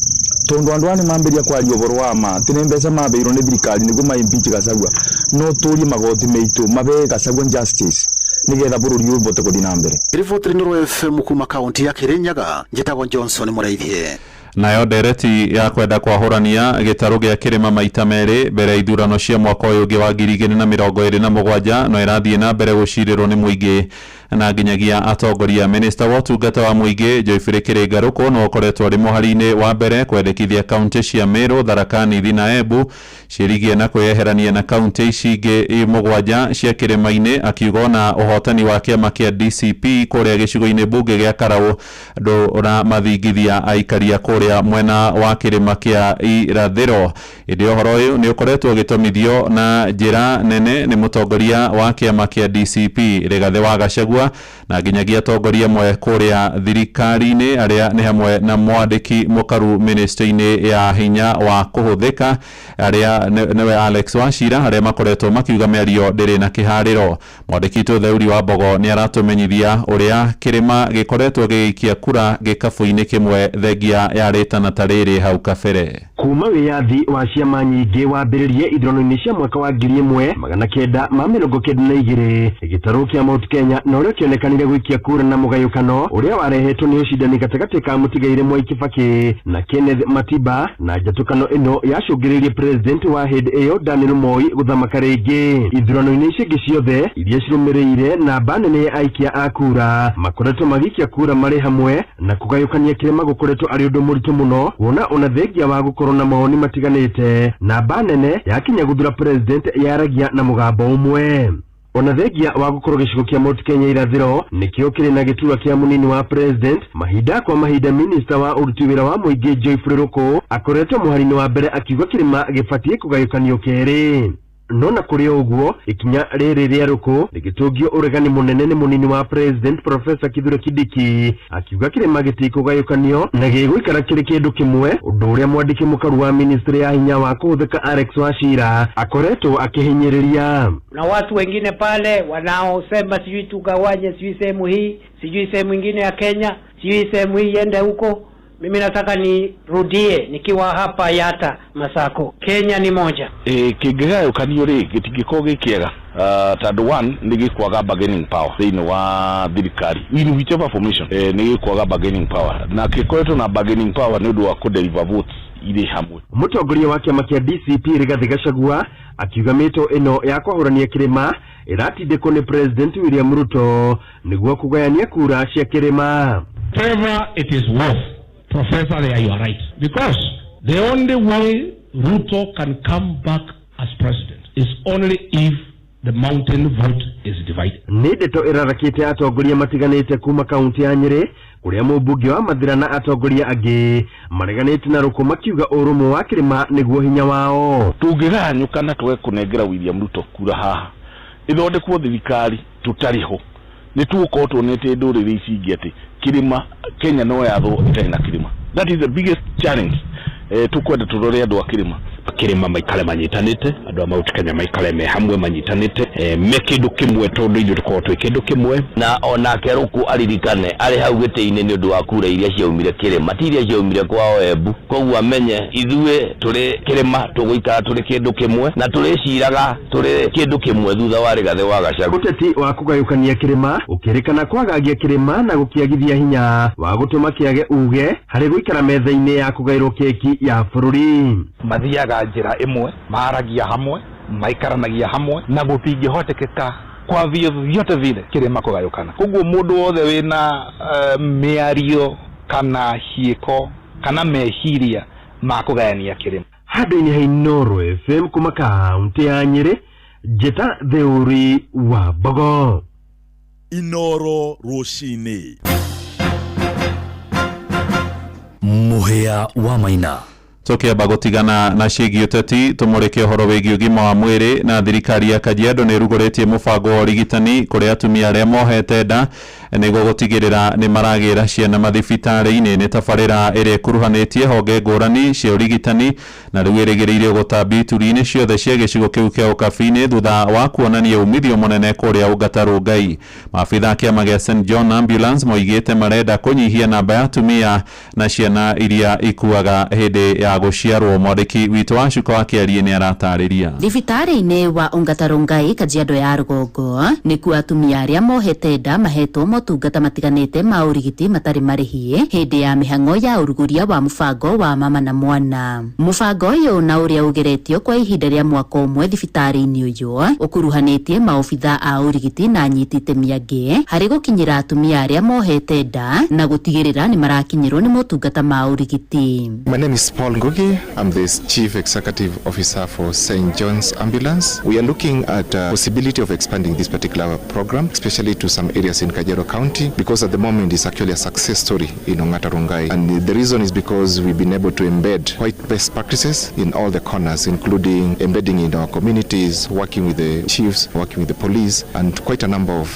tondu andu ani mambiria kwaria uboro wa ma tine mbeca mabeirwo ni thirikari niguo maimpeach Gachagua no turie magoti meitu mabe Gachagua justice nigetha bururi ubote kuthii na mbere. Riboti ni FM kuma kaunti ya Kirinyaga njitagwo Johnson Muraithie. Nayo ndereti ya kwenda kwahurania gitaru gia kirima maita meri mbere ithurano cia mwaka uyu ungi wa 2027 no irathie na mbere gucirirwo ni muingi na nginyagia atongoria. Minister wa utungata wa muingi Joyfrey Kiringaruko no koretwo ri muhari-ini wa mbere kwendekithia kaunti cia Meru, Tharaka Nithi na Embu cirigie na kweherania na kaunti ici ingi mugwanja cia kirima-ini, akiuga na uhotani wa kiama kia DCP kuria gicigo-ini bunge gia Karau ndura mathingithia aikaria kuria mwena wa kirima kia irathiro. Indi uhoro uyu ni ukoretwo gitomithio na njira nene ni mutongoria wa kiama kia DCP Rigathi wa Gachagua na nginyagia atongoria mwe kuria thirikari-ini aria ni hamwe na mwandiki mukaru ministry-ini ya hinya wa kuhuthika aria newe Alex Wachira aria makoretwo makiuga miario ndiri na kihariro. Mwandiki Theuri wa Mbogo ni aratumenyithia uria kirima gikoretwo giikia kura gikabu-ini kimwe thengia ya ritana tariri hau kabere. Kuma wiyathi wa ciama nyingi wambiririe ithurano-ini cia mwaka wa 1992 gitaru kia Mount Kenya no rio kionekanire gwikia kura na mugayukano uria warehetwo ni ucindani gatagati ka Mutigaire Mwai Kibaki na Kenneth Matiba, na njatukano ino yacungiririe president wa hindi iyo Daniel Moi guthamaka ringi. Ithurano-ini icio ingi ciothe iria cirumirire na banene ya aikia a kura makoretwo magikia kura mari hamwe na kugayukania kirima gukoretwo ari undu muritu muno, wona ona thengia wa gukorwo na maoni matiganite na banene yakinya guthura president yaragia na mugambo umwe. Ona thengia wa gukorwo gicigo kia Mount Kenya irathiro nikio kiri na gitura kia munini wa president mahinda kwa mahinda. Minister wa uruti wira wa muingi Joyfrey Ruko akoretwo muhari-ini wa mbere akiuga kirima gibatie kugayukanio keri. Nona kuri uguo ikinya riri ria Ruko rigitungio uregani munene ni munini wa president Professor Kithure Kindiki akiuga kirima gitikugayukanio na giguikara kiri kindu kimwe, undu uria mwandiki mukaru wa ministry ya hinya wa kuhuthika Alex Wachira akoretwo akihinyiriria. Na watu wengine pale wanaosema sijui tugawanye, sijui sehemu hii, sijui sehemu nyingine ya Kenya, sijui sehemu hii iende huko. Mimi nataka nirudie nikiwa hapa Yata Masako, Kenya ni moja. Kigayukanio ri gitingiko gikiega tandu one ni gikwaga bargaining power thini wa thirikari in whichever formation ni gikwaga bargaining power na kikoretwo na bargaining power ni undu wa kudeliver votes iri hamwe. Mutongoria wa kiama kia DCP Rigathi Gachagua akiuga mito ino ya kwahurania kirima iratindikwo ni president William Ruto niguo kugayania kura cia kirima. Whatever it is worth, Professor, there you are right. Because the only way Ruto can come back as president is only if the mountain vote is divided. Nideto irarakite atongoria matiganite kuma kaunti ya Nyeri kuria mubunge wa Mathira na atongoria angi mareganite na Ruko makiuga urumo wa kirima niguo hinya wao. Tungiranyuka na twe kunengera William Ruto kura haha ithondekwo thirikari tutariho ni tuko tonete nduriri ici ingi ati kirima Kenya no yatho itari na kirima. That is the biggest challenge. Tukwenda turore andu a kirima maikale manyitanite, andu a Mount Kenya maikale me hamwe manyitanite me kindu kimwe tondu ithu tukorwo twi kindu kimwe. Na onake Ruku aririkane ari hau giti-ini ni undu wa kura iria ciaumire kirima ti iria ciaumire kwao Embu, koguo amenye ithue turi kirima tuguikara turi kindu kimwe na turiciraga turi kindu kimwe thutha wa Rigathi wa Gachagua. Uteti wa kugayukania kirima ukirikana kwagagia kirima na gukiagithia hinya wa gutuma kiage uge hari guikara metha-ini ya kugairwo keki ya bururi. Mathiaga njira imwe maragia hamwe maikaranagia hamwe na gutingĩhotekeka kwa vyote vile kirima kugayukana. Koguo mundu wothe wina miario kana hieko kana mehiria ma kugayania kirima. Handũ-inĩ ha Inoro FM kuma kaunti ya Nyeri, Njeta Theuri wa Mbogo. Inoro Rucini. Muhia wa Maina. Tukiamba gutigana na ciĩgiĩ ũteti tumũrĩke ũhoro wĩgiĩ ũgima wa mwĩrĩ na thirikari ya Kajiado nĩ rugũrĩtie mũbango wa ũrigitani kũrĩ atumia arĩa mohete nda nĩguo gũtigĩrĩra nĩ maragĩra ciana mathibitarĩ-inĩ. Nĩ tabarĩra ĩrĩa ĩkuruhanĩtie honge ngũrani cia ũrigitani na rĩu ĩrĩgĩrĩire gũtambia ituri-inĩ ciothe cia gĩcigo kĩu kĩa ũkabi-inĩ thutha wa kuonania umithio mũnene kũrĩa Ongata Rongai. Maabitha kĩama gĩa St John Ambulance moigĩte marenda kũnyihia namba ya atumia na ciana iria ikuaga hĩndĩ ya gũciarwo. Mwandĩki witũ wa Cuka wa Kĩarie nĩ aratarĩria. Thibitarĩ-inĩ wa Ongata Rongai Kajiado ya Rũgongo nĩkuo atumia arĩa mohete nda mahetwo motungata matiganĩte ma ũrigiti matarĩ marĩhi hĩndĩ ya mĩhang'o ya ũrugũria wa mũbango wa mama na mwana. Mũbango ũyũ na ũrĩa ũgeretio kwa ihinda rĩa mwaka ũmwe thibitarĩ-inĩ ũyũ ũkuruhanĩtie maobitha a ũrigiti na anyiti itemi angĩ harĩ gũkinyĩra atumia arĩa mohete nda na gũtigĩrĩra nĩ marakinyĩrwo nĩ motungata ma ũrigiti. My name is Paul Ngugi. I'm the Chief Executive Officer for St. John's Ambulance. We are looking at the possibility of expanding this particular program, especially to some areas in Kajiado County, because at the moment it's actually a success story in Ongata Rongai. And the reason is because we've been able to embed quite best practices in all the corners, including embedding in our communities, working with the chiefs, working with the police, and quite a number of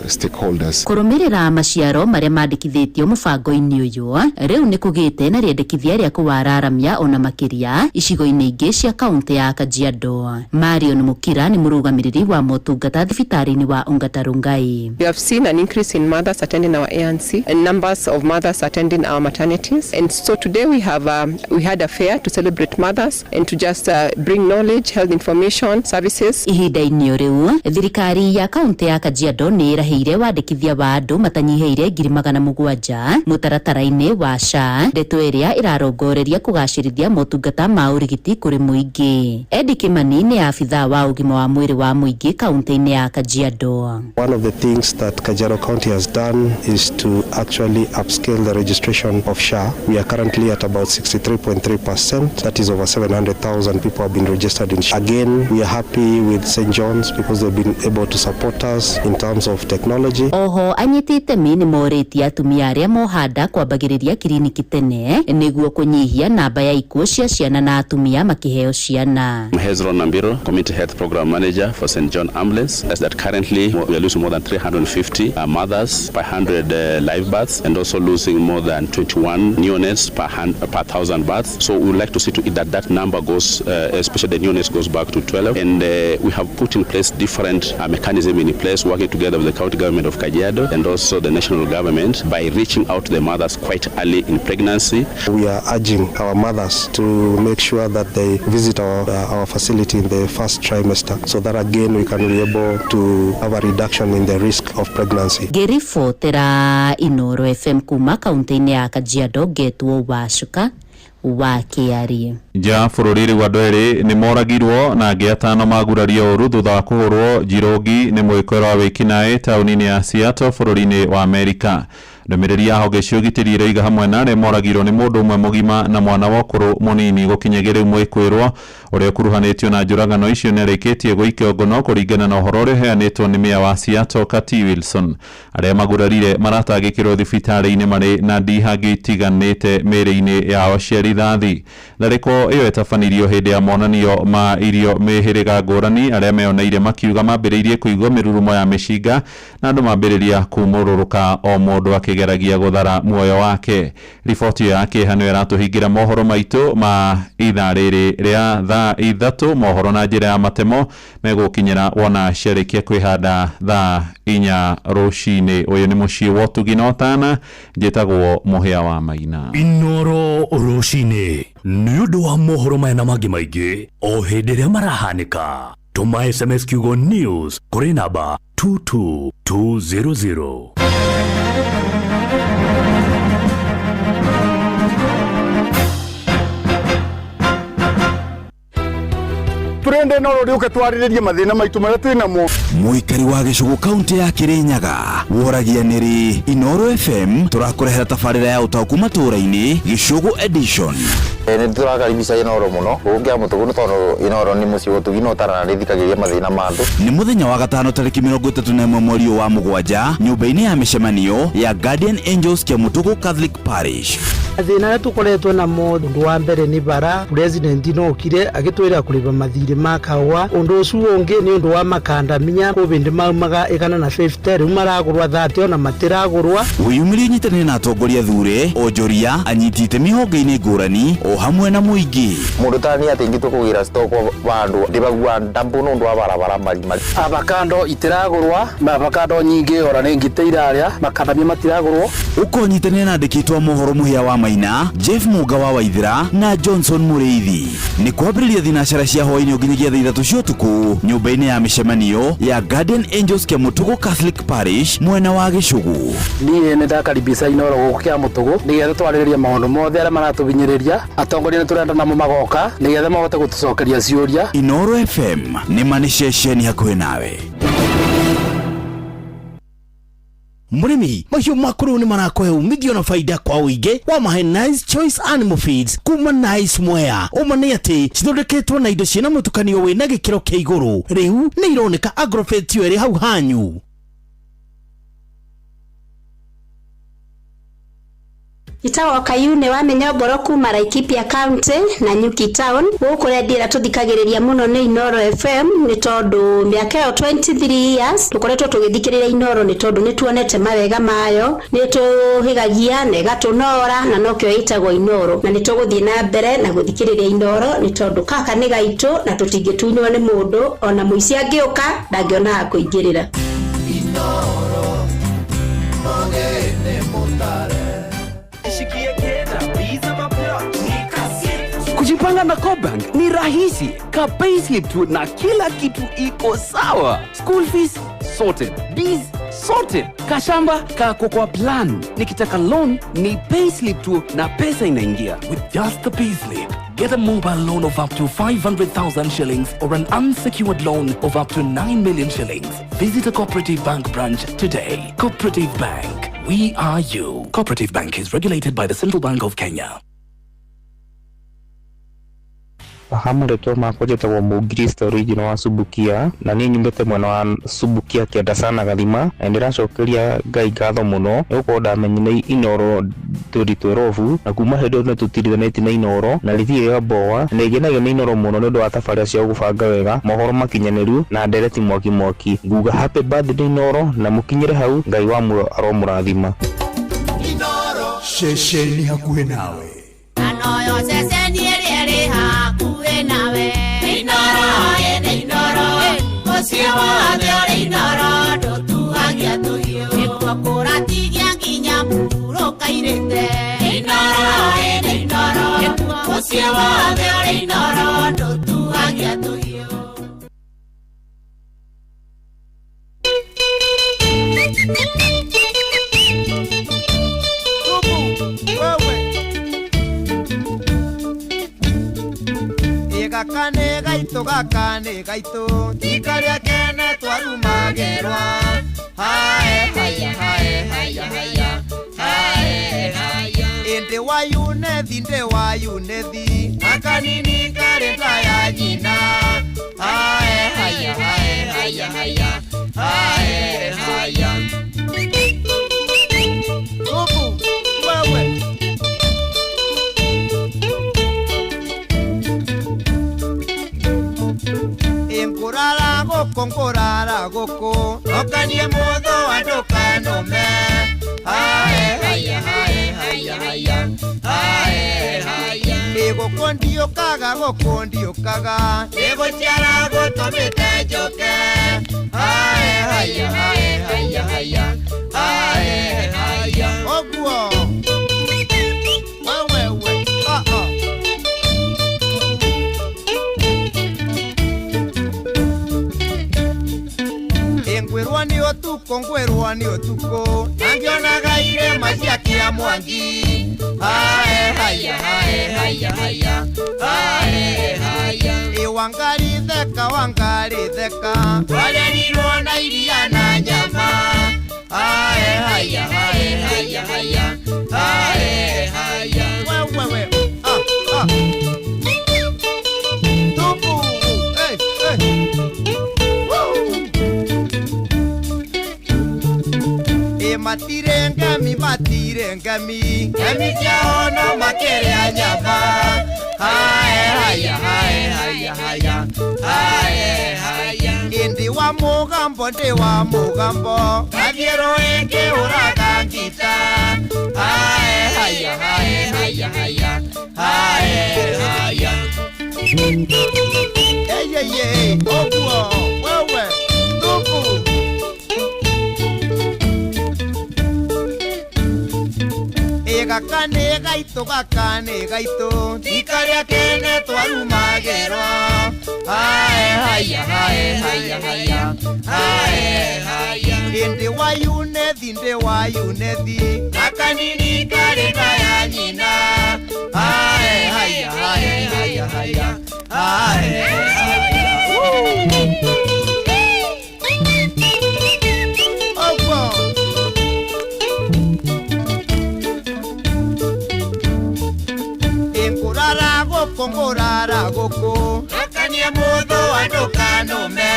stakeholders. Kũrũmĩrĩra maciaro marĩa mandĩkithĩtio mũbango-inĩ ũyũ, rĩu nĩ kũgĩte na rĩendekithia rĩa kũwararamia ona makĩria icigo-inĩ ingĩ cia kaunti ya Kajiado. Marion Mukira ni mũrũgamĩrĩri wa motungata thibitarĩ-inĩ wa Ongata Rongai. We have seen an increase in mothers attending our ANC and numbers of mothers attending our maternities, and so today we had a fair to celebrate mothers and to just bring knowledge, health information services. Ihinda-inĩ rĩu thirikari ya kaunti ya Kajiado nĩ ĩraheire wandĩkithia wa andũ matanyiheire 700,000 mũtaratara-inĩ wa SHA, ndeto ĩrĩa ĩrarongoreria kũgacĩrithia motungata ma ũrigiti kũrĩ mũingĩ. Eddie Kimani nĩ abitha wa ũgima wa mwĩrĩ wa mũingĩ kaunti-inĩ ya Kajiado. One of the things that Kajiado County has done is to actually upscale the registration of SHA. We are currently at about 63.3%. That is over 700,000 people have been registered in SHA. Again, we are happy with St. John's because they've been able to support us in terms of technology. Oho anyiti itemi nĩ morĩtie atumia arĩa mohanda kwambagĩrĩria kiriniki tene nĩguo kũnyihia namba ya ikuũ cia ciana na atumia makĩheo ciana. Hezron Nambiro, Community Health Program Manager for St. John Ambulance, as that currently we are losing more than 350 mothers per 100 live births, and also losing more than 21 neonates per 1,000 births. So we would like to see to it that that number goes, especially the neonates, goes back to 12. And we have put in place different mechanisms in place, working together with the county government of Kajiado and also the national government by reaching out to the mothers quite early in pregnancy. We are urging our mothers to make sure that they visit our facility in the first trimester, so that again we can be able to have a reduction in the risk of pregnancy. Gerifotera Inoro FM kuma kaunti-inĩ ya Kajiado getwo wa Cuka wa Kĩarie. Ja bũrũri wa Ndweri nĩ moragirwo na angĩ atano magurario ũru thutha wa kũhũrwo njirogi nĩ mwĩkĩro wa wĩkinaĩ taũni-inĩ ya Seattle bũrũri-inĩ wa Amerika. Ndũmĩrĩri ya honge cia ũgitĩri ĩrauga hamwe na arĩa moragirwo nĩ mũndũ ũmwe mũgima na mwana wa ũkũrũ mũnini gũkinyagĩra rĩu mwĩkĩrwo ũrĩa ũkuruhanĩtio na njũragano icio nĩ arĩkĩtie gũikio ngono kũringana na ũhoro ũrĩa ũheanĩtwo nĩ meya wa Seattle Kathy Wilson. Arĩa magurarire maratangĩkĩrwo thibitarĩ-inĩ marĩ na ndihangĩ itiganĩte mĩĩrĩ-inĩ yao cia rithathi. Tharĩko ĩyo ĩtabanirio hĩndĩ ya monanio ma irio mĩhĩrĩga ngũrani, arĩa meyoneire makiuga mambĩrĩirie kũigua mĩrurumo ya mĩcinga na andũ mambĩrĩria kumũrũrũka o mũndũ akĩgeragia gũthara muoyo wake. Riboti ya kĩhano ĩratũhingĩra mohoro maitũ ma ithaa rĩrĩ rĩa thaa ithatũ, mohoro na njĩra ya matemo megũkinyĩra wona ciarĩkia kwĩhanda thaa 4 rũcinĩ. Ũyũ nĩ mũciĩ wa Ũtugi na Ũtana, njĩtagwo Mũhĩa wa Maina. Inoro rũcinĩ nĩ ũndũ wa mohoro maya na mangĩ maingĩ o hĩndĩ ĩrĩa marahanĩka. Tũma SMS kiugo news kũrĩ namba 22200. Turende noro rĩuke twarĩrĩrie mathĩna maitũ marĩa twĩnamo. Mũikari wa gĩcũgũ kaunti ya Kĩrĩnyaga woragia nĩrĩ Inoro FM tũrakũrehera tabarĩra ya ũtaũku matũũra-inĩ Gĩcũgũ edition. Nĩ tũrakaribisha Inoro mũno gũkĩa mũtũgũ tondũ Inoro nĩ mũciĩ wa Ũtugi na Ũtana na rĩthikagĩrĩria mathĩna ma andũ. Nĩ mũthenya wa gatano tarĩki 31 mweri wa Mũgwanja nyũmba-inĩ ya mĩcemanio ya Guardian Angels Kĩamũtũgũ Catholic Parish. thina aria tukoretwo namo undu wa mbere ni bara president no kire agitwira kuriba mathiri makawa undu ucu ungi ni undu wa makandamia kubindi maumaga igana na 50 riu maragurwa 30 ona matiragurwa wiyumiri nyitanire na atongoria thure onjoria anyitite mihonge-ini ngurani o hamwe na muingi mundu tani atingi tukugira stock bandu ndibagua ndambu nundu wa barabara mari avocado itiragurwa avocado nyingi ora ni ngiteiraria makandamia matiragurwa ukonyitanire na andikitwa mohoro muhia wa Maina Jeff Muga wa Waithira na Johnson Mureithi ni kwambiriria thinacara cia hwaini nginyagia thaa 3 cia utuku nyumba-ini ya mishemanio ya Guardian Angels kia Mutugu Catholic Parish mwena wa Gicugu niĩ nĩ ndakaribisha Inoro gũkũ kĩa Mũtũgũ nĩgetha twarĩrĩrie maũndũ mothe arĩa maratũhinyĩrĩria atongoria nĩ tũrenda namo magoka nĩgetha mahote gũtũcokeria ciũria. Inoro FM nĩ mani ceceni hakuhĩ nawe. Murimi mahiũ makũrũ nĩ marakohe umithio na faida kwa ũingĩ wa mahe Nice Choice Animal Feeds kuma Nice Mwea. Ũma nĩ atĩ cithondeketwo na indo ciĩna mũtukanio wĩna gĩkĩro kĩa igũrũ. Rĩu nĩ ironeka Agrovet ĩrĩ hau hanyu. Itawa Kayune wa Menyoboro kuma Laikipia County na Nyuki Town guku rendira tuthikagiriria muno ni Inoro FM ni tondu miaka yo 23 years tukoretwo tugithikiriria Inoro ni tondu ni tuonete mawega mayo ni tuhigagia na gatunora na nokyo itagwo Inoro na ni tuguthie na mbere na guthikiriria Inoro ni tondu kaka ni gaitu na tutingitunywo ni mundu ona muici angiuka ndangiona kuingirira Inoro mogene mutare. Kujipanga na Cobank ni rahisi. Ka payslip tu na kila kitu iko sawa. School fees sorted, bills sorted, kashamba kako kwa plan. Nikitaka loan ni payslip tu na pesa inaingia. With just the payslip, get a mobile loan of up to 500,000 shillings or an unsecured loan of up to 9 million shillings. Visit a Cooperative Bank branch today. Cooperative Bank, we are you. Cooperative Bank is regulated by the Central Bank of Kenya. Hamuretwo makojetagwo Mugristo original wa Subukia na ni nyumbete mwena wa Subukia kienda sana gathima na ndiracokeria Ngai ngatho muno guko ndamenye Inoro turi twerovu na kuma hedo na tutirithanĩtie na Inoro na rithie ya boa na igenaga ni Inoro muno nĩ ũndũ wa tabarĩra cia gũbanga wega mohoro makinyanĩru na ndereti mwaki nguga happy birthday Inoro na mukinyire hau Ngai wa aromurathima Inoro shesheni hakuhĩ nawe anoyo shesheni ĩrĩa hakuhĩ nawe Inoro Inoro ũcio wothe ũrĩ Inoro ndũtuagia tũhiũ nĩtwakũra tigia nginya mũhuro kairĩte Inoro Inoro ũcio wothe ũrĩ Inoro ndũtuagia tũhiũ. Gakane gaitu tikaria kene twarumagerwa hae haya hae haya haya hae haya ende wa yunethi akanini karenda ya jina hae haya hae haya haya hae haya Ubu wewe Ngorara goko okanie motho andukanome hae haya hae haya haya hae haya ego kondiukaga ego ciara gotomete njoke hae haya hae haya haya hae haya oguo wewe ngwerwa ni otuko angionaga irema ciakia mwangi hae haya hae haya haya hae haya wangari theka warerirwo na iria na nyama hae haya hae haya haya hae haya wewe tupu matire ngami ciao makere anyama haya indi wa mugambo athiero eke uraga ngita haya oguo wewe tupu gakane gaito ikaria kene twarumagero haya indi wa yunethi akanini kare ya nyina haya ngorara goko akania motho andokanome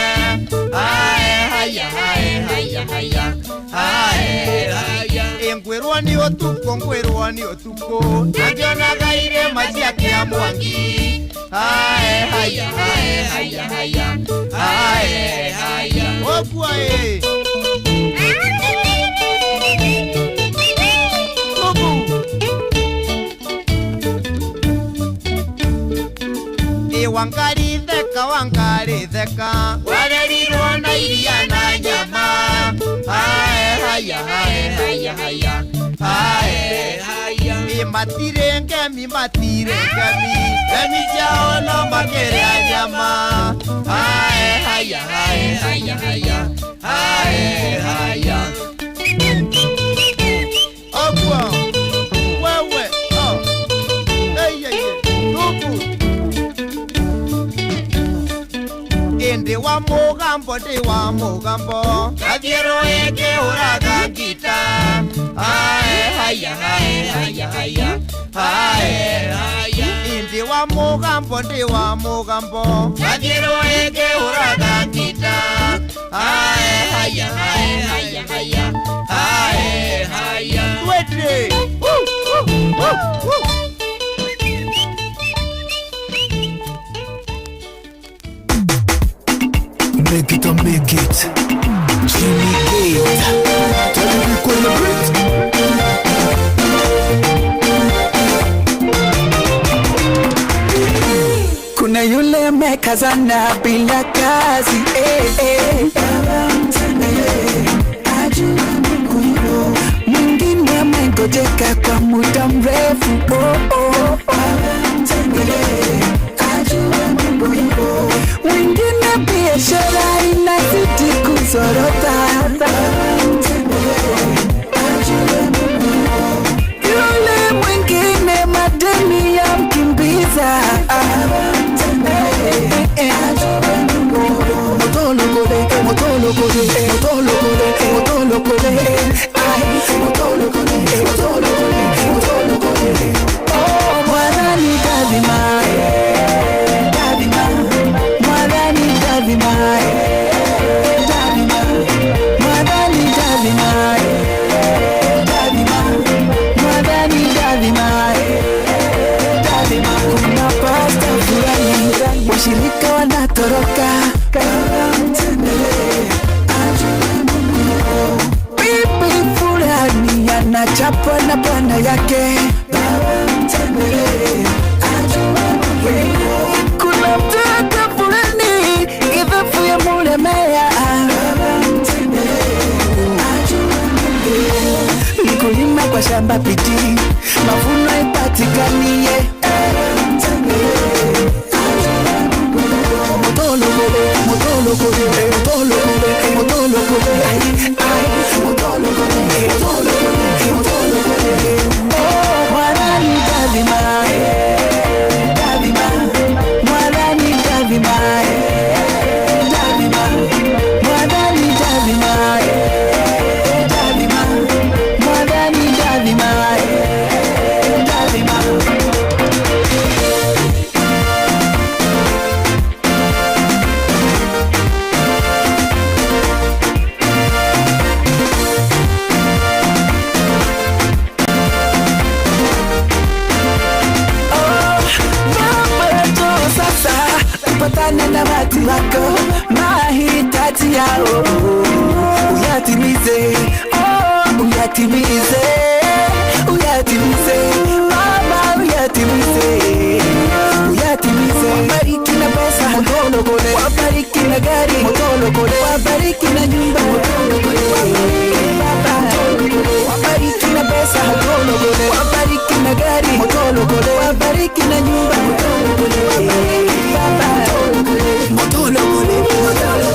haya engwerwa ni otuko angiona gaire macia kia mwangi haya okwa wangari theka warerirwo na iria na nyama haya matire ngemi ciao no makere nyama haya ogwa wewe ndi wa mugambo athiero eke uraga ngita haya ndi wa mugambo athiero eke uraga ngita haya twete Make it or make it. Jimmy Gate. Tell me we collaborate. Kuna yule mekazana bila kazi mwingine amengojeka kwa muda mrefu mwingine biashara inazidi kuzorota yule mwingine madeni ya mkimbiza mwadhani kadhima kuna pasta fulani washirika wanatoroka bibi fulani anachapwa na bwana yake kuna mtaka fulani idhafu ya mulemea nikulima kwa shamba bidii mavuno ipatikanie Kenya uyatimize, uyatimize, uyatimize, Baba uyatimize, uyatimize. Wabariki na pesa mkono kule, wabariki na gari mkono kule, wabariki na nyumba mkono kule, Baba wabariki na pesa mkono kule, wabariki na gari mkono kule, wabariki na nyumba mkono kule, Baba mkono kule, mkono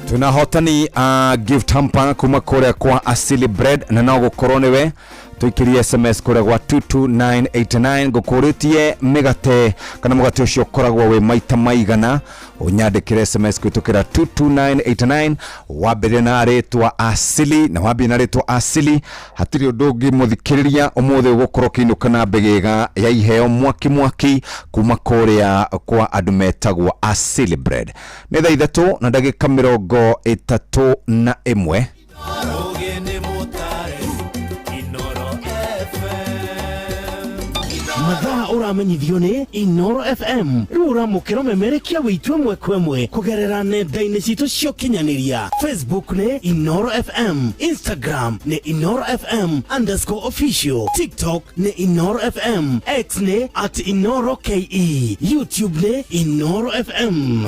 tunahotani gift hamper kuma kore kwa Asili Bread na nogo koronewe tuikirie SMS kore kwa 22989 gukuritie migate kana mugate ucio koragwo we maita maigana unyandikire SMS kwitukira 22989 wambere na ritwa Asili na wambere na ritwa Asili hatiri undu muthikiriria umuthe gukorwo kinuka na mbegega ya iheo mwaki kuma kore kwa andu metagwo Asili Bread ni thaa 3 na ndagika 31 mathaa uramenyithio ni Inoro FM rura mukiro memerekia witwe mwekwemwe kugerera nenda-ini citu cio kinyaniria Facebook ni Inoro FM, Instagram ni Inoro FM_official, TikTok ni Inoro FM, X ni @InoroKE, YouTube ni Inoro FM.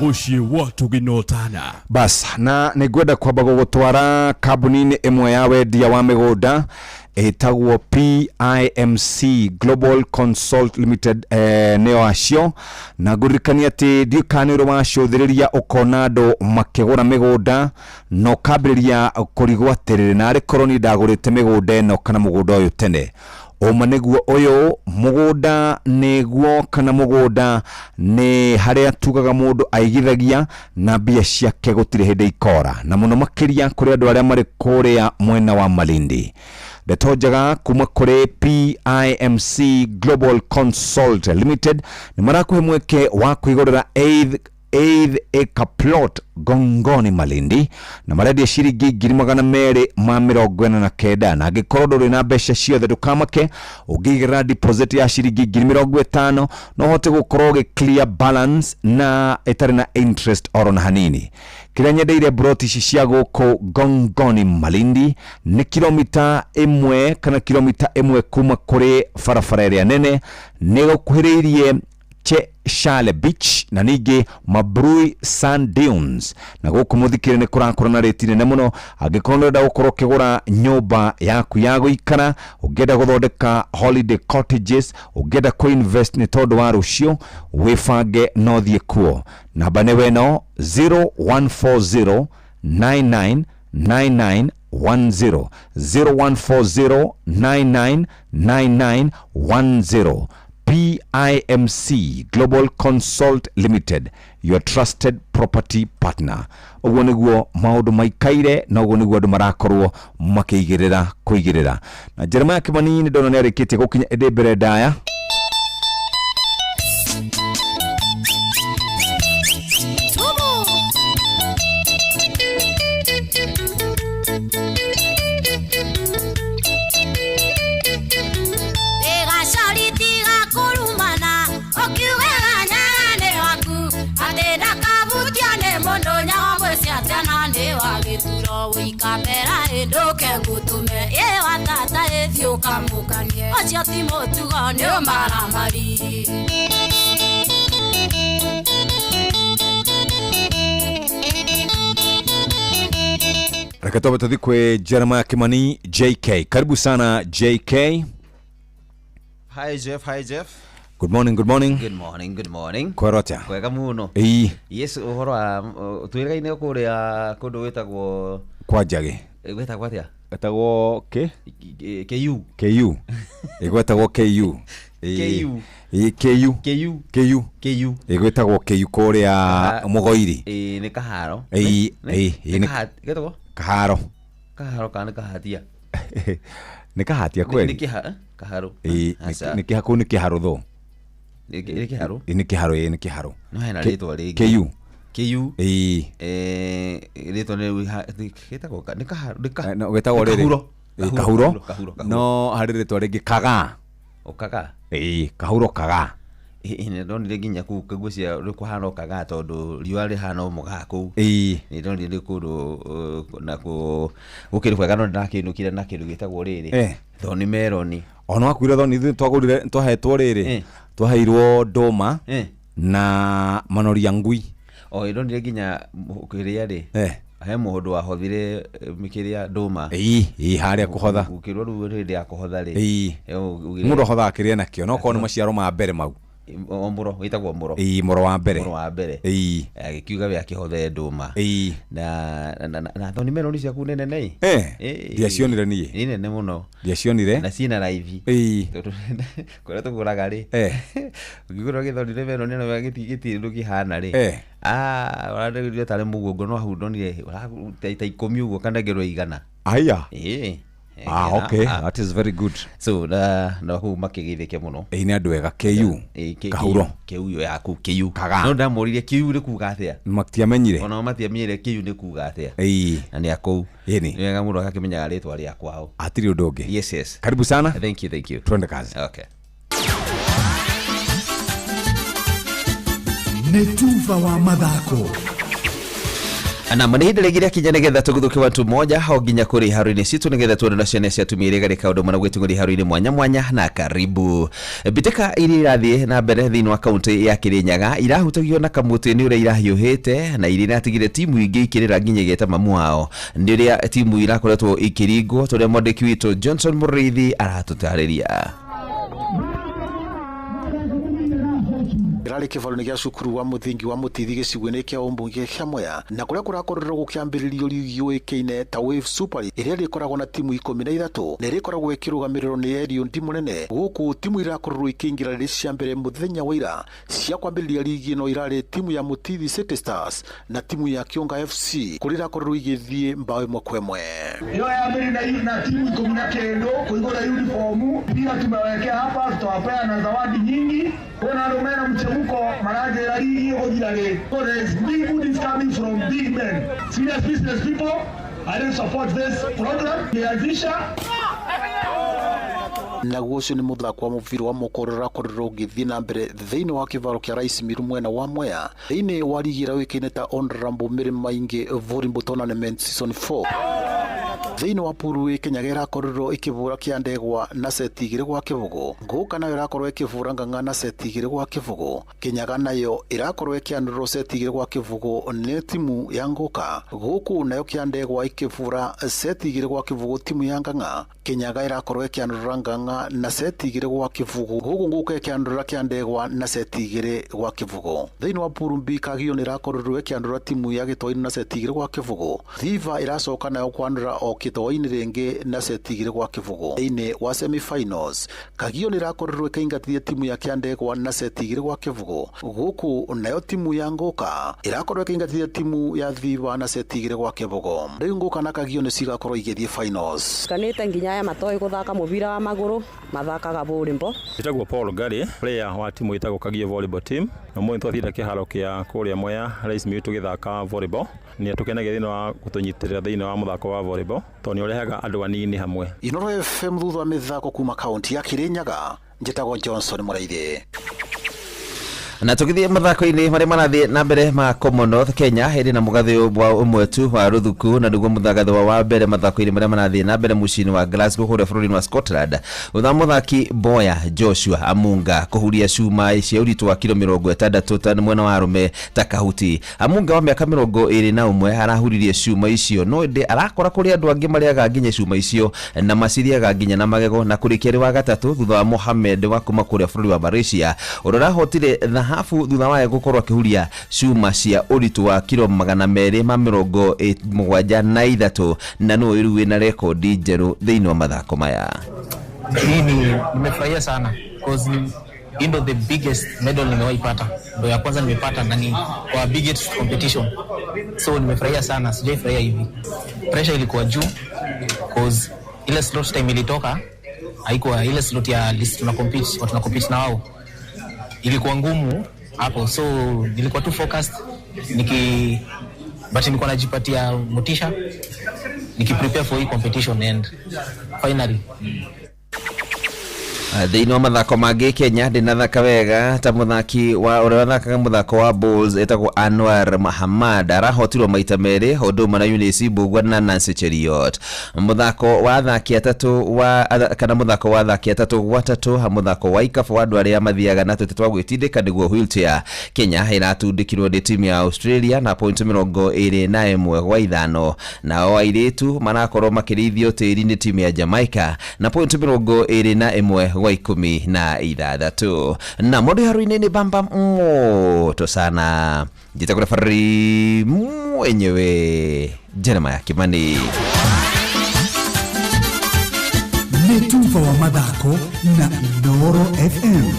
Mushi watu ginotana bas na nigwenda kwamba gugutwara kambuni imwe ya wendia wa migunda etagwo PIMC Global Consult Limited neo acio na ngurikania ati ndikaniro wacuthiriria ukonado makigura migunda no kambiriria kurigwatirire na ari koroni ndagurite migunda no kana mugunda uyu tene oma niguo uyu mugunda niguo kana mugunda ni haria tugaga mundu aigithagia na mbia ciake gutire hindi ikora na muno makiria kuri andu aria mari kuria mwena wa Malindi Detojaga kuma kore PIMC Global Consult Limited ni marakuhe mweke wa kuigorera 8 acre plot Gongoni Malindi na maradi ya shiringi 249 na gikorwo nduri na mbeca ciothe ndukamake ugigira deposit ya shiringi 50 no hote gukorwo ge clear balance na etari na interest oro na hanini kira nyendeire broti cia guku Gongoni Malindi ni kilomita 1 kana kilomita 1 kuma kuri farafara area nene ni gukuhiririe Shale Beach na nige Mabrui Sand Dunes na guku muthikire ni kurakora na retine ne muno agikorwo nda gukorwo kigura nyumba yaku ya guikara ugenda guthondeka holiday cottages ugenda ku invest ni tondu wa rucio wifange no thie kuo namba ne weno 0140 999910 0140999910 PIMC Global Consult Limited, your trusted property partner. Uguo niguo maundu maikaire na uguo niguo andu marakorwo makiigirira kuigirira. Na Jeremiah Kimani ni ndona ni arikitie gukinya Edebere Daya. Ndoke ngutume ye watata ethio kamukanie acha timotuga ne maramari Rakatoba tudikwe Jeremiah Kimani JK. Karibu sana JK. Hi Jeff, hi Jeff. Good morning, good morning. Good morning, good morning. Kworocha. Kwega muno. Yes, uhoro wa tuiregaine kuria kundu wetagwo kwa Njagi. Wetagwo atia? Wetagwo KU. KU. Igwetagwo KU. KU. Igwetagwo KU kuria Mugoiri. Ni kaharo. Getagwo kaharo. Kaharo kana kahatia. Ni kahatia kweli? Ni kaharo. Ni kihako ni kiharo tho. Ni kiharo? Ni kiharo, ni kiharo. No hena ritwa ringi. KU. Ritwa ni getagwo ni kaharo. No getagwo riri. Kahuro. No hari ritwa ringi Kaga. Kaga. Kahuro Kaga. Ni ndonire nginya ku kagucia ri kuhana Kaga tondu riua ri hana muga ku. Ni ndonire kundu na ku gukiri kwega no ndakinukire na kindu gitagwo riri. Thoni meroni. Ono akwira thoni twagurire twahetwo riri. Twaheirwo ndoma na manoria ngui. Ndonire nginya ukiria ri. He muhundu wahothire mikiria nduma. Haria kuhotha. Ukirwo ru riri ya kuhotha ri. Mundu hotha akiria nakio no ko ni maciaro ma mbere mau. Omburo witagwo mburo. Muro wa mbere. Muro wa mbere. Gikiuga bya kihothe nduma. Na thoni meroni ciaku nene nei. Ndiacionire nie. Ni nene muno. Ndiacionire. Na ciina raithi. Kore tuguraga ri. Ngigura githonire meroni na giti ndukihana ri. Waragire tare mugongo no hundonire ta 10 ugo kana ngero igana. Aya. Okay, that is very good. So na hu makigithike muno. Ni andu ega KU. Kahuro. KU yo yaku KU. Kaga. No ndamuririe KU ri kuga atia. Matiamenyire. Ona matiamenyire KU ni kuga atia. Na ni akou. Ni wega muno akimenya ritwa ria kwao. Atiri undu ungi. Yes. Karibu sana. Thank you. Twende kazi. Okay. Netuva wa mathako. Na manihinde legiria kijana getha tuguthuke watu moja ho ginya kuri haruini situ nigetha tuone na ciana cia tumire gari kaundu mana gwitunguri haruini mwanya na karibu biteka iri rathie na mbere thini wa kaunti ya Kirinyaga irahutagio na kamuti ni ure irahiuhite na iri natigire timu ingi ikirira ginya geta mamu wao ndi ria timu irakoretwo ikiringo turia mwandiki witu Johnson Muriithi aratutariria. Irari kivaru nigia cukuru wa muthingi wa Mutithi gicigo-ini kia umbunge kia Mwea na kuria kurakorerwo gukiambiririo ligi yuikaine ta Wave Super iria rikoragwo na timu 13 na rikoragwo ikirugamiriro ni Eliud Munene guku timu irakorerwo ikiingira riri cia mbere muthenya wa ira cia kwambiriria ligi no irari timu ya Mutithi City Stars na timu ya Kionga FC kurira korerwo igithie mbao imwe kwa imwe. Iyo ya mbere na timu 19 kuigora uniform pia tumewekea hapa, tutawapea na zawadi nyingi. Kuna rumena mchemuko maraje ya ligi ojirage. So there is big good is coming from big men, serious business people. I don't support this program. Na gucio ni muthako wa mubira wa mukorora korero githi na mbere thiini wa kivaro kia Rais Miru mwena wa Mwea thiini wa ligi ira wikine ta Honorable Mary Maingi Volleyball Tournament Season 4 thiini wa puru Kinyaga irakorerwo ikivura kia ndegwa na seti 2 gwa kivugo nguka nayo irakorwo ikivura Ng'ang'a na seti 2 gwa kivugo Kinyaga nayo irakorwo ikianurwo seti 2 gwa kivugo ni timu ya Nguka guku nayo kia ndegwa ikivura seti 2 gwa kivugo timu ya Ng'ang'a Kinyaga irakorwo ikianurra Ng'ang'a na seti 2 gwa kivugo guku Nguka ikianurra kia ndegwa na seti 2 gwa kivugo thiini wa puru B Kagio irakorerwo ikianurra timu ya Gitoi na seti 2 gwa kivugo Thiva iracoka nayo kwanura Kitoi-ini ringi na seti 2 gwa kivugo thiini wa semi-finals Kagio irakorerwo ikaingatithia timu ya Kiandegwa na seti 2 gwa kivugo guku nayo timu ya Nguka irakorwo ikaingatithia timu ya Thiva na seti 2 gwa kivugo riu Nguka na Kagio ni cigakorwo igithie finals kanite nginya ya matoi guthaka mubira wa maguru mathakaga volleyball itagwo Paul Gari player wa timu itagwo Kagio volleyball team na mwe twathira kiharo kia kuria Mwea Rais Miru tugithaka volleyball ni atukenagia thina wa gutunyitirira thina wa muthako wa volleyball toni urehaga andu anini hamwe. Inoro FM thutha wa mithako kuma kaunti ya Kirinyaga njitagwo Johnson Muriithi. Na tukithie mathako-ini maria marathie na mbere ma Commonwealth Kenya hindi na mugathi wa umwe tu wa ruthuku na niguo muthagathi wa mbere mathako-ini maria marathie na mbere mucini wa Glasgow kuria bũrũri wa Scotland. Utha muthaki Boya Joshua Amunga kuhuria cuma cia uritu wa kilo 60 ta mwena wa arume ta kahuti. Amunga wa miaka 21 arahuririe cuma icio no ndi arakora kuri andu angi mariaga nginya cuma icio na maciriaga nginya na magego na kurikia wa gatatu thutha wa Mohamed wa kuma kuria bũrũri wa Malaysia urora hotire hafu thutha wa gukorwo akihuria cuma cia uritu wa kilo 273 na no iru wina rekodi njeru thiini wa mathako maya. Nimefurahia sana because ndio the biggest medal nimewahi pata, ndio ya kwanza nimepata ndani kwa biggest competition, so nimefurahia sana, sijaifurahia hivi. Pressure ilikuwa juu because ile slot time ilitoka haikuwa ile slot ya list tuna compete na wao, ilikuwa ngumu hapo, so nilikuwa tu focused but nilikuwa najipatia motisha prepare for hii competition and finally thiini wa mathako mangĩ Kenya ndinathaka wega ta muthaki wa uria wathakaga muthako wa bowls etagwo Anwar Muhammad arahotirwo maita meri Oduma na Eunice Mbugua na Nancy Cheriot. Muthako wa athaki atatu watatu muthako wa ikabu wa andu aria mathiaga na tete twa gwitindika niguo wheelchair. Kenya iratundikirwo ni timu ya Australia na point 21 gwa ithano, nao airitu marakorwo makirithio tiri ni timu ya Jamaica na point 21 wa 16. Na modo haruini ni bamba moto sana. Jitakura fari mwenyewe Jeremiah Kimani. Netuva wa madhako na Noro FM.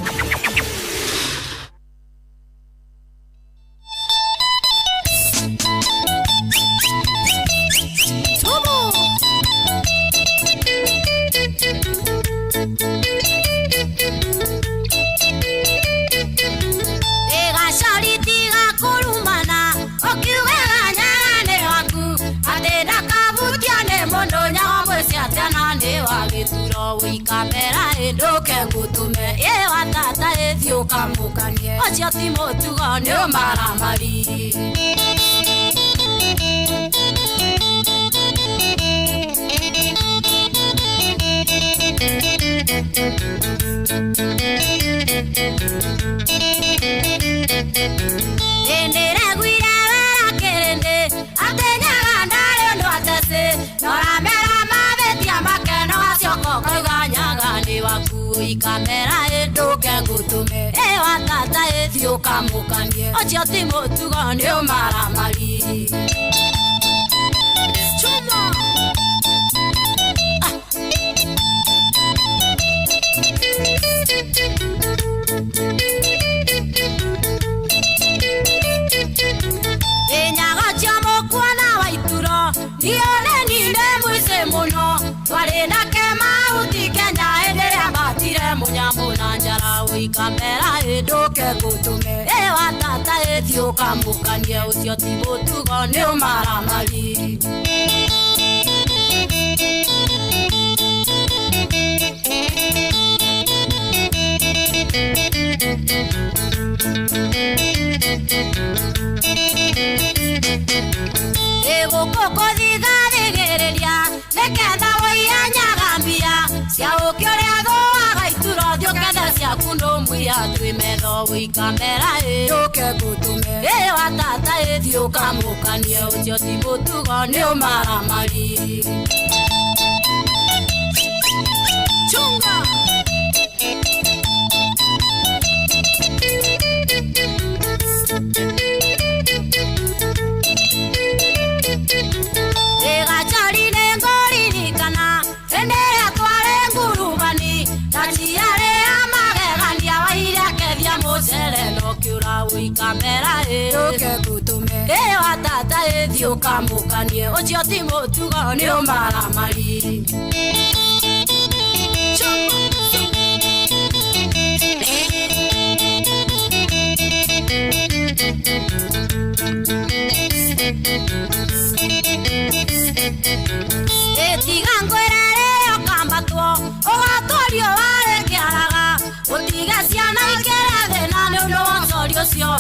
Kamera ndoke ngutume ye watata ethio kamukanie ocio timotugo ni maramari endere gwira wera kerende atenyaga ndare ndo atase noramera mabetia makeno acioko koiganyaga ni wakui kamera ndoke ngutume watata ethio kamukanie ocio timotugo ni maramari chuma Dione ninde mwise muno twari na kema uti Kenya endelea matire munyambo na njara wi kamera ndoke ngutume watata ethio kamukanie ucio timotugo ni maramari koko thigaregereria neketha waianyagambia cia ukioria thoaga ituro thioketha ciaku ndũmbwia twimetho wikamera ndoke ngutume watata ethio kamukanie ucio timotugo ni maramari chunga kamera ndoke ngutume watata ethio kamukanie ucio timotugo ni maramari etiga ngwerere okambatwo ogatwario ware kiaraga utiga ciana ikere thina ni undu wa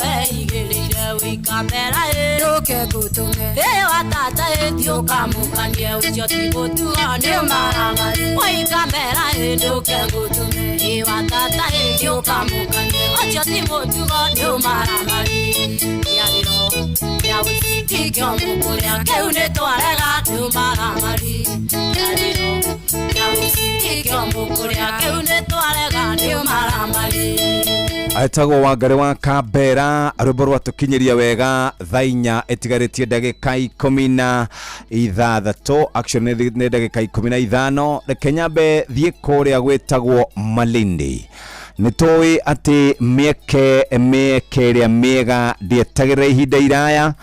weigĩrĩire wĩikambera ĩrũke ngũtũme watata ĩthiũkamũkanie ũcio ti gũtuga nĩ maramari wĩikambera ĩrũke ngũtũme watata ĩthiũkamũkanie ũcio ti gũtuga nĩ maramari yagĩro ya wĩcitikio mũkũrĩa kĩu nĩ twarega nĩ maramari yagĩro ya wĩcitikio mũkũrĩa kĩu nĩ twarega nĩ maramari aitagwo Wangari wa Kambera rwĩmbo rwatũkinyĩria wega thaa 4 ĩtigarĩtie ndagĩka 16 actually nĩ ndagĩka 15 reke nyambe thiĩ kũrĩa gwĩtagwo Malindi. Nĩtũĩ atĩ mĩeke ĩrĩa mĩega ndĩetagĩrĩra ihinda iraya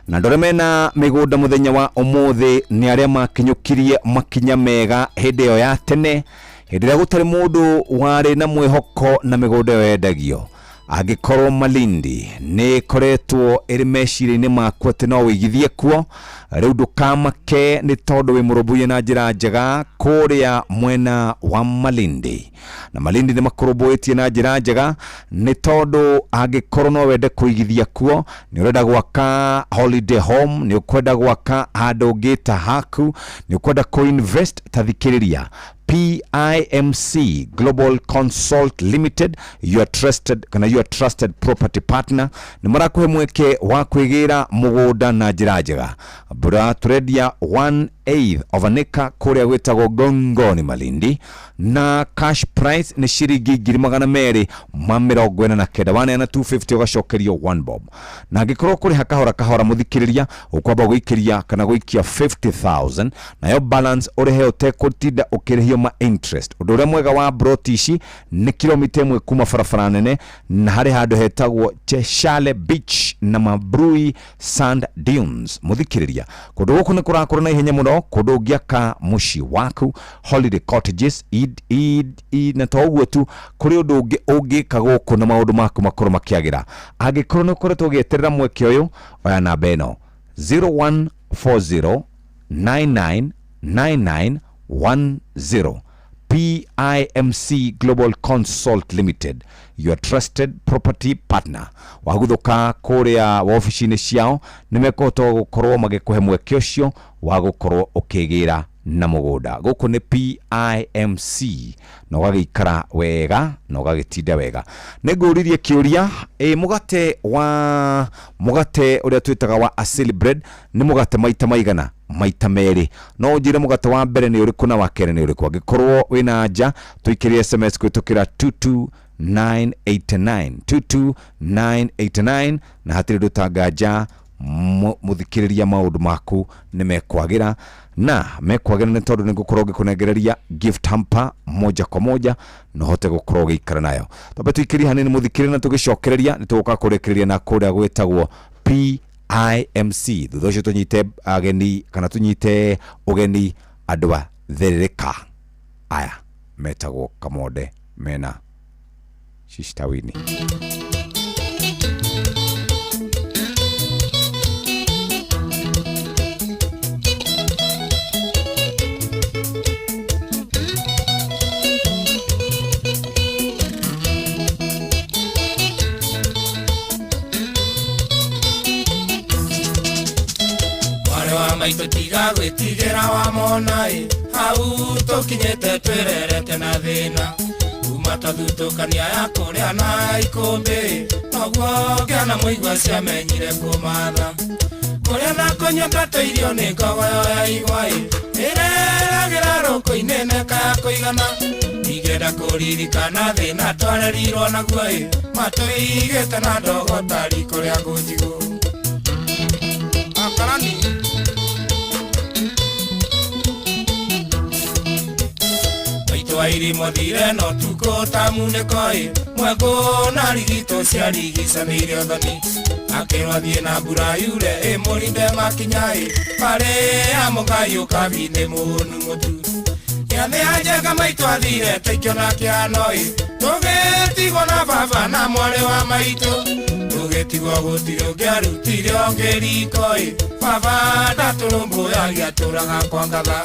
na ndore mena mĩgũnda mũthenya wa ũmũthĩ nĩ arĩa makinyũkirie makinya mega hĩndĩ ĩyo ya tene, hĩndĩ ĩrĩa gũtarĩ mũndũ warĩ na mwĩhoko na mĩgũnda ĩyo yendagio. Angĩkorwo Malindi nĩ koretwo ĩrĩ meciria-inĩ maku atĩ no wĩigithie kuo, rĩu ndũkamake nĩ tondũ wĩ mũrũmbũiye na njĩra njega kũrĩa mwena wa Malindi. Na Malindi nĩ makũrũmbũĩtie na njĩra njega nĩ tondũ angĩkorwo no wende kũigithia kuo, nĩ ũrenda gwaka holiday home, nĩ ũkwenda gwaka handũ ngĩta haku, nĩ ũkwenda kũ-invest, tathikĩrĩria PIMC Global Consult Limited, your trusted property partner. Nĩ marakuhe mweke wa kwĩgĩra mũgũnda na njĩra njega. Bura tũrendia 1/8 of an acre kũrĩa gwĩtagwo Gongoni Malindi, na cash price nĩ ciringi 249 waneana 250 ũgacokerio 1 bob. Na angĩkorwo kũrĩha kahora mũthikĩrĩria ũkwamba gũikĩria kana gũikia 50,000 nayo balance ũrĩhe ũtekũtinda ũkĩrĩhio ma interest. Ũndũ ũrĩa mwega wa broti ici nĩ kilomita 1 kuma barabara nene na harĩ handũ hetagwo Cheshire Beach na Mabrui Sand Dunes. Mũthikĩrĩria kũndũ gũkũ nĩ kũrakũra na ihenya mũno, kũndũ ũngĩaka mũciĩ waku, holiday cottages na to ũguo tu, kũrĩ ũndũ ũngĩ ũngĩka gũkũ na maũndũ maku makorwo makĩagĩra. Angĩkorwo nĩ ũkoretwo ũgĩeterera mweke ũyũ, oya namba ĩno 0140 999910. PIMC Global Consult Limited, your trusted property partner. Waguthuka kũrĩa wabici-inĩ ciao nĩ mekũhota gũkorwo magĩkũhe mweke ũcio wa gũkorwo ũkĩgĩra na mũgũnda. Gũkũ nĩ PIMC na ũgagĩikara wega na ũgagĩtinda wega. Nĩngũririe kĩũria, mũgate ũrĩa twĩtaga wa Asili bread nĩ mũgate maita maigana? Maita merĩ. No njĩre mũgate wa mbere nĩ ũrĩkũ na wa kerĩ nĩ ũrĩkũ? Angĩkorwo wĩna anja tũikĩrie SMS kũhĩtũkĩra 22989 na hatirĩ ndũtanganja mũthikĩrĩria maũndũ maku nĩ mekwagĩra na mekwagĩra nĩ tondũ nĩ ngũkorwo ngĩkũnengereria gift hamper moja kwa moja na hote gũkorwo gĩikara nayo. Tũmbe tũikĩrie hanini mũthikĩrĩria na tũgĩcokereria nĩ tũgũka kũrekereria na kũrĩa gwĩtagwo PIMC. Thutha ũcio tũnyite ageni kana tũnyite ũgeni andũ a therereka aya metagwo Kamonde mena Shistawini. Maitũ tiga gwĩtigĩra wa mona hau tũkinyĩte twĩrerete na thĩna kuma twathutũkania ya kũrĩa na ikũmbĩ noguo ngĩana mũigua ciamenyire kũmatha kũrĩa na kũnyua tũirio nĩ ngogoyo ya igwa ĩreragĩra rũkũ-inĩ neka ya kũigana igenda kũririkana thĩna twarerirwo naguo matũigĩte na ndogo tari kũrĩa ngũnjigũ akarani irimo thire no tuko tamuneko mwego na rigito cia rigicanĩire ũthoni akĩrwathie na mbura yure mũrinde makinyai parĩ amũkayũ kabine mũnu mũtu gĩathĩ anjega maitũ athire teikio na kĩano tũgĩtigwo na baba na mwarĩ wa maitũ tũgĩtigwo gũtirĩ ũngĩarutire ũngĩriko baba ndatũrũmbũyagia tũraga kwa ngatha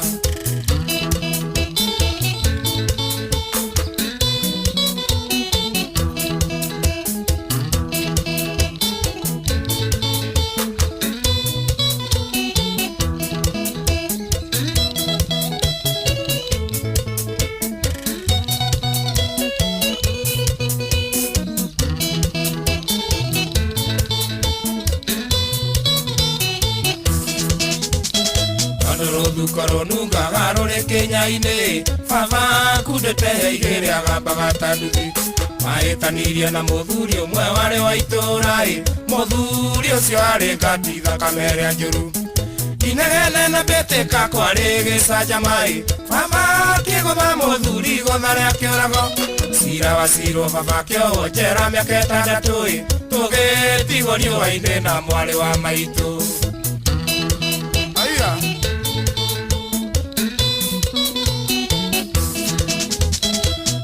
ngoro nungaga rore Kenya-inĩ baba kundete igĩrĩ agambaga tanduthi mahĩtanirie na mũthuri ũmwe warĩ wa itũũra mũthuri ũcio arĩ ngati thakame ĩrĩa njũru inegene na mbĩtĩka kwarĩ gĩcanjama baba kĩgũtha mũthuri gũtha rĩa kĩũrago cira wa cirwo baba kĩohwo njera mĩaka 6 tũgĩtigwo riũa-inĩ na mwarĩ wa maitũ.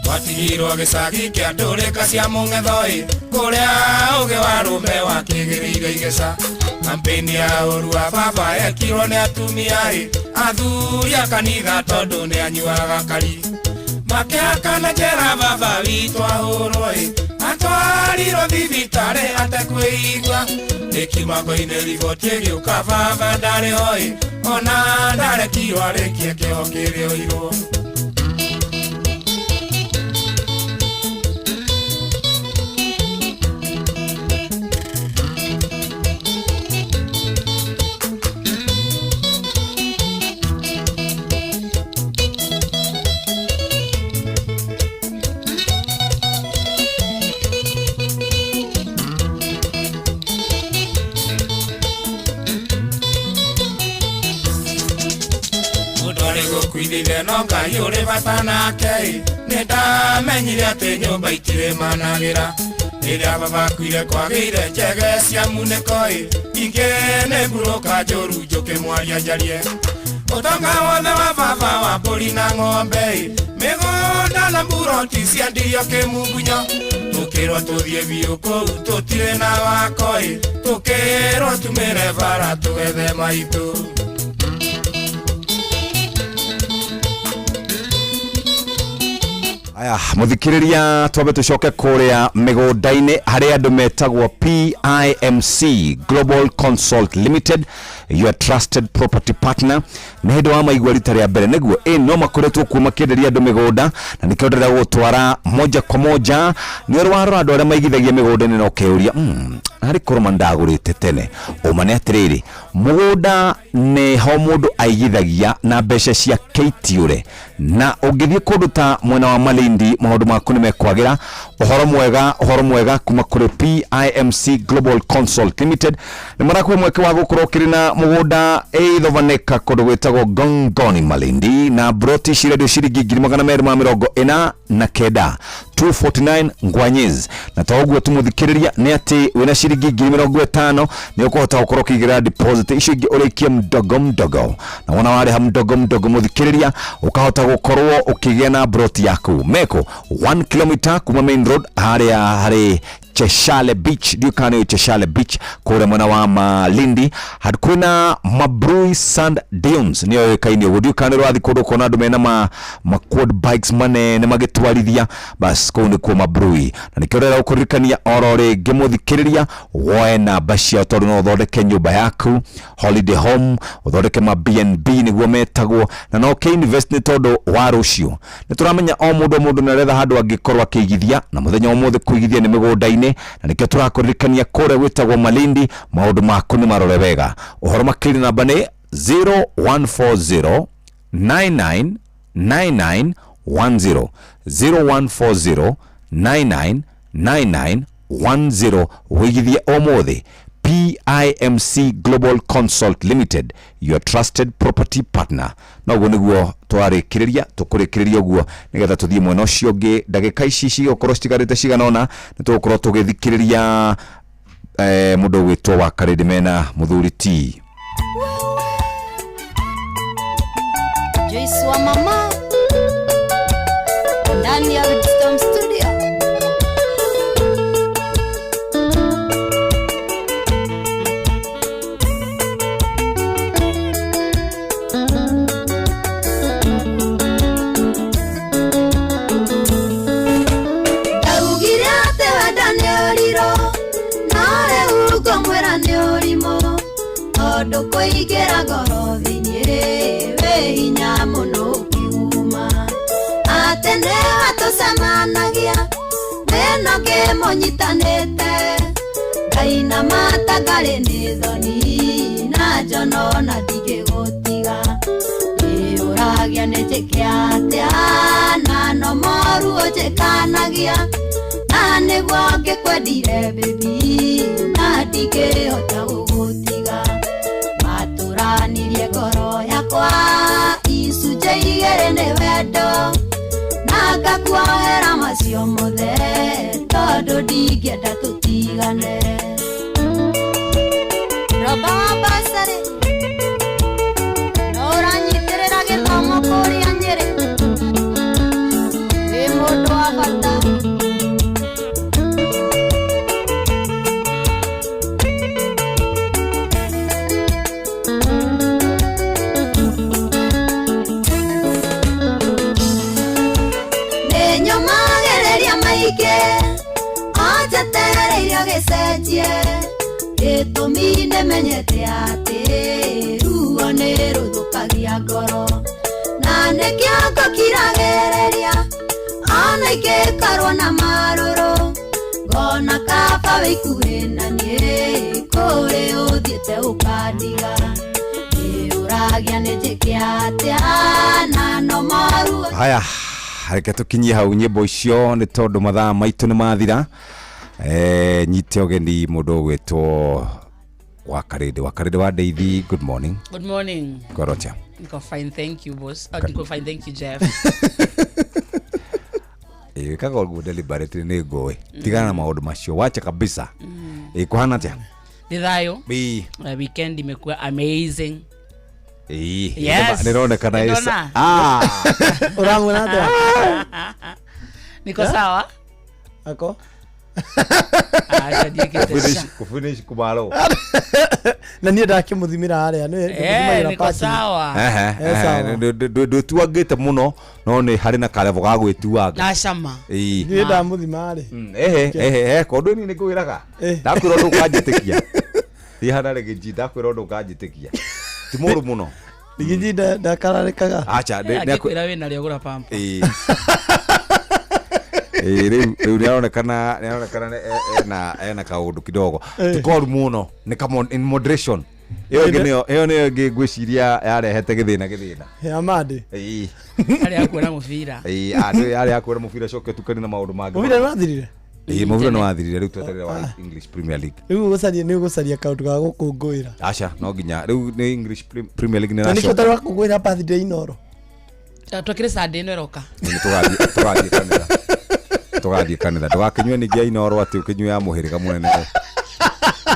Watigirwo gĩcagi kĩa ndũrĩka cia mũng'etho kũrĩa ũgĩ wa rũme wakĩgĩrĩire igĩca kampeni ya ũru wa baba yekirwo nĩ atumia athuri a kanitha tondũ nĩ anyuaga kari makĩhakana njera baba witũ ahũrwo atwarirwo thibitarĩ atekwĩigua ĩkimango-inĩ riboti ĩgĩũka baba ndarĩ ho ona ndarekirwo arĩkie kĩoho kĩrĩoirwo. Kwithire no Ngai ũrĩ bata nake nĩ ndamenyire atĩ nyũmba itirĩ managĩra rĩrĩa baba kuire kwagĩire njege cia munĩko ingĩ nĩ ngurũka njũru njũkĩmwaria njarie ũtonga wothe wa baba wa mbũri na ng'ombe mĩgũnda na mburoti ciendirio kĩmungunyo tũkĩrwo tũthiĩ biũ kũu tũtirĩ na wako tũkĩrwo tumĩre bara tũgethe maitũ. Aya muthikiriria twabe tucoke kuria migunda-ini hari andu metagwo PIMC Global Consult Limited, your trusted property partner. Nĩ hĩndĩ wa maigua rita rĩa mbere nĩguo no makoretwo kuo makĩenderia andũ mĩgũnda na nĩkĩo ndĩrenda gũtwara moja kwa moja nĩ warora andũ arĩa maigithagia mĩgũnda-inĩ na ũkeuria harĩ koroma ndagũrĩte tene ũma nĩ atĩrĩrĩ mũgũnda nĩ ho mũndũ aigithagia na mbeca cia keitiũre na ũngĩthiĩ kũndũ ta mwena wa Malindi maũndũ maku nĩ mekwagĩra. Ũhoro mwega kuma kũrĩ PIMC Global Consult Limited nĩ marakuwa mweke wa gũkorwo kĩrĩ na mũgũnda ĩthovaneka kũndũ gwĩtagwo Gongoni Malindi na broti cirendio ciringi 249 249 ngwanyiz na toguo tumuthikiriria nĩ atĩ wĩna ciringi 50,000 nĩ ũkũhota gũkorwo kĩigĩra deposit icio ingĩ ũrĩkie mdogo na wona warĩha mdogo muthikiriria ũkahota gũkorwo ũkĩgĩa na broti yaku meko 1 km kuma main road harĩ Cheshale Beach, diukani Cheshale Beach kore mwana wa Malindi hadkwina Mabrui Sand Dunes niyo yokaini ugu diukani rwathi kodo kona andu mena quad bikes manene magitwarithia bas kundi kwa Mabrui na nikiorera ukurikania orore gemuthikiriria woe na bashi otoru no uthondeke nyumba yaku holiday home uthondeke ma BNB niguo metagwo na no ke invest ni todo wa rucio nituramenya o mundu naretha handu angikorwa akigithia na muthenya umuthe kuigithia ni migunda-ini na nikio turakuririkania kore gwitagwo Malindi maundu maku ni marore wega uhoro makiri namba ni 0140 999910 0140 999910 wigithie omothe. PIMC Global Consult Limited, your trusted property partner. Na uguo niguo twarikiriria tukurikiriria uguo nigetha tuthie mwena ucio ngi ndagika ici cigokorwo citigarite ciganona nitugukorwo tugithikiriria mundu gwitwo wa Karidi mena Muthuri T. Joyce wa mama ndani ya Wisdom Studio. Ndoko igera ngoro thinyire we hinya muno kiuma atene atucemanagia meno ngimunyitanite Ngai na matangari ni thoni na njono na ndigigutiga uragia nejekiatia na no moru ojekanagia na niguo ngikwendire baby na ndingĩhota gũgũtiga maturanirie ngoro yakwa icunjĩ igĩrĩ nĩ wendo na ngakuohera macio mothe tondũ ndingĩenda tũtigane. Roba wa basarĩ no ũranyitĩrĩra gĩthomo kũrĩa Nyĩrĩ wĩ mũndũ wa bata. Ajatereire gĩcenjie gĩtũmi nĩmenyete atĩ ruo nĩ rũthũkagia ngoro na nĩkĩo ngũkiragĩrĩria ona ingĩkorwo na marũrũ ngona kaba wĩ ikuhĩ na niĩ kũrĩ ũthiĩte ũkandiga ũragia nĩnjĩke atĩa na no maru. Haya, reke tukinyie hau nyimbo icio nĩ tondũ mathaa maitũ nĩ mathira. Nyite ũgeni mũndũ gwĩtwo Wakarĩndĩ wa Ndeithi. Good morning. Good morning. Gorocha. Niko fine, thank you boss. Niko fine, thank you Jeff. Kaga ũguo deliberate nĩ ngũĩ. Tigana na maũndũ macio wacha kabisa. Kuhana atĩa? Nĩ thayũ. Weekend imekuwa amazing. Yes. Nĩronekana uramwona atĩa? Niko sawa? Ako? Kufinish kumalo. Na niĩ ndakĩmũthimĩra harĩa nĩ niko sawa. Ndũ tuagĩte mũno no nĩ harĩ na karevo ga gwĩtuanga. Na cama. Niĩ ndamũthima harĩ. Kodũ nĩ ngwĩraga. Ndakwĩra ũndũ ũkanjĩtĩkia. Ihana rĩgĩnji ndakwĩra ũndũ ũkanjĩtĩkia. Ti mũru mũno. Rĩgĩnji ndakararĩkaga. Acha ndakwĩra wĩna rĩo gũra pampa. Rĩu nĩaronekana ena kaũndũ kidogo tikoru mũno nĩ come in moderation. Ĩyo nĩyo ngĩgwĩciria yarehete gĩthĩna ya mande arĩa akuona mũbira arĩa akuona mũbira coke tukani na maũndũ mangĩ. Mũbira nĩwathirire? Mũbira nĩwathirire rĩu tweterere wa English Premier League. Rĩu gũcaria kaũndũ ga gũkũngũĩra. Acha no nginya rĩu nĩ English Premier League nĩ nĩkĩo tara gũkũngũĩra birthday Inoro. Twakĩrĩ Sunday ĩno ĩroka. Tũgathiĩ kanitha ndũgakĩnyue ningĩ Inoro atĩ ũkĩnyue ya mũhĩrĩga mũnene.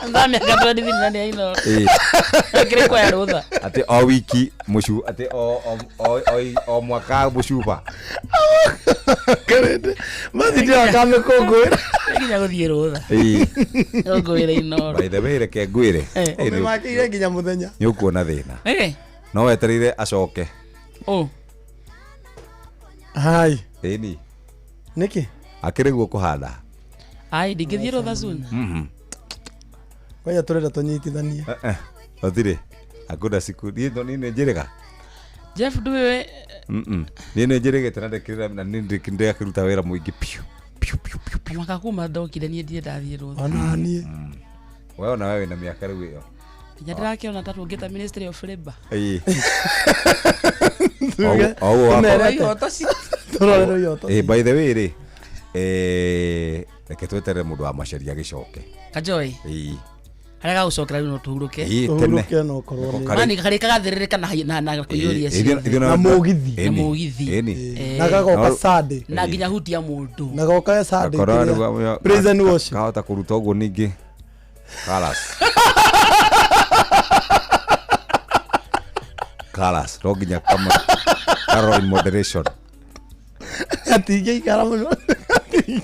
Ngamia gatwa divi nani ya Inoro. Kire kwa rutha. Ati o wiki mushu ati o mwaka mushupa. Karende. Mathidi akame kongwera. Nginya guthie rutha. Ngwire Inoro. By the way reke ngwire. Makire nginya muthenya. Nĩ ũkuona thĩna. No wetereire acoke. Hai. Ĩni. Niki? Akĩrĩ guo kũhanda. Ai ndingĩthie rutha soon. Waya turenda tunyitithanie. Othire. Akunda siku nĩ njĩrĩga. Jeff ndũwe. Nĩ njĩrĩgĩte na ndĩkĩrĩra na nĩ ndĩkĩruta wĩra mũingĩ piu. Mwaka kuma ndokire niĩ ndiĩ ndathiĩ rutha. Ona niĩ. Wewe na wewe na mĩaka rĩu ĩyo. Nginya ndĩrakĩona tatu ngĩta Ministry of Labor. By the way rĩ reke tweterere mũndũ wa macaria gĩcoke. Kajoi. Harĩa gagũcokera rĩu no tũhurũke. Tũhurũke no korwo nĩ. Mani karĩ kagathĩrĩrĩka na kũiyũria ciothe. Na mũgithi. Na mũgithi. Na gagoka Sunday. Na nginya hutia mũndũ. Na gagoka Sunday. Praise and worship. Kahota kũruta ũguo ningĩ. Kalas. No nginya kama Caroline moderation. Atige ikara mũno.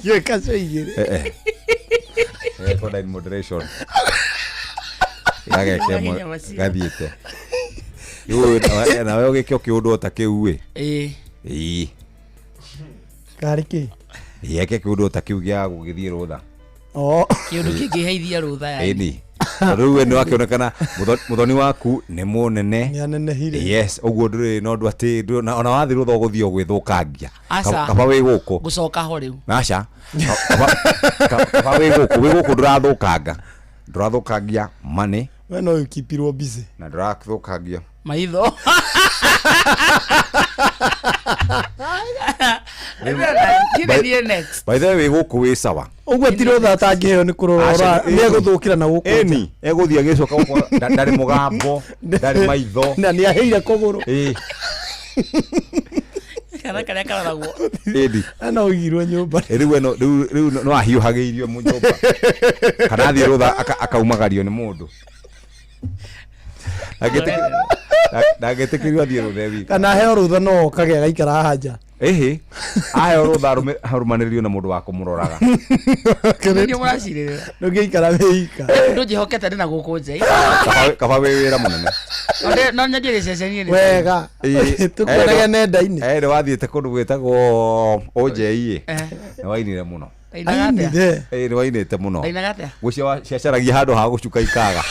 Ye kaso igire. Koda in moderation. Yage kemo gathiete. Yo na wewe gĩkĩo kĩũndũ ota kĩu Kariki. Yeke kĩũndũ ota kĩu gĩa gũgĩthiĩ rũtha. Kĩũndũ kĩngĩheithia rũtha ya. Rĩu nĩ wakĩonekana mũthoni waku nĩ mũnene. Nĩ anenehire. Yes, ũguo ndũrĩ no ndũ atĩ ona wathi rũtha ũgũthiĩ ũgwĩthũkangia. Kaba wĩ gũkũ. Gũcoka ho rĩu. Aca. Kaba wĩ gũkũ ndũrathũkangia money. We no ukipirwo busy. Na ndũrathũkangia maitho. By the way guku wi sawa Uguo tiro thata ngiheo ni kurora ni eguthukira na guku eni eguthia gicoka guko ndari mugambo ndari maitho na ni aheire kuguru kana kana kana guo edi ana ugirwo nyumba riu no ahiuhageirio mu nyumba kana thi rutha akaumagario ni mundu agetikirio athie rutha wi kana heo rutha no kage gaikara haja ehe aheo rutha harumanirio na mundu wa kumuroraga ndio mwacirira ngiikara weika ndujihokete na guku nje kaba wira munene no nyendie ceceni ni wega tukorege nenda-ini ri wathiite kundu gwitagwo OJE ni wainire muno ni wainite muno gucia ciacaragia handu ha gucuka ikaga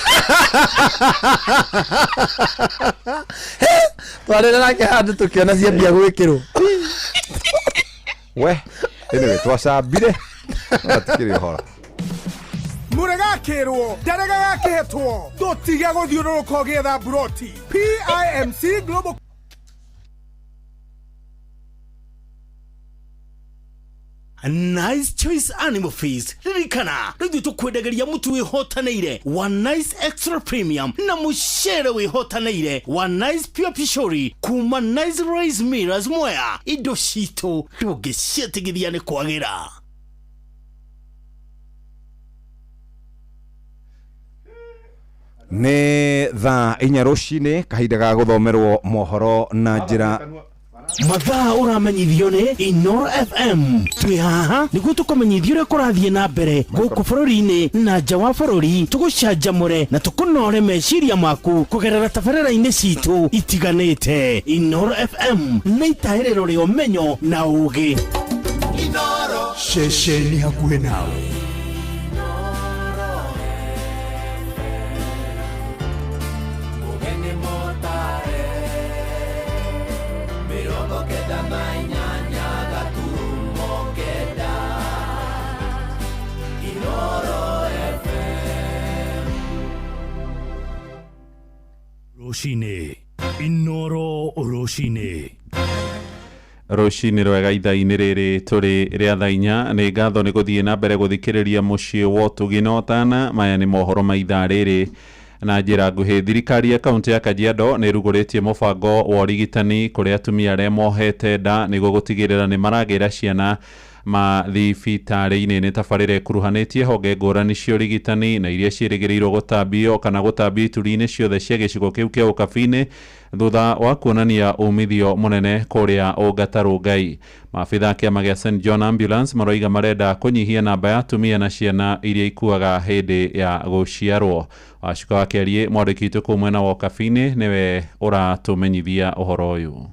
twarira nake handu tukiona ciambia gwikirwo we anyway twacambire atikiri hora muregakirwo ndarega tutige guthiururuka ugietha broti PIMC Global Nice Choice Animal Feeds ririkana rĩu tũkwendageria mũtu wĩhotanĩire wa Nice Extra Premium na mũcere wĩhotanĩire wa Nice Pure Pishori kuma Nice Rice Millers Mwea. Indo citũ ndũngĩciĩtigithia nĩ kwagĩra. nĩ thaa 4 rũcinĩ kahinda ga gũthomerwo mohoro na njĩra mathaa ũramenyithio nĩ Inoro FM. Twĩ haha nĩguo tũkũmenyithia ũrĩa kũrathiĩ na mbere gũkũ bũrũri-inĩ na nja wa bũrũri, tũgũcanjamũre na tũkũnore meciria maku kũgerera tabarĩra-inĩ citũ itiganĩte. Inoro FM nĩ itaĩrĩro rĩa ũmenyo na ũũgĩ. Inoro ceceni hakuhĩ nawe. Roshine Inoro Roshine Roshine rwega ithaa-inĩ rĩrĩ tũrĩ rĩa thaa 4 nĩ ngatho nĩ gũthiĩ na mbere gũthikĩrĩria mũciĩ wa Ũtũginotana. Maya nĩ mohoro ma ithaa rĩrĩ na njĩra nguhĩ. Thirikari ya kaunti ya Kajiado nĩ ĩrugũrĩtie mũbango wa ũrigitani kũrĩ atumia arĩa mohete nda nĩguo gũtigĩrĩra nĩ maragĩra ciana mathibitarĩ-inĩ. Nĩ tabarĩra ĩkuruhanĩtie honge ngũrani cia ũrigitani na iria ciĩrĩgĩrĩirwo gũtambio kana gũtambio ituri-inĩ ciothe cia gĩcigo kĩu kĩa ũkabi-inĩ thutha wa kuonania umithio mũnene kũrĩa Ongata Rongai. Maabitha kĩama gĩa St John Ambulance maroiga marenda kũnyihia namba ya atumia na ciana iria ikuaga hĩndĩ ya gũciarwo. Wacuka wa Kĩariĩ mwandĩki witũ kũu mwena wa ũkabi-inĩ nĩwe ũratũmenyithia ũhoro ũyũ.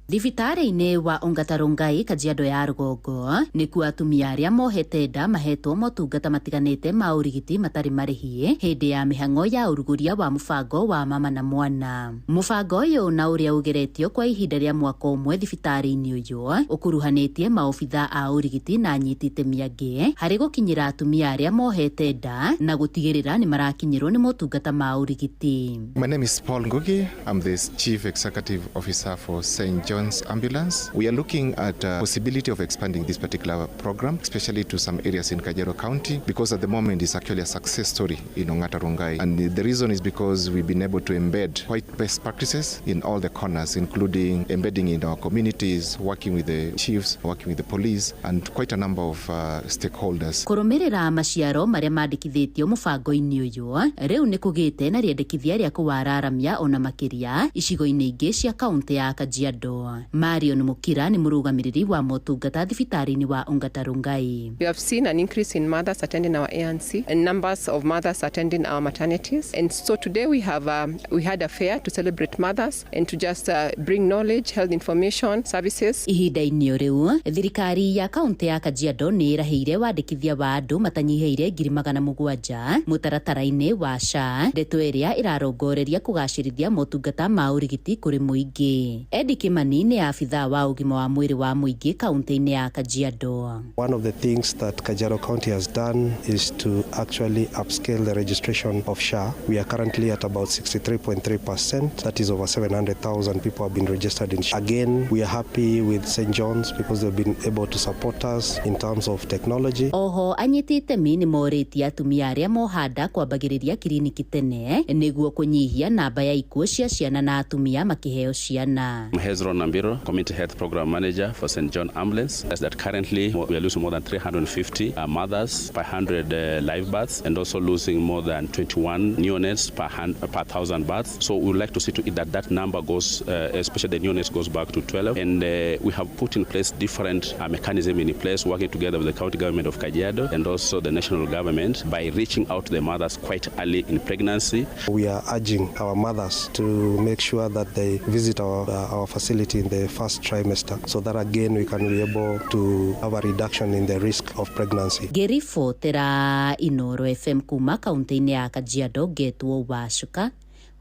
Thibitarĩ-inĩ wa Ongata Rongai Kajiado ya Rũgongo nĩkuo atumia arĩa mohete nda mahetwo motungata matiganĩte ma ũrigiti matarĩ marĩhi hĩndĩ ya mĩhang'o ya ũrugũria wa mũbango wa mama na mwana. Mũbango ũyũ na ũrĩa ũgeretio kwa ihinda rĩa mwaka ũmwe thibitarĩ-inĩ ũyũ ũkuruhanĩtie maobitha a ũrigiti na anyiti itemi angĩ harĩ gũkinyĩra atumia arĩa mohete nda na gũtigĩrĩra nĩ marakinyĩrwo nĩ motungata ma ũrigiti. My name is Paul Ngugi. I'm the Chief Executive Officer for St. John's Ambulance. We are looking at possibility of expanding this particular program, especially to some areas in Kajiado County, because at the moment it's actually a success story in Ongata Rongai. And the reason is because we've been able to embed quite best practices in all the corners, including embedding in our communities, working with the chiefs, working with the police, and quite a number of stakeholders. Kũrũmĩrĩra maciaro marĩa mandĩkithĩtio mũbango-inĩ ũyũ, rĩu nĩ kũgĩte na rĩendekithia rĩa kũwararamia ona makĩria icigo-inĩ ingĩ cia kaunti ya Kajiado. Marion Mukira ni mũrũgamĩrĩri wa motungata thibitarĩ-inĩ wa Ongata Rongai. We have seen an increase in mothers attending our ANC and numbers of mothers attending our maternities. And so today we had a fair to celebrate mothers and to just bring knowledge, health information, services. Ihinda-inĩ rĩu thirikari ya kaunti ya Kajiado nĩ ĩraheire wandĩkithia wa andũ matanyiheire 700,000 mũtaratara-inĩ wa SHA, ndeto ĩrĩa ĩrarongoreria kũgacĩrithia motungata ma ũrigiti kũrĩ mũingĩ. Eddie Kimani Kimani ni afitha wa ugima wa mwiri wa muingi kaunti-ini ya Kajiado. One of the things that Kajiado County has done is to actually upscale the registration of SHA. We are currently at about 63.3%. That is over 700,000 people have been registered in SHA. Again, we are happy with St. John's because they've been able to support us in terms of technology. Oho anyitite mini moriti atumia aria mohanda kwambagiriria kiriniki tene niguo kunyihia namba ya ikuo cia ciana na atumia makiheo ciana. Hezron Nambiro, Community Health Program Manager for St. John Ambulance. That's that currently we are losing more than 350 mothers per 100 live births, and also losing more than 21 neonates per 1,000 births. So we would like to see to it that number goes, especially the neonates, goes back to 12. And we have put in place different mechanism in place, working together with the county government of Kajiado and also the national government by reaching out to the mothers quite early in pregnancy. We are urging our mothers to make sure that they visit our facility in the first trimester, so that again we can be able to have a reduction in the risk of pregnancy. Gerifo tera Inoro FM kuma kaunti-ini ya Kajiado getwo Wacuka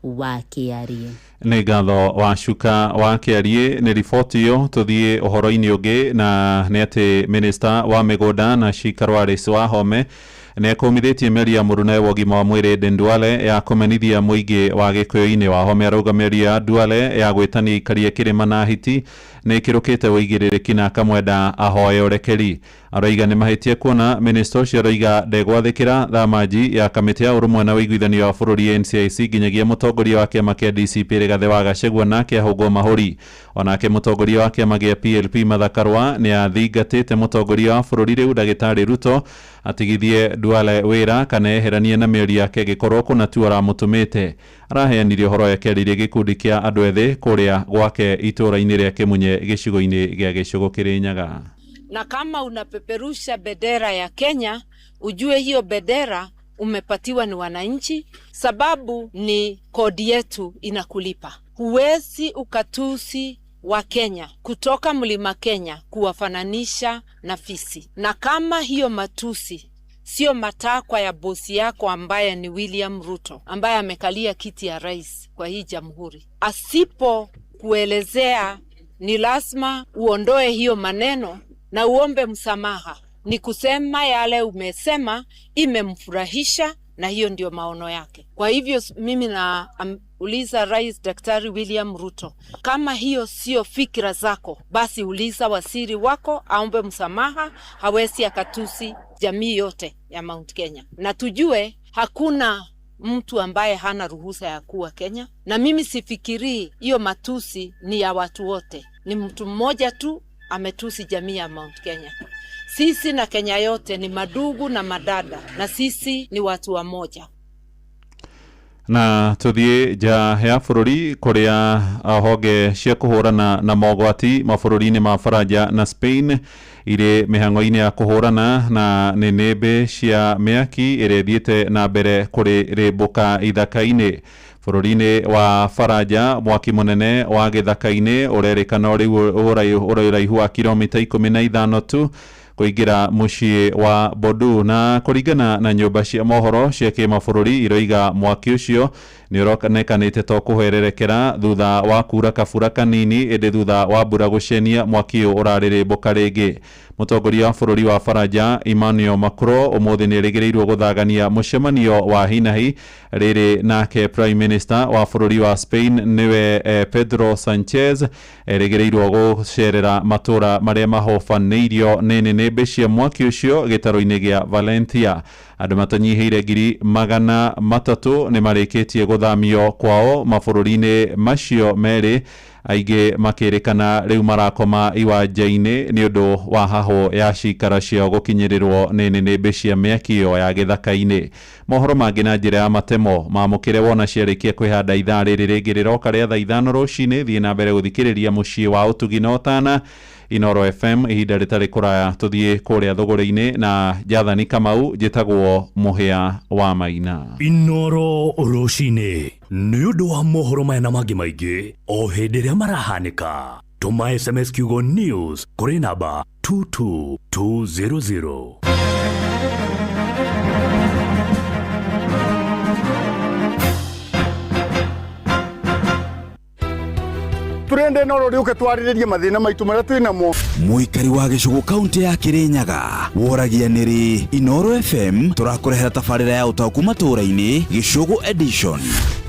wa Kiarie. Nĩ ngatho Wacuka wa Kiarie. Nĩ riboti yo tuthie uhoro-ini ungi, na nĩ ati minister wa migunda na Shikarwaris wa Home nĩ akomithitie mĩario ya mũrune wa ũgima wa mwĩrĩ Aden Duale ya kũmenithia mũingĩ wa gĩkũyũ-inĩ wa Home. Araugamĩrĩrio ya Duale ya gwĩtania ikaria kĩrĩma na hiti nĩ ĩkĩrũkĩte ũigĩrĩrĩki na akamwenda ahoe ũrekeri. Arauga nĩ mahĩtia kuona minister ũcio arauga ndegwathĩkĩra thamaji ya kamĩtĩ ya ũrũmwe na ũiguithanio wa bũrũri NCIC nginyagia mũtongoria wa kĩama kĩa DCP Rigathĩ wa Gachagua nake ahũngwo mahũri. Onake mũtongoria wa kĩama gĩa PLP Martha Karua nĩ athingatĩte mũtongoria wa bũrũri rĩu Ndagĩtarĩ Ruto atigithie Duale wĩra kana eheranie na mĩario yake gĩkorwo kuna tu aramũtũmĩte. Araheanirie ũhoro yakĩarĩirie gĩkundi kĩa andũ ethĩ kũrĩa gwake itũũra-inĩ rĩa Kĩmunye gĩcigo-inĩ gĩa Gĩcũgũ Kĩrĩnyaga. Na kama unapeperusha bendera ya Kenya, ujue hiyo bendera umepatiwa ni wananchi, sababu ni kodi yetu inakulipa. Huwezi ukatusi wa Kenya kutoka Mlima Kenya kuwafananisha na fisi. Na kama hiyo matusi sio matakwa ya bosi yako ambaye ni William Ruto, ambaye amekalia kiti ya rais kwa hii jamhuri, asipo kuelezea ni lazima uondoe hiyo maneno na uombe msamaha. Ni kusema yale umesema imemfurahisha, na hiyo ndio maono yake. Kwa hivyo mimi uliza Rais Daktari William Ruto, kama hiyo sio fikira zako, basi uliza waziri wako aombe msamaha. Hawezi akatusi jamii yote ya Mount Kenya, na tujue hakuna mtu ambaye hana ruhusa ya kuwa Kenya. Na mimi sifikiri hiyo matusi ni ya watu wote, ni mtu mmoja tu ametusi jamii ya Mount Kenya. Sisi na Kenya yote ni madugu na madada, na sisi ni watu wa moja. Na tuthie nja ya bũrũri kũrĩa honge cia kũhũrana na mogwati mabũrũri-inĩ ma Faranja na Spain irĩ mĩhang'o-inĩ ya kũhũrana na nĩnĩmbĩ cia mĩaki ĩrĩa ĩthiĩte na mbere kũrĩmbũka ithaka-inĩ. Bũrũri-inĩ wa Faranja mwaki mũnene wa gĩthaka-inĩ ũrerĩkana ũrĩ ũraihu wa kilomita 15 tu kuingira muciĩ wa Bodu, na kũringana na nyũmba cia mohoro cia kĩmabũrũri iroiga mwaki ũcio nĩ ũronekanĩte to kũhererekera thutha wa kura kabura kanini, ĩndĩ thutha wa mbura gũcenia mwaki ũyũ ũrarĩrĩmbũka rĩngĩ. Mũtongoria wa bũrũri wa Faranja Emmanuel Macron ũmũthĩ nĩ erĩgĩrĩirwo gũthagania mũcemanio wa hinahi rĩrĩ nake Prime Minister wa bũrũri wa Spain nĩwe Pedro Sanchez erĩgĩrĩirwo gũcerera matũra marĩa mahobanĩirio nĩ nĩnĩmbĩ cia mwaki ũcio gĩtarũ-inĩ gĩa Valencia. Andũ matanyihĩire 300,000 nĩ marĩkĩtie gũthamio kwao mabũrũri-inĩ macio merĩ, aingĩ makĩrĩkana rĩu marakoma iwanja-inĩ nĩ ũndũ wa haho ya cikara ciao gũkinyĩrĩrwo nĩ nĩnĩmbĩ cia mĩaki ĩyo ya gĩthaka-inĩ. Mohoro mangĩ na njĩra ya matemo mamũkĩre wona ciarĩkia kwĩhanda ithaa rĩrĩ rĩngĩ rĩroka rĩa thaa 5 rũcinĩ. Thiĩ na mbere gũthikĩrĩria mũciĩ wa ũtugi na ũtana Inoro FM ihinda rĩtarĩ kũraya. Tũthiĩ kũrĩa thũgũrĩ-inĩ na Jathani Kamau, njĩtagwo mũhĩa wa Maina. Inoro rũcinĩ nĩ ũndũ wa mohoro maya na mangĩ maingĩ o hĩndĩ ĩrĩa marahanĩka. Tũma SMS kiugo news kũrĩ namba 22200. turende Inoro riuke twariririe mathina maitu maria twinamo. Muikari wa Gicugu kaunti ya Kirinyaga woragia niri Inoro FM turakurehera tabarira ya utaku matũra-inĩ Gicugu edition.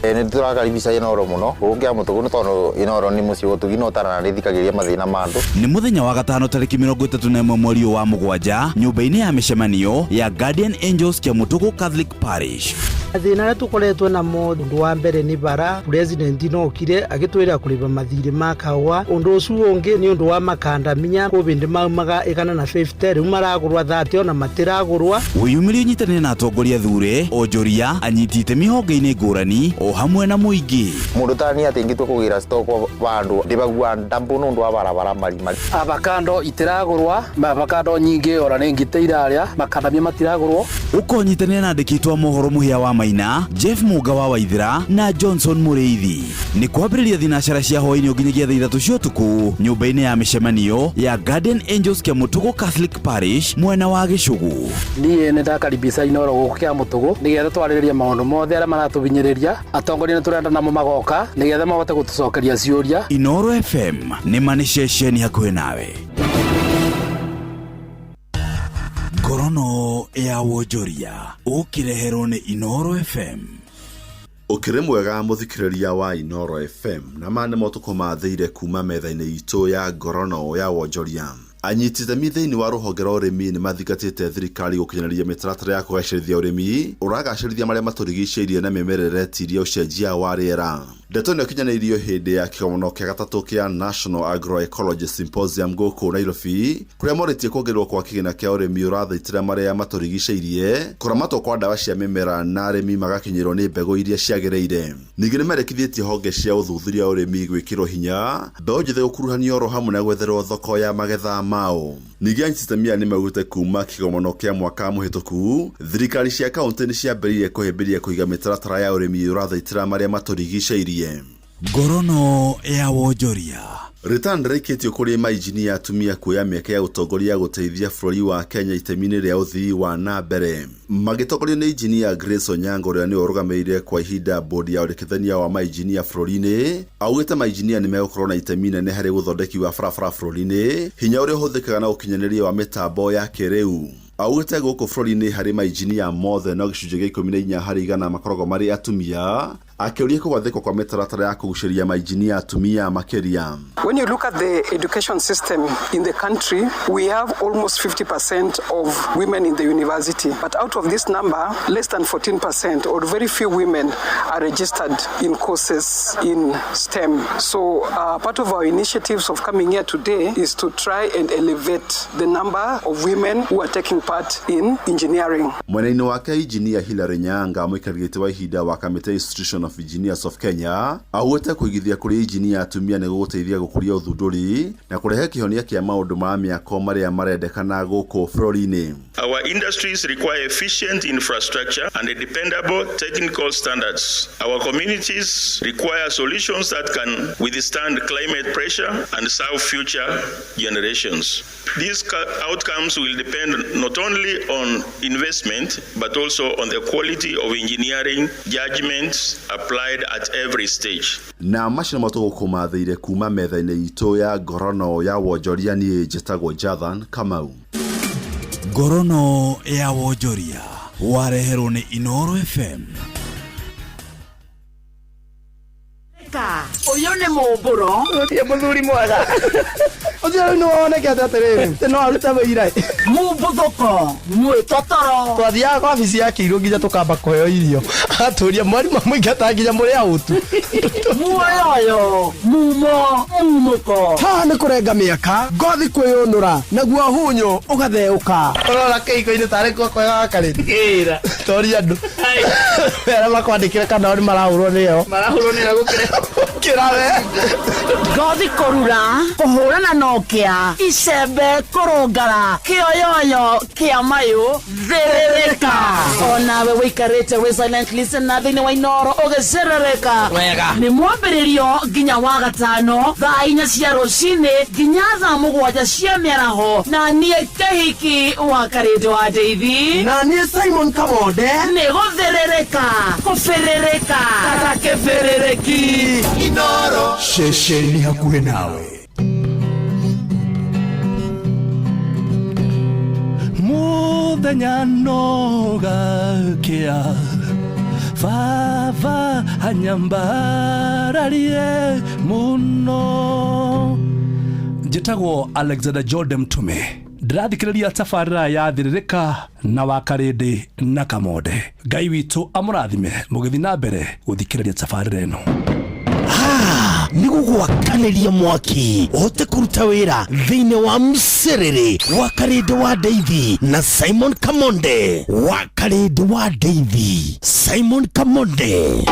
Nĩ tũrakaribisha Inoro mũno ũngĩa mũtugu nĩ tondũ Inoro nĩ mũciĩ gũtugina ũtara na rĩthikagĩria mathĩna ma andũ. Nĩ mũthenya wa gatano tarĩki 31 mweri wa mũgwanja nyũmba-inĩ ya mĩcemanio ya Guardian Angels kĩa Mũtugu Catholic Parish. Thina rĩa tukoretwo namo ũndũ wa mbere nĩ bara president nokire agĩtwĩra kũrĩba mathirĩ ma kawa ũndũ ũcio ũngĩ nĩ ũndũ wa makandamia kũbĩndĩ maumaga 150 rĩu maragũrwa 30 na matiragũrwa. Wĩyumĩrie ũnyitanĩre na atongoria thure onjoria anyiti itemi honge-inĩ ngũrani o hamwe na mũingĩ. Mũndũ tani atĩ ingĩtua kũgĩra stoko bandu ndĩbagua ndambu nĩ ũndũ wa barabara marima. Avocado itiragũrwa avocado nyingĩ ora nĩ ngĩteira makandamia matiragũrwo. Ũkonyitanĩra na andĩkĩtwo mohoro mũhĩa wa Maina, Jeff Muga wa Waithira na Johnson Mũrĩithi. Nĩ kwambĩrĩria thinacara cia hwaĩ-inĩ nginyagia thaa 3 cia ũtukũ nyũmba-inĩ ya mĩcemanio ya Guardian Angels kĩa Mũtugu Catholic Parish mwena wa Gicugu. Niĩ nĩ ndakaribisha Inoro gũkũ kĩa Mũtugu nĩgetha twarĩrĩrie maũndũ mothe arĩa maratũbinyĩrĩria atongoria nĩ tũrenda namo magoka nĩgetha mahote gũtũcokeria ciũria. Inoro FM nĩ mani ceceni hakuhĩ nawe. Ngorono ya wonjoria ũkĩreherwo nĩ Inoro FM. Ũkĩrĩ mwega mũthikĩrĩria wa Inoro FM na mane motuko mathĩire kuma metha-inĩ itũ ya ngorono ya wonjoria. Anyiti itemi thĩinĩ wa rũhonge rwa ũrĩmi nĩ mathingatĩte thirikari gũkinyanĩria mĩtaratara ya kũgacĩrithia ũrĩmi ũragacĩrithia marĩa matũrigicĩirie na mĩmerere tiria ũcenjia wa rĩera. Ndeto nĩ ũkinyanĩirio hĩndĩ ya kĩgomano kĩa gatatũ kĩa National Agroecology Symposium gũkũ Nairobi kũrĩa morĩtie kuongererwo kwa kĩgĩna kĩa ũrĩmi ũrathaitĩra marĩa matũrigicĩirie, kũramatwo kwa ndawa cia mĩmera na arĩmi magakinyĩrwo nĩ mbegũ iria ciagĩrĩire. Ningĩ nĩ merĩkithĩtie honge cia ũthuthuria ũrĩmi gwĩkĩrwo hinya mbeũ njĩthĩ gũkuruhanio oro hamwe na gwetherwo thoko ya magetha mao. Ningĩ anyiti itemi nĩ maugĩte kuma kĩgomano kĩa mwaka mũhĩtũku thirikari cia kaunti nĩ ciambĩrĩirie kũhĩmbĩria kũiga mĩtaratara ya ũrĩmi ũrathaitĩra marĩa matũrigicĩirie. Ngorono ya wonjoria. Return reikĩtio kũrĩ mainjinia atumia kuoya mĩeke ya ũtongoria gũteithia bũrũri wa Kenya itemi-inĩ rĩa ũthii wa na mbere. Magĩtongorio nĩ injinia Grace Onyango ũrĩa nĩwe ũrũgamĩrĩire kwa ihinda bodi ya ũrĩkithania wa mainjinia bũrũri-inĩ. Augĩte mainjinia nĩ megũkorwo na itemi inene harĩ gũthondeki wa barabara bũrũri-inĩ, hinya ũrĩa ũhũthĩkaga na ũkinyanĩria wa mĩtambo ya kĩrĩu. Augĩte gũkũ bũrũri-inĩ harĩ mainjinia mothe no gĩcunjĩ gĩa 14 harĩ 100 makoragwo marĩ atumia. Akĩũria kũgathĩkwo kwa mĩtaratara ya kũgucĩria mainjinia atumia makĩria. When you look at the education system in the country, we have almost 50% of women in the university. But out of this number, less than 14% or very few women are registered in courses in STEM. So part of our initiatives of coming here today is to try and elevate the number of women who are taking part in engineering. Mwena-inĩ wake injinia Hilary Nyanga mũikarĩte wa ihinda wa Committee Institution of Engineers of Kenya augĩte kũigithia kũrĩ injinia atumia nĩ gũgũteithia gũkũria ũthundũri na kũrehe kĩhonia kĩa maũndũ ma mĩako marĩa marendekana gũkũ bũrũri-inĩ. Our industries require efficient infrastructure and dependable technical standards. Our communities require solutions that can withstand climate pressure and serve future generations. These outcomes will depend not only on investment but also on the quality of engineering judgments applied at every stage. Na macio matũgũkũmathĩire kuma metha-inĩ itũ ya ngorono ya wonjoria niĩ njĩtagwo Jathan Kamau. Ngorono ya wonjoria wareherwo nĩ Inoro FM. Uyu ni mumburo utie muthuri mwega ucio no woneke atarĩrĩ no aruta wĩira mumbuthoko mwĩtotoro twathiaga kwa ofisi ya Kĩirũ nginya tukamba kũheo irio atũria mwarimũ mũingata nginya mũrĩ autu muoyo mumuko ha nĩ kũrenga mĩaka ngothi kwĩyũnũra naguo hunyo ũgatheũka ũrora kĩiko-inĩ tarĩ kwega karĩ ira toria andũ era makwandĩkĩre kana nĩ marahũrwo nĩyo gũkĩra kĩrawe ngothi kũrura kũhũrana na Gũcokia icembe kũrũngara kĩoyoyo kĩa mayũ therereka. Onawe wĩikarĩte wĩ silent listener thĩinĩ wa Inooro ũgĩcerereka wega. Nĩ mwambĩrĩrio nginya wa gatano thaa 4 cia rũcinĩ nginya thaa 7 cia mĩaraho, na niĩ Kĩhiki wa Karĩndĩ wa Ndeithi, na niĩ Simon Kamonde. Nĩ gũtherereka kũberereka kata kĩberereki. Inooro ceceni hakuhĩ nawe. Mũthenya nogakĩa baba anyambararie mũno. Njĩtagwo Alexander Jordan Mtume, ndĩrathikĩrĩria tabarĩra ya Thĩrĩrĩka na wa Karĩndĩ na Kamonde. Ngai witũ amũrathime mũgĩthiĩ na mbere gũthikĩrĩria tabarĩra ĩno. Nĩgũgwakanĩria mwaki ũhote kũruta wĩra thĩinĩ wa mũcerere wa Karĩndĩ wa Ndeithi na Simon Kamonde wa Karĩndĩ wa Ndeithi. Simon Kamonde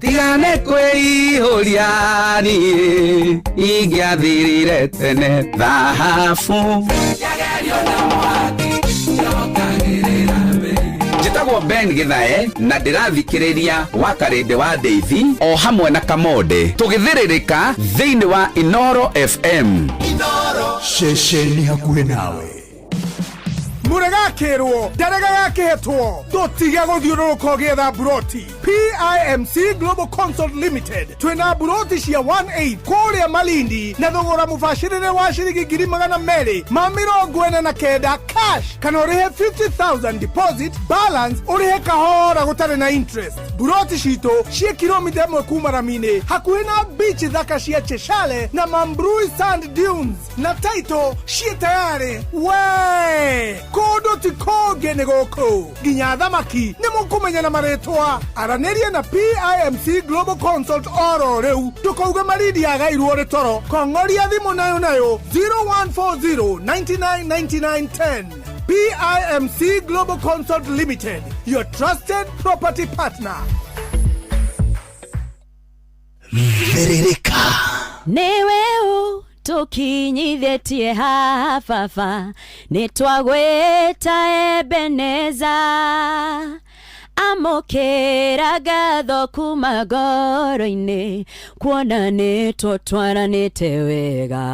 tigane kwĩihũria niĩ ingĩathirire tene thahabu. Njĩtagwo Ben Gĩthae na ndĩrathikĩrĩria wa Karĩndĩ wa Ndeithi o hamwe na Kamonde tũgĩthĩrĩrĩka thĩinĩ wa Inooro FM. Inooro ceceni hakuhĩ nawe. Muregakĩrwo ndarega-gakĩhetwo tũtige gũthiũrũrũka ũgĩetha buroti. PIMC Global Consult Limited twĩna buroti cia 1/8 kũrĩa Malindi na thogora mũbacĩrĩre wa ciringi 249,000 cash, kana ũrĩhe 50,000 deposit, balance ũrĩhe kahora gũtarĩ na interest. Buroti citũ cia kilomita 1 kuma Ramine hakuhĩ na beach thaka cia Cheshire na Mambrui Sand Dunes, na title cia tayari we kodo ti koge nĩ gũkũ nginya thamaki nĩ mũkũmenya na marĩtwa. Aranĩria na PIMC Global Consult oro rĩu tũkauga Malindi agairwo nĩ toro. Kong'oria thimũ nayo 0140 99 99 10. PIMC Global Consult Limited, your trusted property partner. Therereka Nĩwe tukinyithĩtie haha baba, nĩtwagwĩta Ebeneza, amũkĩra ngatho kuma ngoro-inĩ, kuona nĩtũtwaranĩte wega,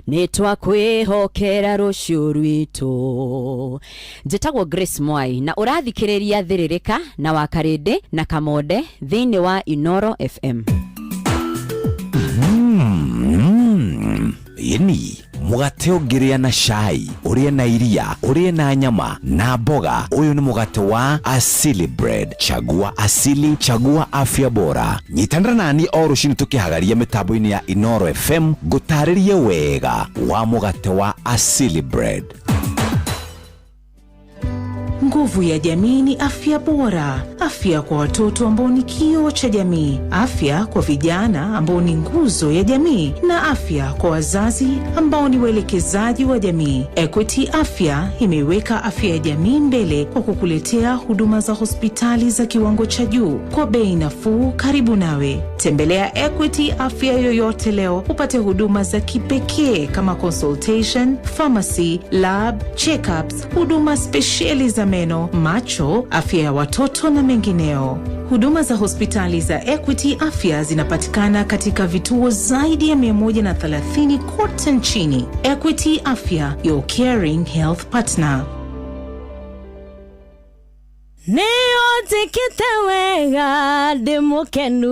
nĩtwakwĩhokera rũciũ rwitũ. Njĩtagwo Grace Mwai na ũrathikĩrĩria Thĩrĩrĩka na wa Karĩndĩ na Kamonde thĩinĩ wa Inooro FM. Yeni mugate ũngĩrĩa na cai, ũrĩe na iria, ũrĩe na nyama na mboga. Ũyũ nĩ mugate wa Asili Bread. Chagua asili, chagua afya bora. Nyitanĩra nani o rũcinĩ tũkĩhagaria mĩtambo-inĩ ya Inooro FM gũtarĩrie wega wa mugate wa Asili Bread. Nguvu ya jamii ni afya bora. Afya kwa watoto ambao ni kioo cha jamii, afya kwa vijana ambao ni nguzo ya jamii, na afya kwa wazazi ambao ni waelekezaji wa jamii. Equity Afya imeweka afya ya jamii mbele kwa kukuletea huduma za hospitali za kiwango cha juu kwa bei nafuu karibu nawe. Tembelea Equity Afya yoyote leo upate huduma za kipekee kama consultation, pharmacy, lab, check-ups, huduma spesheli za meno, macho, afya ya watoto na mengineo. Huduma za hospitali za Equity Afya zinapatikana katika vituo zaidi ya 130 kote nchini. Equity Afya, your caring health partner. Nĩũnjĩkĩte wega ndĩmũkenu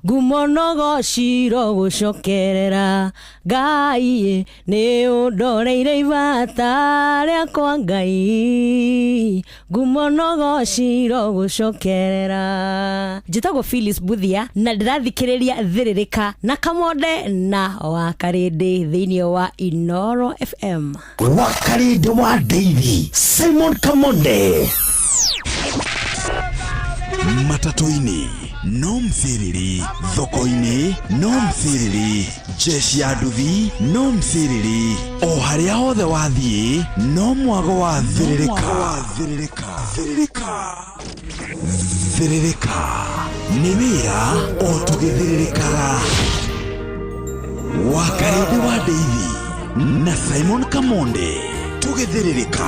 ngumonogo ciro gũcokerera Ngai nĩũndoreire ibata rĩakwa Ngai ngumonogo ciro gũcokerera. Njĩtagwo Phyllis Buthia na ndĩrathikĩrĩria Thĩrĩrĩka na Kamonde na wa Karĩndĩ thĩinĩ wa Inooro FM. Wa Karĩndĩ wa Ndeithi, Simon Kamonde. Matatu-inĩ no mthiriri, thoko-inĩ no mthiriri, jeshi ya nduthi no mthiriri, o harĩa hothe wathiĩ no mwago wa Thĩrĩrĩka. Thĩrĩrĩka nĩ wĩra o tũgĩthĩrĩrĩkaga. Wakarede wa Daily na Simon Kamonde tugithiririka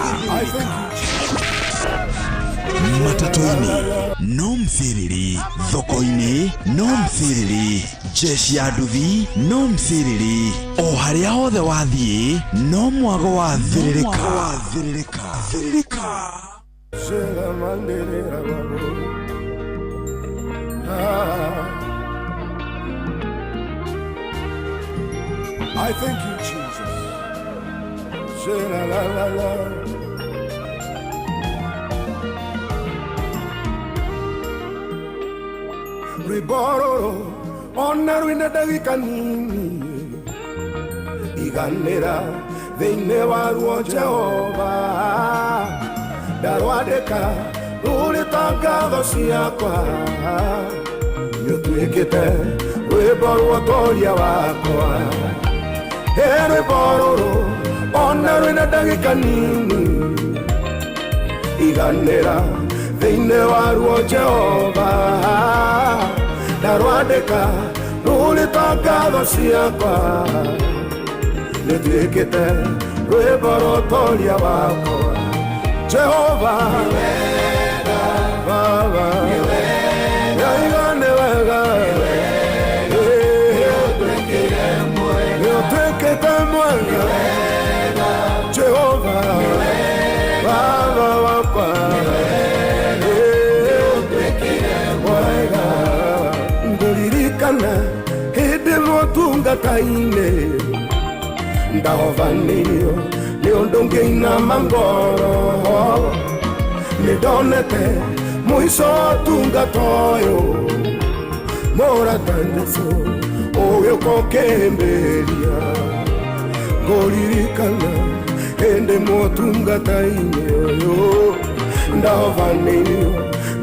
matatu-ini no mthiriri, thoko-ini no mthiriri, jeshi ya nduthi no mthiriri, o haria hothe wathie no mwago wa thiririka. I thank you, Jesus. La la la la. Ribororo, onaru ina dagika nini iganera thĩinĩ waruo Jehova ndarwadĩka rũrĩtangatho ciakwa nĩũtuĩkĩte rwĩmbo rwa ũtongoria wakwa rwĩmbo rũrũ onaru ina dagika nini iganera thĩinĩ waruo Jehova ndarwadĩka rũrĩtangatho ciakwa nĩũtuĩkĩte rwĩmbo rwa ũtongoria wakwa Jehova Baba nĩũtuĩkĩte mwega Jehova Baba wakwa hĩndĩ motungata-inĩ ndahovanĩrio nĩ ũndũ ngĩinama ngoro nĩndonete mũico ũtungata ũyũ mũrata Jesũ ũgĩũka ũkĩhĩmbĩria ngũririkana hĩndĩ motungata-inĩ ũyũ ndahovanĩrio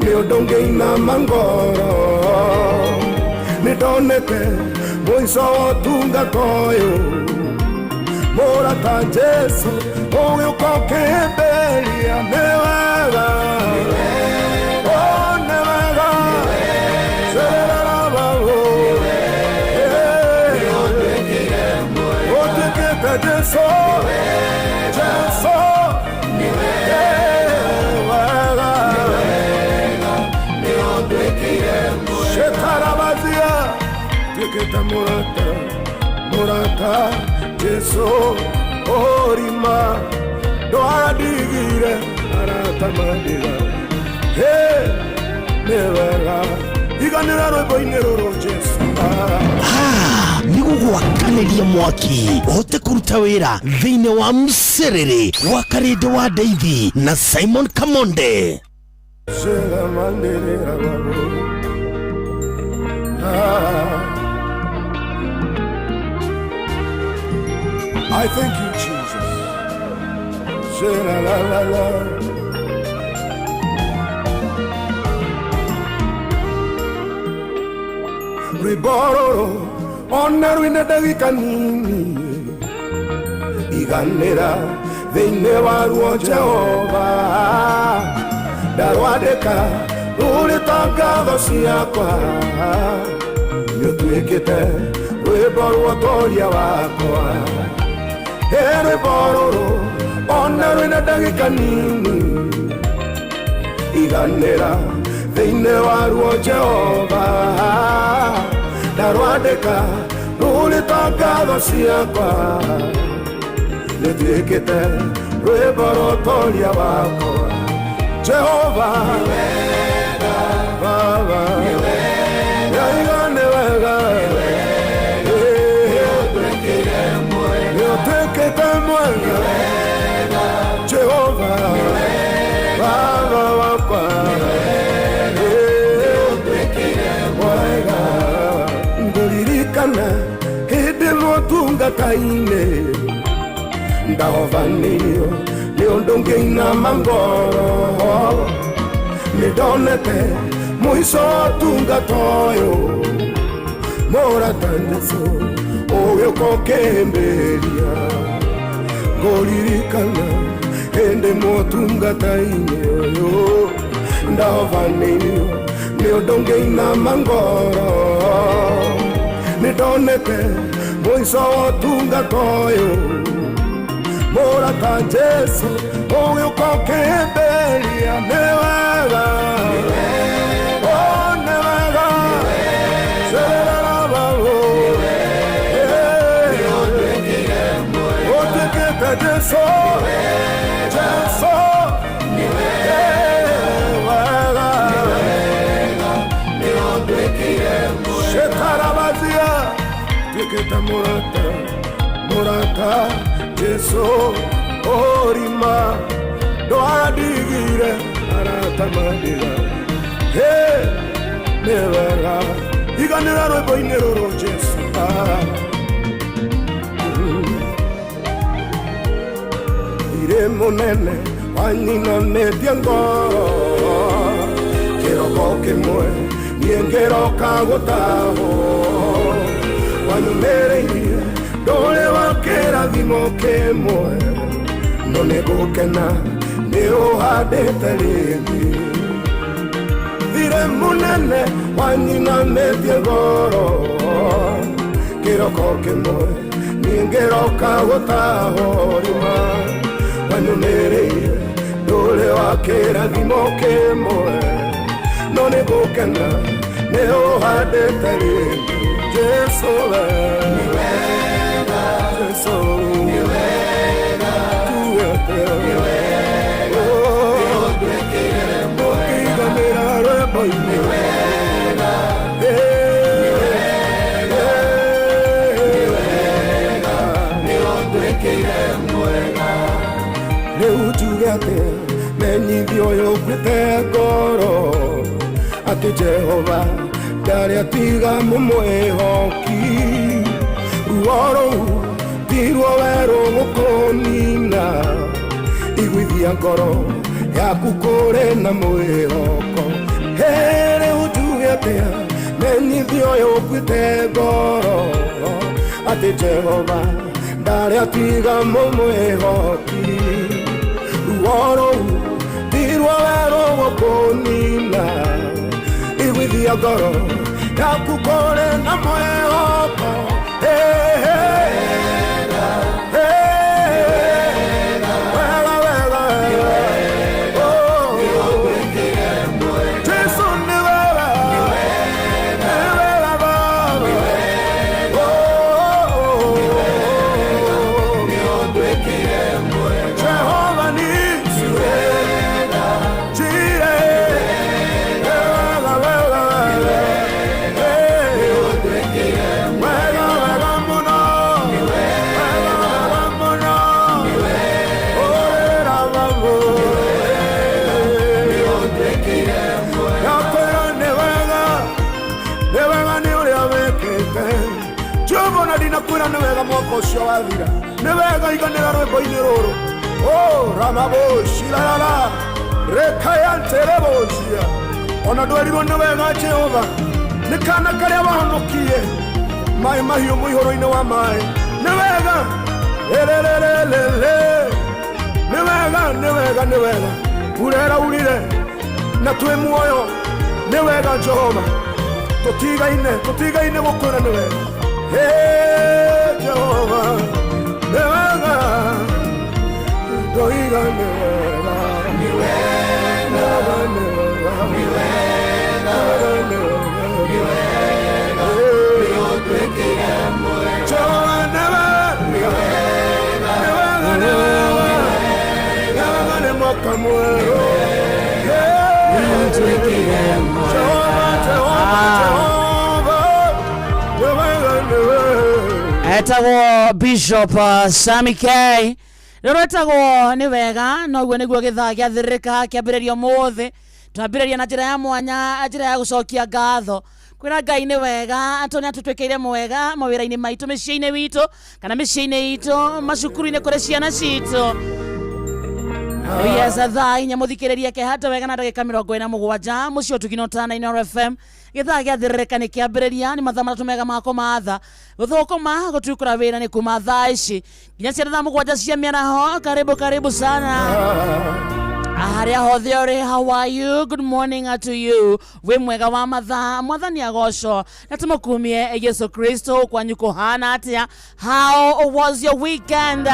nĩ ũndũ ngĩinama ngoro nĩndonete mũico ũtungata ũyũ mũrata Jesũ ũgĩũka ũkĩhĩmbĩria nĩ wega nĩ wega ũtuĩkĩte Jesũ Jesũ nĩ wega shetarabazia tuĩkĩte mũrata Jesũ orima ndwadigire aratamadĩra nĩ wega iganĩra rwĩmbo-inĩ rũrũ Jesũ nĩgũgwakanĩria mwaki ũhote kũruta wĩra thĩinĩ wa mũcerere wa Karede wa Daily na Simon Kamonde. I thank you, Jesus. La la la la. Ribororo, onaru ina dagika nini iganera thĩinĩ waruo Jehova ndarwadĩka rũrĩtangatho ciakwa nĩũtuĩkĩte rwĩmbo rwa ũtongoria wakwa rwĩmbo rũrũ onaru ina dagika nini iganera thĩinĩ waruo Jehova ndarwadĩka rũrĩtangatho ciakwa nĩũtuĩkĩte rwĩmbo rwa ũtongoria wakwa Jehova Baba nĩ wega nĩũtuĩkĩte mwega Jehova Baba wakwa ngũririkana hĩndĩ motungata-inĩ ndahovanĩrio nĩ ũndũ ngĩinama ngoro nĩndonete mũico ũtungata ũyũ mũrata Jesũ ũgĩũka ũkĩhĩmbĩria ngũririkana hĩndĩ motungata-inĩ ũyũ ndahovanĩrio nĩ ũndũ ngĩinama ngoro nĩndonete Moiso tunga koyo Morata Jesu Oyo kokembelia Newega Oh newega Serera babo Otekete Jesu Jesu Shetarabazia Teketa Morata Jesu Orima Doadigire Arata Madira Hey Nevera Iganera Robo Inero Jesu Ire monene Anina Mediango Quiero que muere Niengero kagotaho Wanumereirie Dole wakera vimo kemoe No negokena Neo hadetalegi Vire munene Wanina mediegoro Quiero que muere Niengero kagotaho Wanumereirie Dole wakera vimo kemoe No negokena Neo hadetari Jesu Niwega Jesu Niwega Tuwete Niwega Niodwekire Mwe Nigamira rebo Niwega Niwega Niwega Niodwekire mwega Neutugate Menivyoyo Kwitegoro Ati Jehova Dari atiga mumwehoki Uoro Tirwa wero mukonina Igwithia ngoro Yaku kore na mwehoko Here ujuge atea Menithio yokwite ngoro Ati Jehova Dari atiga mumwehoki Uoro Tirwa wero mukonina Igwithia ngoro Yaku kore na mwehoko Hey, hey, Nevega mwako usio wavira Nevega iganera rweko iniroro Oh ramaboshi la la la Rekayante reboshia Ona dweliro nevega Jehova Nikana kare wahonokie Mai mahiyo muihoro ine wa mai Nevega Elelelelele Nevega Urera urire Na tue muoyo Nevega Jehova Totiga ine wokora nevega Hey Jehovah, Nevega, Doiga Nevega, Nevega, Nevega, Nevega, Niodwekire mwega, Jehovah Nevega, Nevega, Nemoka mwero, Niodwekire mwega, Jehovah, Etagwo Bishop Sammy K rero etagwo ni wega noguo niguo githaa giathirika kiambiririo muthi twambiriria na njira ya mwanya njira ya gucokia ngatho kwira Ngai ni wega atoni atutwekeire mwega mawira-ini maitu micii-ini witu kana micii-ini itu macukuru-ini kuri ciana citu Yes, thaa inya muthikiriria ke hata wega na ndagika 47 mucio tukinotana Inooro FM githaa giathirika ni kiambiriria ni mathaa matatu mega mako matha guthukuma gutukura wira ni kuma thaa ici nginya cia thaa 7 cia miaraho karibu sana Aria hodhiore, how are you? Good morning to you. We mwega wa mathaa, mwathani agocwo. Na tumukumie Yesu Kristo kwanyu kuhana atia. How was your weekend?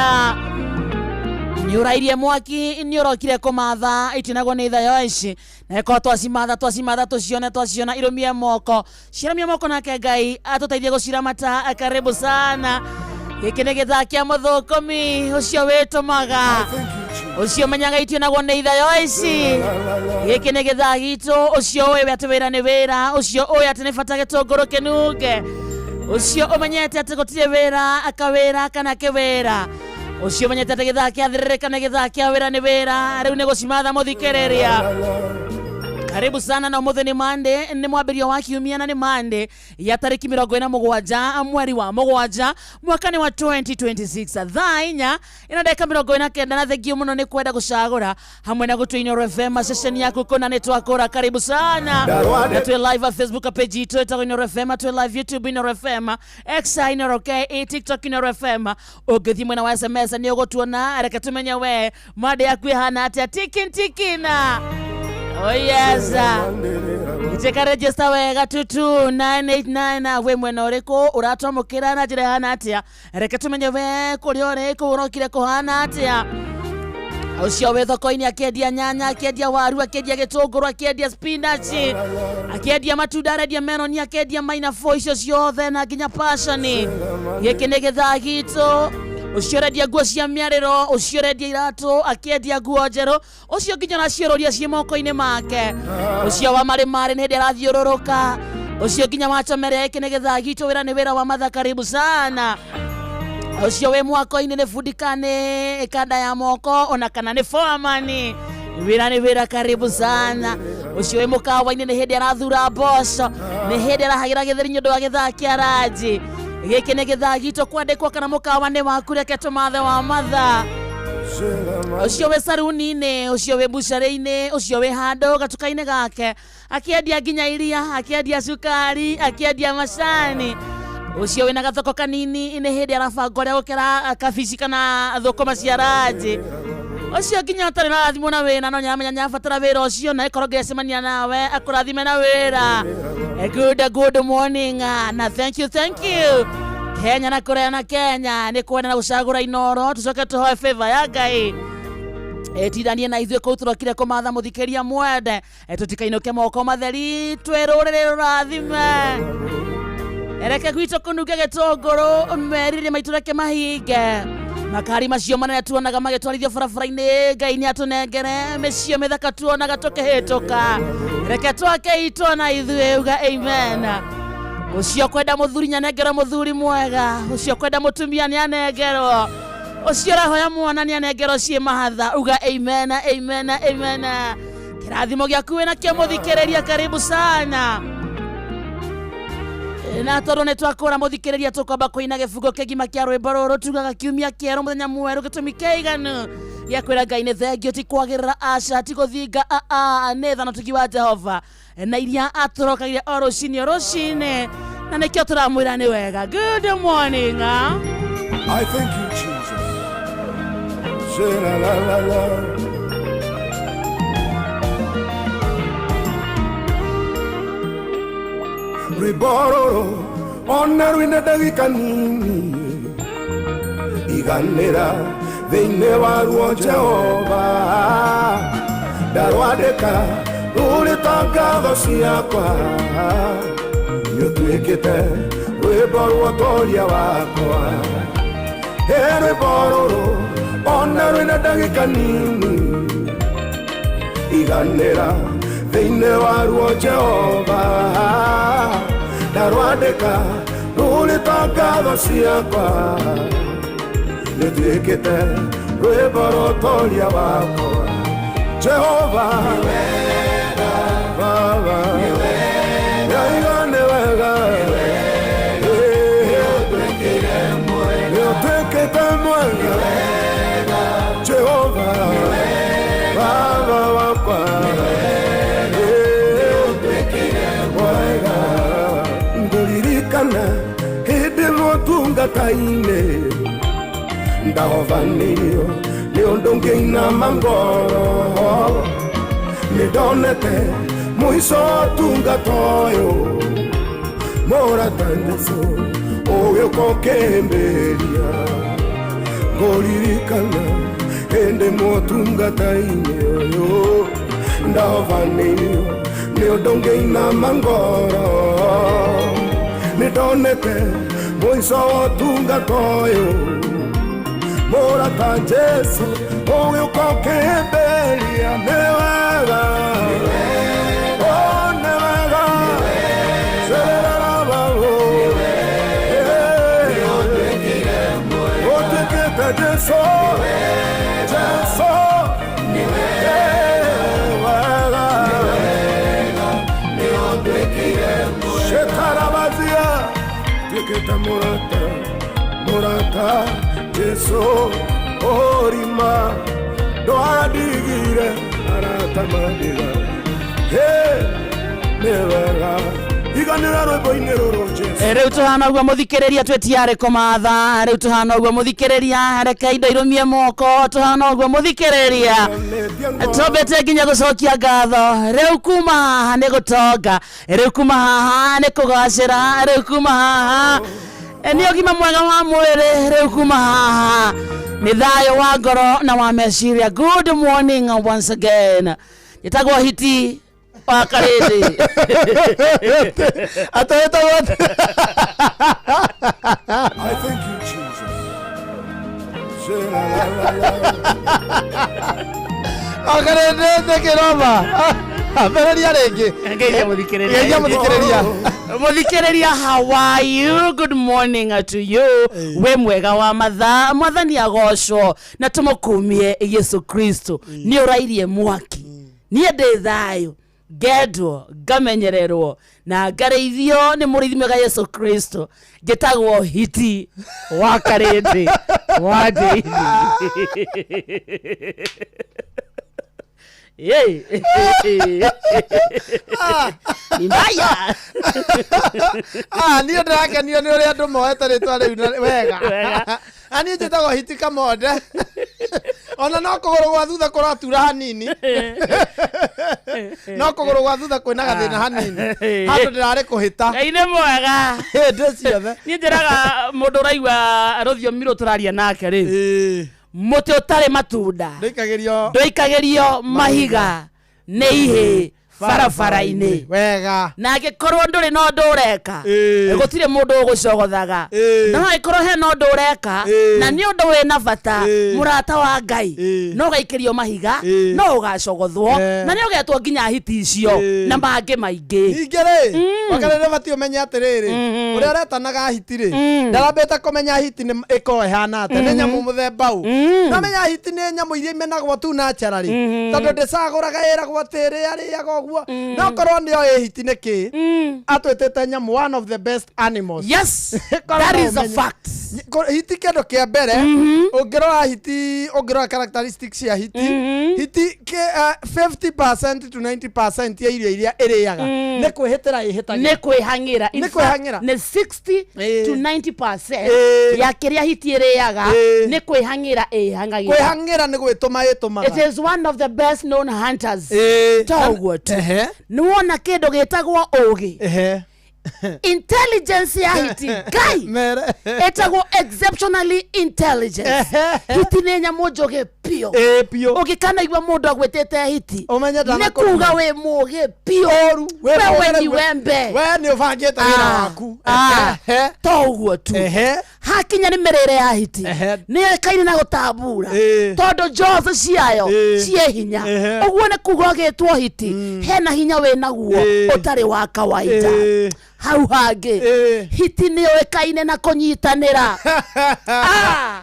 Niurairie mwaki, niurokire kumatha, itinagwo ni thayo ici. Na eko twasimatha tuciona irumie moko. Ciramie moko nake Ngai atuteithie guciramata. Karibu sana. Giki ni githakia muthukumi ucio witumaga. Ucio menyaga itinagwo ni thayo ici. Giki ni githaa gitu ucio we ati wira ni wira, ucio we ati ni bata gitunguru kinuge. Ucio umenyete ati gutire wira akawira kana kiwira. Ucio menyete ati githaa kia thirika ni githaa kia wira ni wira. Riu ni gucimatha muthikiriria. Karibu sana na umuthi ni Monday, ni mwambirio wa kiumia na ni Monday ya tariki 27 mweri wa Mũgwanja mwaka ni wa 2026. Thaa inya ina dakika 49 na thengio muno ni kwenda gucagura hamwe na gutu Inoro FM session yaku kuna netwakora. Karibu sana na tu live Facebook page yetu ya Inoro FM, tu live YouTube Inoro FM, X Inoro K, TikTok Inoro FM. Ugithi mwena wa SMS ni ugutuona reka tumenya we made yaku hana ati tikina. Oh yes. Iteka register wega 22989 we mwena uriku uratomukira na njira hana atia. Reke tumenye we kuri uriku urokire kuhana atia. Ucio we thoko-ini akendia nyanya, akendia waru, akendia gitunguru, akendia spinach, akendia matunda, akendia melon, akendia maina icio ciothe na nginya passion. Giki ni githaa gitu. Ucio rendia nguo cia miariro, ucio rendia iratu, akendia nguo njeru, ucio nginya na ciororia cie moko-ini make. Ucio wa mari ni ndira thiururuka, ucio nginya wachomere. Giki ni githaa gitu, wira ni wira wa matha. Karibu sana. Ucio we mwako-ini ni fundikane ikanda ya moko ona kana ni foamani. Wira ni wira. Karibu sana. Ucio we mukawa-ini ni hindi arathura mboco, ni hindi arahagira githeri nyondo wa githaa kia ranji. Giki ni githaa gitu kwandikwo kana mukawa ni waku reke tumathe wa matha. Ucio we saruni-ini, ucio we bucare-ini, ucio we hando gatuka-ini gake akiendia nginya iria, akiendia sukari, akiendia macani. Ucio we na gathoko kanini ni hindi arabanga uria gukira kabici kana thukuma cia ranji. Ucio nginya atari na thimo na wina no nyamenya nyabatara wira ucio na ikoro ngecemania nawe akurathime na wira. Good morning na thank you Kenya na Korea na Kenya ni kwenda na gucagura Inoro tucoke tuhoe favor ya Ngai. Tithanie na ithuĩ kũu tũrokire kũmatha mũthikĩria mwende. Tũtikainũke moko matheri twĩrũrĩre rũrathime. Ereke gwitũ kũnunge gĩtũngũrũ merire maitũ reke mahinge. Makari macio manene tuonaga magĩtwarithio barabara-inĩ Ngai nĩ atũnengere mĩcio mĩthaka tuonaga tũkĩhĩtũka. Reke twake itũ na ithuĩ uga amen. Ucio kwenda mũthuri nyanengerwo mũthuri mwega, ucio kwenda mũtumia nĩ anengerwo, ucio rahoya mwana nĩ anengerwo ciĩ mahatha uga amen. Kĩrathimo gĩaku wĩna kĩo mũthikĩrĩria. Karibu sana. Na tondũ nĩ twakũra mũthikĩrĩria tũkwamba kũina gĩbungo kĩgima kĩa rwĩmbo rũrũ tugaga kiumia kĩerũ mũthenya mwerũ gĩtũmi kĩiganu gĩa kwĩra Ngai nĩ thengio ti kwagĩrĩra aca ti gũthinga nĩ tha na ũtugi wa Jehova na iria atũrokagire o rũcinĩ na nĩkĩo tũramwĩra nĩ wega. Good morning. I thank you Jesus. Say la la la la. Ribororo ona rwina ndagika nini iganĩra thĩinĩ wa ruo Jehova. Ndarwandĩka rũrĩ ngatho ciakwa nĩũtuĩkĩte rwĩmbo rwa ũtoria wakwa. Rwĩmbo rũrũ ona rwĩna ndagĩka nini iganĩra thĩinĩ wa ruo Jehova. Ndarwandĩka rũrĩ ngatho ciakwa nĩũtuĩkĩte rwĩmbo rwa ũtoria wakwa. Jehova nĩ wega, Baba nĩ wega, nĩ wega, nĩũtuĩkĩte mwega. Jehova Baba wakwa ngũririkana hĩndĩ mũtungata-inĩ ndahovanĩrio nĩ ũndũ ngĩinama ngoro nĩ ndonete mũico wa ũtungata ũyũ mũrata Jesũ ũgĩũka ũkĩhĩmbĩria ngũririkana hĩndĩ mũtungata-inĩ ũyũ ndahobanĩirio nĩ ũndũ ngĩinama ngoro nĩ ndonete mũico wa ũtungata ũyũ mũrata Jesũ ũgĩũka ũkĩhĩmbĩria nĩ wega nĩ wega ũtuĩkĩte Jesũ Jesũ nĩ wega shetarabazia tuĩkĩte mũrata Jesũ orima ndwadigire aratamandĩra nĩ wega iganĩra rwĩmbo-inĩ rũrũ Jesũ rĩu tũhana ũguo mũthikĩrĩria twĩtiarĩ kũmatha rĩu tũhana ũguo mũthikĩrĩria reke indo irũmie moko tũhana ũguo mũthikĩrĩria tũmbĩte nginya gũcokia ngatho rĩu kuma haha nĩ gũtonga rĩu kuma haha nĩ kũgacĩra rĩu kuma haha nĩ ũgima mwega wa mwĩrĩ rĩu kuma haha nĩ thayũ wa ngoro na wa meciria. Good morning once again. Nĩtagwo hiti wa karĩndĩ ataweta wote. I thank you Jesus. Akarĩndĩ tekĩroma abereria rĩngĩ ngeithia mũthikĩrĩria muthikĩrĩria, how are you? Good morning to you. We mwega wa mathaa mwathani agocwo na tũmũkumie Yesu Kristo nĩ ũrairie mwaki niĩ ndĩ thayũ ngendwo ngamenyererwo na ngareithio nĩ mũrĩithi mwega Yesu Kristo ngĩtagwo hiti wa karĩndĩ wa ndĩithi. Yey Nimbaya niĩ ndĩrakenio nĩ ũrĩa andũ moete rĩtwa rĩu wega. Ani njĩtagwo hiti Kamonde ona no kũgũrũ gwa thutha kũratura hanini no kũgũrũ gwa thutha kwĩna gathĩna hanini handũ ndĩrarĩ kũhĩta. Ngai nĩ mwega hĩndĩ ciothe. Niĩ njĩraga mũndũ ũraigua rũthiomi rũrũ tũraria nake rĩ mũtĩ ũtarĩ matunda ndũikagĩrio mahiga nĩ ihĩ barabara-inĩ wega na angĩkorwo ndũrĩ no ndũreka gũtirĩ mũndũ ũgũcogothaga no angĩkorwo he no ndũreka na nĩ ũndũ wĩna bata mũrata wa Ngai no gaikĩrio mahiga no ũgacogothwo na nĩ ũgetwo nginya hiti icio na mangĩ maingĩ. Ningĩ rĩ wakarĩrĩ bati ũmenye atĩrĩrĩ ũrĩa ũretanaga hiti rĩ ndarambĩte kũmenya hiti nĩ ĩkorwo ĩhana atĩa nĩ nyamũ mũthemba ũũ. Namenya hiti nĩ nyamũ iria imenagwo tu natural tondũ ndĩcagũraga ĩragwo tĩrĩ arĩagwo no korwo nĩ hiti nĩ kĩ atwĩtĩte nyamũ one of the best animals. Yes, that is a fact. Hiti kĩndũ kĩa mbere ũngĩrora hiti ũngĩrora characteristics ya hiti hiti 50% to 90% ya irio iria ĩrĩaga nĩ kwĩhĩtĩra ĩhĩtagia nĩ kwĩhang'ĩra nĩ 60 to 90% ya kĩrĩa hiti ĩrĩaga nĩ kwĩhang'ĩra ĩhang'agĩra. Kwĩhang'ĩra nĩ gwĩtũma ĩtũmaga. It is one of the best known hunters. Toguo tu nĩ wona kĩndũ gĩtagwo ũgĩ intelligence ya hiti Ngai etagwo exceptionally intelligent. Hiti nĩ nyamũ njũgĩ pio ũngĩkana igua mũndũ agwĩtĩte hiti nĩ kuga wĩ mũgĩ pio wewe ni wembe we nĩ ũbangĩte wĩra waku toguo tu. Hakinya nĩ mĩrĩre ya hiti nĩ ĩkaine na gũtambura tondũ njothi ciayo ciĩ hinya ũguo nĩ kuga ũgĩtwo hiti hena hinya wĩnaguo ũtarĩ wa kawaida. Hau hangĩ hiti nĩ ũĩkaine na kũnyitanĩra.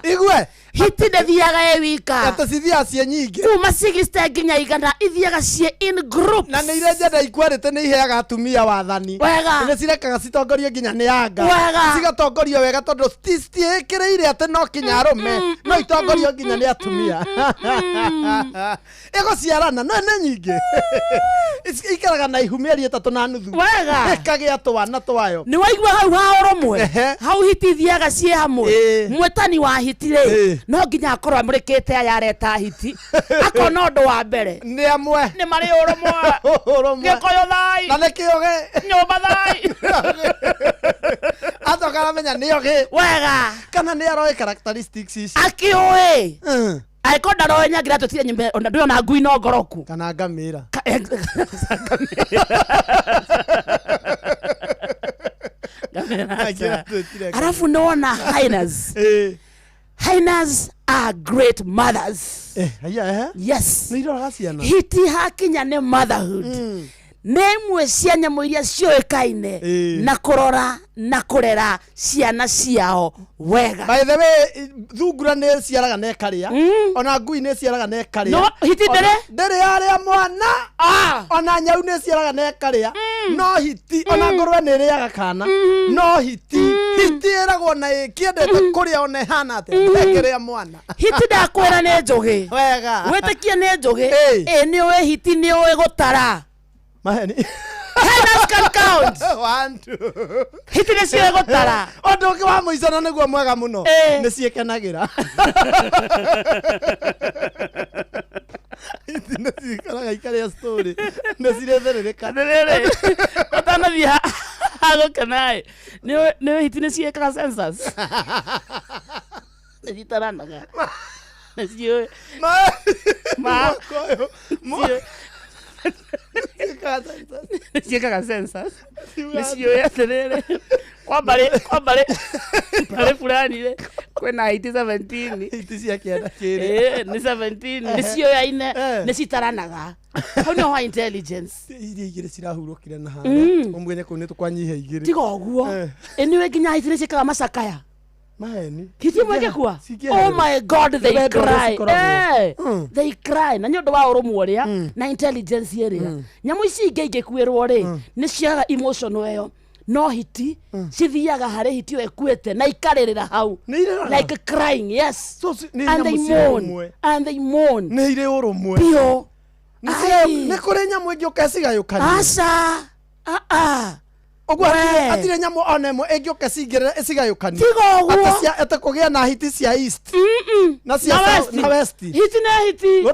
Igwe hiti ndĩthiaga wika ata cithiaga ciĩ nyingĩ kuma 60 nginya 100 ithiaga ciĩ in group na nĩ irĩa njenda ikwarĩte nĩ iheaga atumia wathani wega nĩ cirekaga citongorio nginya nĩ anga cigatongorio wega tondũ citiĩkĩrĩire atĩ no kinya arũme no itongorio nginya nĩ atumia ĩgũciarana no nĩ nyingĩ ikaraga na ihu mĩeri 3 na nuthu wega ĩkagĩa twana twayo. Nĩ waigua hau ha ũrũmwe hau hiti ithiaga ciĩ hamwe mwĩtani wa hiti rĩ no nginya akorwo amurikite ayareta hiti akona undu wa mbere ni amwe ni mari urumwe gikoyo thai na nikioge nyumba thai atoka menya nioge wega kana ni aroi characteristics ici akioi aiko ndaro nyagira tutire nyimbe onda ndio na ngui no ngoroku kana ngamira alafu naona hyenas are great mothers. Yes. Hiti hakinya ne motherhood. Nemwe cia nyamå iria cioĩkaine na kũrora na kũrera ciana ciao wega. By the way, thungura nĩ ciaraga na ĩkarĩa, ona ngui nĩ ciaraga na ĩkarĩa. No, hiti ndĩrĩ yarĩa mwana, ona nyau nĩ ciaraga na ĩkarĩa. No hiti, ona ngũrwe nĩ ĩrĩaga kana. No hiti ĩragwo na ĩkĩendete kũrĩa ona ĩhana atĩa, ndĩkĩrĩa mwana. Hiti ndakwĩra nĩ njũgĩ. Wega. Wĩtĩkie nĩ njũgĩ. Nĩ ũĩ hiti nĩ ũĩ gũtara. Maheni. Hyenas can count. 1 2. Hiti nĩ ciĩ gũtara. Ũndũ ũngĩ wa mũico na nĩguo mwega mũno. Nĩ ciĩkenagĩra. Hiti nĩ ciĩkaraga ikarĩa story. Nĩ ciretherereka. Ũtanathiĩ hagũkenaĩ. Nĩ hiti nĩ ciĩkaga census. Nĩ citaranaga. Nĩ ciũĩ. Ciekaga census nĩciũĩ atĩrĩrĩ kwa mbarĩ fulani kwĩna hiti 17 hiti cia kĩanda kĩrĩ nĩ 17 nĩciũĩaine nĩcitaranaga hau nĩho ha intelligence iria igĩrĩ cirahurũkire na handũ ũmwenye kũu nĩ tũkwanyiha igĩrĩ tiga ũguo nĩũĩ nginya hiti nĩciĩkaga macakaya maheni hiti mweke kwa oh my god they cry they cry na nĩ ũndũ wa ũrũmwe ũrĩa na intelligence ĩrĩa nyamũ ici ingĩ ingĩkuĩrwo rĩ nĩ ciaga emotion ĩyo no hiti cithiaga harĩ hiti ĩyo ĩkuĩte na ikarĩrĩra hau like crying yes and they mourn nĩ irĩ ũrũmwe pio nĩ kũrĩ nyamũ ĩngĩ ũkecigayũkania aca ogwa atire nyamũ ona ĩmwe ĩngĩũka cigayũkania tiga ũguo atĩ kũgĩa na hiti cia east na cia na west hiti na hiti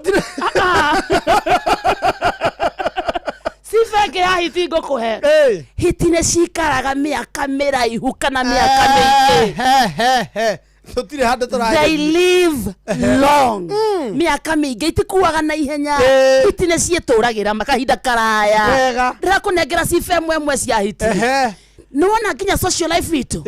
sifeke ya hiti ngũkũhe hiti nĩ cikaraga mĩaka mĩraihu kana mĩaka mĩingĩ tutire handũ tũraga they live long mĩaka mĩingĩ itikuaga na ihenya hiti nĩ ciĩtũragĩra makahinda karaya ndĩrakũnengera cibe ĩmwe cia hiti nĩwona nginya social life itũ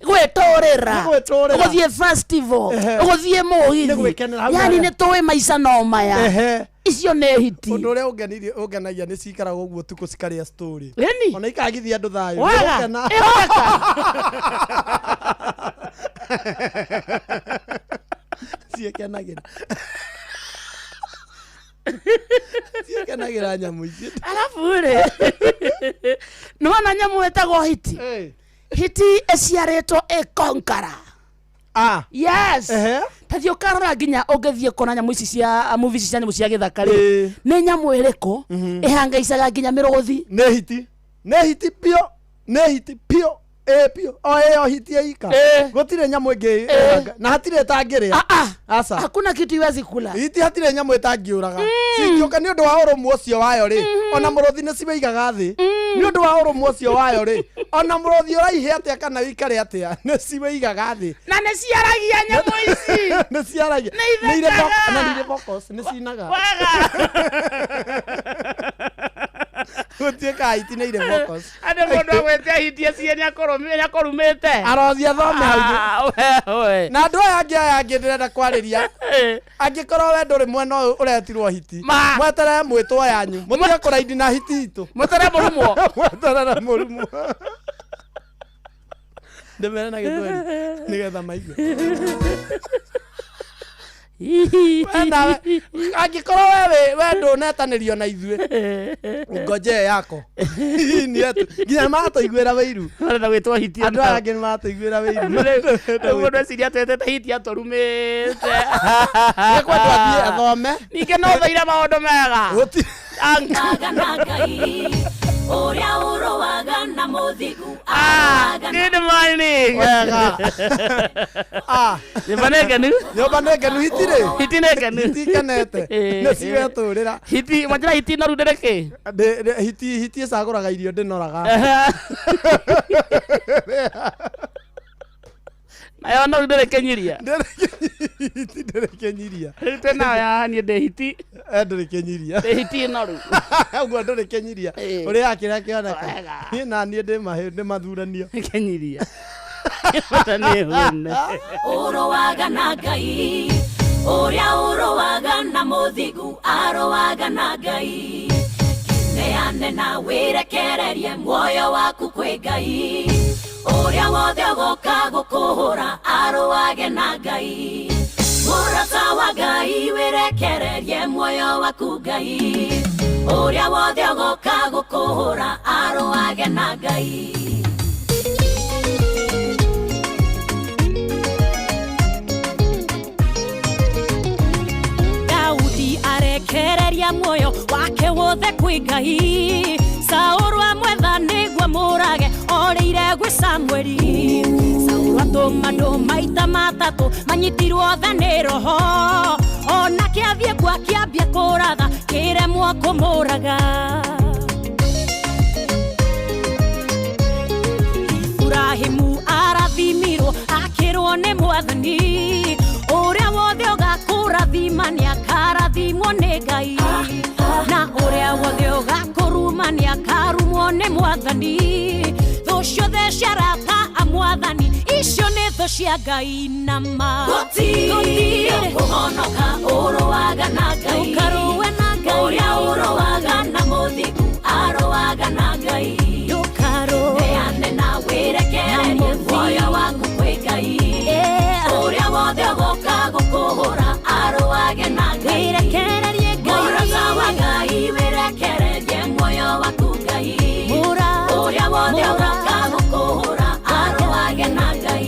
gwĩtũrĩra ũgũthiĩ festival ũgũthiĩ mũgithi yani nĩ tũĩ maica no maya icio nĩ hiti ũndũ ũrĩa ũngenagia nĩ cikaragwo ũguo tukũ cikarĩa story ona ikagithia andũ thayũ ciĩkenagĩra ciĩkenagĩra nyamũ ici alafu rĩ nĩwona nyamũ ĩtagwo hiti hiti ĩciarĩtwo ĩkonkara yes tathi ũkarora nginya ũngĩthiĩ kuona nyamũ ici cia movies cia nyamũ cia gĩthaka rĩ nĩ nyamũ ĩrĩkũ ĩhangaicaga nginya mĩrũthi nĩ hiti pio pio o hiti ĩika gũtirĩ nyamũ ĩngĩ na hatirĩ ĩtangĩrĩa aca hakuna kitu iwezi kula hiti hatirĩ nyamũ ĩtangĩũraga cingĩũka nĩ ũndũ wa ũrũmwe ũcio wayo rĩ ona mũrũthi nĩ cimĩigaga thĩ nĩ ũndũ wa ũrũmwe ũcio wayo rĩ ona mũrũthi ũraihe atĩa kana wĩikare atĩa nĩ cimĩigaga thĩ na nĩ ciaragia nyamũ ici nĩ ciaragia nĩ irĩ vocals nĩ cinaga gũtuĩka hiti nĩ irĩ vocals andũ mũndũ agwĩte hitie cie nĩ akũrumĩte arothi athome hau na andũ aya angĩ ndĩrenda kwarĩria angĩkorwo we ndũrĩ mwena ũyũ ũretirwo hiti mweterere mwĩtwo yanyu mũtige kũraidi na hiti itũ mweterere mũrumwo mweterere mũrumwo ndĩmere na gĩthweri nĩgetha maigue angĩkorwo we ndũnetanĩrio na ithuĩ ngoje yako nginya matũiguĩra wĩiru andũ aya angĩ nĩmatũiguĩra wĩiru mũndũ eciria twetete hiti atũrumĩte nĩkwendwo athiĩ athome ningĩ no thaire maũndũ mega Naga Uria urowaga na muthigu Good morning. Nibaneganu hitineganu hitikenete nä ciwetå rä ra hiti majira hiti noru ndereke hiti ĩcagå raga irio ndä noraga nayo noru nderekenyiria ndärekenyiria rä nayo yahanie ndä hiti ndärekenyiria ndä hiti noru guo ndärekenyiria å rä akä rä a kä oneka niä naniä ndä mathuranio kenyiria nä hune urowaga na Ngai uria urowaga na muthigu arowaga na Ngai kineane na wirekererie muoyo waku kwi Ngai uria wothe ugoka gukuhura arowage na Ngai murata wa Ngai wirekererie muoyo waku Ngai uria wothe ugoka gukuhura arowage na Ngai Daudi arekereria muoyo wake wothe kwi Ngai Saũlũ amwetha nĩguo mũrage orĩire gwĩ Samũeli Saũlũ atũma andũ maita matatũ manyitirwo othe nĩ roho onake athiĩ kuo akĩambia kũratha kĩremwo kũmũraga Ibrahimu arathimirwo akĩrwo nĩ Mwathani ũrĩa wothe ũgakũrathima nĩakarathimwo nĩ Ngai na ũrĩa wothe ũgakũruma nĩakarumwo nĩ Mwathani thũ ciothe ciarata a Mwathani icio nĩ thũ cia Ngai na ma gũtirĩ kũhonoka ũrowaga na Ngai ndũkarũe na Ngai ũrĩa ũrowaga na mũthigu arowaga na Ngai ndũkarũe na wĩrekererie muoyo waku kwĩ Ngai ũrĩa wothe ũgoka gũkũhũra arowage na Ngai wĩrekererie Ngai mũrata wa Ngai wĩrekererie muoyo waku Ngai ũrĩa wothe ũgoka gũkũhũra arowage na Ngai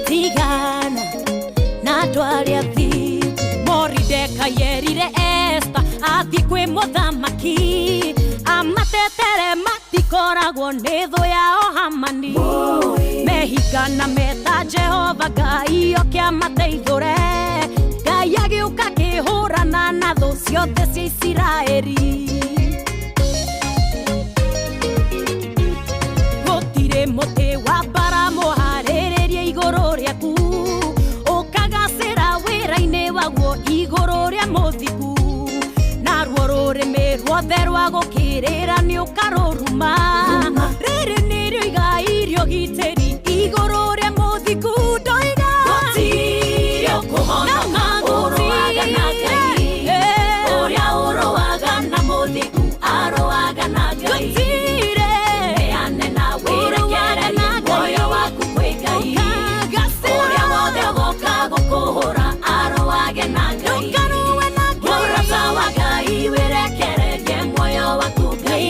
tigana na andũ arĩa athingu Morideka yerire Esta athiĩ kwĩ mũthamaki amatetere matikoragwo nĩ thũ yao Hamani mehingana meta Jehova Ngai oke amateithũre Ngai agĩũka akĩhũrana na thũ ciothe cia Isiraeli gũtirĩ mũtĩ wa mbara mũharĩrĩrie igũrũ rĩaku ũkagacĩra wĩra-inĩ waguo igũrũ rĩa mũthigu naruo rũrĩmĩ ruothe rwa gũkĩrĩra nĩ ũkarũruma rĩrĩ nĩrĩo igai rĩo gitĩri igũrũ rĩa mũthigu ndoiga gũtirĩ ũkũhonoka ũrowaga na Ngai ũrĩa ũrowaga na mũthigu arowaga na Ngai neane na wĩrekererie muoyo waku kwĩ Ngai ũrĩa wothe ũgoka gũkũhũra arowage na Ngai mũrata wa Ngai wĩrekererie muoyo waku Ngai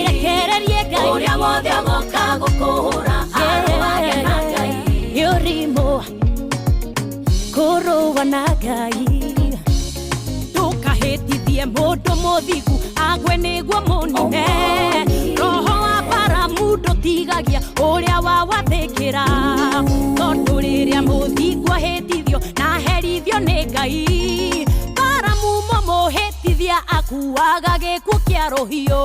ũrĩa wothe ũgoka gũkũhũra arowage na Ngai yũrimũ kũrũa na Ngai ndũkahĩtithie mũndũ mũthigu agwe nĩguo mũnine roho wa baramu ndũtigagia ũrĩa wawathĩkĩra tondũ rĩrĩa mũthigu ahĩtithio na herithio nĩ Ngai baramu mũmũhĩtithia akuaga gĩkuũ kĩa rũhiũ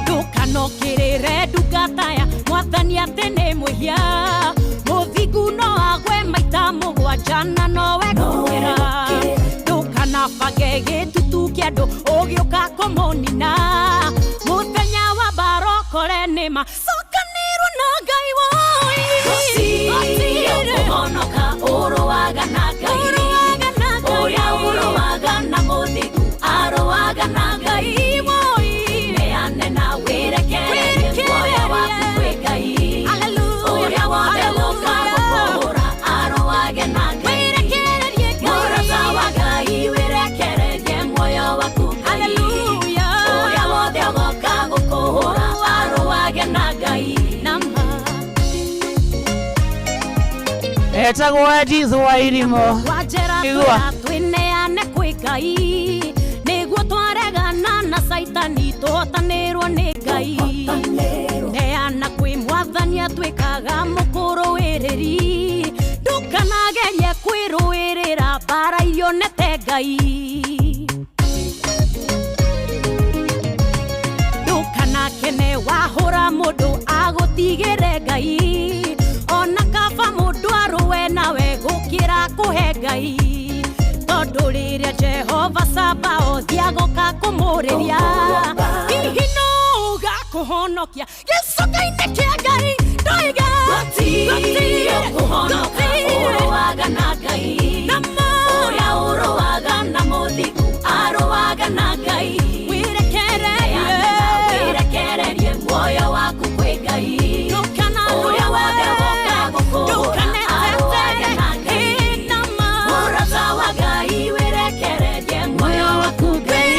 ndũkanokĩrĩre ndungata ya Mwathani atĩ nĩ mwĩhia mũthingu no agwe maita mũgwanja na nowe kũrĩra ndũkanabange gĩtutu kĩa andũ ũgĩũka kũmũnina mũthenya wa mbara ũkore nĩma cokanĩrwo na Ngai woi gũtirĩ kũhonoka ũrowaga na Ngai ũrĩa ũrowaga na mũthigu arowaga na Ngai woi neane na wĩrekererie muoyo waku kwĩ Ngai ũrĩa wothe ũgoka gũkũhũra arowage na Ngai mũrata wa Ngai wĩrekererie muoyo waku Ngai ũrĩa wothe ũgoka gũkũhũra arowage na Ngai etagwo Jesũ wa irimũ wanjĩra twĩneane kwĩ Ngai nĩguo twarega ũhotani tũhotanĩrwo nĩ Ngai neana kwĩ mwathani atwĩkaga mũkũrũĩrĩri ndũkanagerie kwĩrũĩrĩra mbara ionete Ngai ndũkanakene wahũra mũndũ agũtigĩre Ngai ona kaba mũndũ arũwe nawe gũkĩra kũhe Ngai tondũ rĩrĩa Jehova Sabaoth agoka kũmũrĩria hihi no gakũhonokia gĩcoka-inĩ kĩa Ngai ndoiga gũtirĩ ũkũhonoka ũrũaga na Ngai ũrĩa ũrũaga na mũthigu arũaga na Ngai wĩrekererie muoyo waku kwĩ Ngai ũrĩa wothe woka gũkũhũra arũaga na Ngai mũrata wa Ngai wĩrekererie muoyo waku Ngai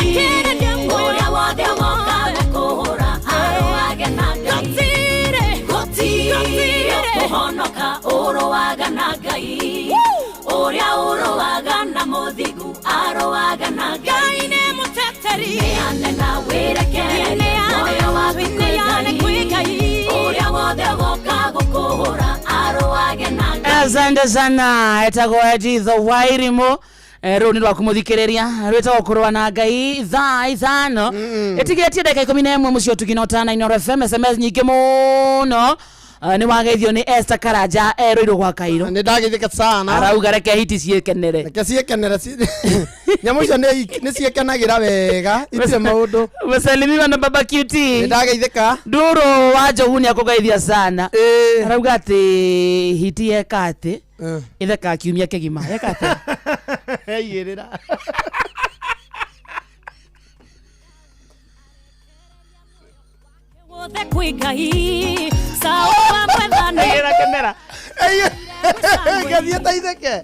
ũrĩa wothe woka gũkũhũra arũaga na Ngai gũtirĩ ũkũhonoka ũrũaga na Ngai ũrĩa ũrũaga na mũthigu arũaga na Ngai nĩ mũteteri neana wĩrekererie muoyo waku kwĩ Ngai ũrĩa wothe woka gũkũhũra arũaga na Ngai. Asante sana etagwo Edith Wairimu rũu nĩ rwakũmũthikĩrĩria rwĩtagwo kũrũa na Ngai thaa ithano ĩtigĩtie ndagĩka 11 mũciĩ ũtugino tana Inooro FM SMS nyingĩ mũno nĩ wageithio nĩ Esther Karanja rũirũ gwa Kairo nĩ ndagĩthĩka sana arauga reke hiti ciĩkenere nyamũ icio nĩ ciĩkenagĩra wega itirĩ maũndũ mũsalimiwa na baba QT nĩ ndagĩithĩka Ndũrũ wa Njogu nĩ akũgeithia sana arauga atĩ hiti eka atĩ itheka kiumia kĩgima eka atĩ eyĩrĩra wothe kwĩ Ngai sawa mwethane egera kemera ngathiĩ taithĩke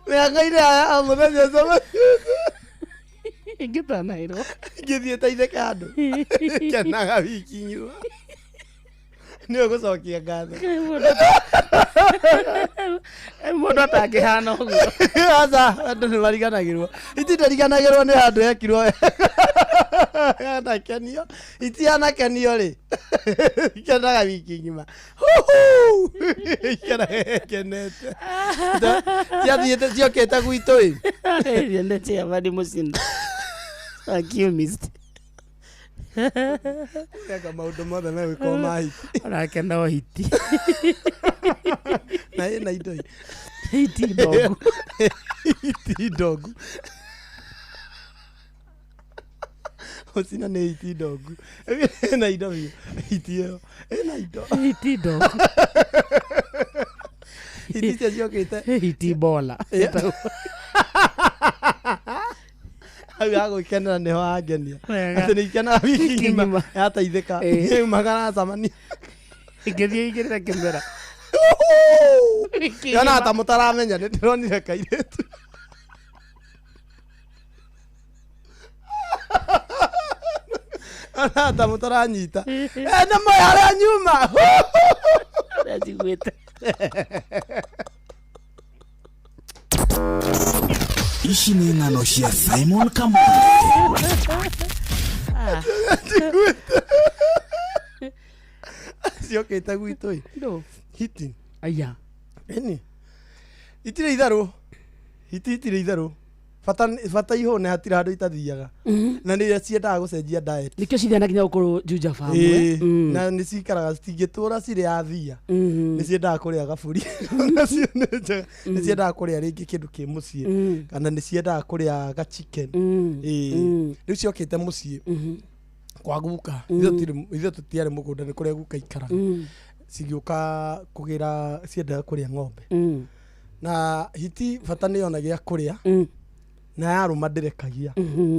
mĩaka-inĩ aya mũthenya sama ingĩtanairwo ngĩthiĩ taithĩke andũ kenaga wiki ng'ima nĩ ũgũcokia ngatho mũndũ atangĩhana ũguo aca andũ nĩ mariganagĩrwo itindariganagĩrwo nĩ handũ hekirwo anakenio itianakenio rĩ kenaga wiki ng'ima kenete ciathiĩte ciokĩte gwitũ ĩ nĩ ciabadi mũcindo accused eka maũndũ mothe megwĩkwo ma hiti arakena o hiti na ĩna indo hiti ndogu hiti ndogu ũcina nĩ hiti ndogu ĩna indo biũ hiti ĩyo ĩna indo hiti ndogu hiti cia ciokĩte hiti bola hau agũkenera nĩho angenia atĩ nĩ ikenaga wiki ng'ima yataithĩka magana camania ingĩthiĩ igĩrĩra kĩmera yona ta mũtaramenya nĩ ndĩronire kairĩtu ona ta mũtaranyita nĩ moya harĩa nyuma njiguĩte ici nĩ ng'ano cia Simon Kamau ciokĩte gwitũ hiti aya ĩni itirĩ itherũ hiti itirĩ itherũ bata ihũne hatirĩ handũ itathiaga na nĩrĩa ciendaga gũcenjia diet nĩkĩo cithiana nginya gũkorwo Juja farm na nĩ cikaraga citingĩtũra cirĩ athia nĩ ciendaga kũrĩa gaburi nacio nĩ ciendaga kũrĩa rĩngĩ kĩndũ kĩ mũciĩ kana nĩ ciendaga kũrĩa ga chicken rĩu ciokĩte mũciĩ kwa guka ithuĩ tũtiarĩ mũgũnda nĩ kũrĩa guka ikaraga cigĩũka kũgĩra ciendaga kũrĩa ng'ombe na hiti bata nĩ ona gĩa kũrĩa na yarũma ndĩrekagia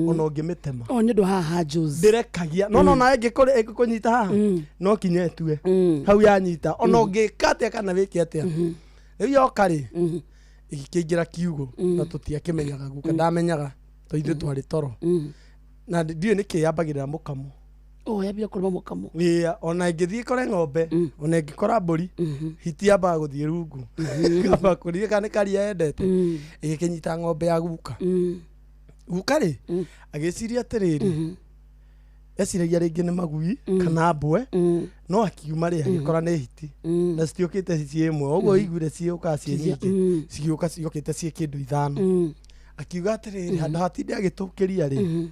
ona ũngĩmĩtema nĩ ũndũ haha Juice ndĩrekagia no nawe ĩngĩkũnyita haha no kinya ĩtue hau yanyita ona ũngĩka atĩa kana wĩke atĩa rĩu yoka rĩ igĩkĩingĩra kiugo na tũtiakĩmenyaga guka ndamenyaga to ithuĩ twarĩ toro na ndiũĩ nĩkĩ yambagĩrĩra mũkamo yambia kũrũma mũkamo ona ingĩthiĩ kore ng'ombe ona ingĩkora mbũri hiti yambaga gũthiĩ rungu kamba kũririkana nĩ karia yendete ĩgĩkĩnyita ng'ombe ya guka gukari agiciria atiriri eciragia ringi ni magui kana mbwe no akiuma ri agikora ni hiti na citiukite cie imwe uguo iguire ciuka cie nyingi ciuka ciukite cie kindu ithano akiuga atiriri handu hatinde agitukiria ri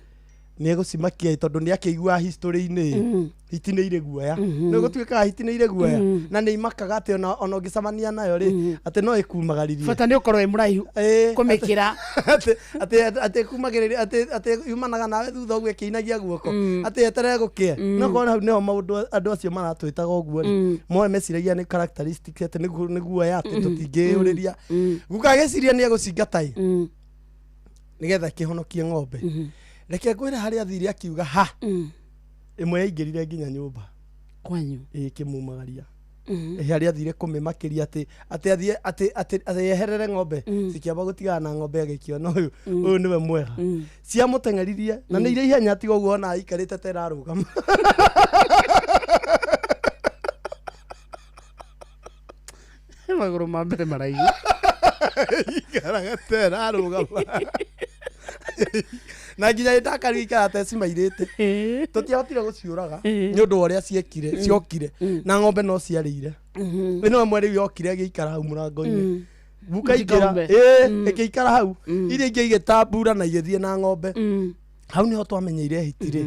ni egucimakia tondu ni akigua history-ini hiti ni ire guoya ni gutwika hiti ni ire guoya na ni imakaga ati ona ngicamania nayo ri ati no ikumagaririe bata ni ukorwo imuraihu kumikira ati kumagiriria ati yumanaga nawe thutha uguo kiinagia guoko ati etere gukie no kona hau neho maundu andu acio maratwitaga uguo ri moe meciragia ni characteristics ati ni guoya ati tutingiuriria gukagiciria ni egucingatai nigetha kihonokie ng'ombe reke ngwira haria athire akiuga ha imwe yaingirire nginya nyumba kwanyu kimumagaria haria athire kumimakiria ati yeherere ng'ombe cikiamba gutigana na ng'ombe agikiona uyu niwe mwega cia muteng'eririe na ni ire ihenya tiga uguo ona aikarite terarugama maguru ma mbere maraihu ikaraga terarugama na nginya ndakarikara tesi mairite tutiahotire guciuraga ni undu uria ciokire na ng'ombe no ciarire ino mweri yokire agikara hau murango-ini bukaikira ikiikara hau iria ingi igitambura na igithie na ng'ombe hau niho twamenyeire hitire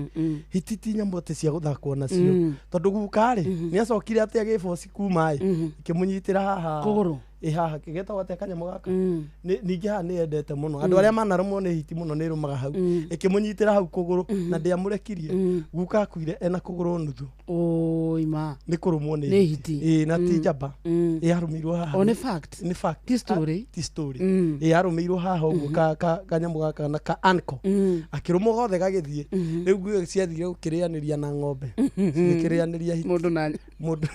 hititi nyambo ati cia guthakwo nacio tondu gukari ni acokire ati agiboci kuma ikimunyitira haha kuguru haha kigetagwo ati kanyamu gaka ningi haha ni endete muno andu aria manarumwo ni hiti muno ni rumaga hau ikimunyitira hau kuguru na ndiamurekirie guka akuire ena kuguru nuthu ima ni kurumwo ni hiti na ti njamba yarumirwo haha on fact ni fact ti story yarumirwo haha uguo kanyamu gaka na ka anko akirumwo gothe gagithie riu ciathire gukirianiria na ng'ombe ikirianiria mundu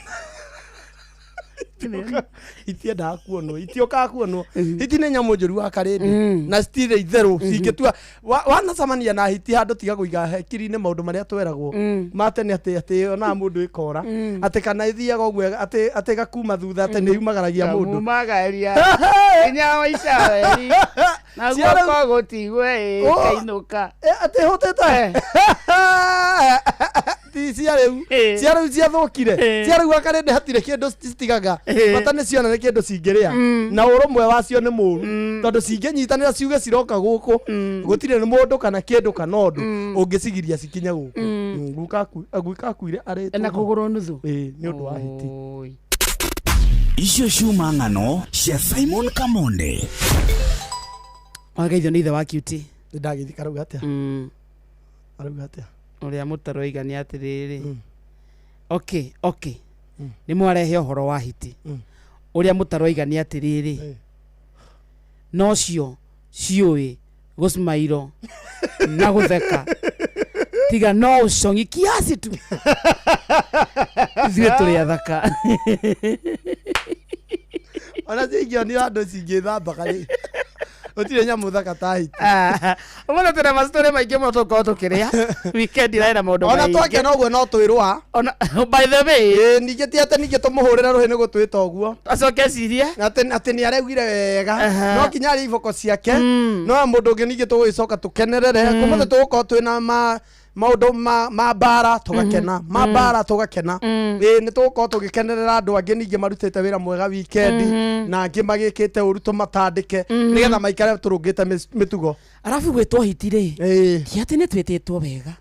itiendaga kuonwo itiokaga kuonwo hiti nĩ nyamũ njũru wa karĩndĩ na citirĩ itherũ cingĩtua wanacamania na hiti handũ tiga kũiga hakiri-inĩ maũndũ marĩa tweragwo ma tene atĩ onaga mũndũ ĩkora atĩ kana ĩthiaga ũguo atĩ gakuma thutha atĩ nĩ yumagaragia mũndũ umagaria nginya waicaweri na guoko gũtigwe kainũka atĩ hũtĩte cia rĩu ciathũkire cia rĩu akarĩndĩ hatirĩ kĩndũ citigaga bata nĩ ciona nĩ kĩndũ cingĩrĩa na ũrũmwe wacio nĩ mũru tondũ cingĩnyitanĩra ciuge ciroka gũkũ gũtirĩ nĩ mũndũ kana kĩndũ kana ũndũ ũngĩcigiria cikinye gũkũ gwika akuire arĩtwo na kũgũrũ nuthu nĩ ũndũ wa hiti icio ciuma ng'ano cia Simon Kamonde wagaithio nĩ ithe wa Cutie ndagithika rauga atĩa arauga atĩa uria mutaro igani atiriri okay ni mwarehe uhoro wa hiti uria mutaro igani atiriri no cio ciui gusmairo na gutheka tiga no ucongi kiasi tu zile tuli athaka ona zingioni andu cingithamba kari utire nyamu thaka ta hiti umana tena mastori maingi mo tuko tukiria weekend ira maundu ona twake no guo no twirwa ona by the way ninge ti ate ninge tumuhurira ruhi ni gutwita uguo acoke ciria ate ni aregwire wega no kinya ari iboko ciake no mundu ungi ninge tugicoka tukenerere kumuthe tugukorwo twina maundu ma bara tugakena bara tugakena ni tugukorwo tugikenerera andu angi ninge marutite wira mwega weekend na angi magikite uru tumatandike nigetha maikare turungite mitugo arafu gwitwo hitire ti ati ni twititwo wega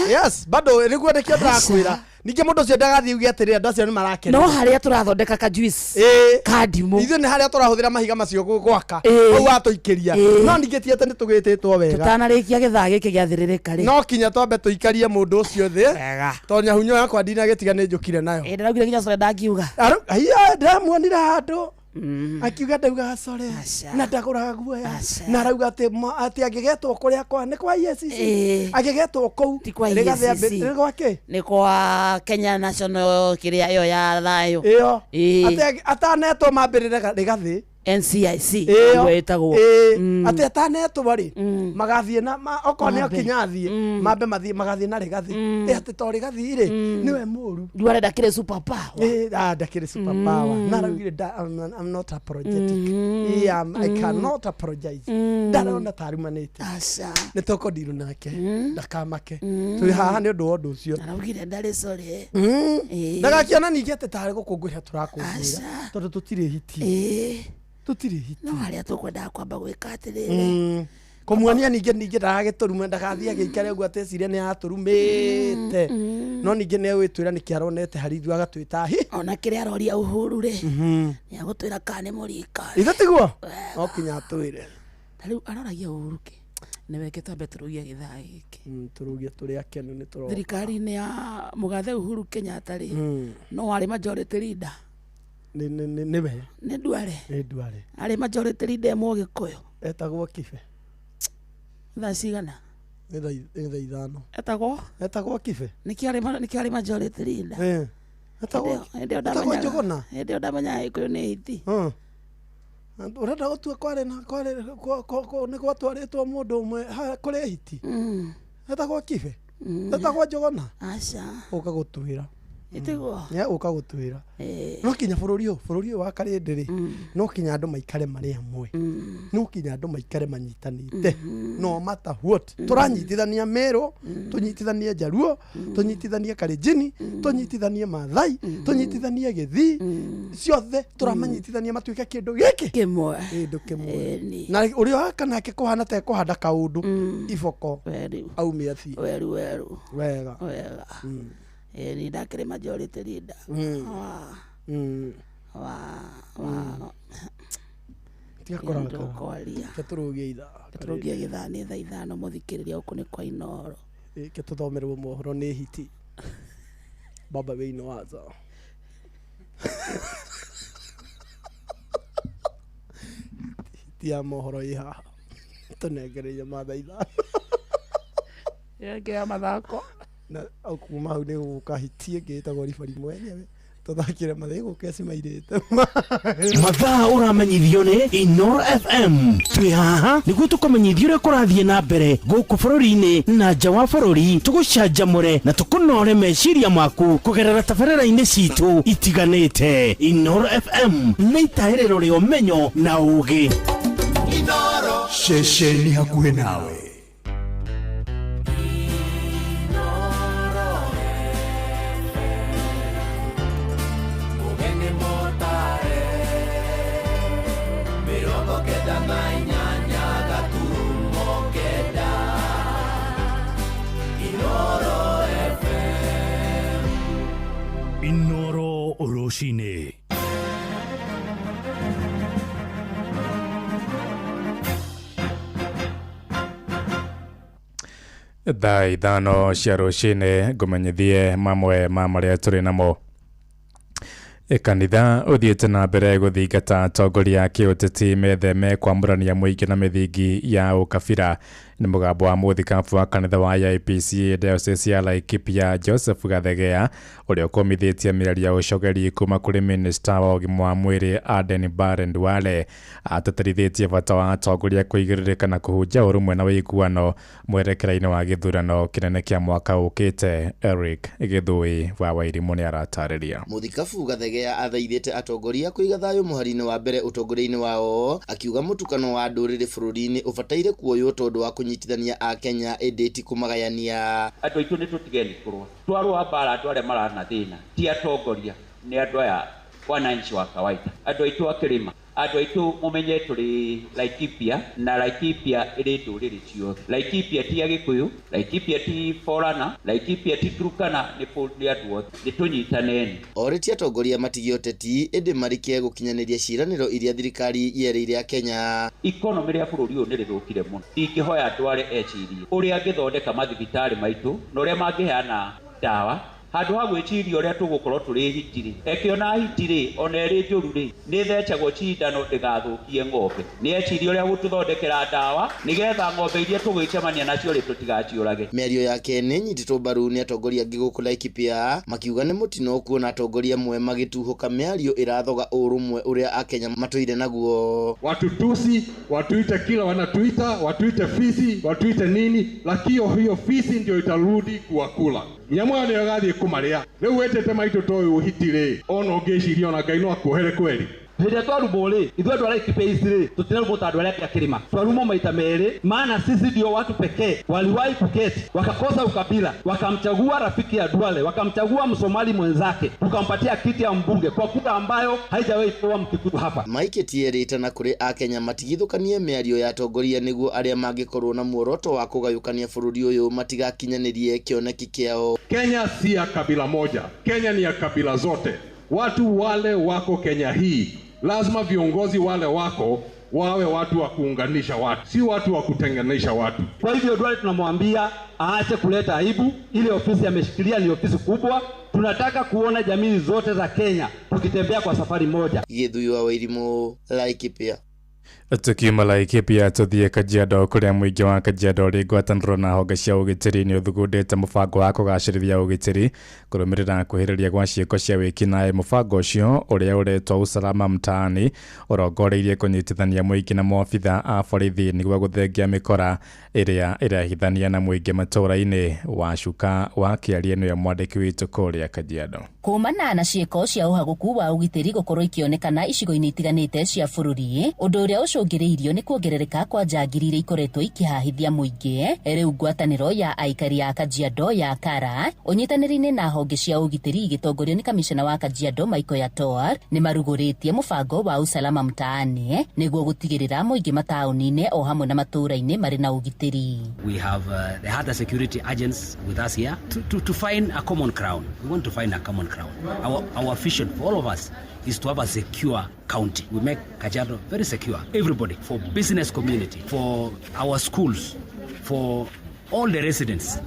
yes bado niguo ndikio ndakwira ninge mundu ucio ndagathii uge atiri andu acio ni marakena no haria turathondeka ka juice ka ndimu ithu ni haria turahuthira mahiga macio gwaka au atuikiria no ninge ti ati ni tugititwo wega tutanarikia githaa giki giathiririka ri no kinya twambe tuikarie mundu ucio thi tonya hunyo yakwa ndina gitiga ni njukire nayo ndiraugire kinya core ndakiuga aiya ndamuonira handu akiuga ndauga core na ndaguraga guoya na arauga ati agigetwo kuria kwa ni kwa EACC agigetwo kou ni gwake ni kwa Kenya National kiria yo ya thayo iyo ati atanetwo mambirire rigathi NCIC gwetagwo ati ataneto bari magathie na okone okinyathie mambe magathie na regathi ati to regathi ri niwe muru ndwarenda kire super power ndakire super power naragire I'm not apologetic I cannot apologize ndarona tarimanite asa nitokondiru nake ndakamake turi haha ni undu wondu ucio naragire ndari sorry ndagakiona ningi ati tari gukungwira turakungwira tondu tutire hiti tutire hiti no haria tukwenda kwamba gwika atiriri kumuania ningi ndagiturume ndagathia giikare uguo ateciria ni aturumite no ningi ni gwitwira ni kiaronete harithu agatwita hi ona kire aroria Uhuru ri ni agutwira kane murika ithatiguo no kinya twire tariu aroragia Uhuru ki ni weke twambe turugia githaa giki turugia turi akenu ni turo thirikari ni ya mugathe Uhuru Kenyatta ri no ari majority leader ni we ni Duale ari majority leader mo Gikuyu etagwo Kibe thacigana etha ithano etagwo Kibe nikiari majority leader etagwo Njuguna ndio ndamenya Gikuyu ni hiti urenda gutua kware ni gwatwaritwo mundu umwe kuri hiti etagwo Kibe etagwo Njuguna aca uka gutwira itiguo uka gutwira no kinya bururi wa karindiri no kinya andu maikare mari amwe no kinya andu maikare manyitanite no matter what turanyitithania Meru tunyitithanie Jaruo tunyitithanie Kalenjin tunyitithanie Maathai tunyitithanie Githii ciothe turamanyitithania matuike kindu giki kimwe na urio kanake kuhana te kuhanda kaundu iboko aumia thi weru wega ni ndakire majority leader turugia githaa ni thaa ithano muthikiriria uku ni kwa Inoro tuthomerwo mohoro ni hiti baba weino waza tia mohoro iha tunegereire mathaa ithano ya mathako na kuma hau ni gukahitie ngitagwo ribari mwenyewe tuthakire mathigo kesi mairite mathaa uramenyithio ni Inoro FM twi haha niguo tukumenyithio uria kurathie na mbere guku bururi-ini na nja wa bururi tugucanjamure na tukunore meciria maku kugerera tabarĩra-inĩ citu itiganite. Inoro FM nĩ itaĩrĩro rĩa ũmenyo na ũũgĩ. Inoro ceceni hakuhĩ nawe. Inoro Oroshine. Thaa ithano cia rũcinĩ ngũmenyithie mamwe ma marĩa tũrĩ namo. Kanitha ũthiĩte na mbere gũthingata atongoria a kĩũteti metheme kwamũrania mũingĩ na mĩthingi ya ũkabira. Nĩ mũgambo wa mũthikabu wa kanitha wa IPC Diocese ya Laikipia Joseph Gathegea ũrĩa ũkũmithĩtie mĩario ya ũcogeri kuma kũrĩ minista wa ũgima wa mwĩrĩ Aden Bare Duale. Atatĩrithĩtie bata wa atongoria kũigĩrĩrĩka na kũhunjia ũrũmwe na wĩiguano mwerekera-inĩ wa gĩthurano kĩnene kĩa mwaka ũkĩte. Eric Gĩthũi wa Wairimũ nĩ aratarĩria. Mũthikabu Gathegea athaithĩte atongoria kũiga thayũ mũhari-inĩ wa mbere ũtongoria-inĩ wao, akiuga mũtukano wa ndũrĩrĩ bũrũri-inĩ ũbataire kuoywo tondũ wa kũnyitithania a Kenya ĩndĩ kũmagayania. Andũ aitũ nĩ tũtigeni kũrũa twarũa mbara andũ arĩa marana thĩna ti atongoria nĩ andũ aya wananchi wa kawaida. Andũ aitũ akĩrĩma, andũ aitũ mũmenye tũrĩ Laikipia na Laikipia ĩrĩ ndũrĩrĩ ciothe. Laikipia ti Agĩkũyũ, Laikipia ti Borana, Laikipia ti Turkana, nĩ andũ othe nĩ tũnyitaneni. Orĩtie atongoria matigio teti ĩndĩ marĩkie gũkinyanĩria ciĩranĩro iria thirikari yerĩire a Kenya. Ikonomi rĩa bũrũri ũyũ nĩ rĩthũkire mũno. Ingĩhoya andũ arĩa ecirie ũrĩa angĩthondeka mathibitarĩ maitũ na ũrĩa mangĩheana ndawa handu ha gwiciria uria tugukorwo turi hitiri ekiona hitiri ona eri njuru ri ni thecagwo cindano ndigathukie ng'ombe ni eciria uria gututhondekera ndawa nigetha ng'ombe iria tugicemania nacio ri tutigaciurage. Mĩario yake nĩ nyitĩtwo mbaru nĩ atongoria angĩ gũkũ Laikipia makiuga nĩ mũtino kuona atongoria amwe magĩtuhũka mĩario ĩrathoga ũrũmwe ũrĩa Akenya matũire naguo. Watutusi, watuite kila wanatuita, watuite fisi, watuite nini, lakini hiyo fisi ndio itarudi kuwakula. Nyamwa ndio gathie kumaria. Rĩu wetete maitũ toyo hitire. Ona ũngĩciria ona Ngai no akuohere kweli. Hĩndĩ twarumo rĩ ithuĩ andũ arĩa Laikipia rĩ tũtinarumo ta andũ arĩa kĩa kĩrĩma twarumo maita merĩ maana sisi ndio watu pekee waliwahi kuketi wakakosa ukabila wakamchagua rafiki ya Duale wakamchagua Msomali mwenzake tukampatia kiti ya mbunge kwa kura ambayo haijawahi kuwa Mkikuyu hapa. Mike tierĩtana kũrĩ Akenya matigithũkanie mĩario ya atongoria nĩguo arĩa mangĩkorwo na muoroto wa kũgayũkania bũrũri ũyũ matigakinyanĩrie kĩoneki kĩao. Kenya si ya kabila moja, Kenya ni ya kabila zote. Watu wale wako Kenya hii lazima viongozi wale wako wawe watu wa kuunganisha watu, si watu wa kutenganisha watu. Kwa hivyo Duale tunamwambia aache kuleta aibu. Ile ofisi ameshikilia ni ofisi kubwa. Tunataka kuona jamii zote za Kenya tukitembea kwa safari moja. Githui wa Wairimu, Laikipia. Tukiuma Laikipia tuthie Kajiado kuria muingi wa Kajiado ri ngwataniro na honge cia ugitiri ni uthugundite mubango wa kugacirithia ugitiri kurumirira kuhiriria gwa ciiko cia wikinae. Mubango ucio uria uretwa Usalama Mtaani urongoreirie kunyitithania muingi na maobitha a borithi niguo guthengia mikora iria irahithania na muingi matura-ini. Wacuka wa Kiarie ni mwandiki witu kuria Kajiado. Kumana na ciiko cia uhaguku wa ugitiri gukorwo ikionekana icigo-ini itiganite cia bururi, undu uria ucungiriirio ni kuongerereka kwa njangiri iria ikoretwo ikihahithia muingi. Riu ngwataniro ya aikari a Kajiado ya Kara unyitaniri-ini na honge cia ugitiri igitongorio ni kamishna wa Kajiado Michael Yator ni maruguritie mubango wa Usalama Mtaani niguo gutigirira muingi matauni-ini o hamwe na matura-ini mari na ugitiri. We have the harder security agents with us here to find a common ground. We want to find a common ground. Our vision for all of us is to have a secure county. We make Kajiado very secure. Everybody, for business community, for our schools, for all the residents,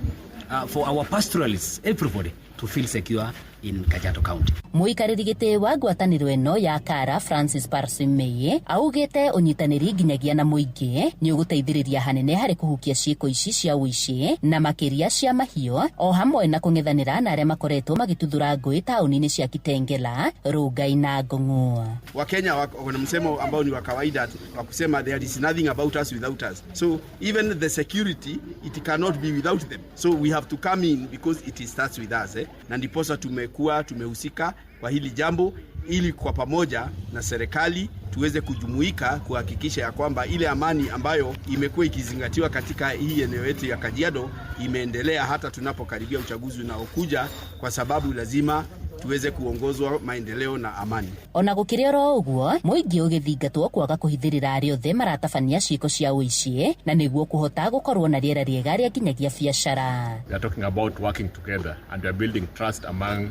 for our pastoralists, everybody to feel secure in Kajiado County. Muikariri giti wa ngwataniro eno ya Kara Francis Parsimeye augite unyitaniri nginyagia na muingi ni uguteithiriria hanene hari kuhukia ciiko ici cia uici na makiria cia mahio o hamwe na kung'ethanira na aria makoretwo magituthura ngui tauni-ini cia Kitengela, Rongai na Ng'ong'o. Wakenya wako na msemo ambao ni wa kawaida wa kusema there is nothing about us without us. So even the security it cannot be without them. So we have to come in because it starts with us. Na ndiposa tumehusika kwa hili jambo ili kwa pamoja na serikali tuweze kujumuika kuhakikisha ya kwamba ile amani ambayo imekuwa ikizingatiwa katika hii eneo yetu ya Kajiado imeendelea hata tunapokaribia uchaguzi unaokuja, kwa sababu lazima tuweze kuongozwa maendeleo na amani. Ona gukiri oro uguo muingi ugithingatwo kwaga kuhithirira ari othe maratabania ciiko cia uici na niguo kuhota gukorwo na riera riega ria nginyagia biacara. We are talking about working together and we are building trust among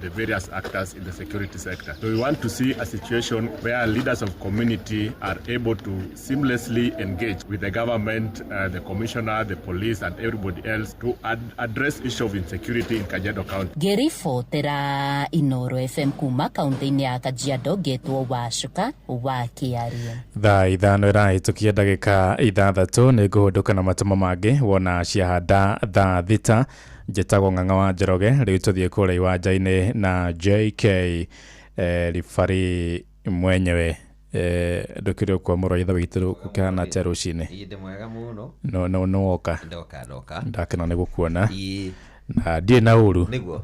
the various actors in the security sector. So we want to see a situation where leaders of community are able to seamlessly engage with the government, the commissioner, the police and everybody else to address issue of insecurity in Kajiado County. Gerifo tera Inoro FM kuma kaunti-ini ya Kajiado getwo Wacuka wa Kiarie. Thaa ithano irahitukia ndagika ithathatu ni nguhunduka na matamo mangi wona ciahanda thaa thita. Njĩtagwo Ng'ang'a wa Njoroge rĩu tũthiĩ kũrĩa iwanja-inĩ na JK ribari mwenyewe ndukire kwa mũrũitha witũ gũkĩhana atĩa rũcinĩ? Inde mwega mũno. No woka. Ndoka. Ndakena nĩ gũkuona. Na ndiĩ na ũru. Nĩguo.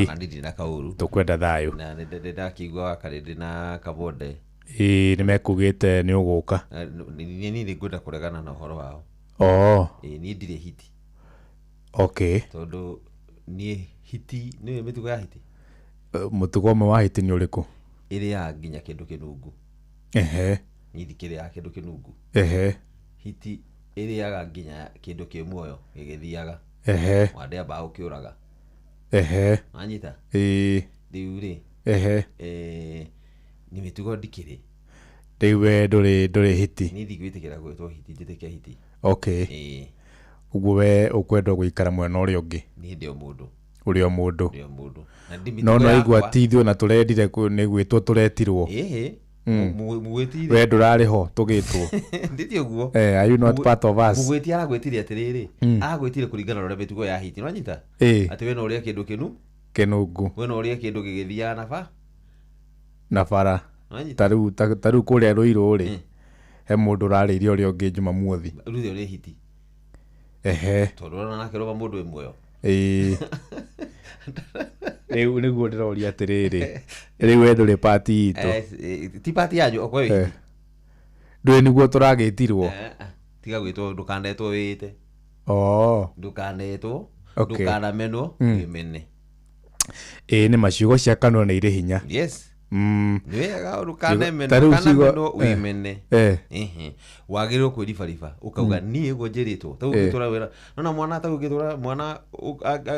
Na ndiĩ na kaũru. Tũkwenda thayũ. Na ndakigua Karĩndĩ na Kabonde. Nĩ mekugĩte nĩ ũgũka. Niĩ ngwenda kũregana na ũhoro wao. Niĩ ndirĩ hiti. Okay. Tondũ niĩ hiti nĩ mĩtugo ya hiti. Mũtugo ũmwe wa hiti nĩ ũrĩkũ? Ĩrĩa nginya kĩndũ kĩnungu. Niĩ ndikĩrĩaga kĩndũ kĩnungu. Hiti ĩrĩaga nginya kĩndũ kĩ muoyo gĩgĩthiaga. Wandĩa mbaũ kĩũraga. Wanyita? Rĩu rĩ. Nĩ mĩtugo ndikĩrĩ. Rĩu we ndũrĩ hiti? Niĩ ndigwĩtĩkĩra gwĩtwo hiti, njĩtĩkia hiti. Okay. Ũguo we ũkwenda gũikara mwena ũrĩa ũngĩ? Niĩ ndĩ o mũndũ. Urio mundu. No no igwa tithio na turendire ni gwitwo turetirwo. Mugwetire. We ndurari ho tugitwo. Nditio guo. Are you not part of us? Mugweti aragwetire atiriri. Agwetire kuringana na mitugo ya hiti. Nwanyita? Ati we no uria kindu kinu. Kinungu. We no uria kindu gigithia na bara. Taru kuria Ruiru ri. He mundu raririe uria ungi Juma muothi. Ruthi uri hiti. Tondu na kiroba mundu imwe. Riu niguo ndiroria atiriri. Riu we nduri party itu. Ti party yanyu okwa wi. Ndui niguo turagitirwo. Tiga gwitwo ndukandetwo wite. Ndukandetwo. Ndukanamenwo wimene. Ni maciugo cia kanua ni iri hinya. Yes. Niwega urukanamenwo wimene. Wagirwo kwiribariba ukauga nie go njiritwo tagugitura wira nona mwana tagugitura mwana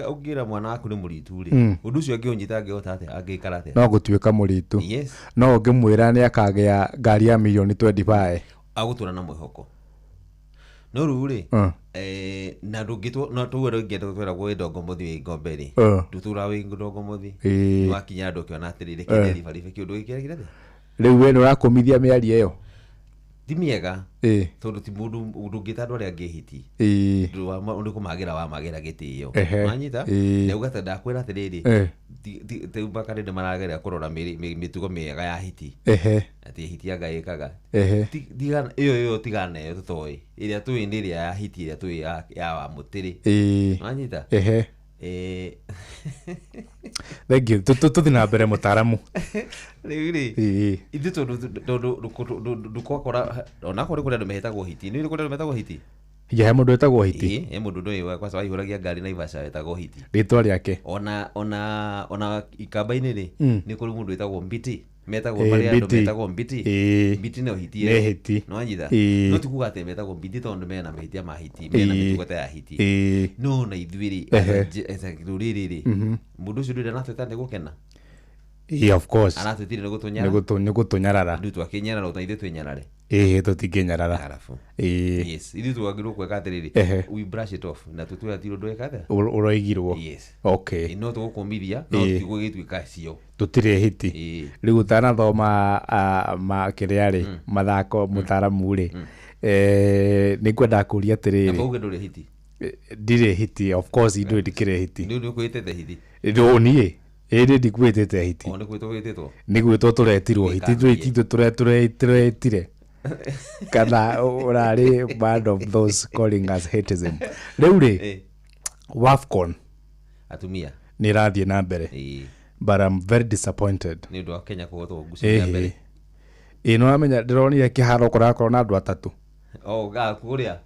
ugira mwana waku ni muritu ri undu ucio angiunyita angihota ate angikara ate no gutuika muritu no ngimwira ni akagea ngari ya milioni 25 agutura na mwihoko no ruri na ndungitwo no tuwero ngenda twera gwe ndongo muthi ngombe ri ndutura wi ndongo muthi wakinya ndu kiona atirire kiribariba kiundu gikira riu we no rakomithia miari iyo ti miega tondu ti mundu ndungita andu aria angihiti ndu kumagira wa magira gitio manyita rĩu gata ndakwira atiriri ti bakare marageria kurora mitugo miega ya hiti ati hiti anga ikaga tigana iyo tigana yo tutoi iria tu indiria ya hiti iria tu ya wa mutiri manyita thank you tuthi na mbere mutaramu riri ithu tondu kwakora ona kuri kuria andu mehetagwo hiti ni kuria andu mehetagwo hiti he mundu etagwo hiti mundu ndu kwa sababu ihuragia ngari na Ivasha etagwo hiti ritwa riake ona ikamba-ini ri ni kuri mundu etagwo mbiti metagwo bari andu metagwo mbiti mbiti no hiti no anyitha no tikuga ati metagwo mbiti tondu mena mehitia ma hiti mena mitugota ya hiti no na ithuiri ruriri ri mundu ucio nduri natweta ni gukena of course anatwitire ni gutunyarara ndu twakinyarara utaithe twinyarare tutinginyarara yes ithu twagirwo kweka atiriri we brush it off na tutwa tiro ndwekatha uroigirwo okay no tugukumithia no tigugituika cio tutire hiti riu tana thoma ma kiriari mathako mutaramu ri ni kwenda kuria atiriri abuge nduri hiti ndire hiti of course ndu ndikire hiti ndu kwitete hiti ndu nie ndikwitete hiti ni gwitwo turetirwo hiti twitithwe turetire kana urari band of those calling us hatism riu ri Wafcon atumia ni rathie na mbere but I'm very disappointed ni ndu Kenya kuhotwo gucia mbere no amenya ndironire kiharo kurakora na andu atatu ga kuria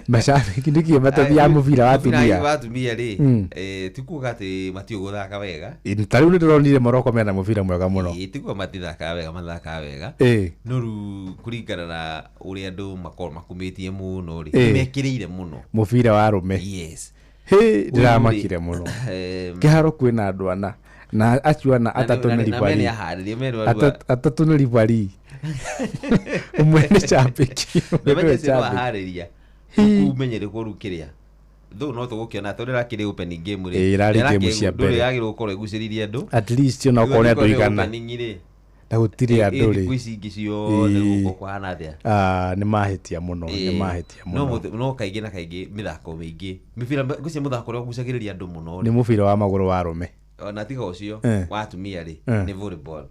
mashabiki ndikie matathia mubira wa atumia wa atumia ri tikuga ati matio guthaka wega tariu ni ndironire Morocco mena mubira mwega muno tikuga matithaka wega mathaka wega no ru kuringana na uria andu makumitie muno ri mekirire muno mubira wa arume yes ndiramakire muno kiharo kwina andu ana na achuana atatu ni ribari atatu ni ribari umwe ni chapiki bebeje sio hariria kumenyere ko rukiria though no tugukiona tondu rakiri open game ri irari game cia mbere yagirwo gukora iguciririe andu at least no kone andu igana na gutire andu ri kwiciingi cio guko kuhana thia ni mahitia muno no kaingi na kaingi mithako mingi mibira gucia muthako ro gucagiriria andu muno ni mubira wa maguru wa arume ona tiga ucio wa atumia ri ni volleyball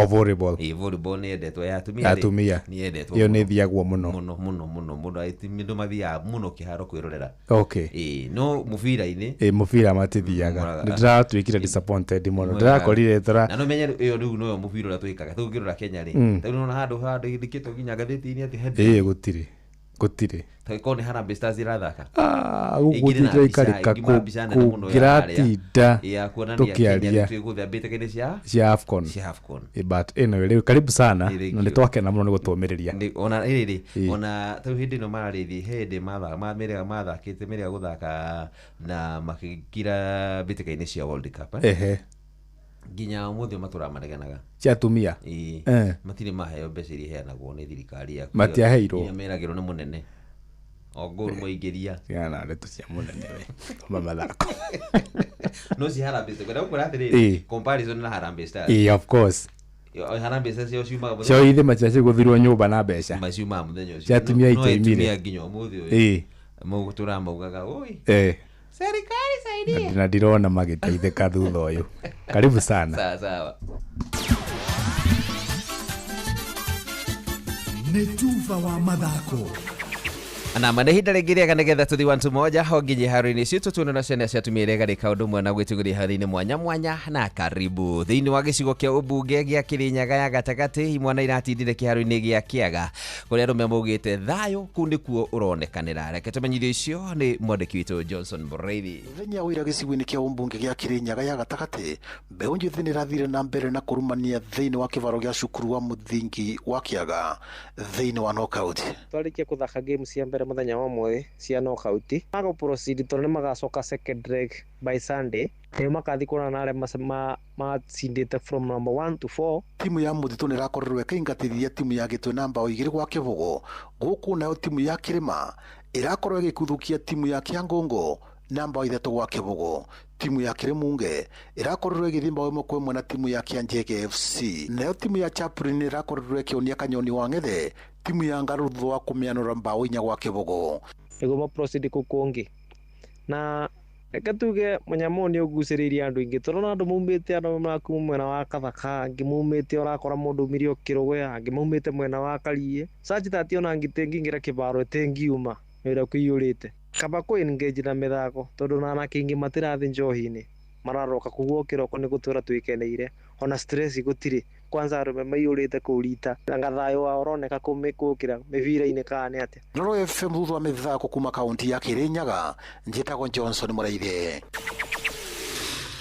volleyball ni endetwo ya atumia ni endetwo yo ni thiagwo muno muno aitimendo mathia muno kiharo kwirorera no mubira-ini mubira matithiaga ndiratwikire disappointed muno ndirakorire tora na no menye iyo riu no mubira ura twikaga tugirora Kenya ri tano na handu ndikito ginya gatheti-ini ati hedi gutire taiko ni Harambee Stars irathaka gutire ikarika kugiratinda tukiaria cia Afcon but anyway riu karibu sana na nitwakena muno ni gutumiriria ona iriri ona tu hindi no mararithi hindi mathakite meria guthaka na makigira bitika-ini cia World Cup ginya muthi matura mareganaga cia atumia matire maheo mbeca iria heanagwo ni thirikari ya matiaheirwo meragirwo ni munene Gor moingiria yana ndeto cia munene we mathako no si Harambee Stars kwa kurathiri comparison na Harambee Stars of course Harambee Stars yo ciuma cio ithe machache guthirwo nyumba na mbeca maciuma muthenya ucio ciatumia itaimire nginya umuthi uyu mugutura maugaga oi serikali saidia na ndirona magiteithika thutha uyu karibu sana sawa Netuva wa mathako na manehinda rĩngĩ rĩega tuthi wantu moja honginyi harĩ-inĩ ciitũ tuonana ciana ciatumire garĩka ũndũ ũmwe na gwĩtũgĩria harĩ-inĩ mwanya na karibu thĩinĩ wa gĩcigo kĩa ũmbunge gĩa Kĩrĩnyaga ya gatagatĩ imwana iratindire kĩharo-inĩ gĩa Kĩaga kũrĩa arũme maugĩte thayũ kũu nĩkuo ũronekanĩra reke tũmenyithie icio nĩ mwandĩki witũ Johnson Mureithi. Mũthenya wa ira gĩcigo-inĩ kĩa ũmbunge gĩa Kĩrĩnyaga ya gatagatĩ mbeũ njĩthĩ nĩrathire na mbere na kũrumania thĩinĩ wa kĩbaro gĩa cukuru wa mũthingi wa Kĩaga thĩinĩ wa knockout. Twarikia kũthaka game cia mbere muthenya wa mwe cia knockout mago proceed tondũ magacoka second leg by Sunday nĩ makathi kũrana na arĩa macindĩte from number 1 to 4. Timu ya Mũthitũ nĩ ĩrakorirwo ĩkĩingatithia timu ya Gĩtwe na mbao 2 gwa kĩbũgũ. Gũkũ nayo timu ya Kĩrĩma ĩrakorwo ĩgĩkuthukia timu ya Kĩangũngũ na mbao 3 gwa kĩbũgũ. Timu ya Kĩrĩmunge ĩrakorirwo ĩgĩthie mbao 1-1 na timu ya Kĩanjege FC. Nayo timu ya Chaplin ĩrakorirwo ĩkĩonia Kanyoni wa Ng'ethe timu ya Ngaruthu wa kũmĩanũra mbao 4 gwa kĩbũgũ. Ego proceed kukongi na reke tuge munyamo ni ugucĩrĩirie andũ ingĩ tondũ andũ maumĩte andũ maku mwena wa Kathaka angĩ maumĩte ũrakora mũndũ umirio Kĩrũgwe angĩ maumĩte mwena wa Karie sachi tati ona ngitengingira kĩbaro etengiuma wĩra kũiyũrĩte kaba ko engage na mĩthako tondũ na anake ingĩ matirathi njohi-inĩ mararoka kugwo kĩroko nĩ gũtũra twikeneire ona stress gũtirĩ kwanza arũme maiyũrĩte kũrita ngathayo wa oroneka kũmĩkũkĩra mĩbira-inĩ kana nĩ atĩa. Noro FM thutha wa mĩthako kuma kaunti ya Kĩrĩnyaga njĩtagwo Johnson Mureithi.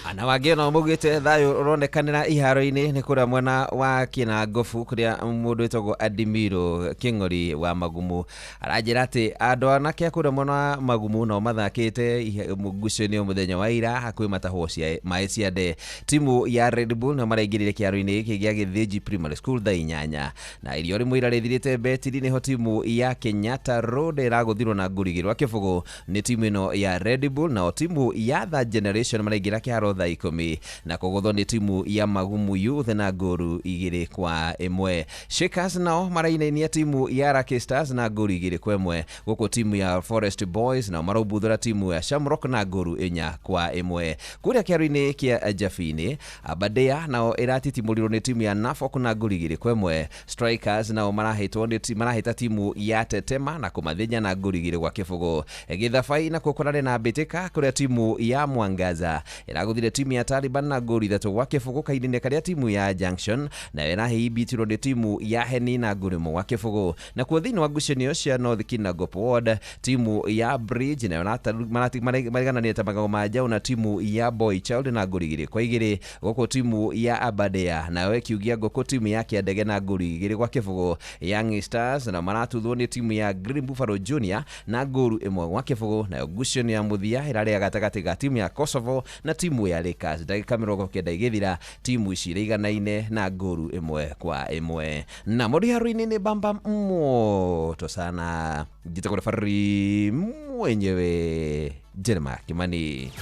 Ana wangĩ no mugĩte thayũ ũronekanĩra iharo-inĩ nĩ kũrĩa mwena wa Kĩnangobu kũrĩa mũndũ wĩtagwo Adimiro Kĩng'ori wa Magumu aranjĩra atĩ andũ anake kũrĩa mwena wa Magumu no mathakĩte ngucanio mũthenya wa ira hakuhĩ matahwo maĩ cia nde. Timu ya Red Bull no maraingĩrire kĩharo-inĩ gĩkĩ gĩa Gĩthĩnji Primary School thaa 8 na irio rĩmwe ira rĩthirĩte betiri nĩho timu ya Kenyatta Road ĩragũthirwo na ngurigi rwa kĩbũgũ nĩ timu ĩno ya Red Bull na timu ya The Generation maraingĩra kĩharo thaa 10 na kũgũthwo nĩ timu ya Magumu Youth na ngũru 2-1. Shakers nao marainainia timu ya Lucky Stars na ngũru 2-1 gũkũ timu ya Forest Boys na maraubuthũra timu ya Shamrock na ngũru 4-1. Kũrĩa kĩharo-inĩ kĩa Jabini Aberdare nao ĩratitimũrirwo nĩ timu ya Norfolk na ngũru 2-1. Strikers nao marahĩta timu ya Tetema na kũmathĩnya na ngũru 2-0. Gĩthabai na kũkorane na mbĩtĩka kũrĩa timu ya Mwangaza ĩragũthire timu ya Taliban na ngũru 3-0 kahinda-inĩ karĩa timu ya Junction na ĩrahihimbĩtirwo nĩ timu ya Heni na ngũru 1-0. Na kuo thĩinĩ wa ngucanio cia North Kinangop Ward timu ya Bridge nayo marigananĩte ta magego ma njaũ na timu ya Boy Child na ngũru 2-2 gũkũ timu ya Aberdare nayo ĩkiugia ngũkũ timu ya Kĩandege na ngũru 2-0. Young Stars na maratuthwo nĩ timu ya Green Buffalo Junior na ngũru 1-0. Nayo ngucanio ya mũthia ĩrarĩ gatagatĩ ga timu ya Kosovo na timu ya Lakers ndagĩka 90 igĩthira timu ici iganaine na ngũru 1-1 na mũriharu-inĩ nĩ bamba moto sana njitagwo referee mwenyewe Jeremiah Kimani.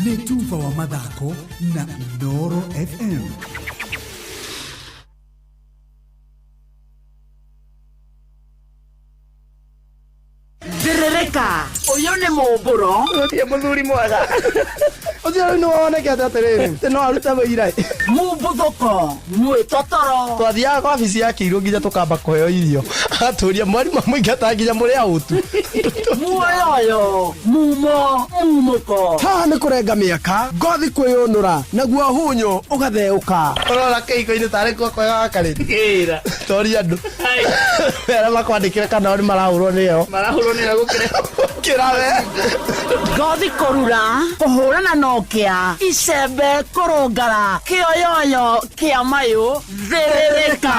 Netuva wa mathako na Noro FM. Ndirereka uyu ni mumburo utie muthuri mwega ucio ni woneke atiriri no aruta wira mumbuthoko mwitotoro twathiaga kwa bici ya Kĩirũ nginya tukamba kuheo irio aturia mwarimu mũingata nginya muri autu muoyo mumuko ha ni kurenga mĩaka ngothi kwĩyũnũra naguo hunyo ũgatheũka ũrora kĩiko-inĩ tarĩ kuo kwega wakarĩte tori andũ wera makwandĩkĩre kana nĩ marahũrwo nĩyo gũkĩra ngothi kũrura kũhũrana kana nokia icembe kurungara kioyoyo kia mayu thiririka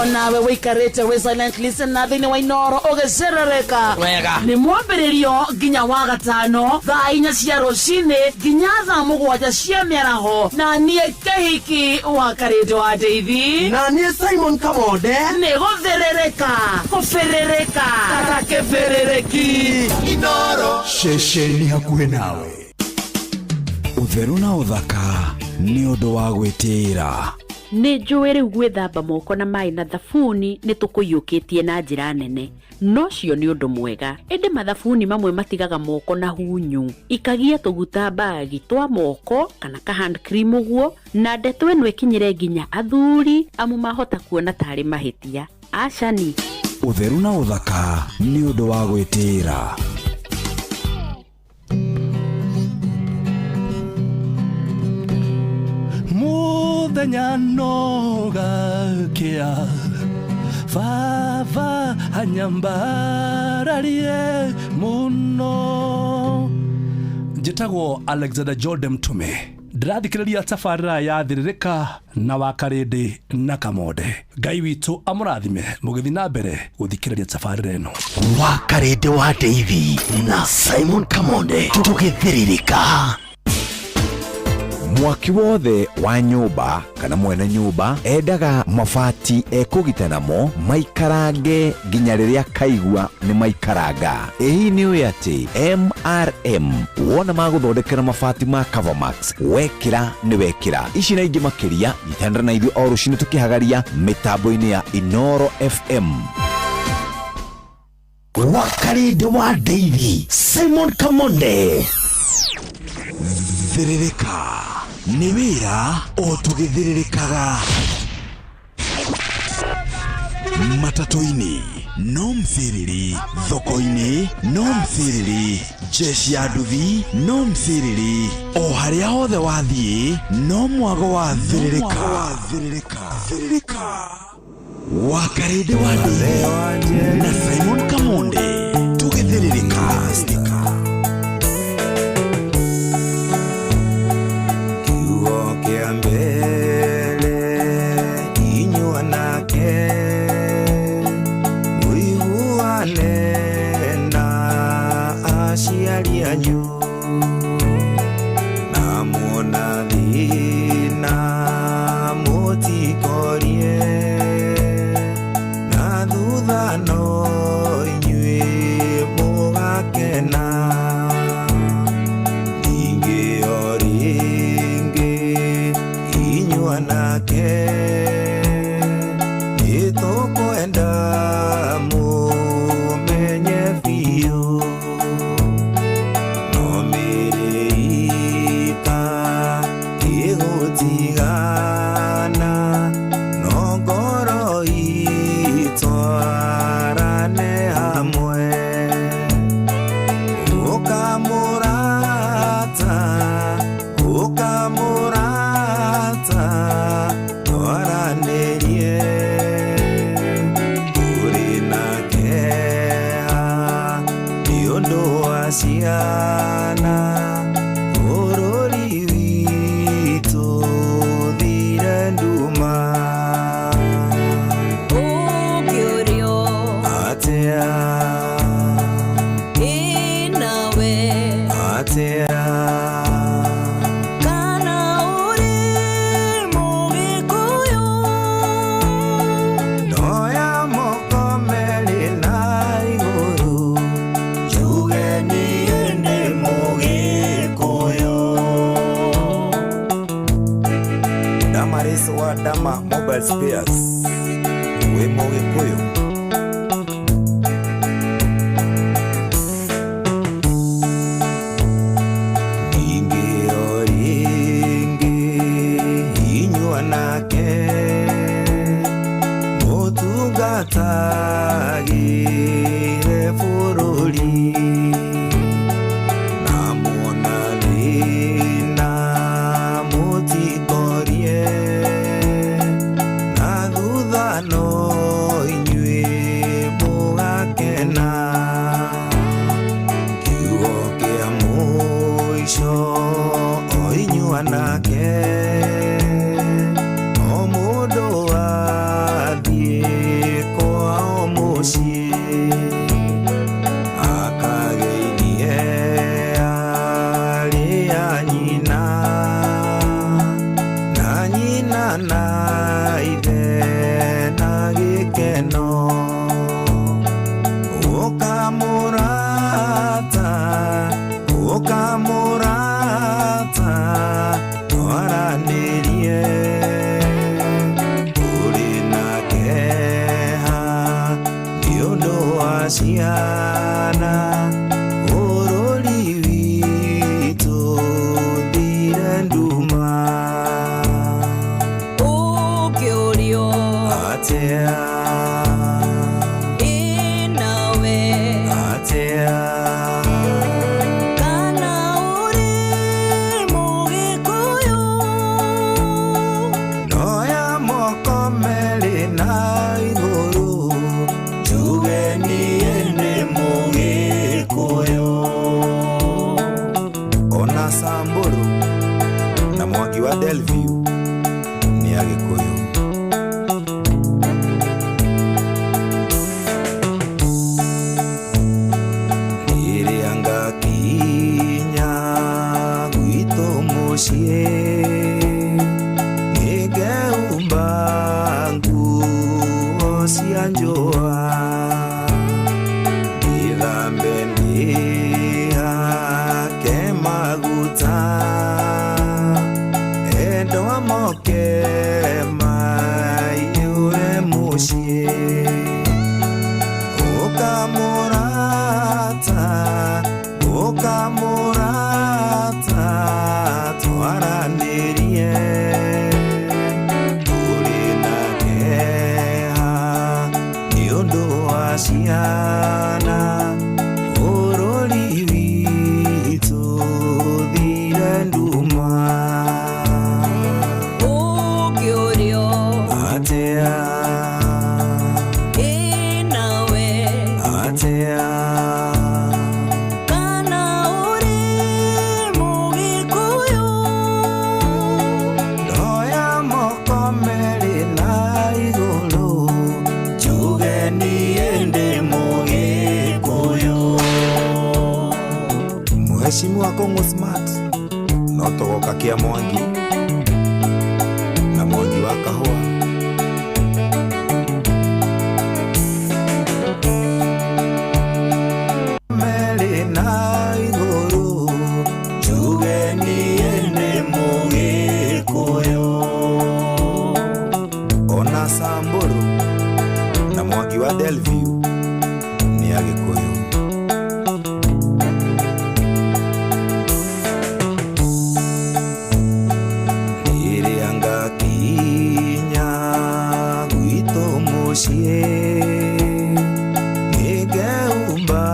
onawe wikarite we silent listener thini wa Inoro ugicerereka wega ni mwambiririo nginya wa gatano thaa 4 cia rucini nginya thaa 7 cia miaraho na nie kahiki wa karite wa Deithi na nie Simon Kamonde ni guthiririka kufiririka kata kifiririki Inoro shesheni hakuhe nawe utheru na uthaka ni undu wa gwitira ni njũĩ rĩu gwĩthamba moko na maĩ na thabuni nĩ tũkũiyũkĩtie na njĩra nene no cio nĩ ũndũ mwega ĩndĩ mathabuni mamwe matigaga moko na hunyu ikagia tũguta bagi twa moko kana ka hand cream ũguo na ndeto ĩno ĩkinyĩre nginya athuri amu mahota kuona tarĩ mahĩtia acani utheru na uthaka ni undu wa gwitira muthenya nogakia baba anyambararie muno njĩtagwo Alexander Jordan Mtume ndĩrathikĩrĩria tabarĩra ya thiririka na wakarĩndĩ na Kamonde Ngai witũ amũrathime mũgĩthi na mbere gũthikĩrĩria tabarĩra ĩno wakarĩndĩ wa Deithi na Simon Kamonde tũgĩthiririka mwaki wothe wa nyumba kana mwene nyumba endaga mabati ekugita namo maikarange nginya riria kaigua ni maikaranga ehi ni uya ati MRM wona maguthondekera mabati ma Covermax wekira ni wekira ici na ingi makiria ithandra na ithu orucini tukihagaria mitambo-ini ya Inoro FM wakarĩndĩ wa Deithi Simon Kamonde thiririka ni wira o tugithiririkaga matatu-ini no mthiriri thoko-ini no mthiriri jeshi ya nduthi no mthiriri o haria hothe wathie no mwago wa thiririka wakarĩndĩ wa Deithi na Simon Kamonde tugithiririka mbele inywa nake muiguane na aciari anyu na muona thina mutikorie na thutha no inyuĩ mugakena nake itokwenda mumenye biũ no mĩrĩika ĩgũtigana no ngoro itwarane hamwe ukamurata oranĩrie ũrĩ nake nĩ ũndũ wa ciana bũrũri witũ thire nduma ũngĩũrio atĩa ĩnawe atĩa Dama Mobile Spares we Mogikuyu ingi oringi inywa nake mutungatagire bũrũri na muona thina mutikorie no inyuĩ mwanake omudo athie kwao muciĩ akageirie arĩa nyina na nyina na ithe na gĩkeno ukamurata twaranĩrie ũrĩ na kĩeha nĩ ũndũ wa ciana bũrũri witũ thire nduma ũkĩũrio atĩa inawe atĩa wa Delview ni Agikuyu irianga kinya gwito mucie nigeumba nguo cia njũa ithambe ndihake maguta moke mayure muciĩ ukamurata twaranĩrie ũrĩ na kĩeha nĩ ũndũ wa ciana bũrũri witũ thire nduma atea inawe atea kana uri Mũgĩkũyũ ndoya mokomeri na igũrũ njuge niĩ ndĩ Mũgĩkũyũ Mheshimiwa Kong'o Smart no togoka kia Mwangi na Mwangi wa kahũa Samburu na Mwangi wa Delview ni Agikuyu irianga kinya gwito muciĩ nigeumba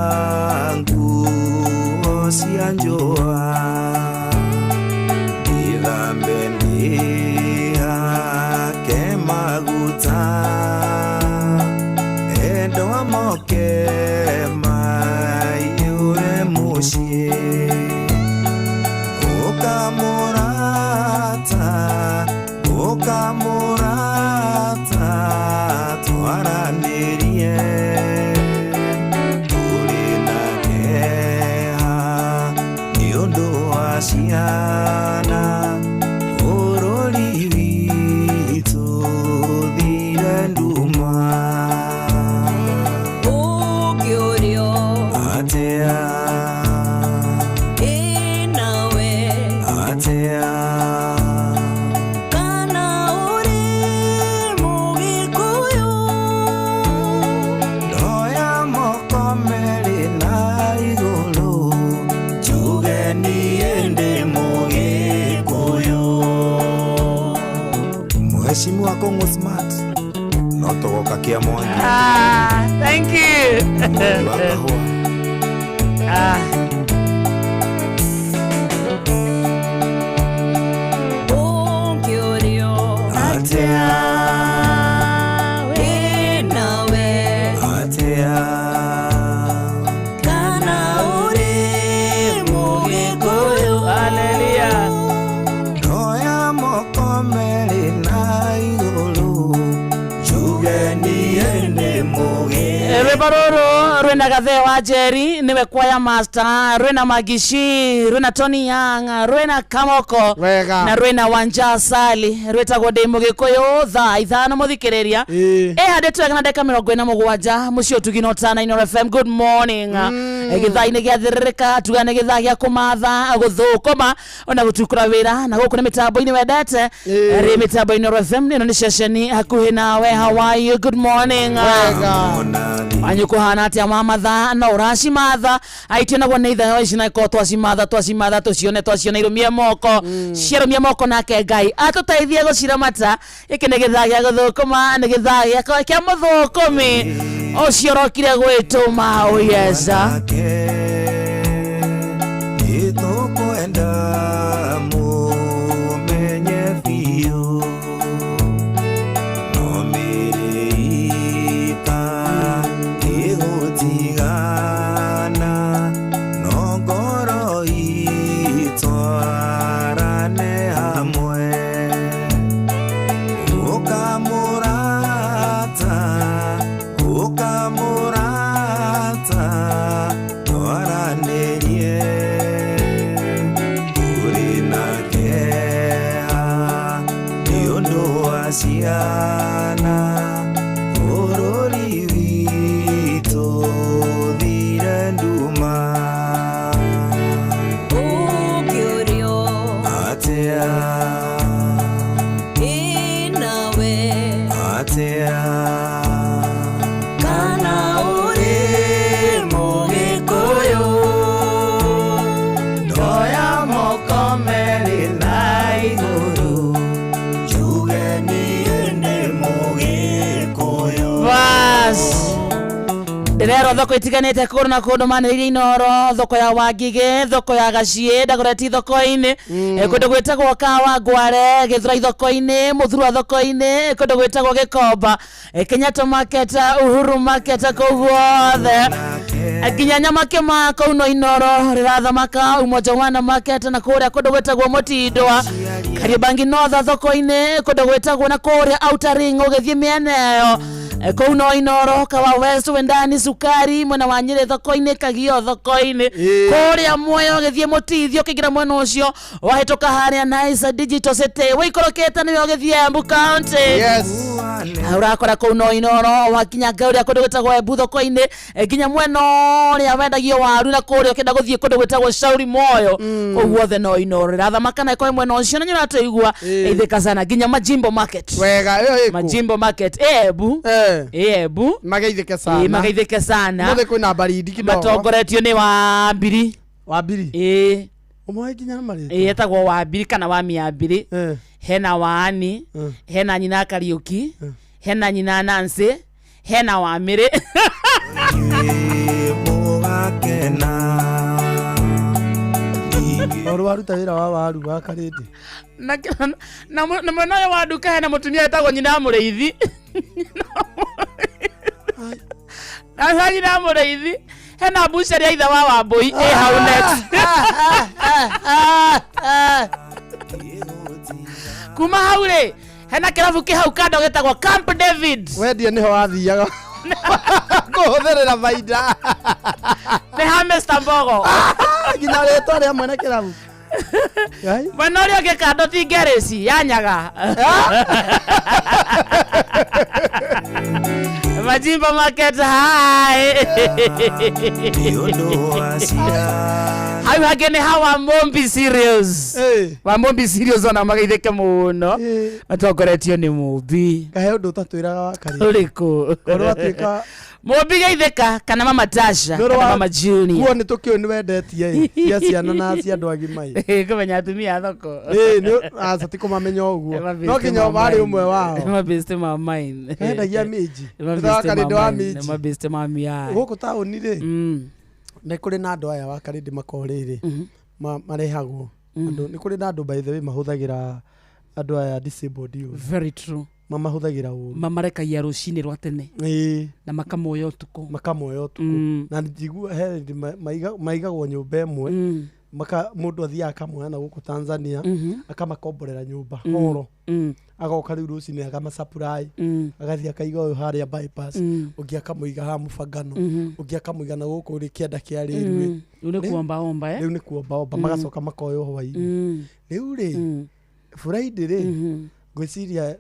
nguo cia njũa ithambe ndihake maguta endwa moke mayure muciĩ ukamurata twaranĩrie ũrĩ na kĩeha nĩ ũndũ wa ciana bũrũri witũ thire nduma ũkĩũrio atĩa inawe atĩa Mheshimiwa Kong'o Smart no togoka kia Mwangi thank you Ũkĩũrio atĩa inawe atĩa kana ũrĩ Mũgĩkũyũ haleluya rwimbo ruru rwina gathe wa Jerry niwe choir master, rwina Magishi, rwina Tony Young, rwina Kamoko na rwina Wanja Sali, rwetagwo ndi Mugikuyu thaa ithano muthikiriria handitwe kana ndeka 47 mucio tugino tana Ino FM. Good morning. Githaini giathirika tugane githaa gia kumatha guthukuma ona gutukura wira na guku ni mitambo-ini wendete ri mitambo-ini FM ino ni ceceni hakuhi nawe. How are you? Good morning. Anyukuhana atia mamatha no uracimatha aitio nagwo ni ithayo ici na ko twacimatha tucione irumie moko cirumie moko nake Ngai atuteithie guciramata. Iki ni githaa gia guthukuma, ni githaa gia kia muthukumi ucio rokire gwituma. Oh yes. Itokwenda mumenye biũ no mĩrĩita ĩgũtigana no ngoro itwarane hamwe ukamurata twaranĩrie ciana bũrũri witũ thire nduma ũkĩũrio atĩa inawe atĩa kana ũrĩ Mũgĩkũyũ ndoya moko merĩ na igũrũ Ndero thoko itiganite kuru na kundu maniriria Inoro, thoko ya Wangige, thoko ya Gacie, Ndagoreti thoko-ini, kundu gwitagwo Kawa Ngware, Githurai thoko-ini, Muthurwa thoko-ini, kundu gwitagwo Gikomba, Kenyatta market, Uhuru market kuguothe, nginya Nyamake mako no Inoro rirathamaka Umoja Wana market na kuria kundu gwitagwo Mutindwa, Kariobangi North thoko-ini, kundu gwitagwo na kuria Outer Ring ugithie miena iyo Kouno Inoro, Kawa West wendani Sukari mwena wa Nyeri thoko-ini, Kagio thoko-ini, kuria Mwoyo githie Mutithio kigira mwena ucio wahituka haria Nice Digital City wikorokete ni githie Embu County. Yes. Urakora Kouno Inoro wakinya Ngauria kundu gwitagwo Embu thoko-ini nginya mwena uria wendagio waru na kuria kenda guthie kundu gwitagwo Shauri Moyo uguothe no Inoro rathamaka na iko mwena ucio na nyurateigua ithika sana nginya Majimbo market. Wega iyo iko Majimbo market Embu Embu magaithike sana magaithike sana mothe kwina baridi kidogo matongoretio ni wa mbiri umwe nginya mari etagwo wa mbiri kana wa miambiri hena wani hena nyina Kariuki hena nyina Nancy hena wa Miri waruta wira wa waru wa Karindi na mwena wa duka hena mutumia etagwo nyina Mũrĩithi Asali na Mũrĩithi hena buceri ya itha wa Wambui hau next kuma haure hena kirabu kihau kando getagwo Camp David wendie niho wathiaga kuhutherera faida ni Hamester Mbogo nginya rĩtwa rĩa mwene kirabu mwena ũrĩa ũngĩ kando ti Ngereci ya Nyaga Majimbo market hai hai hagene hawa Mombi serious wa Mombi serious ona magaitheke muno atokoretio ni Mombi kahe undu tatwiraga wa kari uriko korwa twika Mombi gaitheka kana Mama Tasha kana Mama Junior kuo ni tukio ni wendetie cia ciana na cia andu agimai kumenya atumia thoko ni acati kumamenya uguo no kinya bari umwe wao mabeste ma mine endagia miji Karindi wa miji mabeste ma mia guku tauni ri ni kuri na andu aya wa Karindi makoriri marehagwo andu ni kuri na andu by the way mahuthagira andu aya disabled youth. Very true. Mama huthagira uru mamarekagia rucini rwa tene na makamoya utuku na njigua he maigagwo nyumba emwe mundu athia akamwana guku Tanzania akamakomborera nyumba horo agoka riu rucini akama supply agathia akaiga uyu haria bypass ungi akamuiga ha mubangano ungi akamuiga na guku ri kienda kia rirwe riu ni kuomba omba riu ni kuomba omba magacoka makoyo hwaini riu ri Friday ri gwiciria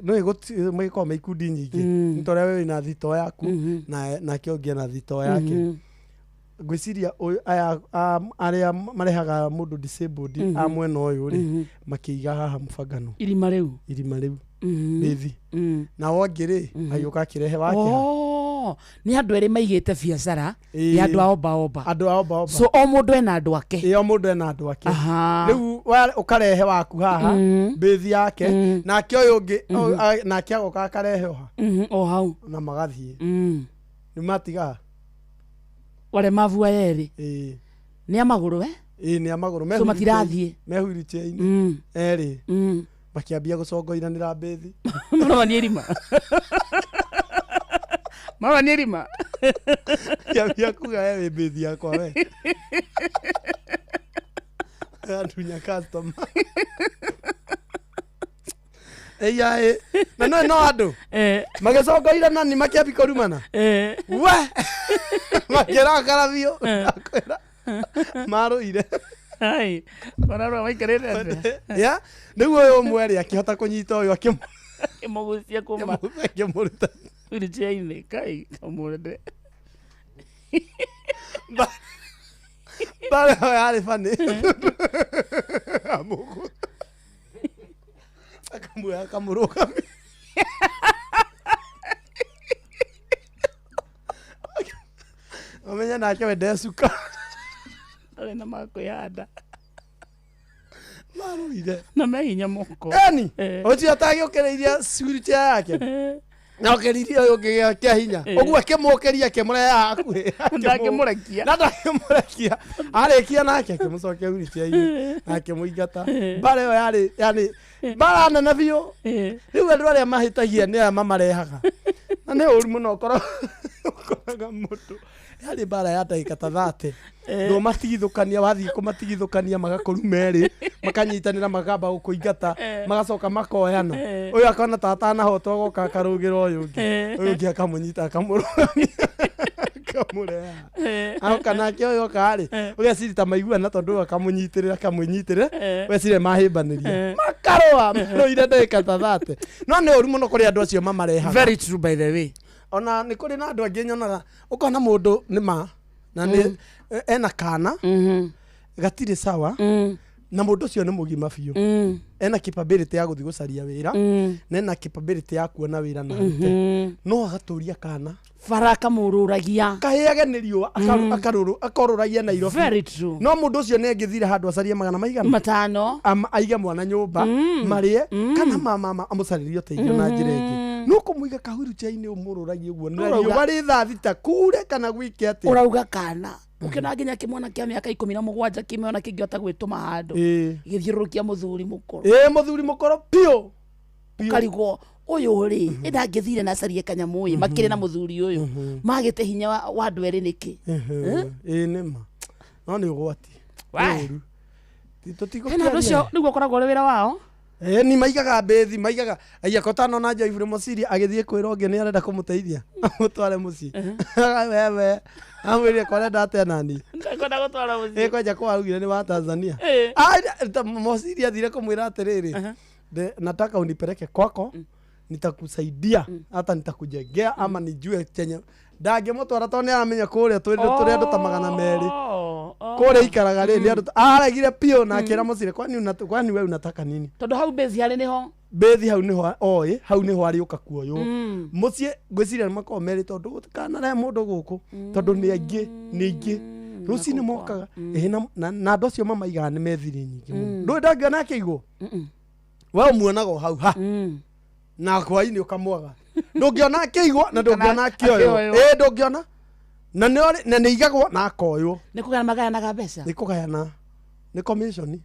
no igoko maikundi nyingi nitore wewe na thito yaku na kiongia na thito yake gwiciria aya aria marehaga mundu disabled amwena uyu ri makiiga haha mubangano irima riu bithi na wongire ayuka kirehe wake ni andu eri maigite biacara ni andu aomba so o mundu ena andu ake o mundu ena andu ake riu ukarehe waku haha bithi yake na kio yungi na kiago karehe o hau na magathie ni matiga wale mavua eri ni amaguru ni amaguru so matirathie mehuritie eri makiambia gucongoiranira bithi mama ni erima mama ni erima kiambia kuga wewe bithi yakwa we andunya customer eya na no andu magicongoirana ni makiambi kurumana we makira karavio maruire ai bararo maikarete ya niguo uyu mweri akihota kunyita uyu akimugucia kuma akimuruta urichaine kai kamurde bale hali fani amuko akamuruka amenya nake wende suka ale na mako yada maruire na mehinya moko yani ochi atagiokereiria switch yake na okeririe uyu ngi kia hinya uguo akimukeria kimure yaku ndakimurekia arekia nake akimucokia switch yake akimuigata bare yo yani bara na bio riu andu aria mahitagia ni mamarehaga na ni uri muno koraga mutu yari bara ya ndagika ta 30 no matigithukania wathii kumatigithukania magakurumeri makanyitanira magamba gukuingata magacoka makoyana uyu akona tata na hoto goka karugira uyu ngi akamunyita akamurugamia kamure au kana kio yo kari ugacirita maiguana tondu akamunyitirira akamunyitire wecire mahimbaniria makaroa no ire ndagika ta 30 no ni uri muno kuri andu acio mamarehaga very true by the way ona ni kuri na andu angi nyonaga ukona mundu ni ma na ni ena kana gatire sawa na mundu cio ni mugima biu ena capability ya guthi gucaria wira na ena capability ya kuona wira na no agaturia kana faraka mururagia kahiage ni riua akaruragia na iro very true no mundu cio ni ngithire handu acarie magana maigana matano aiga mwana nyumba marie kana mama amucaririo teithio na njira ingi no kumuiga kahuru chaini umururagia uguo na riua ri thaa thita kure kana gwike ati urauga kana ukina nginya kimwana kia miaka 17 kimeona kingiota gwituma handu githiurukia muthuri mukoro muthuri mukoro pio karigwo uyu ri ndangithire na carie kanyamu yi makire na muthuri uyu magite hinya wa andu eri niki nima no ni ugwati tutiko kana rucio niguo koragwo ri wira wao ni maigaga bethi maigaga aya kotano na jo ivure musiri agithie kwira onge ni arenda kumuteithia amutware muci wewe amwire kore ndate nani ndakona gutwara muci kwaja kwa ugire ni wa Tanzania musiri athire kumwira atiriri nataka unipeleke kwako nitakusaidia hata nitakujengea ama nijue chenye ndangimutwara to ni aramenya kuria turi andu ta magana meri kuria ikaraga ri ni andu aragire pio na akira mucire kwani wewe unataka nini tondu hau base yale niho bethi hau niho oi hau niho ariuka kuoyo mucie gwiciria makomeri tondu kana re mundu guku tondu ni aingi rucini mokaga na andu acio mamaigaga ni methiri nyingi ndu ndangiona kiigo wewe muonaga hau ha na kwaini ukamwaga ndungiona kiigwa na ndungiona kioyo ndungiona na ni igagwo na koyo ni kugana magayanaga mbeca ni kugayana ni commission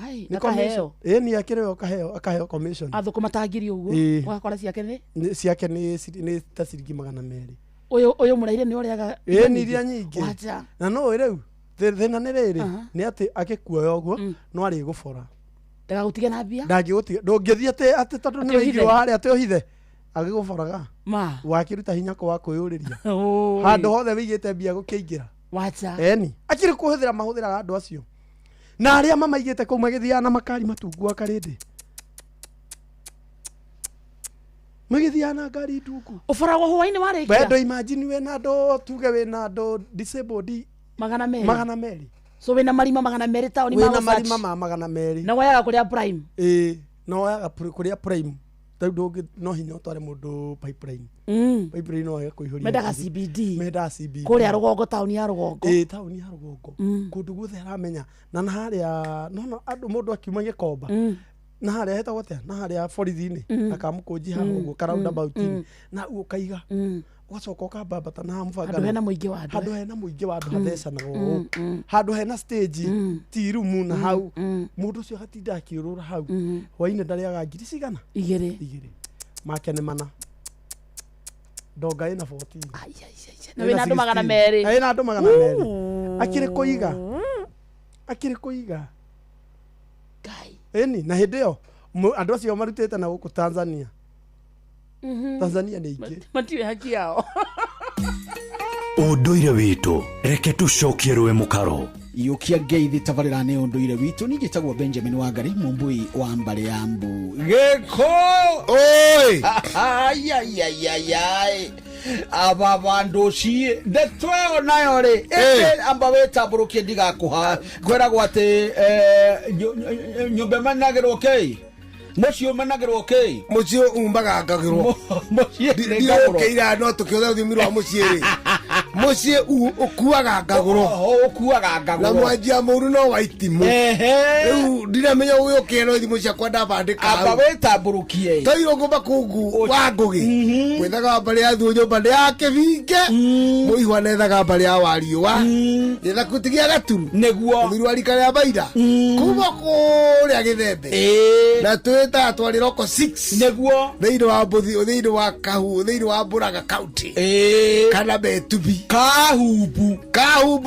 ai na kaheo ni akireo kaheo commission athuku matangiri uguo wakora ciake ni ta ciringi 200 uyu muraire ni uriaga ni iria nyingi na no riu thina nä rä rä nä atä agäkuoya å guo no arä gå bora ndagagutige na mbia ndå ngä thiä atä tondå nä waigirwo harä atä å hithe agä gå boraga wakä ruta hinya wa kwä å rä ria handå hothe wä igä te mbia gå kä ingä ra eni akä rä kå hå thä ra mahå thä raga andå acio na arä a mamaigä te kå u magä thiaga na makari matungu akarä ndä magä thiaga na ngari ndungu å boragwo hwainä warä kia wendo imagine wä na andå tuge wä na andå disabled 200 so wä na marima 200 taoni wä na marima ma 200 na woyaga kå rä a prime no woyaga kå rä a prime tau ndå no hinya å tware må ndå pipeline no wage kå ihå ria mendaga CBD kå rä a rå gongo taoni ya rå gongo taoni ya rå gongo kå ndå guothe aramenya na harä a no andå må ndå akiuma gä komba na harä a hetagwo atä na harä a borithi-inä akamå kå nji haha å guo karaundabout-inä na u å kaiga ũgacoka ũkambambata na mũbangano handũ hena mũingĩ wa andũ handũ hena mũingĩ wa andũ hathecanaga ũũ handũ hena stage ti rumu na hau mũndũ ũcio agatinda akĩũrũra hau hwainĩ ndarĩaga ngiri cigana igĩrĩ make nĩ mana ndonga ĩna 14 na wĩna andũ 200 ĩna andũ 200 akĩrĩ kũiga ĩni na hĩndĩ ĩyo andũ acio marutĩte na gũkũ Tanzania Tanzania nä ingä matiwe haki yao ũndũire witũ reke tucokie rwe mũkaro iũkia ngeithi tabarĩra nĩ ũndũire witũ ningĩ tagwo Benjamin Wangari mũmbui wa Mbale ya Mbu gĩko oi ayayayayay aba bandu ci ndetwe nayo ri amba wetambũrũkie ndigakũha kwĩragwo atĩ nyũmba managĩrwo okay mucio managirwo ki mucio umbaga ngagirwo ndiũkĩira no tũkĩothe ũthimi rwa muciĩ rĩ muciĩ ũkuaga ngagũrwo na mwanjia mũru no waitimũ rĩu ndiramenya ũgĩũkĩra no thimũ ciakwa ndabandĩka amba wĩtambũrũkie toirwo ngũmba kũngu wa ngũgĩ mwĩthaga mbarĩ ya thuo nyũmba nĩ ya kĩbinge mũihwa nethaga mbarĩ ya wariũa nĩtha kũtigia gaturu nĩguo mũthiru wa rika rĩa maira kuma kũrĩa gĩthembe na twĩta twarĩ roko 6 nĩguo thĩinĩ wa mbũthi thĩinĩ wa kahu thĩinĩ wa Murang'a county kana Betubi kahumbu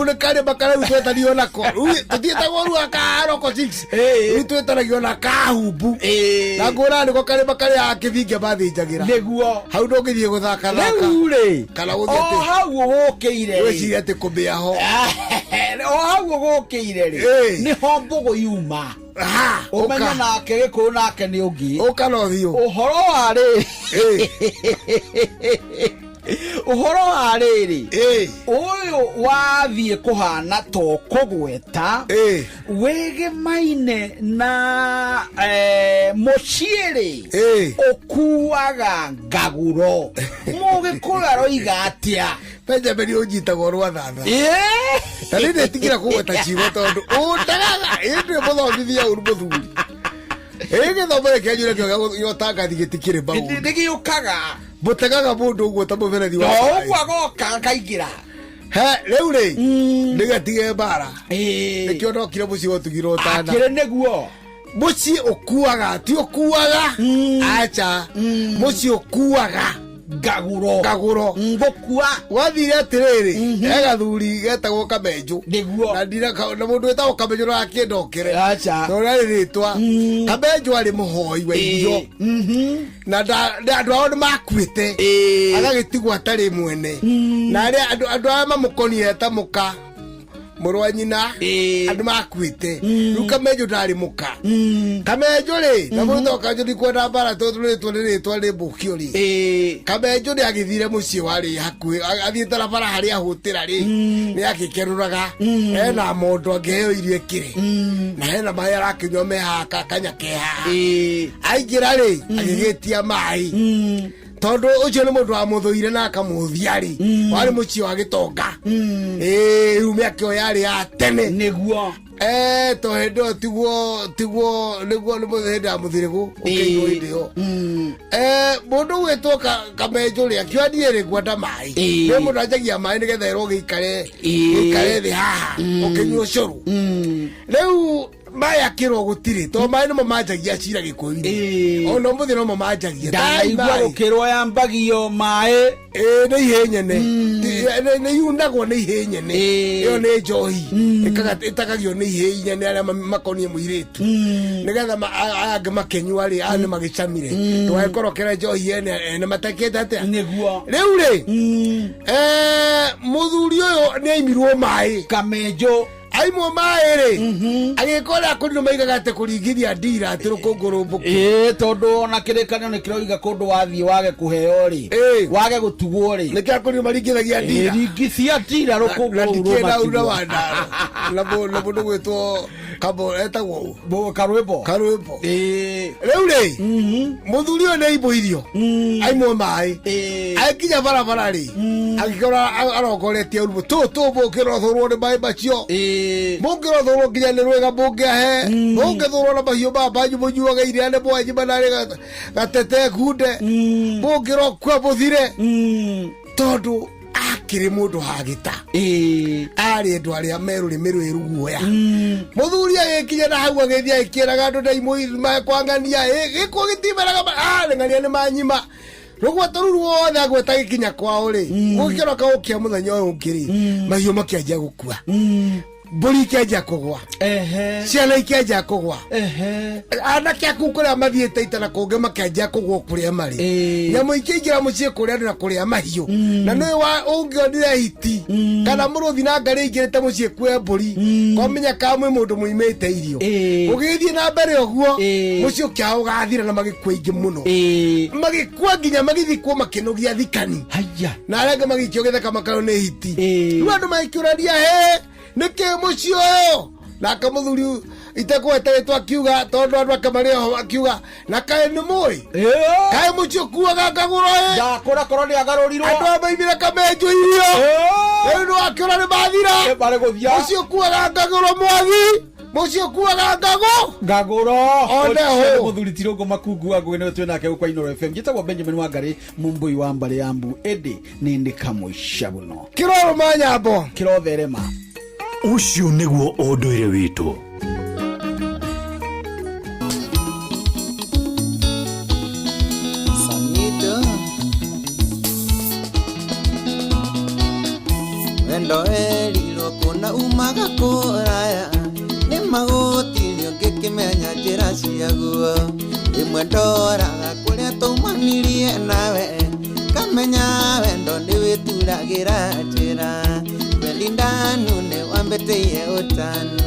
nĩ karĩma karĩa twĩtanio nako tũtiĩtagwo rua ka roko 6 rĩu twĩtanagio na kahumbu na ngũra nĩko karĩma karĩa akĩbinge mathĩnjagĩra nĩguo hau ndũngĩthiĩ gũthaka rĩu rĩ kana gũthiĩ atĩ hau ũgũkĩire wĩciria atĩ kũmĩa ho o hau ũgũkĩire rĩ nĩho mbũgũ yuma ũmenye nake gĩkũyũ nake nĩ ũngĩ ũkana ũthiũ ũhoro wa rĩ ũhoro wa rĩrĩ ũyũ wathiĩ kũhana to kũgweta wĩgemaine na mũciĩ rĩ ũkuaga ngagũro mũgĩkũyũ aroiga atĩa Benjamin ũnyitagwo rwa thatha na nĩ ndĩtigĩra kũgweta ciugo tondũ ũndagaga ĩndĩ mũthomithia ũru mũthuri gĩthomo gĩkĩanyu nakĩo gĩotangathi gĩtikĩrĩ maũndũ nĩgĩũkaga mũtegaga mũndũ ũguo ta mũberethi wa ũguo agoka kaingĩra rĩu rĩ nĩgatige mbara nĩkĩo ndokire mũciĩ gũtugirwo tana akĩrĩ nĩguo mũciĩ ũkuaga ti ũkuaga acha mũciĩ ũkuaga ngagũro ngũkua wathire atĩrĩrĩ gathuri getagwo Kamenjũ na mũndũ wĩtagwo Kamenjũ no akĩndokere no rĩarĩ rĩtwa Kamenjũ arĩ mũhoi wa irio na andũ ao nĩ makuĩte agagĩtigwo atarĩ mwene na arĩa andũ arĩa mamũkonire ta mũka mũrũ wa nyina andũ makuĩte rĩu Kamenjũ ndarĩ mũka Kamenjũ rĩ na mũndũ wa Kamenjũ ndikwenda mbara tondũ rĩtwa rĩ mbũkio rĩ Kamenjũ nĩ agĩthire mũciĩ warĩ hakuhĩ athiĩte na bara harĩa ahũtĩra rĩ nĩ agĩkerũraga hena mondo angĩheo irio ĩkĩre na hena maĩ arakĩnyua me haha kanya ke haha aingĩra rĩ agĩgĩtia maĩ tondu ucio ni mundu wa mũthũire na akamũthia rĩ warĩ mũciĩ wa gĩtonga rĩu mĩaka yarĩ ya tene nĩguo to hĩndĩ ĩyo tiguo nĩguo nĩ hĩndĩ ya mũthirĩgũ ũkĩirwo hĩndĩ ĩyo mũndũ gwĩtwo Kamenjũ rĩ akiuga niĩ rĩ ngwenda maĩ nĩ mũndũ anjagia maĩ nĩgetha erwo gĩikare thĩ haha ũkĩnyua ũcũrũ rĩu maya kiro gutiri to mai no majagia cira gikuini ono muthi no majagia ndaigua gukirwo ya mbagio mai ne ihenya ne yundagwo ne ihenya ne yo ne johi itakagio ne ihenya ne ala makonie muiretu nigetha age makenywa ri ane magicamire twakorokera johi ene matakete ate niguo riu ri muthuri uyu ne aimirwo mai kamejo aimo maere agikora kundu maigagate kuringithia ndira ati rukungurumbuki tondu ona kirekanio ni kiroiga kundu wathie wage kuheo ri wage gutugwo ri nikia kundu maringithagia ndira ringithia ndira rukungurumbuki na bondo gwetwo kabo etagwo bo karwebo riu ri muthuri uyu ni iboirio aimo mai akinya barabara ri agikora arokoretie urubo tu bukiro thurwo ni mai macio mungiro thurwo nginya ni rwega mungiahe mungithurwo na mahiu banyu munyuaga iria ni mwanyi manari gatete kunde mungiro kwa muthire tondu akiri mundu hagita ari ndu aria meruri mirwiru guoya muthuri agikinya na hau agithia ikiraga andu ndaimwe kwangania giko gitimeraga ngania ni manyima rugwata ruruothe agweta gikinya kwao ri gukiroka ukia muthenya uyu ngiri mahiu makianjia gukua mburi ikianjia kugwa ciana ikianjia kugwa anake aku kuria mathiite itana kungi makianjia kugwa kuria mari nyamu ikiingira mucii kuria andu na kuria mahiu na ni ungionire hiti kana muruthi na ngari ingirite mucii kwe mburi komenya kamwe mundu muimite irio ugithie na mbere uguo mucii ukia ugathira na magikwa ingi muno magikwa nginya magithikwo makinogia thikani na arenge magikio githeka makaro ni hiti riu andu magikiuraria nike mucio na kamuthuri itakwete twakiuga tondu andu akamareo akiuga na kae ni moi kae mucio kuaga ngaguro ndakora koroni agarurirwo andu abaimire kamenjo irio eno akira ni bathira bare guthia mucio kuaga ngaguro mwathi mucio kuaga ngaguro oneho muthuri tirongo makungu agwe no twena ke kwa Inooro FM gitagwo Benjamin Wangari mumbui wa mbare yambu edi ni ndikamuisha buno kiroro manyambo kirotherema ucio niguo unduire witu samito wendo elilo kuna umaga kuraya ni magutirio ngikimenya njira ciaguo imwe ndoraga kuria tumanirie nawe kamenya wendo ni wituragira njira Belindanu ne wambeteye utanu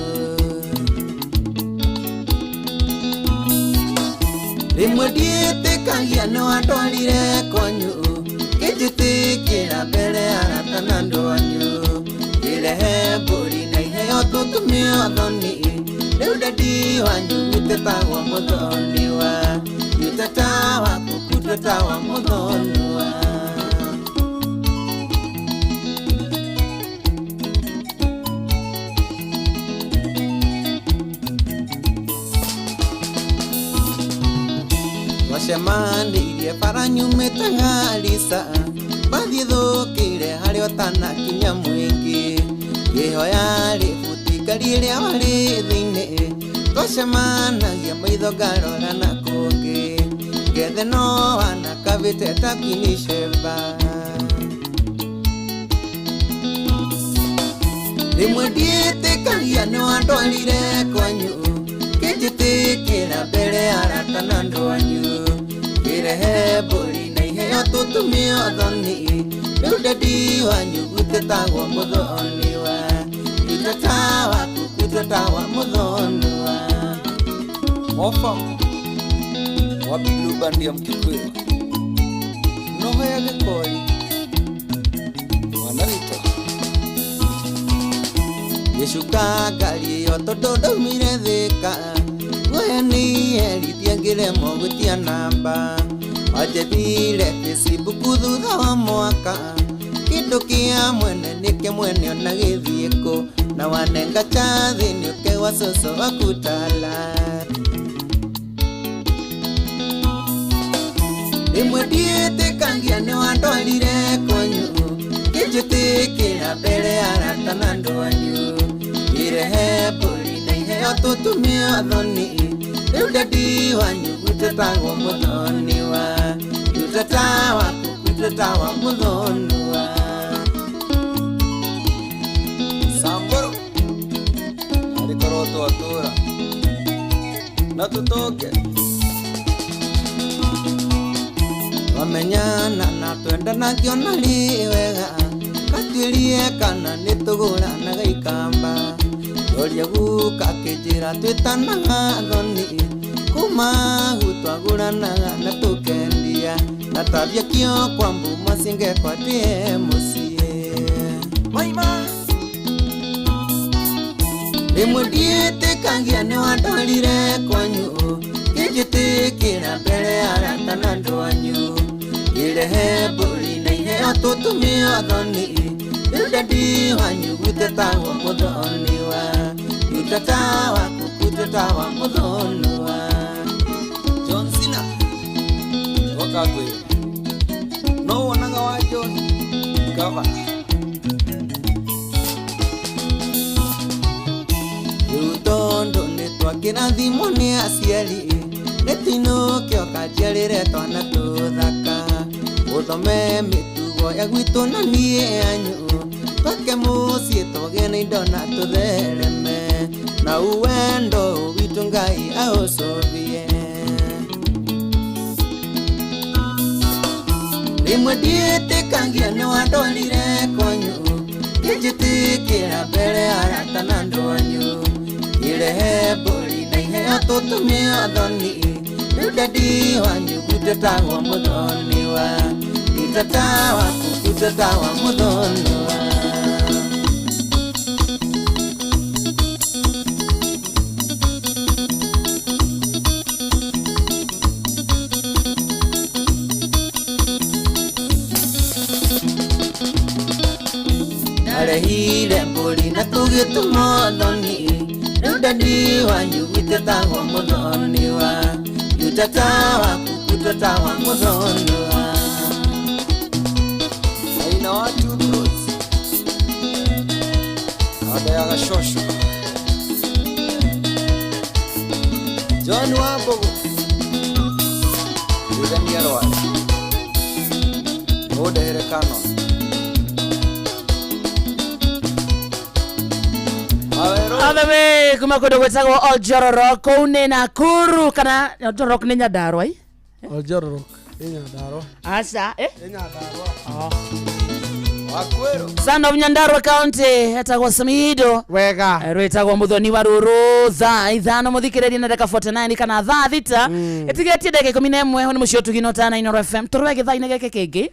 rimwe ndietĩkagia nĩ wandwarire kwanyu kĩnjĩtĩkĩra mbere aratana ndwanyu irehe mbũri na iheo tũtũmio thoni rĩu ndandi wanyu gũtetagwo mũthoni wa gũteta waku kũndũtawa mũthoni wa Wacemanirie bara nyumĩte Garissa bathiĩ thũkĩire harĩa ũtanakinya mũingĩ ngĩhoya rĩbuti ngari ĩrĩa warĩ thĩinĩ twacemanagia maitho ngarora na kũngĩ ngethe no wanakabĩte takinicemba rĩmwe ndiĩtĩkagia nĩ wandwarire kwanyu kĩnjĩtĩkĩra mbere aratana ndwanyu irehe mbũri na iheo tũtũmio thoni rĩu ndandi wanyu gũtetagwo mũthoni wa iteta waku gũtetawa mũthoni wa mofa wa Blue Band ya Mkikuyu noho ya gĩkoi wanarito gĩcuka ngari ĩyo tondũ ndaumire Thĩka guoya nĩerithia ngĩremwo gwĩtia namba wanjethire Facebook thutha wa mwaka kĩndũ kĩa mwene nĩkĩ mwene ona gĩthiĩ kũ na wanenga chathi nĩũke wa coco waku Tala rĩmwe ndiĩtĩkagia nĩ wandwarire kwanyu kĩnjĩtĩkĩra mbere aratana ndwanyu irehe mbũri na iheo iheo tutumia thoni riu dadi wanyu gutetagwo muthoni wa tutatawa tutatawa muthoni wa Samburu alikoro tuatura na tutoke wamenyana na twenda na kiona liwega katirie kana nitugurana gaikamba oria guka kijira twitanaga thoni kuma hutwagurana na tukendia na tabia kio kwa mbuma singe kwa tie musie maima Nimudite kangia ne wadolire kwanyu kijite kina pele arata na ndoanyu ile hebuli na ihe atutumia thoni dadi wanyu gutetawa muthoni wa gutetawa kukutetawa muthoni wa John Cena wakagwe no wonaga wa John kava Utondo netwakira thimu ni aciari netino kio kajiarire twana tuthaka uthome mitugo ya gwitu na nie anyu twake mucie togene indo na tuthereme na uwendo witu Ngai aocovie rimwe ndiĩtĩkagia nĩ wandorire kwanyu kĩnjĩtĩkĩra mbere arata na ndwanyu irehe mbũri na iheo tũtũmia thoni rĩu dadi wanyu gũtetagwo mũthoni wa gũteta waku gũtetagwo mũthoni wa Arehire mbũri na tũgĩtũma thoni rĩu dadi wanyu gũtetagwo mũthoni wa gũteta waku gũtetagwo mũthoni wa aina watu bros ada ya gashosho John Wambogo Julian Yarwa Odehere Kano Athame kuma kundu gwetagwo Oljororok kuu ni Nakuru kana Oljororok ni Nyandarua i Oljororok ni Nyandarua aca ni Nyandarua Wakwero Son of Nyandarua County etagwo Samido wega rwetagwo muthoni wa ruru thaa ithano muthikiriria na ndeka 49 kana thaa thita itigetie ndeka 11 ni mucio tugino ta 9 FM turwe githaini geke kingi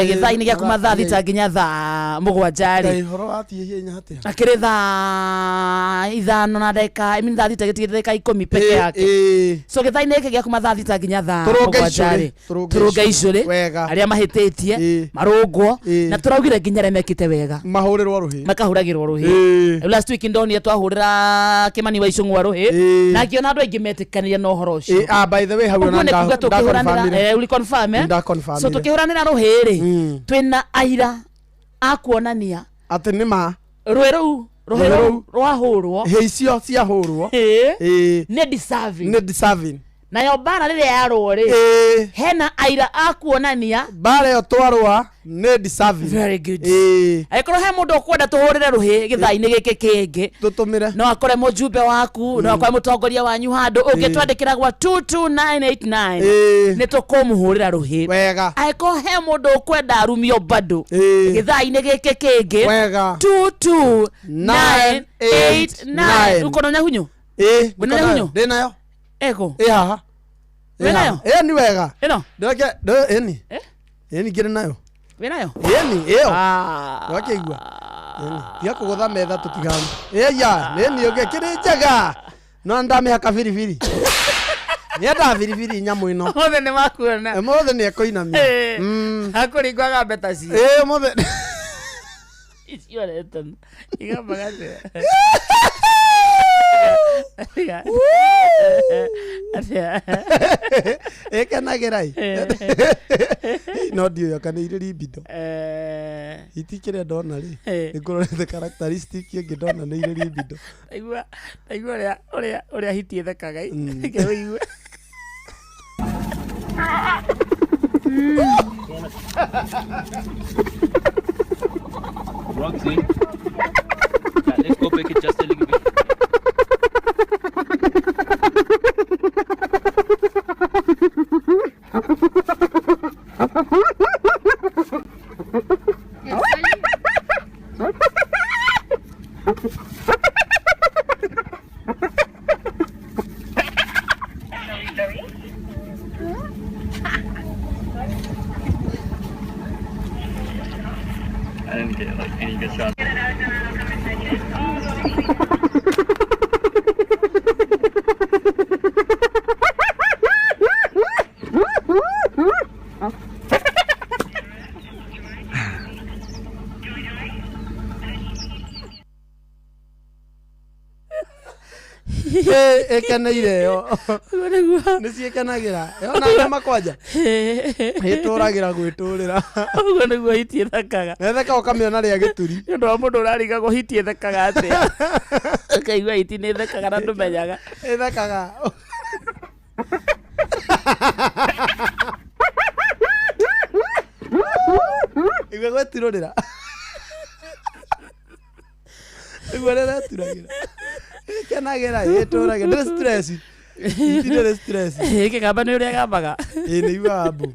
githaini gya kuma thaa thita nginya thaa mugwanjari horo atie hinya hatia akiri thaa ithano na ndeka imi thaa thita gitigire ndeka 10 peke yake so githaini geke gya kuma thaa thita nginya thaa mugwanjari turunga icuri aria mahititie marungwo na turaugire nginya remekite wega mahurirwo ruhi makahuragirwo ruhi last week ndonia twahurira Kimani wa Icung'wa ruhi na kiona andu aingi metikaniria no horo ucio by the way hau na uli confirm so tukihuranira ruhi ri twina aira akuonania ati nima rweru rwahurwo heicio ciahurwo ne deserving na yo bara rire yarwo ri hena aira akuonania bara yo twarwa ne deserving very good aikoro he mundu kwenda tuhurire ruhi githaini giki kingi tutumire no akore mujumbe waku no akore mutongoria wanyu handu ungitwandikira gwa 22989 ni tukumuhurira ruhi wega aiko he mundu kwenda arumio bado githaini giki kingi wega 22989 ukono nyahunyu wina nyahunyu ndinayo ego haha winayo ni wega ino ndoke eni ngire nayo winayo iyo ndoke igua ya kugutha metha tutigana ya eni oge kiri njaga no ndamihaka biribiri nienda biribiri nyamu ino mothe ni makuona mothe ni ekoinamia akuringwaga mbeta ci mothe icio reton igambagate Ekenagerai. No dio yakana ile libido. Itikire ndona ri. Nikurorete characteristic ye ngidona ni ile libido. Aigua oria hitie thekaga. Ngewe. Roxy. Yeah, let's go back it just a little bit. I didn't get like any good shots. Ekeneire yo niciekanagira ona makwanja ituragira gwiturira uguo niguo hitie thakaga etheka ukamiona ria gituri ndu wa mundu urarigago hitie thakaga atia kaigua hiti ni thakaga na ndumenyaga ethekaga igwe gwetirurira igwe rera turagira kenagira ituragira ndre stress itire stress ke gamba ni uria gambaga ni iwa abu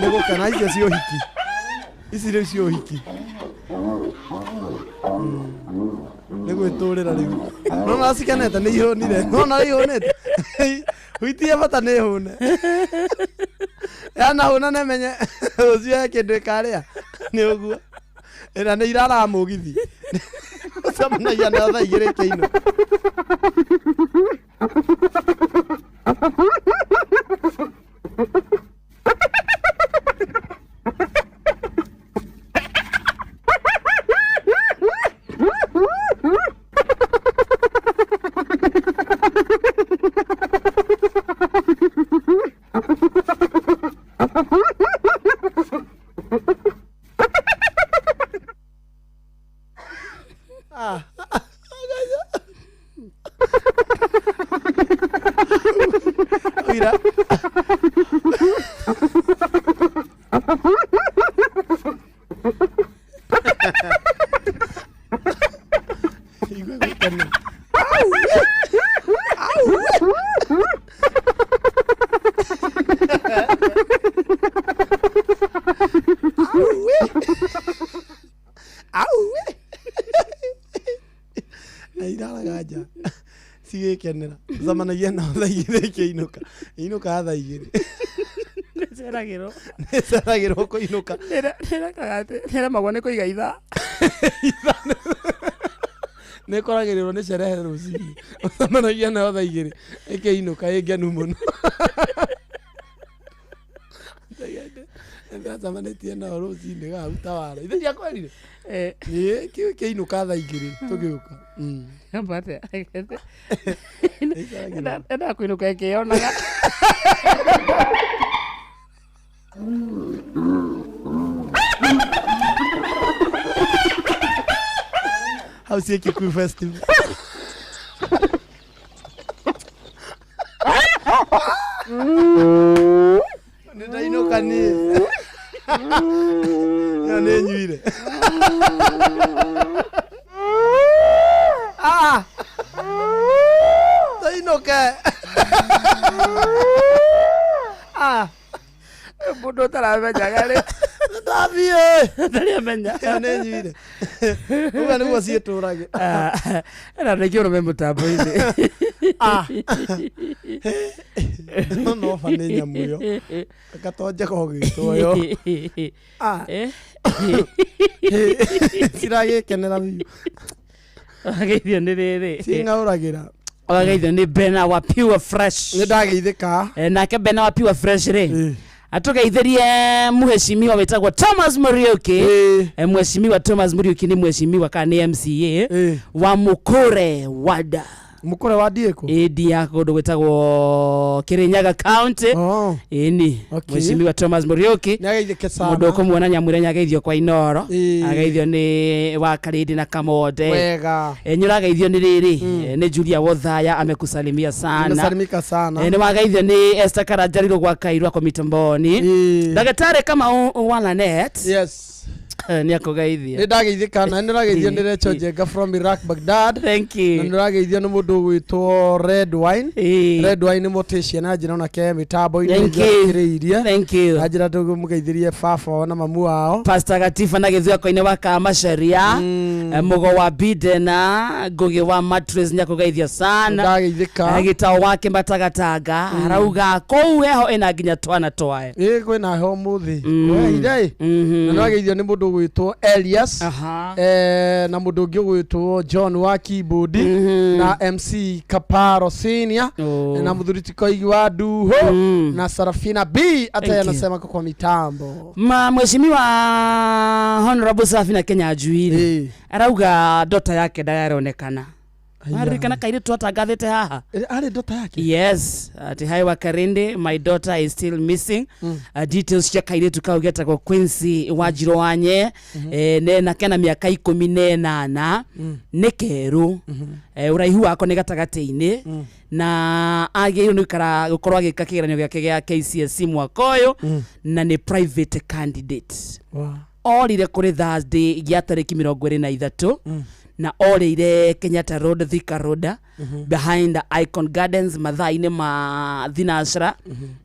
lego kana icio cio hiki ici rĩu cio hiki nĩ gwĩtũrĩra rĩu nona cikenete nĩ ihũnire nona ihũnĩte huitie bata nĩ hũne yana hũna nemenye rũciũ kĩndũ ĩkarĩa nĩ ũguo ĩra nĩ irara mũgithi Samanagia na thaa igĩrĩ kĩino Mira. Airaragaja sigekenera zamanagia na thaa igĩrĩ kĩinũka inuka thaa igĩrĩ nĩceragĩrwo kũinũka nĩremagwo nĩ kũiga ithaa nĩkoragĩrĩrwo nĩ cerehe rũcinĩ zamanagia na thaa igĩrĩ ĩkĩinũka ĩngenu mũno ndacamanĩtie nao rũcinĩ gauta wara ithe ndiakwerire kĩinũka thaa igĩrĩ tũgĩũka mbate enda kũinũka ĩkĩonaga hau ciĩ Kikuyu Festival nĩndainũka niĩ ĩyo nĩ nyuire ndainũke mũndũ ũtaramenyaga rĩ ndathiĩ ndarĩ amenya ĩyo nĩ nyuire uga nĩguo ciĩtũrage na nĩkĩo ũrũme mũtambo-inĩ no ba nĩ nyamũ ĩyo gatonjeka ũgĩtwo yo ciragĩkenera biũ ageithio nĩ rĩrĩ cing'aũragĩra ageithio nĩ Bena wa Pure Fresh nĩ ndageithĩka nake Bena wa Pure Fresh rĩ atugeithirie mheshimiwa wetagwo Thomas Muriuki mheshimiwa Thomas Muriuki ni mheshimiwa kana ni MCA wa Mukore wada mukore wa Dieko Dia kundu gwitagwo Kirinyaga County ini Mheshimiwa Thomas Muriuki nyageithike sana mundu kumuona nyamwire nyageithio kwa Inoro ageithio ni wa Karidi na Kamode wega nyurageithio ni riri ni Julia Wothaya amekusalimia sana nasalimika sana ni wageithio ni Esther Karanjariro gwa Kairwa kwa mitamboni dagatari kama wala net yes ni akugeithia ni ndageithika na ni ndageithio ni Recho Jenga from Iraq Baghdad thank you ni ndageithio ni mundu gwitwo Red Wine ni mutishia na njira na ke mitambo ini njiriirie thank you na njira mugeithirie baba na mamu wao Pastor Gatifa na githua koine wa Kama Sharia mugo wa Bidena ngugi wa Mattress nyakugeithia sana ndageithika gitao wake Mbatagataga arauga kou eho ina nginya twana twae kwina ho muthi we idai na ndageithio ni mundu gwitwo Elias na mundu ungi gwitwo John wa keyboard na MC Kaparo Senior na muthuriti Koigi wa Duho na Sarafina B hata yanasema kwa mitambo mheshimiwa Honorable Sarafina Kenya Ajuiri arauga dota yake ndayaronekana Marikana kaire twatangathite haha. Ari daughter yake? Yes. Ati hai wa Karinde, my daughter is still missing. Details cia kaire tukaugeta kwa Quincy Wajiro wanye. Ne na kena miaka 18 nekeru. Uraihu wako ni gatagati-ini na agiyo ni kara gukorwa agika kigeranio giake gia KCSE mwaka uyu na ni private candidate. Wow. Orire kuri Thursday ya tariki 23 na orire Kenyatta Road, Thika Road, behind the Icon Gardens mathaa-ini ma thinashara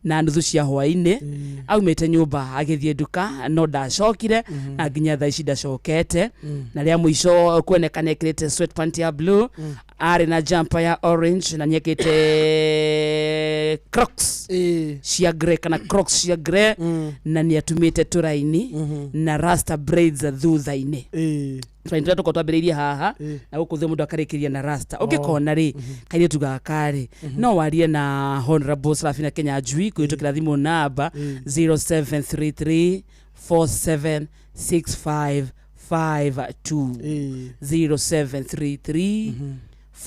na nuthu cia hwaini aumite nyumba agithie duka no ndacokire na nginya thaa ici ndacokete na ria muico kuonekana ekirite sweatpant ya blue ari na jumper ya orange na nyekite Crocs cia grey kana Crocs cia grey na ni atumite turaini na rasta braids thutha-ini Twaingira tuko twambiriria haha na gukuthe mundu akarikiria na rasta ukikona ri kaire tugakari no warie na Honorable Sarafina Kenya Ajui kuitukira thimu namba 0733 476552 0733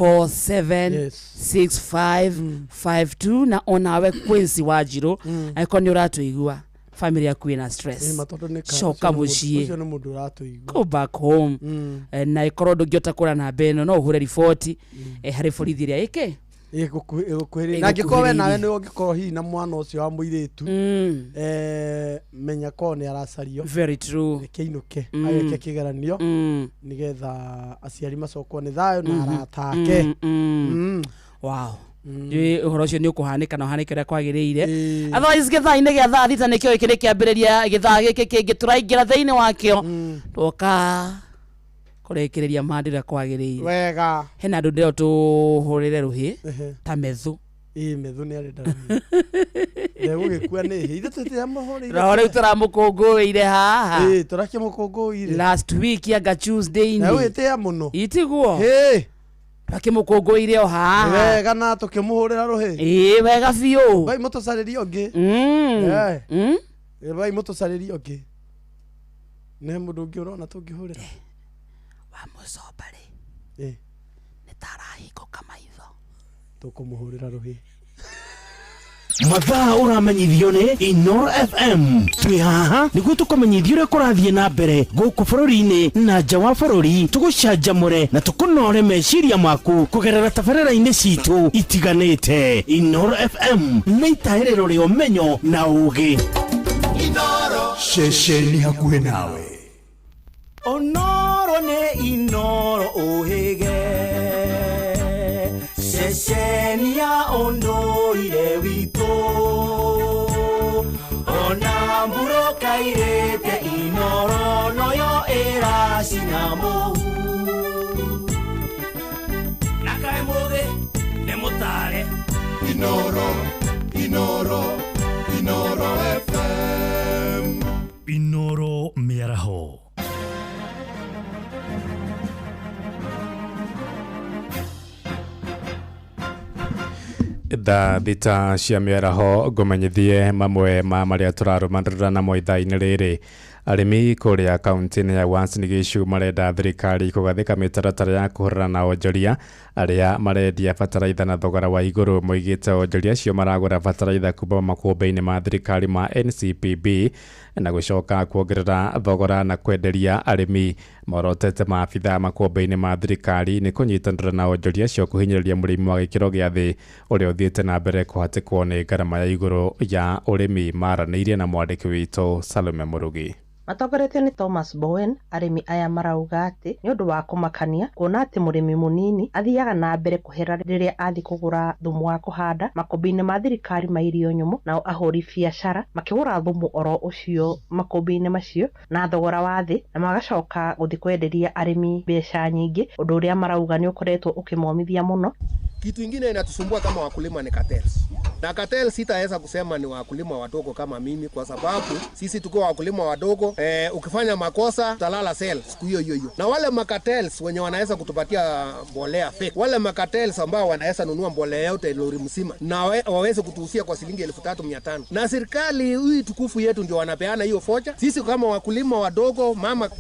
476552 na onawe Quincy Wajiro aikoni uratuigua family yaku ina stress shoka mucie go back home na ikorodo giota kura na beno no uhure report hari borithi ria ike na ngikowe nawe ni ngikoro hi na mwana ucio wa muiretu menya ko ni aracario very true kiinuke ageke kigeranio nigetha aciari macokwo ni thayo na aratake wow uhoro cio ni ukuhanika na uhanikira kwagiriire otherwise githaa-ini gia thaa thita nikio ikiri kiambiriria githaa giki kingi turaingira thiini wakio tuka kurekereria mandira kwagiriire wega hena andu ndio tuhurire ruhi ta methu methu ni arenda leo gikua ni hithe tutia mahorire rore turamukunguire haha turakia mukunguire last week ya Tuesday ni leo itia muno itiguo akimukunguire o haha wega na tukimuhurira ruhi wega biu bai mutucariria ungi bai mutucariria ungi ne mundu ungi urona tungihurira wa mucombari ni tarahiko kama hitho tukumuhurira ruhi mathaa uramenyithio ni Inoro FM twi haha niguo tukumenyithio uria kurathie na mbere guku bururi-ini na nja wa bururi tugucanjamure na tukunore meciria maku kugerera tabarĩra-inĩ citu itiganĩte. Inoro FM nĩ itahĩrĩro rĩa ũmenyo na ũũgĩ. Inoro ceceni hakuhĩ nawe. Onoro nĩ Inoro ũhĩge ceceni ya ũndũire witũ ona mburo kairĩte Inoro noyo ĩracina mũhu na kaĩ mũthĩ nĩ mũtare Inoro FM Inoro mĩaraho. Thaa thita cia mĩaraho ngũmenyithie mamwe ma marĩa tũrarũmanĩrĩra namo ithaa-inĩ rĩrĩ. arimi kuria kaunti-inĩ ya Uasin Gishu marenda thirikari kugathika mitaratara ya kuhũrana na onjoria aria marendia bataraitha na thogora wa igũrũ. Moigĩte onjoria acio maragũra bataraitha kuma makũmbĩ-inĩ ma thirikari ma NCPB na gũcoka kuongerera thogora na kwenderia arimi. Morotete maabitha makũmbĩ-inĩ ma thirikari nĩ kũnyitanĩra na onjoria acio kũhinyĩrĩria mũrĩmi wa gĩkĩro gĩa thĩ ũrĩa ũthiĩte na mbere kũhatĩkwo nĩ ngarama ya igũrũ ya ũrĩmi. Maranĩirie na mwandĩki witũ Salome Mũrugi. Matongoretio nĩ Thomas Bowen, arĩmi aya marauga atĩ nĩ ũndũ wa kũmakania kuona atĩ mũrĩmi mũnini athiaga na mbere kũhera rĩrĩa athi kũgũra thumu wa kũhanda makũmbĩ-inĩ ma thirikari ma irio nyũmũ, nao ahũri biacara makĩgũra thumu oro ũcio makũmbĩ-inĩ macio na thogora wa thĩ, na magacoka gũthi kwenderia arĩmi mbeca nyingĩ, ũndũ ũrĩa marauga nĩ ũkoretwo ũkĩmomithia mũno. Kitu ingine inatusumbua kama wakulima ni cartels. Na cartels sitaweza kusema ni wakulima wadogo kama mimi, kwa sababu sisi tuko wakulima wadogo, ukifanya makosa utalala cell siku hiyo hiyo. Na wale makartels wenye wanaweza kutupatia mbolea fake, wale makartels ambao wanaweza nunua mbolea yote lori mzima na waweze kutuhusia kwa shilingi 3,500. Na serikali hii tukufu yetu ndio wanapeana hiyo focha. Sisi kama wakulima wadogo, mama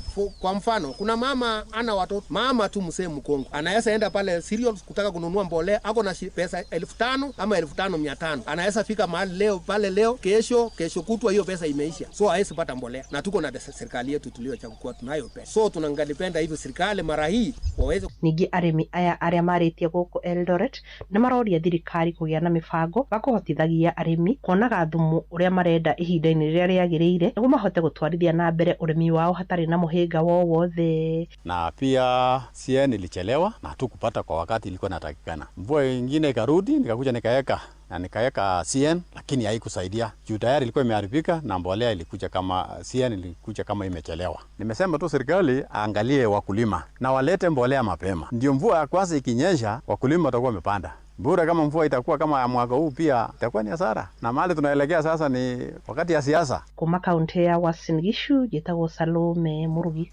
kwa mfano, kuna mama ana watoto, mama tu msee mkongo, anaweza enda pale cereals kutaka kununua mbolea, ako na pesa 5,000 ama 5,500. Anaweza fika mahali leo pale leo, kesho kutwa hiyo pesa imeisha. So haisi pata mbolea. Na tuko na serikali yetu tuliochagua tunayo pesa. So tunangalipenda hivyo serikali mara hii waweze. Ningĩ arĩmi aya arĩa marĩtie gũkũ Eldoret nĩ maroria thirikari kũgĩa na mĩbango wa kũhotithagia arĩmi kuonaga thumu ũrĩa marenda ihinda-inĩ rĩrĩa rĩagĩrĩire nĩguo mahote gũtwarithia na mbere ũrĩmi wao hatarĩ na mũhĩnga wowothe. Na pia CN ilichelewa na hatukupata kwa wakati ilikuwa inatakikana. Mvua ingine ikarudi, nikakuja nikaeka CN, lakini haikusaidia. Juu tayari ilikuwa imeharibika na mbolea ilikuja kama CN ilikuja kama imechelewa. Nimesema tu serikali aangalie wakulima na walete mbolea mapema. Ndio mvua ya kwanza ikinyesha wakulima watakuwa wamepanda. Bora kama mvua itakuwa kama ya mwaka huu pia itakuwa ni hasara. Na mahali tunaelekea sasa ni wakati ya siasa. Kuma kaunti ya Uasin Gishu, njĩtagwo Salome Mũrugi.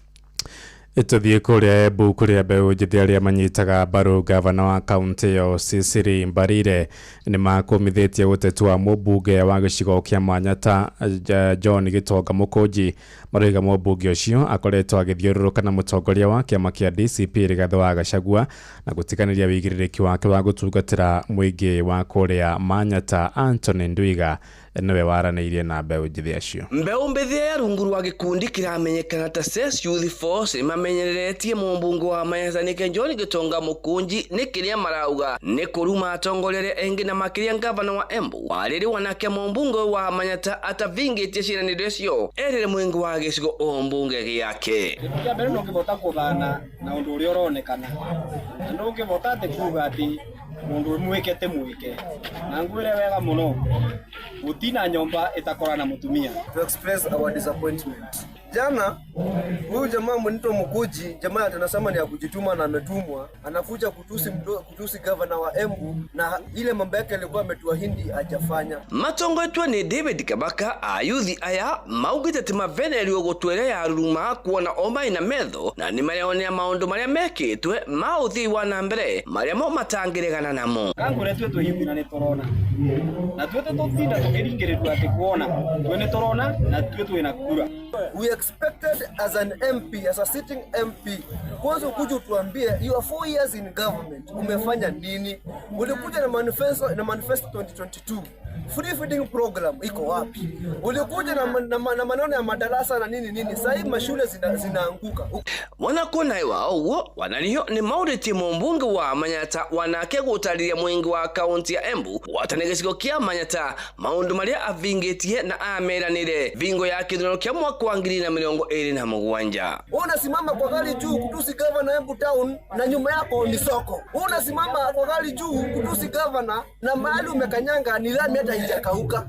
Tuthiĩ kũrĩa Embu kũrĩa mbeũ njĩthĩ arĩa manyitaga mbaru gavana wa kaunti ĩyo Cecily Mbarire nĩ makũmithĩtie ũteti wa mũmbunge wa gĩcigo kĩa Manyata John Gĩtonga Mũkũnji. Maroiga mũmbunge ũcio akoretwo agĩthiũrũrũka na mũtongoria wa kĩama kĩa DCP Rigathĩ wa Gachagua na gũtiganĩria wĩigĩrĩrĩki wake wa gũtungatĩra mũingĩ wa kũrĩa Manyata. Anthony Ndwiga niwe waranĩirie na mbeũ njĩthĩ acio. Mbeũ mbĩthĩ ya rungu rwa gĩkundi kĩramenyekana ta Ses Youth Force mamenyereretie mũmbunge wa Manyata nĩke John Gĩtonga Mũkũnji nĩ kĩrĩa marauga nĩ kũruma atongoria arĩa engĩ na makĩria ngavana wa Embu warĩrĩ wanake mũmbunge wa Manyata atavingĩtie ciĩranĩro icio erĩre mũingĩ wa gĩcigo o mbunge gĩake. Kĩa mbere no kĩvota kũthana na ũndũ ũrĩa ũronekana na no kĩvota atĩ kuuga atĩ mundu mwekete mweke na ngwire wega muno gutina nyomba itakora na mutumia to express our disappointment. Jana huyu jamaa mwenito Mkuji, jamaa tunasema ni ya kujituma na ametumwa, anakuja kutusi governor wa Embu na ile mambo yake alikuwa ametuahidi hajafanya. Matongoretwe ni David Kabaka ayuthi aya maugite ati mavenelio gutwere ya ruma kuona omai na metho na ni marionea maundu maria mekitwe mauthi wa na mbere maria mo matangirigana namo. Kanguretwe tuhimu na nitorona na twete tutinda tukiringirirwa ati kuona twene torona na twetwe na kura. We expected as an MP, as a sitting MP, kwanza ukuje utuambie you are 4 years in government, umefanya nini? Ulikuja na manifesto 2022 free feeding program iko wapi? Ulikuja na maneno ya madarasa na nini? Sasa mashule zinaanguka. Wanakona wao wanalio ni mauriti mbunge wa Manyata wanake gutariria mwingi wa kaunti ya Embu watanegecigo kia Manyata maundu maria avingitie na ameranire vingo ya kithurano kia mwaka wa 2027. Unasimama kwa gari juu kutusi governor Embu town na nyuma yako ni soko. Unasimama kwa gari juu kutusi governor na mahali umekanyanga ni lami hata haijakauka.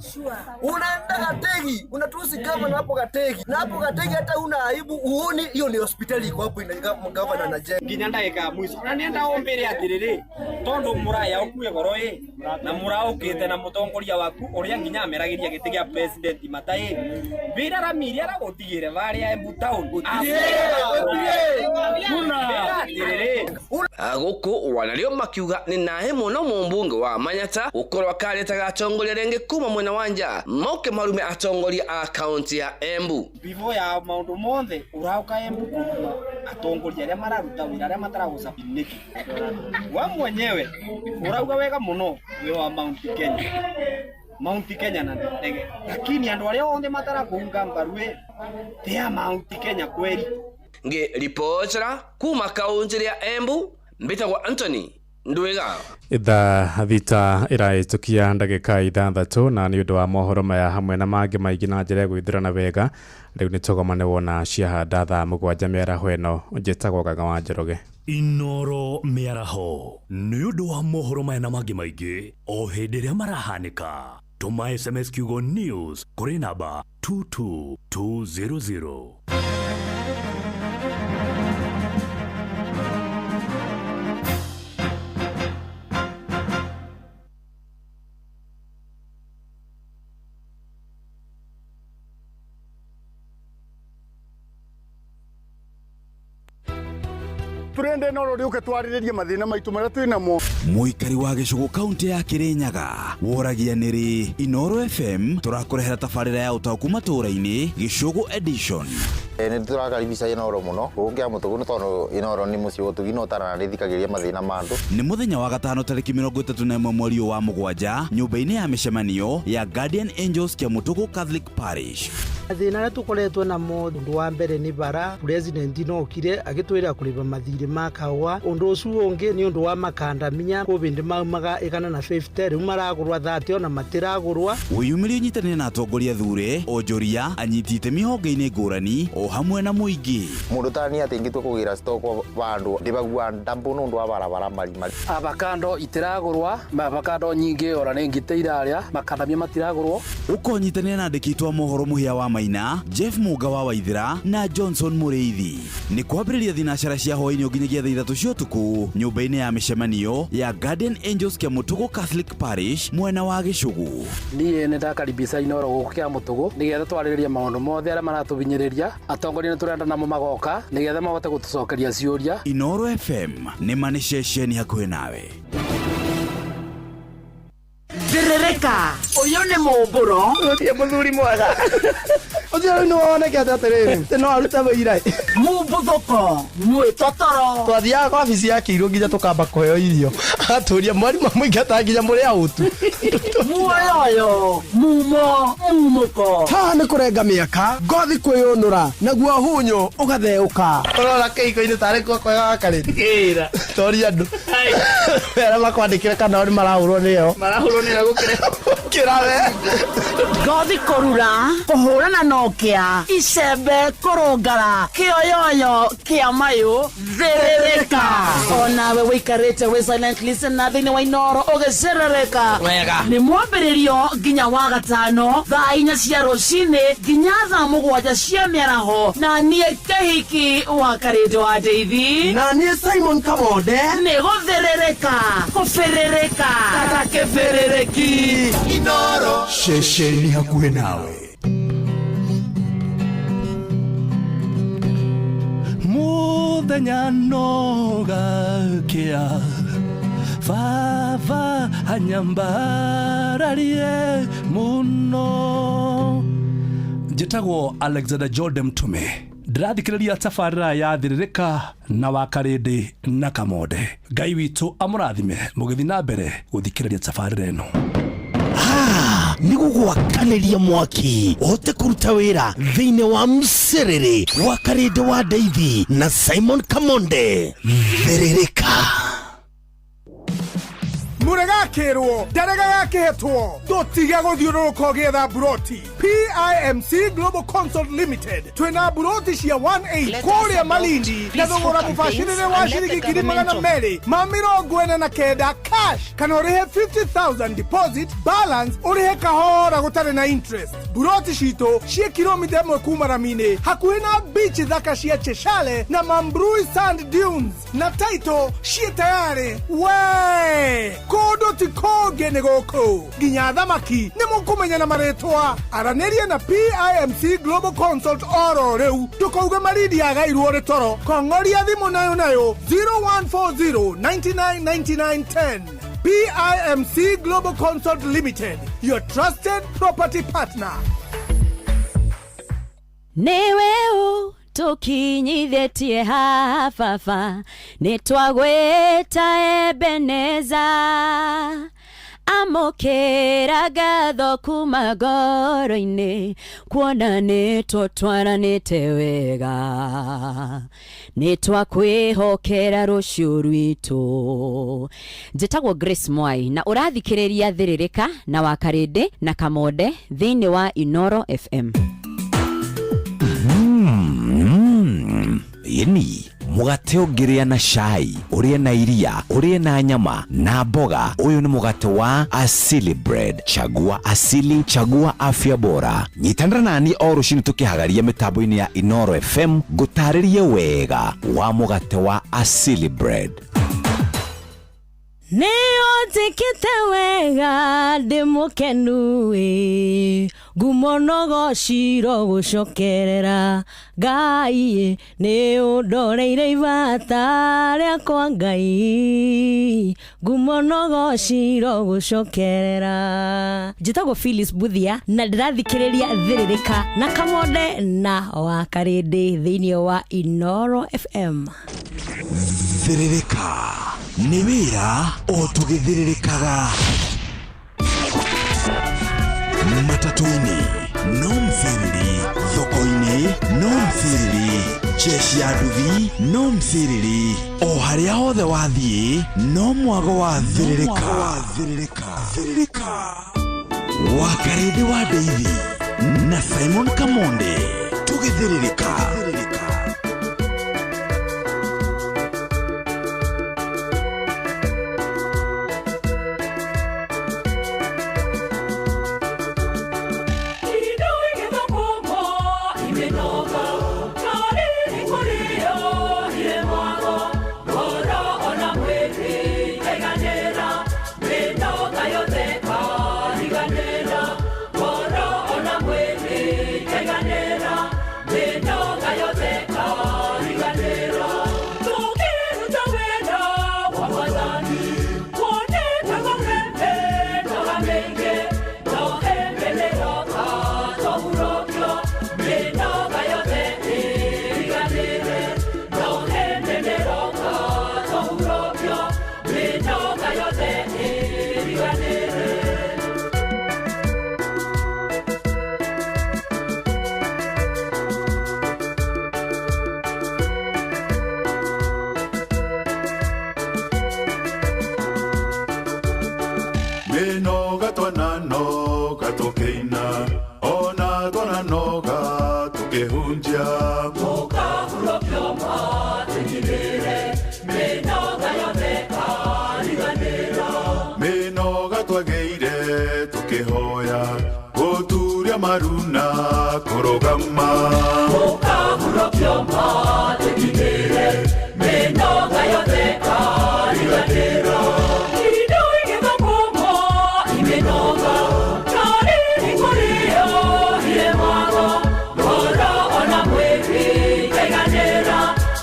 Unaenda Gategi unatusi governor hapo Gategi na hapo Gategi hata una aibu uoni hiyo ni hospitali iko hapo ina governor na jenga. Nginya ndagika mwiso na nenda ombere atiriri tondu muraya okuye goroe na muraukite na mutongoria waku uria nginya ameragiria giti gia president matai vira ramiri ara gutigire varia Embu town aguku wanario makiuga ni nahe muno mumbunge wa Manyata ukorwa karetaga atongoria renge kuma mwena wanja moke marume atongoria a county ya Embu bivo ya maundu monthe urauka Embu kuma atongoria aria mararuta wira aria mataraguca piniki wa mwenyewe urauga wega muno we wa Mount Kenya na ndege lakini andu aria onde matara kuunga mbarue tia Mount Kenya kweli nge reportera kuma kaunti ya Embu mbitagwa Anthony Ndwega itha thita iraitukia ndagika 6 na ni undu wa mohoro maya hamwe na mangi maingi na njira gwithirana wega riu ni tugomane wona ciahanda thaa 7 mĩaraho ĩno njĩtagwo Gaga wa Njoroge Inoro mĩaraho ni undu wa mohoro maya na mangi maingi o hindi ria marahanika tuma SMS kiugo news kuri namba 22200 turende no ruriuke twariririe mathina maitu maria twinamo muikari wa Gicugu kaunti ya Kirinyaga woragia niri Inoro FM turakurehera tafarira ya utauku matura-ini Gicugu edition ni turakaribisha Inoro muno gukia mutugu tondu Inoro ni muci utugino tarana rithikagiria mathina mandu ni muthenya wa gatano tariki 31 mweri wa mugwanja nyumba-ini ya mishemanio ya Guardian Angels kia Mutugu Catholic Parish thina na tukoretwo na mundu wa mbere ni bara president no kire agitwira kuriba mathire makawa undu ucu ungi ni undu wa makandaminya kubindi maumaga igana na 50 riu maragurwa 30 ona matiragurwa wiyumiri nyitanire na atongoria thure onjoria anyitite mihonge-ini ngurani o hamwe na muingi mundu tani atingitwe kugira stock bandu ndibagua ndambu nundu wa barabara mari avocado itiragurwa avocado nyingi ora ni ngiteiraria makandamia matiragurwa ukonyitanire na ndikitwa mohoro muhia wa Maina Jeff Muga wa Waithira na Johnson Mureithi ni kwambiriria thinashara cia hoini nginyagia thaa 3 cia utuku nyumba-ini ya mishemanio ya Guardian Angels kia Mutugu Catholic Parish mwena wa Gicugu nie ne ndakaribisa Inoro guku kia Mutugu nigetha twaririria maundu mothe aria maratuvinyereria atongoria ni turenda namo magoka nigetha mahote gutucokeria ciuria Inoro FM ni manishesheni hakuhi nawe Zerereka uyu ni mumburo utie muthuri mwega ucio no wone kia taterere no aruta wira mumbuthoko mwitotoro twathiaga kwa ofisi ya Kiiru nginya tukamba kuheo irio aturia mwarimu muingi atanginya muri autu muoyo mumuko ha ni kurenga miaka ngothi kwiyunura naguo hunyo ugatheuka urora keiko-ini tari kwega kariri tori andu era makwandikire kana ni marahurwo niyo kirawe ngothi kurura kuhurana nokia icembe kurungara kioyoyo kia mayu zerereka onawe wikarite we silent listen na thini wa Inoro ugezerereka wega ni mwambiririo nginya wa gatano thaa 4 cia rucini nginya thaa 7 cia miaraho na nie kehiki wa karite wa Deithi na nie Simon Kamonde ni gutherereka kuferereka katakeferereki Inoro shesheni hakuhi nawe muthenya nogakia vava hanyambararie muno njitagwo Alexander Jordan Mtume ndirathikiriria tafarira ya thiririka na wakarindi na Kamode Ngai witu amurathime mugithi na mbere guthikiriria tafarira eno ni gugwakaniria mwaki ote kuruta wira thiine wa mserere wa karinde wa Deithi na Simon Kamonde thiririka muregakirwo ndarega yakihetwo tutige guthiururuka ugietha buroti PIMC Global Consult Limited twina buroti cia 18 kuria Malindi na thogora mubashirire wa ciringi 200,000 ma 49 cash kana urihe 50,000 deposit balance urihe kahora gutari na interest buroti cito cia kilomita 1 kuma Ramine hakuhi na beach thaka cia Cheshale na Mambrui Sand Dunes na title cia tayari we kodo gũtikũngĩ nĩ gũkũ nginya thamaki nĩ mũkũmenya na marĩtwa aranĩria na PIMC Global Consult oro rĩu tũkauga maridi yagairwo nĩ toro kong'oria thimũ nayo 0140 999910 PIMC Global Consult Limited, your trusted property partner. Neweu tukinyithetie hafafa nitwagweta Ebeneza amokera gatho kuma ngoro-inĩ kuona nĩtũtwaranĩte wega nĩtwakwĩhokera rũciũ rwitũ. Njĩtagwo Grace Mwai na ũrathikĩrĩria Thĩrĩrĩka na Wakarĩndĩ na Kamonde thĩinĩ wa Inoro FM. Yeni mugate ũngĩrĩa na cai ũrĩe na iria ũrĩe na nyama na mboga. Ũyũ nĩ mugate wa Asili Bread. Chagua asili, chagua afya bora. Nyitanĩra nani o rũciinĩ tũkĩhagaria mĩtambo-inĩ ya Inoro FM ngũtarĩrie wega wa mugate wa Asili Bread. Nĩũnjĩkĩte wega ndĩ mũkenu ngumonogo ciro gũcokerera Ngai nĩũndoreire ibata rĩakwa Ngai ngumonogo ciro gũcokerera. Njĩtagwo Phyllis Buthia na ndĩrathikĩrĩria Thĩrĩrĩka na Kamonde na Wakarĩndĩ thĩinĩ wa Inoro FM. Thĩrĩrĩka nĩ wĩra o tũgĩthĩrĩrĩkaga matatũ-inĩ no mthiriri, thoko-inĩ no mthiriri, jeshi ya nduthi no mthiriri, o harĩa hothe wathiĩ no mwago wa Thĩrĩrĩka. Wakarĩndĩ wa Ndeithi na Simon Kamonde tũgĩthĩrĩrĩka. Maruna korogama Mokahuro kyoma tekidere Menoga yote karigatero Idoi geba komo imenoga Kari ikorio ile mago Goro ona mweki kaiganera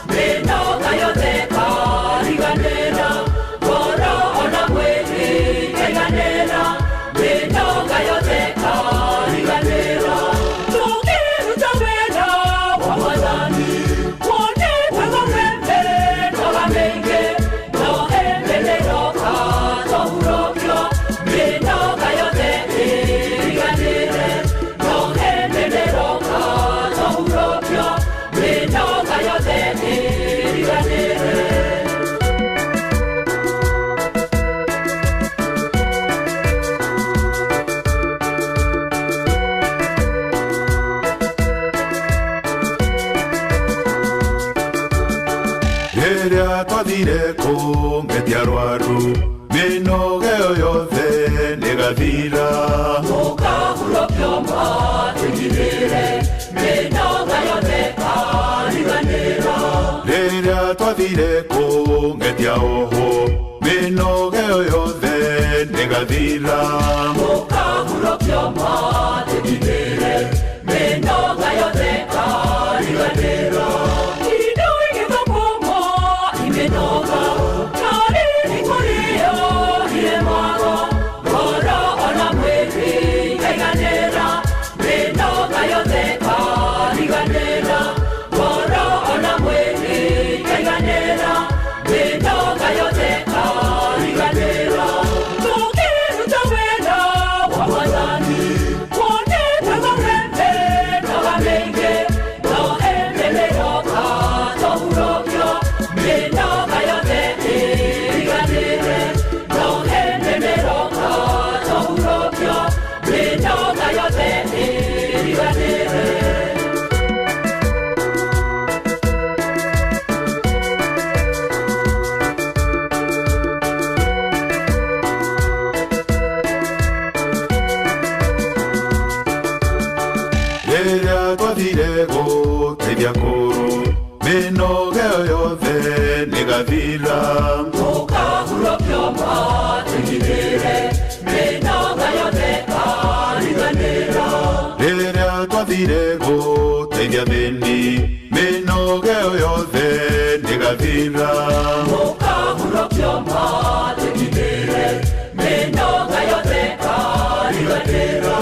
Menoga yote karigatero Goro ona mweki kaiganera Menoga yote karigatero Twathireko ngetiarwaru minoge yothe negathira Mokahuro kyoma tekidere minoga yothe kariganira Rĩrĩa twathireko ngetia oho minoge yothe negathira Mukahurokio matigithire minoga yothe kariganira indo igithokumo iminoga kari ikurio iremago ngoro ona mwiri kaiganira minoga yothe kariganira ngoro ona mwiri kaiganira minoga yothe kariganira tukiruta wenda wa Mwathani kuoneka wembe na wamenge no endemeroka tohurokio minoga yothe iriganire no endemeroka tohurokio minoga yothe iriganire. rĩrĩa twathire gũteithia kũrũ mĩnoga ĩyo yothe nĩgathira Mukahurokio matigithire minoga yothe kariganira rĩrĩa twathire gũteithia thĩni mĩnoga ĩyo yothe nĩgathira Mukahurokio matigithire minoga yothe kariganira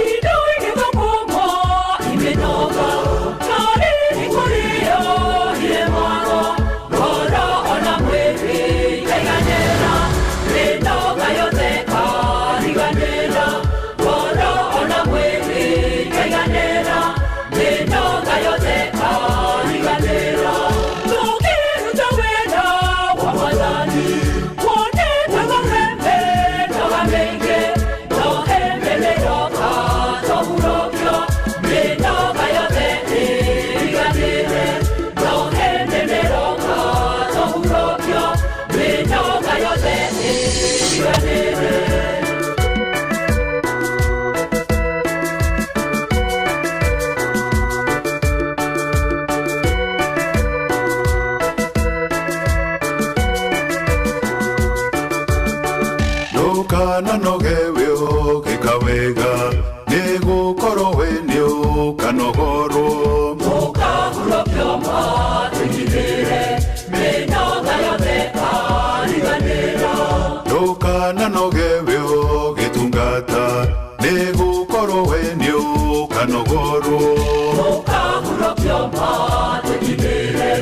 indo igithokumo iminoga kari ikurio iremago ngoro ona mwiri kaiganira minoga yothe kariganira ngoro ona mwiri kaiganira minoga yothe kariganira tukiruta wenda wa Mwathani kuoneka wembe na wamenge no endemeroka tohurokio minoga yothe iriganire no endemeroka tohurokio minoga yothe iriganire. ndũkananoge wĩũgĩka wega nĩgũkorwo wĩ nĩũkanogorwo Mukahurokio matigithire minoga yothe kariganira ndũkananoge wĩũgĩtungata nĩgũkorwo wĩ nĩũkanogorwo Mukahurokio matigithire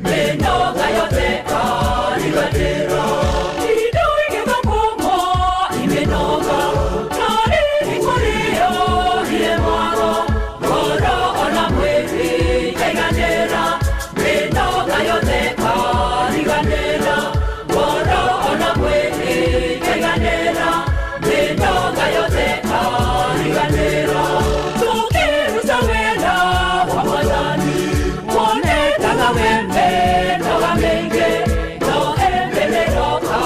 minoga yothe kariganira indo igithokumo iminoga kari ikurio iremago ngoro ona mwiri kaiganira minoga yothe kariganira ngoro ona mwiri kaiganira minoga yothe kariganira tukiruta wenda wa Mwathani kuoneka wembe na wamenge no endemeroka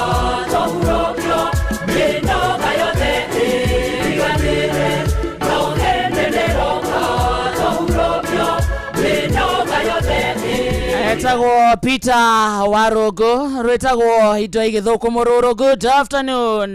tohurokio minoga yothe iriganire no endemeroka tohurokio minoga yothe etagwo Peter Warogo rwetagwo indo igithukumo ruru. Good afternoon.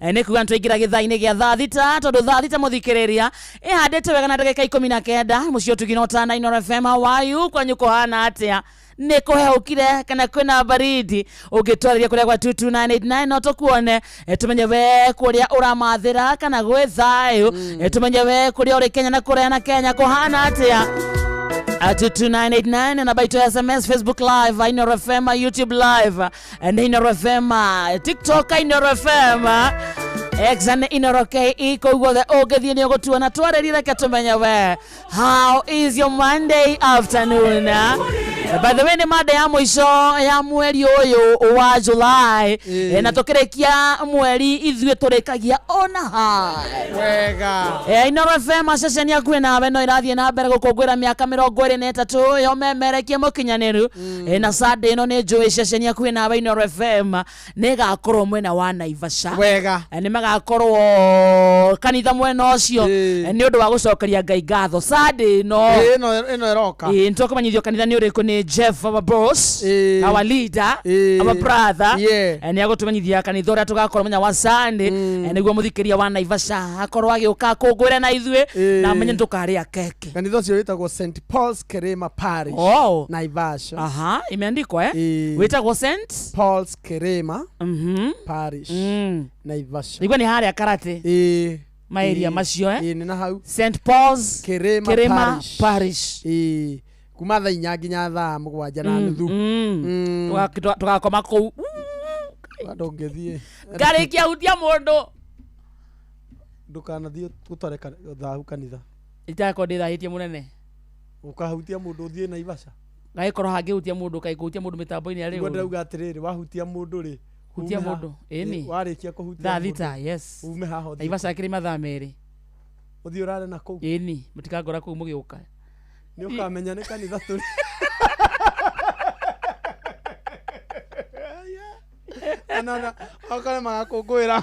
Nĩ kuga twaingira gĩthaa-inĩ gĩa thaa thita tondũ thaa thita mũthikĩrĩria ĩhandĩte wega na ndagĩka 19 mũciĩ ũtugino na Inooro FM. How are you? Kwanyu kũhana atĩa? Nĩ kũheũkire kana kwĩna baridi? Ũngĩtwarĩria kũrĩa gwa 22989 no tũkuone tũmenye we kũrĩa ũramathĩra kana gwĩ thayũ tũmenye we kũrĩa ũrĩ Kenya na kũrĩa na Kenya kũhana atĩa? 22989 na baito SMS, Facebook Live, Inooro FM, YouTube Live, and Inooro FM, TikTok, Inooro FM, X and Inooro KE, kogwo the ogethie ni ogotuona twarerire katumenya we. How is your Monday afternoon? By the way, ni mada ya mwisho ya mweri uyu wa July na tukirekia mweri ithuĩ turikagia ona high wega Inooro FM session ya kwĩ nawe no irathie na mbere gũkũngũĩra mĩaka 23 yo memerekie mũkinyanĩru na Sunday ĩno nĩ njũĩ session ya kwĩ nawe Inooro FM nĩ gakorwo mwena wa Naivasha wega nĩ magakorwo kanitha mwena ũcio nĩ ũndũ wa gũcokeria Ngai ngatho Sunday ĩno ĩno ĩroka nĩtũkũmenyithio kanitha nĩ ũrĩkũ nĩ Jeff our boss, our leader, our brother, and yago tumenyithia kanitha uria tugakorwo munya wa Sunday, niguo muthikiria wa Naivasha akorwo agiuka kungwira na ithue na menye tukaria keke. Kanitha ucio witagwo St Paul's Kerema Parish, Naivasha. Imeandikwa witagwo St Paul's Kerema Parish, Naivasha. Niguo ni haria karate maeria macio ni na hau St Paul's Kerema Parish. Kuma thaa 4 nginya thaa 7:30 tugakoma kou ndongethie ngarikia hutia mundu ndukanathie gutoreka thaa kanitha itako ndirahitie munene ukahutia mundu thie Naivasha ngaikorwo hangihutia mundu kaikuhutia mundu mitambo-ini ari ngo ndauga atiriri wahutia mundu ri hutia mundu ni warikia kuhutia thaa thita yes ume haho Naivasha kiri mathaa meri uthie urare na kou ni mutikangora kou mugiuka ni ukamenya ni kanitha turi anana akana magakungwira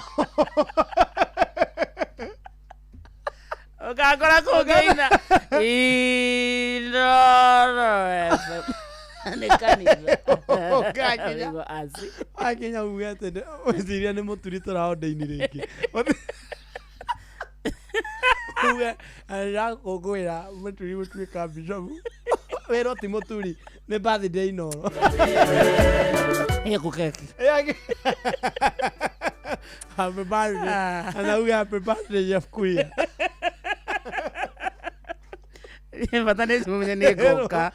ukakora kugeina ni kanitha ukakinya akinya ugete uziria ni muturi turaonde-ini ringi uge ara kungwira muturi gutuika bishop wero ti muturi ni birthday Inoro kukeki happy birthday ana uge happy birthday Jeff Kuria Fatane mumenye ni goka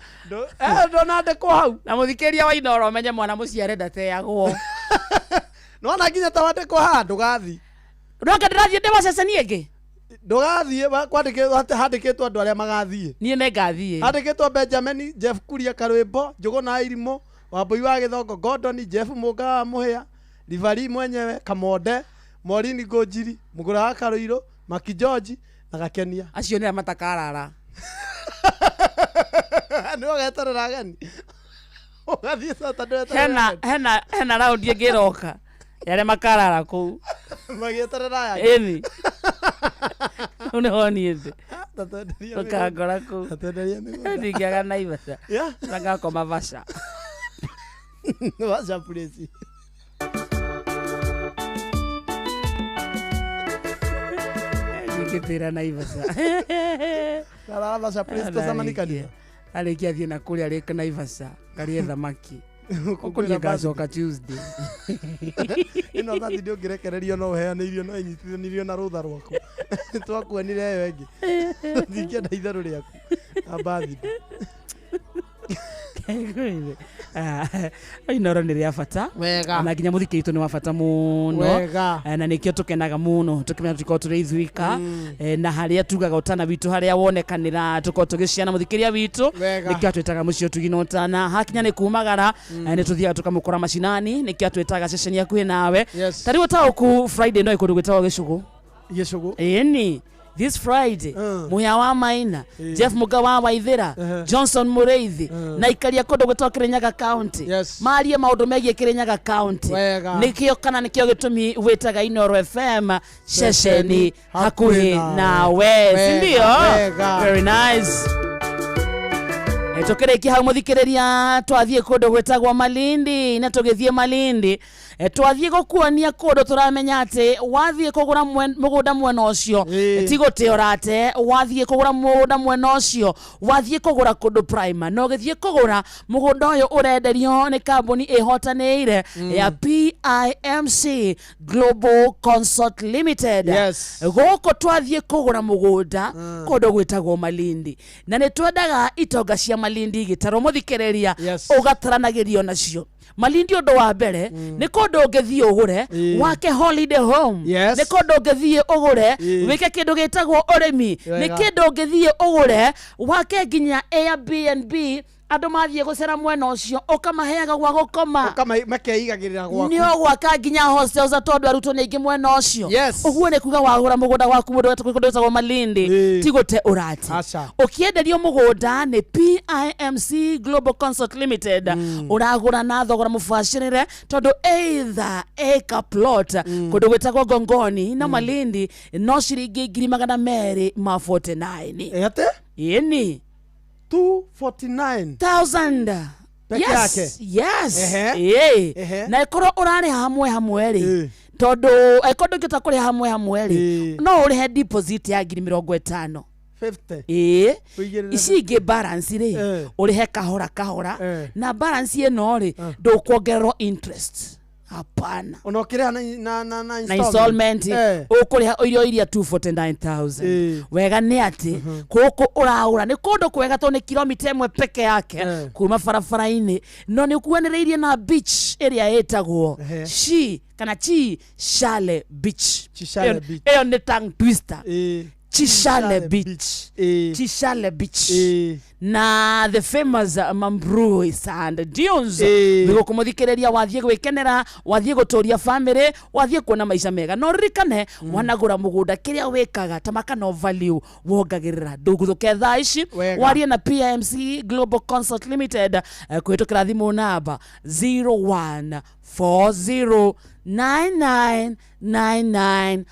ndonande ko hau na muthikiria wa Inoro menye mwana muciare ndateagwo no na nginya tawate ko ha ndugathi ndoka ndirathie ndi waceceni ingi ndugathie handikitwo andu aria magathie nie ne ngathie handikitwo Benjamin Jeff Kuria Karwimbo Njuguna Irimo Wambui wa Githongo Gordon Jeff Muga wa Muhia Livari mwenyewe Kamonde Morini Ngojiri Mugura wa Karuiro Maki George na Gakenia acio ni matakarara no getarara ageni ugathie sata hena raundi ngiroka yare makarara kou magietarara eni une honiete ukangora kou ndingiaga Naivasha ngakoma Vasha Vasha place ngitira Naivasha Kala Vasha place to samani kanitha alikia thie na kuria reka Naivasha karie thamaki ukuria gacoka Tuesday ino thati ndio ngirekererio no heanirio no inyitithanirio na rutha rwaku twakuonire yo engi thikienda itharu riaku abathi Inoro ni ria bata na nginya muthikiritu ni wa bata muno na nikio tukenaga muno tukimenya tuko turi ithuika na haria tugaga utana witu haria wonekanira tuko tugiciana muthikiria witu nikio twitaga mucio tugina utana hakinya ni kumagara ni tuthiaga tukamukora macinani nikio twitaga session yaku nawe tari gutauku Friday no ikundu gwitaga Gicugu ni this Friday Muya wa Maina Jeff Muga wa Waithira Johnson Mureithi na ikaria kondo gwetwa Kirinyaga County marie maundu megie Kirinyaga County nikio kana nikio gitumi witaga Inoro FM sesheni hakuhi nawe sindio very nice tukireki hau muthikiriria twathie kondo gwetagwa Malindi na tugithie Malindi twathie gukuania kondo turamenya ati wathie kugura mugunda mwena ucio tigote orate wathie kugura mugunda mwena ucio wathie kugura kondo prime no githie kugura mugunda uyu urenderio ni kambuni ihotaneire ya PIMC Global Consult Limited goko twathie kugura mugunda kondo gwetagwa Malindi na ni twendaga itonga cia Malindi gitaro muthikereria ugataranagirio nacio Malindi undu wa mbere ni kondo ngethie ugure wake holiday home ni kondo ngethie ugure wike kindu gitagwo urimi ni kindu ngethie ugure wake nginya Airbnb andu mathie gucera mwena ucio ukamaheaga gwa gukoma makeigagirira gwaku ni ogwaka nginya hostels atondu arutwo ni ingi mwena ucio uguo ni kuga wagura mugunda waku mundu wetagwo Malindi tigote urati ukienderio mugunda ni PIMC Global Consult Limited uragura na thogora mubashirire tondu either acre plot kundu gwetagwo Gongoni na Malindi no ciringi 249 ate yeni 249,000 peke yake. Yes. Na ikoro urare hamwe ri tondu ikondo ngita kuri hamwe ri no uri he deposit ya 50,000 50 ici ingi balance ri uri he kahora na balance ino ri ndukuongererwo interest hapana unokire na installment ukuriha irio iria 249,000 wega ni ati kuku uraura ni kundu kwega to ni kilomita 1 peke yake kuma barabara-ini no ni kuonereirie na beach area etagwo Chishale Beach eyo ni tongue twister Chishale Beach na the famous Mambrui Sand Dunes bigo kumuthikiriria wathie gwikenera wathie guturia family wathie kuona maisha mega no rikane wanagura mugunda kiria wikaga tamaka no value wongagirira nduguthuke thaa ici warie na PMC Global Consult Limited kwitukira thimu namba 0140999910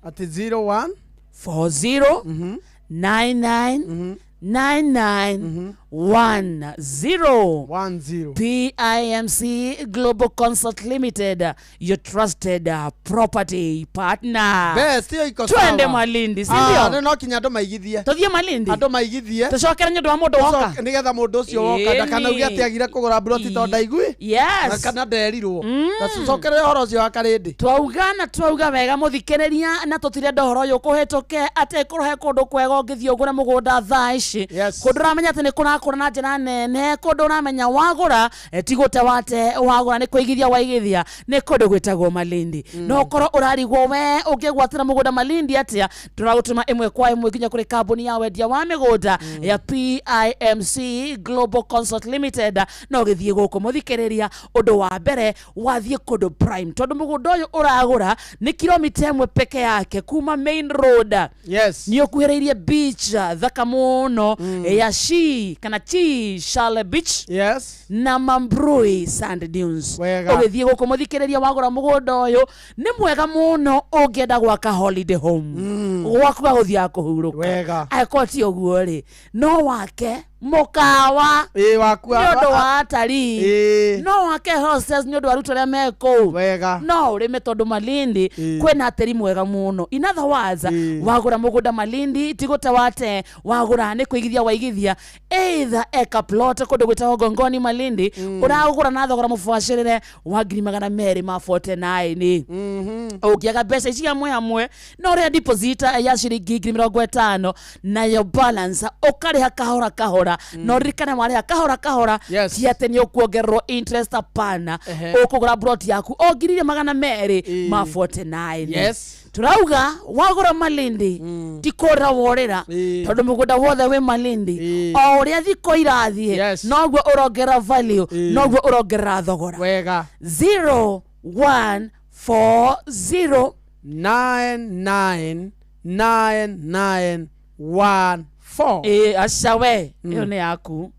at 0140 9910 PIMC Global Consult Limited, your trusted property partner. Best yo iko sawa. Twende Malindi, si ndio? No kinya ndo maigithie. Tuthie Malindi. Ando maigithie. Tucokere nyu ndo mundu woka. Nigetha mundu ucio woka ndakana ugi ati agira kugura broti to ndaigui. Yes. Kana nderirwo. Tucokere horo ucio wa karindi. Twauga wega muthikereria na tutire ndohoro yo kuhituke ate kurohe kundu kwega ngithio gura mugunda thaa ici. Kundu ramenya ati ni kurakura na njira nene kundu ramenya wagura tigute wate wagura ni kuigithia waigithia ni kundu gwitagwo Malindi. No korwo urarigwo we ungigwatira mugunda Malindi atia turagutuma imwe kwa imwe nginya kuri kambuni ya wendia wa migunda ya PIMC Global Consult Limited no githie guku muthikereria undu wa mbere wathie kundu prime tondu mugunda uyu uragura ni kilomita 1 peke yake kuma main road. Ni ukuhiriirie beach thaka muno ya Chishale Beach na Mambrui Sand Dunes. Ugithie guku muthikereria wagura mugunda uyu ni mwega muno ungienda gwaka holiday home gwaku guthia kuhuruka aikoti uguo ri no wake mukawa waku nyondo wa atari no wake hostels nyondo aruto ria meko no urime tondu Malindi kwena atari mwega muno. In other words wagura mugunda Malindi tiguta wate wagura ni kuigithia waigithia either eka plot kundu gwita Gongoni Malindi uragura na thogora mufashirire wa 249 ukiaga pesa ici amwe no ria deposit ya shilingi 50 na yo balance ukariha kahora no rikana mari kahora tiate ni ukuongererwo interest apana ukugura broti yaku ogirire 249 turauga wagura Malindi tikora worera tondu mugunda wothe we Malindi o uria thiko irathie noguo urongera value noguo urongera thogora 0140 999914 asawe iyo ni yaku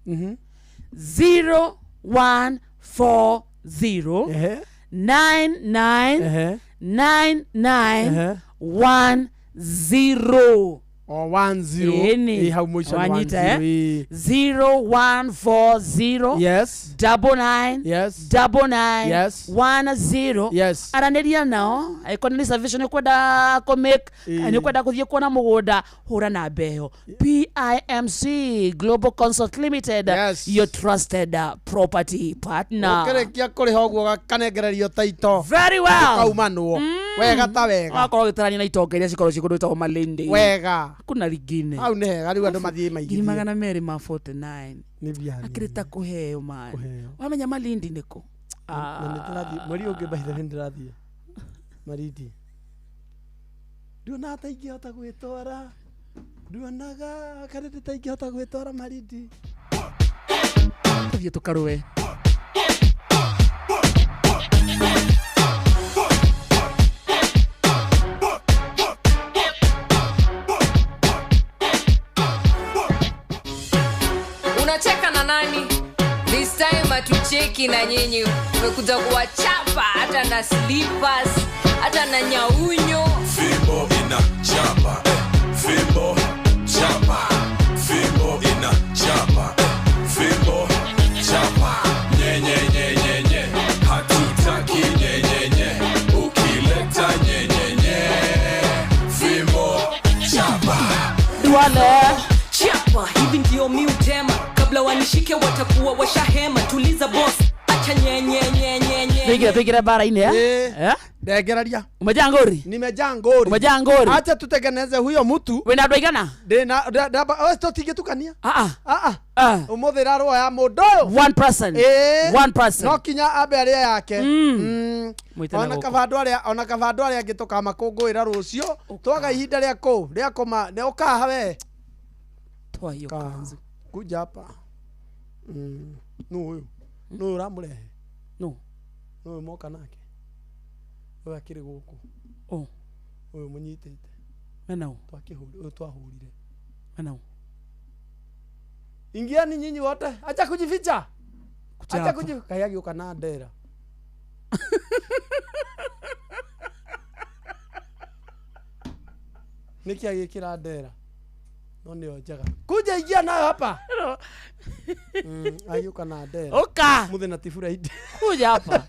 0140 999910 or 10 how much wanyita 0140 9999 araniria nao economy service ni kwenda ko make ni kwenda kuthie kuona mugunda hura na beho PIMC Global Consult Limited, your trusted property partner. Ukirekia kuri hoguo kanengererio taito very well kaumanwo wega ta wega akoro gitarani na itongeria cikoro cikundu ta Malindi wega kuna rigine au nega riu andu mathie maigi 249 ni biani akirita kuheo man wamenya Malindi niko mweri ungi bahitha ndirathie Malindi ndona taingihota gwitwara nduonaga kana taingihota gwitwara Malindi tuthie tukarue unacheka na nani this time? Atucheki na nyinyi, umekuja kuwachapa hata na slippers hata na nyaunyo. Fimbo ina chapa, fimbo chapa, fimbo tuale chapa hivi ndio miutema kabla wanishike watakuwa washahema tuliza boss acha nyenye pigira bara ine eh ndegeraria umejangori nimejangori acha tutengeneze huyo mtu wena doigana ndena totigetukania umuthira roho ya mundu one person no kinya ambe aria yake ona kavando aria ngituka makunguira rucio twaga ihinda ria kuma ne ukaha we twayo kanzu kuja hapa no uramure no moka nake we akiri guku uyu munyitite menao twahurire menao ingiani nyinyi wote acha kujificha acha kayagi ukana ndera niki agikira ndera no ndio njaga kuja ingia nayo hapa ayuka na ndera oka muthe na tifura indi kuja hapa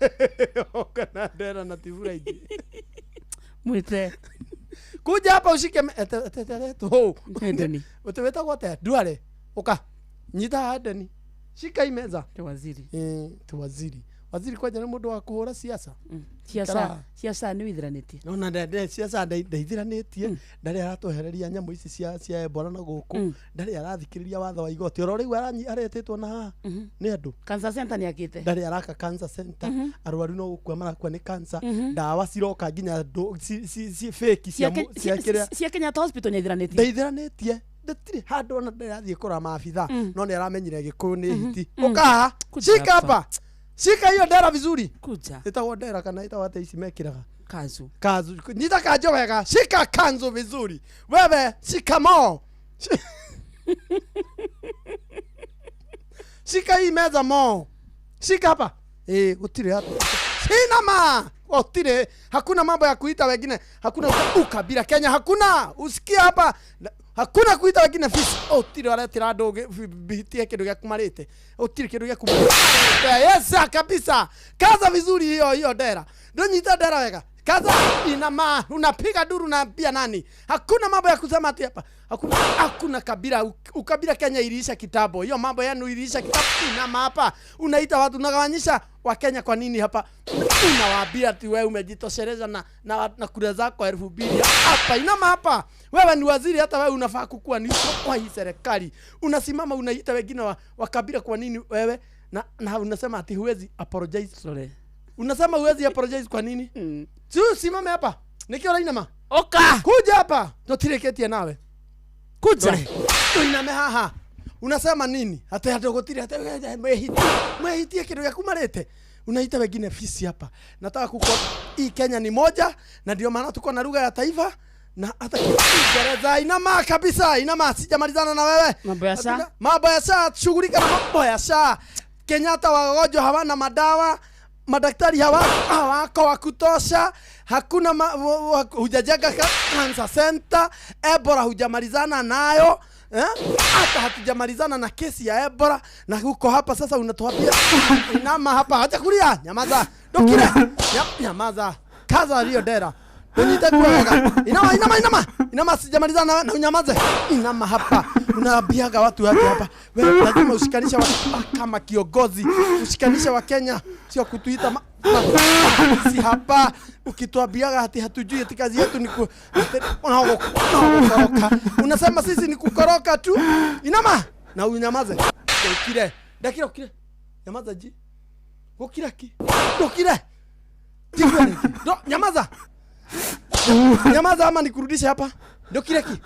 oka na ndera na tifura indi mwite kuja hapa ushike to ndeni utaweta gote duale oka nyita hadeni shika imeza waziri kwa jana mundu wa kuhura siasa siasa ni withiranetie no na siasa ndaithiranetie ndari aratohereria nyamu ici cia Ebola na guku ndari arathikiriria watho wa igoti oro riu aretetwo na ni andu cancer center ni akite ndari araka cancer center arwaru no gukua marakua ni cancer ndawa ciroka nginya si fake cia Kenya hospital ni ithiranetie ndetire handu na ndirathie kura maabitha no ni aramenyire gikuyu ni hiti ukaha shika hapa shika hiyo ndera vizuri kuja itawo ndera kana itawo ate ici mekiraga kanzu nyita kanjo wega shika kanzu vizuri wewe shikamo shika hii meza mo shika hapa utire hapa sinama utire hakuna mambo ya kuita wengine hakuna ukabila Kenya hakuna usikia hapa hakuna kuita wengine fisi utire waretira ndoge bitie kindu gya kumarite utire kindu gya kumarite yes kabisa kaza vizuri hiyo ndera ndio nyita ndera wega kaza inama unapiga duru na pia nani hakuna mambo ya kusema ati hapa hakuna kabila ukabila Kenya iliisha kitambo hiyo mambo yenu iliisha kitambo inama hapa unaita watu unagawanyisha wa Kenya kwa nini hapa unawaambia ati wewe umejitosheleza na kura zako 2000 hapa inama hapa wewe ni waziri hata wewe unafaa kukua ni kwa hii serikali unasimama unaita wengine wa kabila kwa nini wewe na unasema ati huwezi apologize sorry unasema huwezi apologize kwa nini simame hapa nikiona inama oka kuja hapa totireketie nawe kuja iname haha unasema nini hata gotire hata mwehitie kitu ya kumarete unaita wengine fisi hapa nataka kuko hii Kenya ni moja na ndio maana tuko na lugha ya taifa na hata Kiingereza inama kabisa inama sijamalizana na wewe mambo ya saa shughulika na mambo ya saa Kenyatta wagonjwa hawana madawa madaktari hawako wa kutosha hakuna hujajenga cancer center Ebola hujamalizana nayo hata hatujamalizana na kesi ya Ebola na huko hapa sasa unatuambia inama hapa acha kulia nyamaza dokire nyamaza kaza hiyo dera unitakuaga inama sijamalizana na unyamaze inama hapa unaambiaga watu hapa wewe lazima ushikanisha kama kiongozi ushikanisha wa Kenya sio kutuita si hapa ukituambiaga hati hatujui ati kazi yetu ni kukoroka unasema sisi ni kukoroka tu inama na unyamaze ukire dakira ukire nyamaza ji ukire nyamaza nyamaza ama nikurudishe hapa dokire ki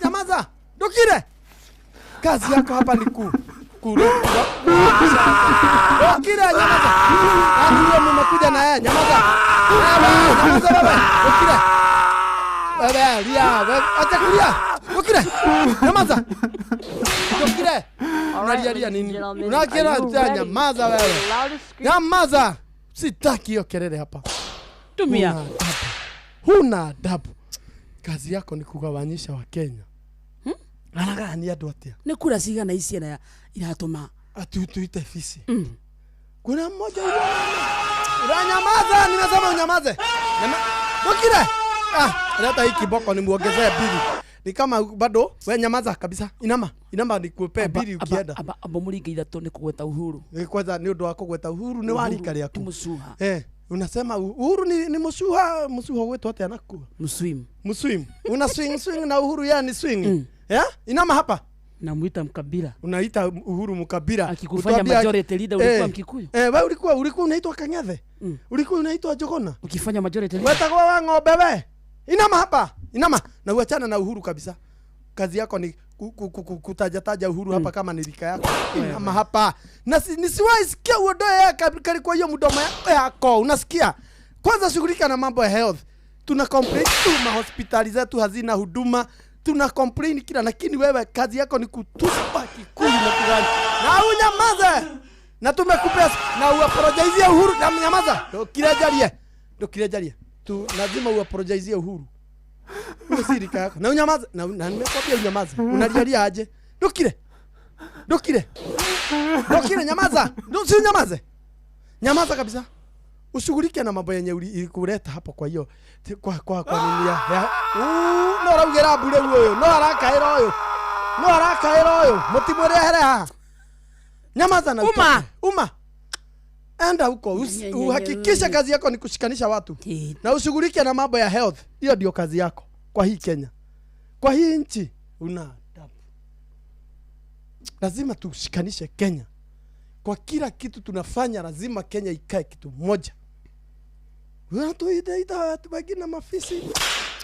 nyamaza dokire kazi yako hapa ni dokire nyamaza ndio mmekuja na yeye nyamaza wewe dokire wewe lia wewe acha kulia dokire nyamaza dokire unalia nini unakera nyamaza wewe nyamaza sitaki hiyo kelele hapa tumia huna adabu kazi yako ni kugawanyisha wa Kenya anagani adu atia ni kura sigana ici na iratuma ati tuite fisi kuna mmoja unanyamaza nimesema unyamaze dokire Leta hii kiboko nimuongezee bili. Ni kama bado we nyamaza kabisa. Inama nikupe bili ukienda. Aba muringa ithatũ nĩ kũgweta Uhuru. Kwanza ni ũndũ wa kũgweta Uhuru ni warika rĩaku. Musuha. Unasema Uhuru ni musuha gwetwa ate anaku. Muswim. Una swing na Uhuru yani swing. Inama hapa. Namuita Mkabila. Unaita Uhuru Mkabila. Akikufanya majority leader ulikuwa Mkikuyu. Wewe ulikuwa unaitwa Kangethe. Ulikuwa unaitwa Jogona. Ukifanya majority leader. Wetagwa wa ng'ombe we. Inama hapa. Na uachana na Uhuru kabisa. Kazi yako ni kutaja Uhuru hapa kama nilika yako. Inama hapa. Na nisiwahi sikia uondoe yake kwa hiyo mdomo yako. Unasikia? Kwanza shughulika na mambo ya health. Tuna complain tu hospitali zetu hazina huduma. Tuna complain kila, lakini wewe kazi yako ni kutupa Kikuyu na Tigani. Na unyamaze. Na tumekupea na uapologize Uhuru na mnyamaza. Ndio kirejalie. Tu lazima uapologize Uhuru. Usirika yako. Na unyamaze. Na nimekwambia unyamaze. Unalialia aje? Dokire nyamaza. Ndio si nyamaze. Nyamaza kabisa. Ushughulike na mambo yenye ilikuleta hapo kwa hiyo kwa nini ya no raugera bure huyo no arakaira huyo mutimwere hereha nyamaza na uma enda huko uhakikisha kazi yako ni kushikanisha watu na ushughulike na mambo ya health. Hiyo ndio kazi yako kwa hii Kenya, kwa hii nchi. Lazima tushikanishe Kenya. Kwa kila kitu tunafanya lazima Kenya ikae kitu moja. Wewe ita tubagina mafisi.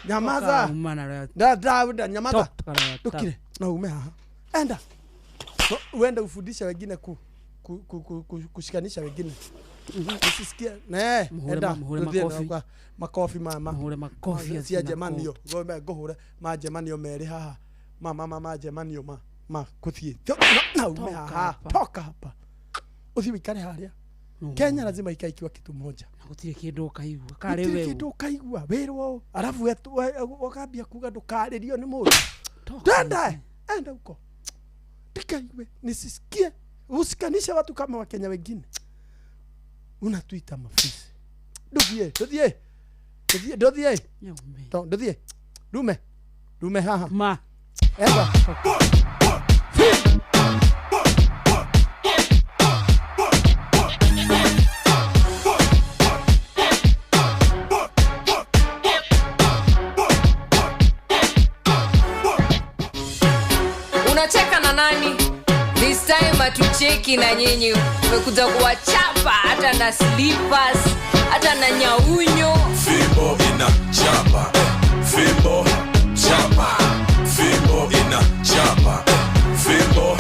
Nyamaza. Da nyamaza. Tukile. Na umea. Enda. Uende ufundisha wengine kushikanisha wengine. Usisikia. Enda. Makofi mama. Muhure makofi ya jamani hiyo. Gohure ma jamani hiyo mere haha. Mama jamani hiyo ma kuthie. Na umea. Toka hapa. Usiwikare haria. Kenya lazima ikae ikiwa kitu moja. Na gutire kindu ukaigua kare wewe. Kindu ukaigua werwo. Alafu wakambia kuga ndukaririo ni mundu. Enda huko. Tikaiwe nisisikie. Usikanisha watu kama Wakenya wengine. Unatuita mafisi. Dodie. Dume haha. Ma. Enda. Unacheka na nani? This time atucheki na nyinyi. Umekuja kuwachapa hata na slippers, hata na nyaunyo. Fimbo ina chapa. Fimbo chapa. Fimbo ina chapa. Fimbo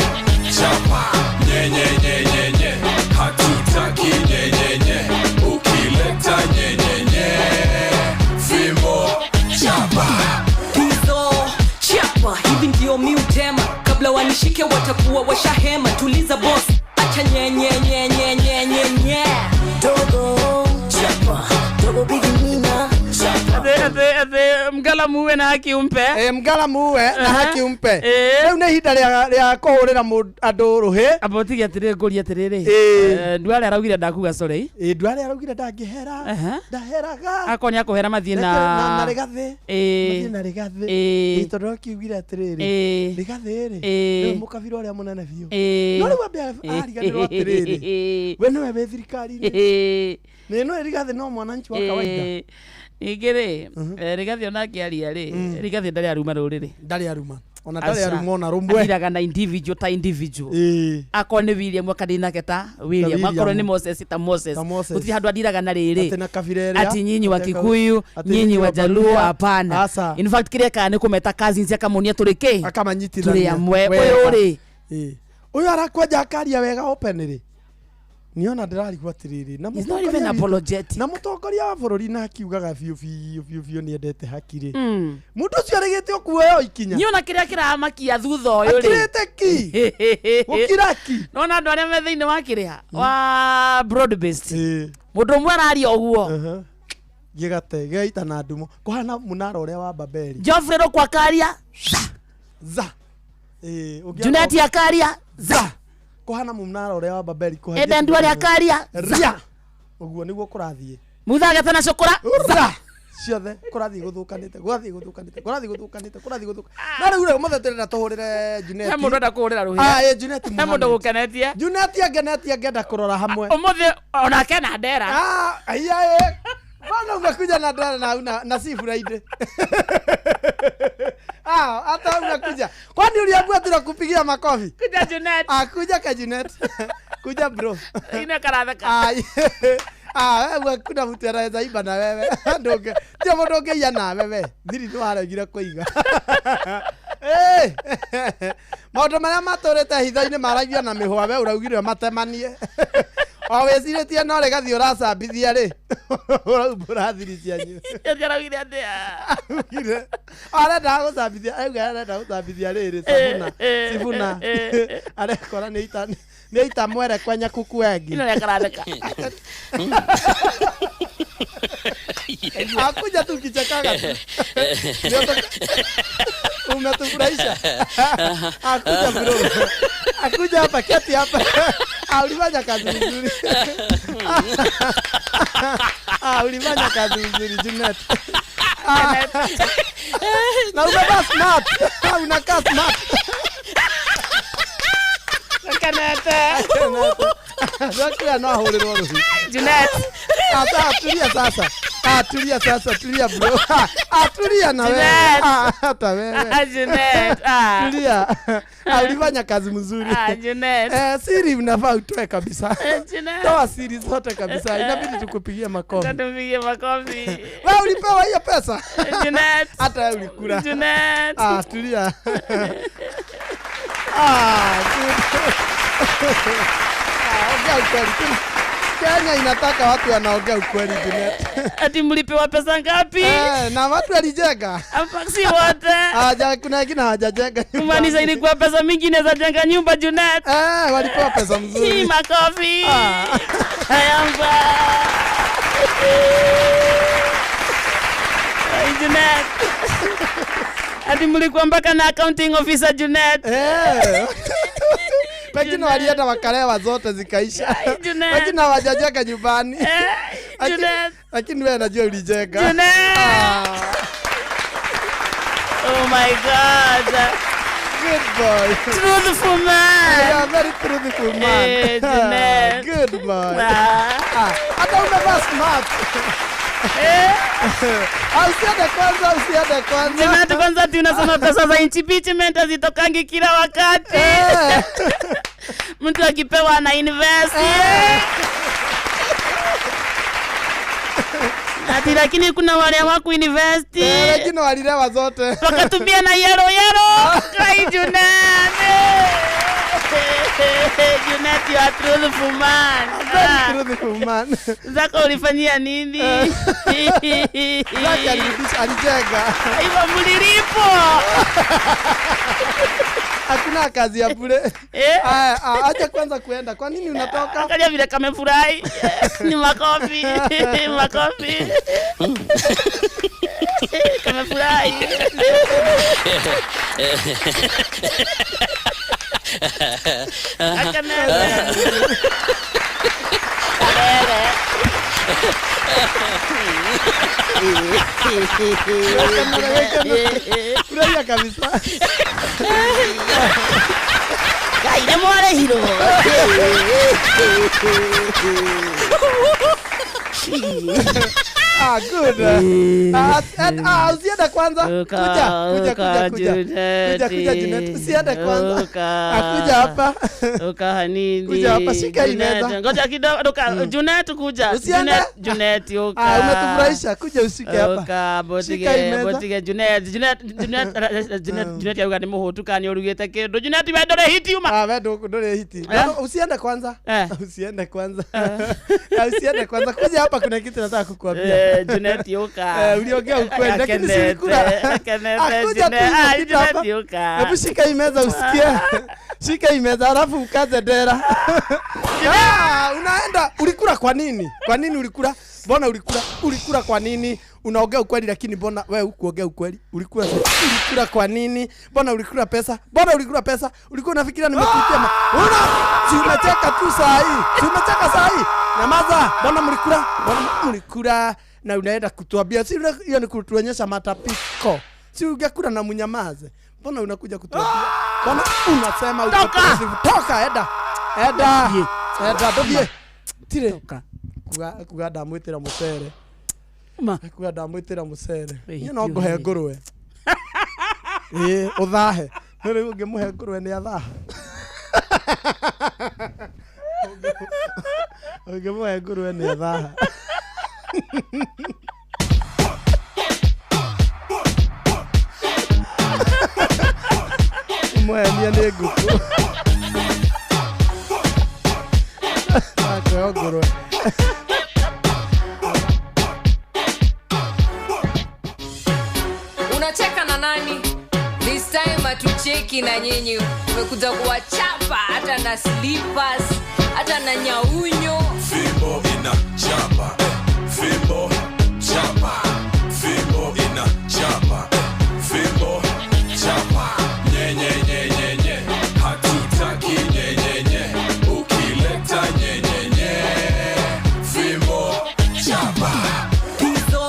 chapa. Nye. Hatutaki nye. Ukileta nye. Fimbo chapa. Chapa, hivi ndio mi utema. Kabla wanishike watakuwa washahema. Tuliza boss, acha nye. Dogo chapa, dogo bigimina chapa. Mgala muwe na haki umpe. Mgala muwe na haki umpe. Leo ni hinda ria kuhurira andu ruhi. Abotigi atire nguri atiriri. Ndwale araugire ndakuga sorry. Ndwale araugire ndangihera. Ndaheraga. Akoni akuhera mathie na rigathi. Mathie na rigathi. Itondo kiugire atiriri. Rigathi ri. Ni mukabira uria munene biu. No riu ambe ariganirwo atiriri. We niwe be thirikari-ini. Neno rigathi no mwananchi wa kawaida. Igere Rigathi ona kiaria ri Rigathi ndari aruma ruriri ndari aruma ona ndari aruma ona rumwe atiraga na individual ta individual akone William akadina keta William akoro ni Moses ta Moses uti handu adiraga na riri ati na kabirere ati nyinyi wa Kikuyu nyinyi wa Jaluo hapana in fact kile kana kumeta kazi nzi akamonia turike akamanyitithania turi amwe uyu ri uyu arakwaja akaria wega open ri niona ndirari gwatiriri na it's not even apologetic na mutongoria wa bururi na akiugaga biu ni endete hakiri mundu ucio arigite okuoyo ikinya niona kiria kiramakia thutha uyu ri akirete ki ukiraki nona andu aria me thiini wa kiria wa broad based mundu mwe arari oguo gigate geita na ndumo kuhana munara uria wa Babeli Geoffrey ro kwa karia za Junet ya karia za kuhana munara uria wa Babeli kuhana ende ndwari akaria ria uguo niguo kurathie muthage tana cukura za ciothe kurathi guthukanite na riu mothe turenda tuhurire Junet he mundu enda kuhurira ruhia Junet he mundu gukenetie Junet angenetie ngenda kurora hamwe umuthi ona kena ndera aiya bana unakuja na ndera na sifu raide hata unakuja kwani uliambiwa tunakupigia makofi kuja Junet kuja ka Junet kuja bro ina karatheka wewe kuna mtu anaweza iba na wewe ndoge ndio mdoge yana wewe thiri ndo aragire kuiga maundu maria maturite hitho-ini maragia na mihwa we uraugire matemanie wecirĩtie no rĩgathi ũracambithia rĩ ũraumbũra thiri cianyu araugire atĩa arenda gũcambithia auga arenda gũcambithia rĩrĩ Sifuna arekora nĩ aita mwere kwenya kuku wengi ino yakaratheka akuja tu kichakaga tu umetufurahisha akuja bro akuja hapa keti hapa ulifanya kazi nzuri ulifanya kazi nzuri Junet na umevaa smart unakaa smart Kanete Zakila no ahurĩrwo rũhi Junet tulia sasa tulia bro tulia na wewe hata wewe Junet tulia ulifanya kazi mzuri Junet siri unafaa utoe kabisa Junet toa siri zote kabisa inabidi tukupigie makofi tukupigie makofi wewe ulipewa hiyo pesa Junet hata wewe ulikula Junet tulia ongea ukweli. Kenya inataka watu wanaongea ukweli Junet. Ati mlipewa pesa ngapi? Na watu walijenga. Si wote. Kuna wengine hawajajenga. Kumaanisha ilikuwa pesa mingi inaweza jenga nyumba Junet. Walipewa pesa mzuri. Makofi. Hayamba. Junet. Ati mlikuwa mpaka na accounting officer Junet. Wengine walienda wakarewa zote zikaisha. Wengine hawajajenga nyumbani. Lakini wewe najua ulijenga. Oh my God. Good boy. Truthful man. You are very truthful man. Good boy. Hata umevaa smart. Usiende kwanza. Junet kwanza tunasema pesa za impeachment hazitokangi kila wakati. Mtu akipewa na invest. Lakini kuna wale hawaku invest. Lakini walilewa zote. Wakatumia na yero. Kai Junet. Junet, you are truthful man. Truthful man. Zako ulifanyia nini? Zaki alijenga. Hivyo mlilipo. Hakuna kazi ya bure. Acha kwanza kuenda. Kwa nini unatoka? Angalia vile kamefurahi. Ni makofi. Makofi. Kamefurahi. Furahia kabisa. Kaide mware hiro. Good. Usiende kwanza. Kuja Junet. Usiende kwanza. Kuja hapa. Nini? Kuja hapa, shika hii meza. Ngoja kidogo. Junet kuja. Junet yoka. Umetufurahisha. Kuja usike hapa. Botige Junet yoka ni muhutu kani urugete kindu. Junet wendore hiti uma. Wewe ndore hiti. Usiende kwanza. Usiende kwanza. Kuja hapa, kuna kitu nataka kukuambia. Junet yoka. Uliongea ukweli lakini si kula. Akuja tu Junet yoka. Hebu shika hii meza usikie. Shika imeza alafu ukaze dera. Unaenda ulikula kwa nini? Kwa nini ulikula? Mbona ulikula kwa nini? Unaongea ukweli lakini mbona wewe hukuongea ukweli? Ulikula kwa nini? Mbona ulikula pesa? Ulikuwa unafikiria nimekutia si umecheka tu saa hii. Nyamaza. Mbona mlikula? Na unaenda kutuambia si hiyo ni kutuonyesha matapiko. Si ungekula na mnyamaze. Mbona unakuja kutuambia? Mbona unasema toka eda. Tire. Kugada mwitira musere. Kugada mwitira musere. No ngohe ngurwe. Uthahe. Nuri ungemuhe ngurwe ni athaha. Ungemuhe ngurwe ni athaha. Mwenye ni nguku. Ngurwe. Unacheka na nani? This time atucheki na nyinyi. Umekuja kuwachapa hata na slippers, hata na nyaunyo. Fimbo ina chapa. Fimbo chapa. Fimbo ina chapa. Fimbo chapa. Nye. Hatutaki nye. Ukileta nye. Fimbo chapa. Hizo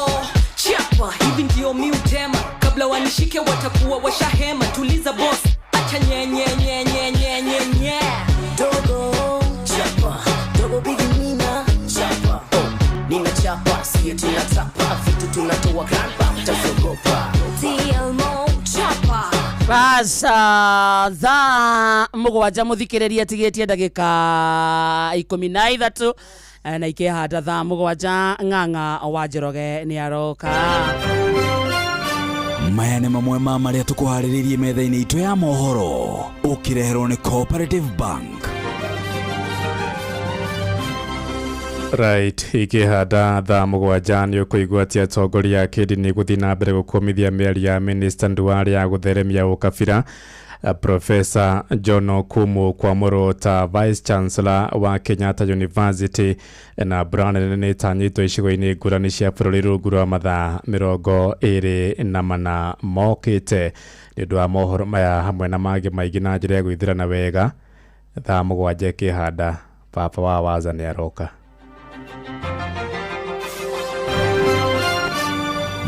chapa hivi ndio miutema. Kabla wanishike watakuwa washahema. Tuliza boss, acha nye. Dogo chapa, dogo bigi nina chapa. Nina chapa, siye tunatapa. Vitu tunatoa grandpa, mtasogopa. TLMO chapa. Basa za mugwanja muthikiriria tigetie ndagika 13 na ikihanda thaa mugwanja ng'ang'a wa Njoroge ni aroka. Maya nĩ mamwe ma marĩa tũkũharĩrĩirie metha-inĩ itũ ya mohoro ũkĩreherwo nĩ Cooperative Bank. Right, ikihanda thaa mugwanja nĩ ũkũigua atĩ atongoria a kĩndini gũthiĩ na mbere gũkũmithia mĩario ya Minister Nduale ya gũtheremia ũkabira. Professor John Okumu kwamũrwo ta Vice Chancellor wa Kenyatta University na Brown nĩ tanyitwo icigo-inĩ ngũrani cia bũrũri rungu rwa mathaa 24 mokĩte. Nĩ ũndũ wa mohoro maya hamwe na mangĩ maingĩ na njĩra ya gwĩthirana wega, thaa mũgwanja ikĩhanda Papa wa Waza nĩ aroka.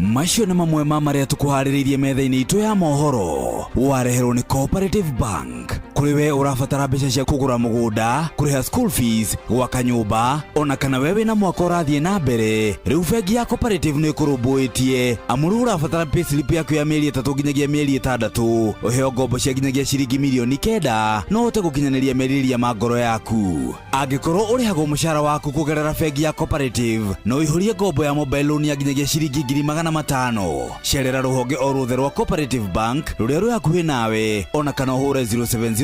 Macio nĩ mamwe ma marĩa tũkũharĩrĩirie metha-inĩ itũ ya mohoro wareherwo nĩ Cooperative Bank. Kũrĩ we ũrabatara mbeca cia kũgũra mũgũnda, kũrĩha school fees, gwaka nyũmba, ona kana we wĩna mwaka ũrathiĩ na mbere, rĩu bengi ya Cooperative nĩ ĩkũrũmbũĩtie amu rĩu ũrabatara payslip yaku ya mĩeri 3 nginyagia mĩeri 6, ũheo ngombo cia nginyagia ciringi milioni 9 no ũhote gũkinyanĩria merirĩria ma ngoro yaku. Angĩkorwo ũrĩhagwo mũcara waku kũgerera bengi ya Cooperative no ũihũrie ngombo ya mobile loan ya nginyagia ciringi 500,000. Cerera rũhonge o ruothe rwa Cooperative Bank rũrĩa rwĩ hakuhĩ nawe, ona kana ũhũre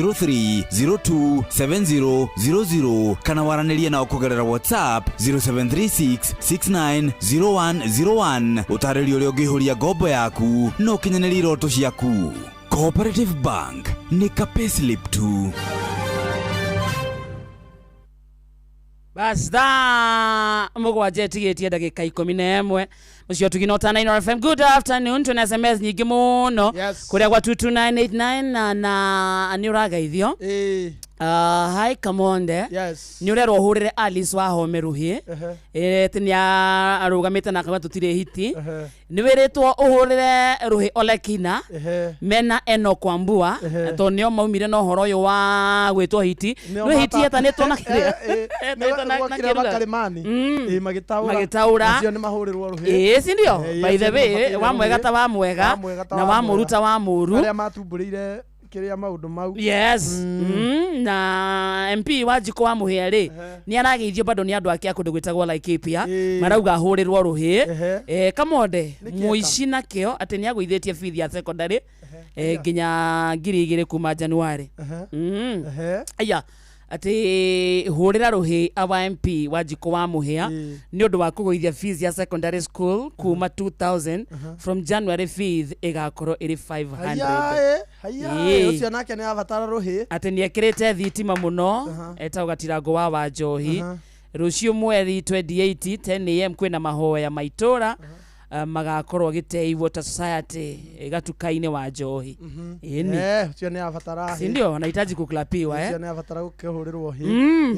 0703027000 kana waranĩrie nao kũgerera WhatsApp 0736690101 ũtarĩrie ũrĩa ũngĩihũria ngombo yaku no ũkinyanĩrie iroto ciaku. Cooperative Bank nĩ ka payslip tu. Basta mugwanja tigetie ndagika 11 mucio tuginota 9 FM. Good afternoon, tuna SMS nyingi muno kuria kwa 22989 na ni uragaithio. Hi Kamonde. Ni urerwo hurire Alice wa Homeruhie. Tinia arugamite na kama tutire hiti. Ni wiritwo uhurire Ruhi Olekina. Mena Eno Kwambua. To nio maumire no horo yo wa gwitwo hiti. Ni hiti eta netwo na kire. Na kire bakarimani. Magitaura. Cio ni mahurirwo Ruhi. Si ndio? By the way, wa mwega ta wa mwega na wa muruta wa muru. Aria matumburire kiria maundu mau. Yes. Na MP wa Jiko wa Muhiari ni arageithio bado ni andu ake akundu gwitagwo Laikipia marauga hurirwo Ruhi. Kamonde muici nakio ati ni agwithitie fees ya secondary nginya 2000 kuma January. Aya ati hurira ruhi awa MP wa Jiko wa Muhia ni undu wa kugoithia fees ya secondary school kuma 2000 from January 5th igakorwo iri 500 haya ucio nake ni avatara ruhi ati ni ekirite thitima muno eta ugatirango wa Wanjohi rucio mweri 28 10 am kwina mahoya maitura magakorwo gitei Water Society gatukaine wa Njohi ini ucio ni avatara si ndio anahitaji kuklapiwa ucio ni avatara gukihurirwo hi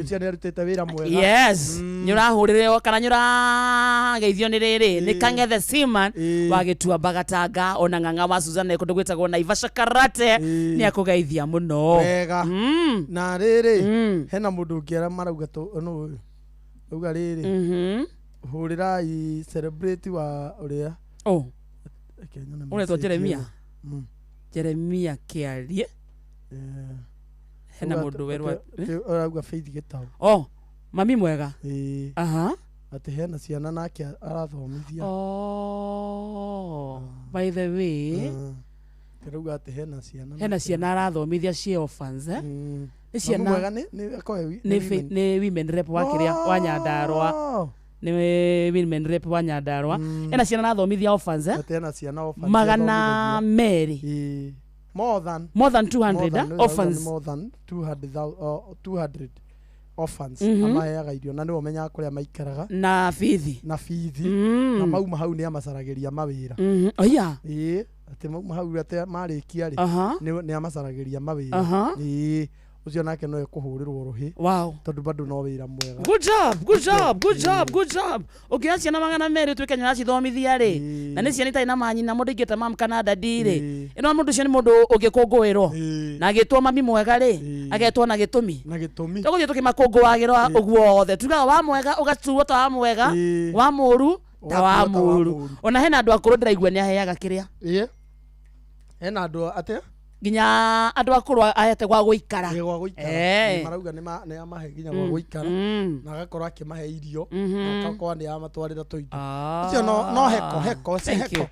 ucio ni arutite wira mwega yes nyurahurire kana nyura geithio ni riri ni Kangethe Seaman wa Gitua Bagatanga ona ng'ang'a wa Suzana kundu gwitagwo Naivasha Karate ni akugeithia muno wega na riri hena mundu ngiera marauga to no uga riri hurira I celebrate wa uria ule to Jeremia Kiarie hena mundu werwa urauga Faith Gitau mami mwega ati hena ciana nake arathomithia by the way urauga ati hena ciana arathomithia cia orphans ni ciana mwega ni akoe ni women rep wa kiria wa Nyandarua ni women rep wa Nyandarua ena ciana arathomithia orphans ena ciana orphans magana meri more than 200 orphans more than 200 orphans amaheaga irio na niwo menyaga kuria maikaraga na fithi na mauma hau ni amasaragiria mawira oya ati mauma hau ate marikia ri ni amasaragiria mawira ucio nake no ekuhurirwo ruhi tondu bado no wira mwega good job okay ciana magana meri twike nyana cithomithia ri na ni ciana itai na manyina mundu ingite mam kana dadi ri ino mundu cio ni mundu ugikungwirwo na agitwo mami mwega ri agetwo na gitumi tuguthie tukimakungwagirwa uguo othe tugaga wa mwega ugatuo ta wa mwega wa muru ta wa muru ona hena andu akuru ndiraigua ni aheaga kiria hena andu ate ginya andu akuru ayete gwa guikara marauga ni amahe ginya gwa guikara na agakorwo akimahe irio akakorwo ni amatwarira tuindo ucio no heko thank you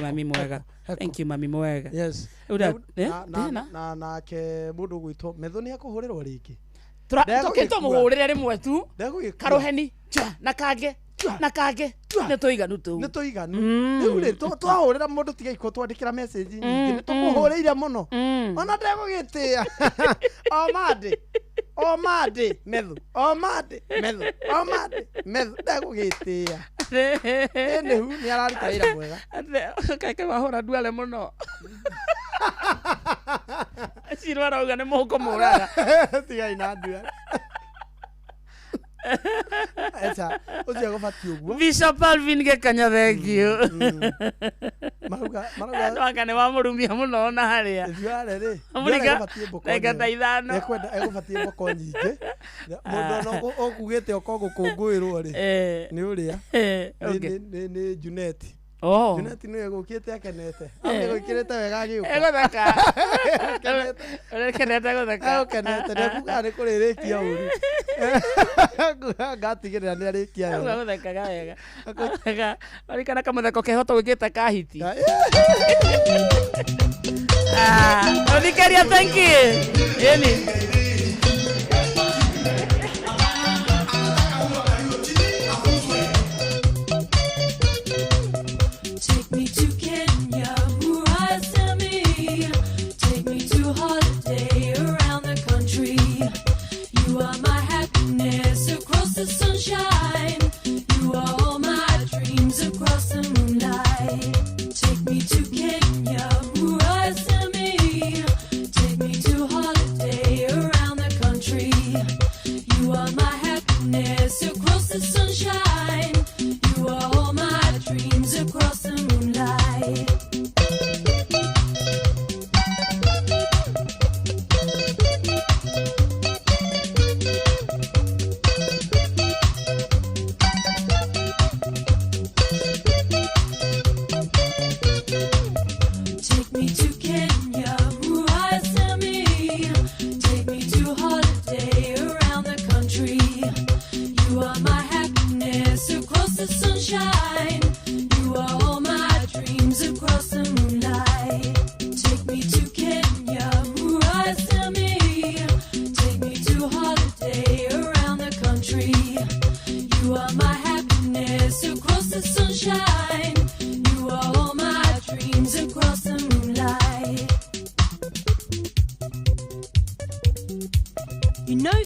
mami mwega thank you mami mwega yes na ke mundu gwitwo metho ni akuhurirwo riki tukito muhurire rimwe tu karuheni na kange ne toiganu tu riu ri twahurira mundu tiga iko twandikira message nyingi ni tumuhuriire muno ona ndegugitia omade methu ndegugitia ene hu ni araruta wira mwega kake wahura duale muno Ciro arauga ni muko muraga tiga ina duale esa ucio gufati uguo Bishop Alvin Gekanya thank you maruga wakane wa murumia muno na haria ri amuriga ega ithano ekwenda egubatie mboko nyingi mundu no okugite okogukungwirwo ri ni uria ni Junet Junet no egukite akenete egukirite wega giuko egothaka ekenete gothaka ekenete nekuga ni kuririkia uru ngatigirira ni arikia yo gothaka wega gothaka arikana kamuthako kehoto gwikita kahiti odikaria thank you yeni sunshine, you are all my dreams across the moonlight. Take me to Kenya, Murasami. Take me to holiday around the country. You are my happiness across the sunshine. You are all my dreams across the moonlight. sunshine. You are all my dreams across the moonlight. You know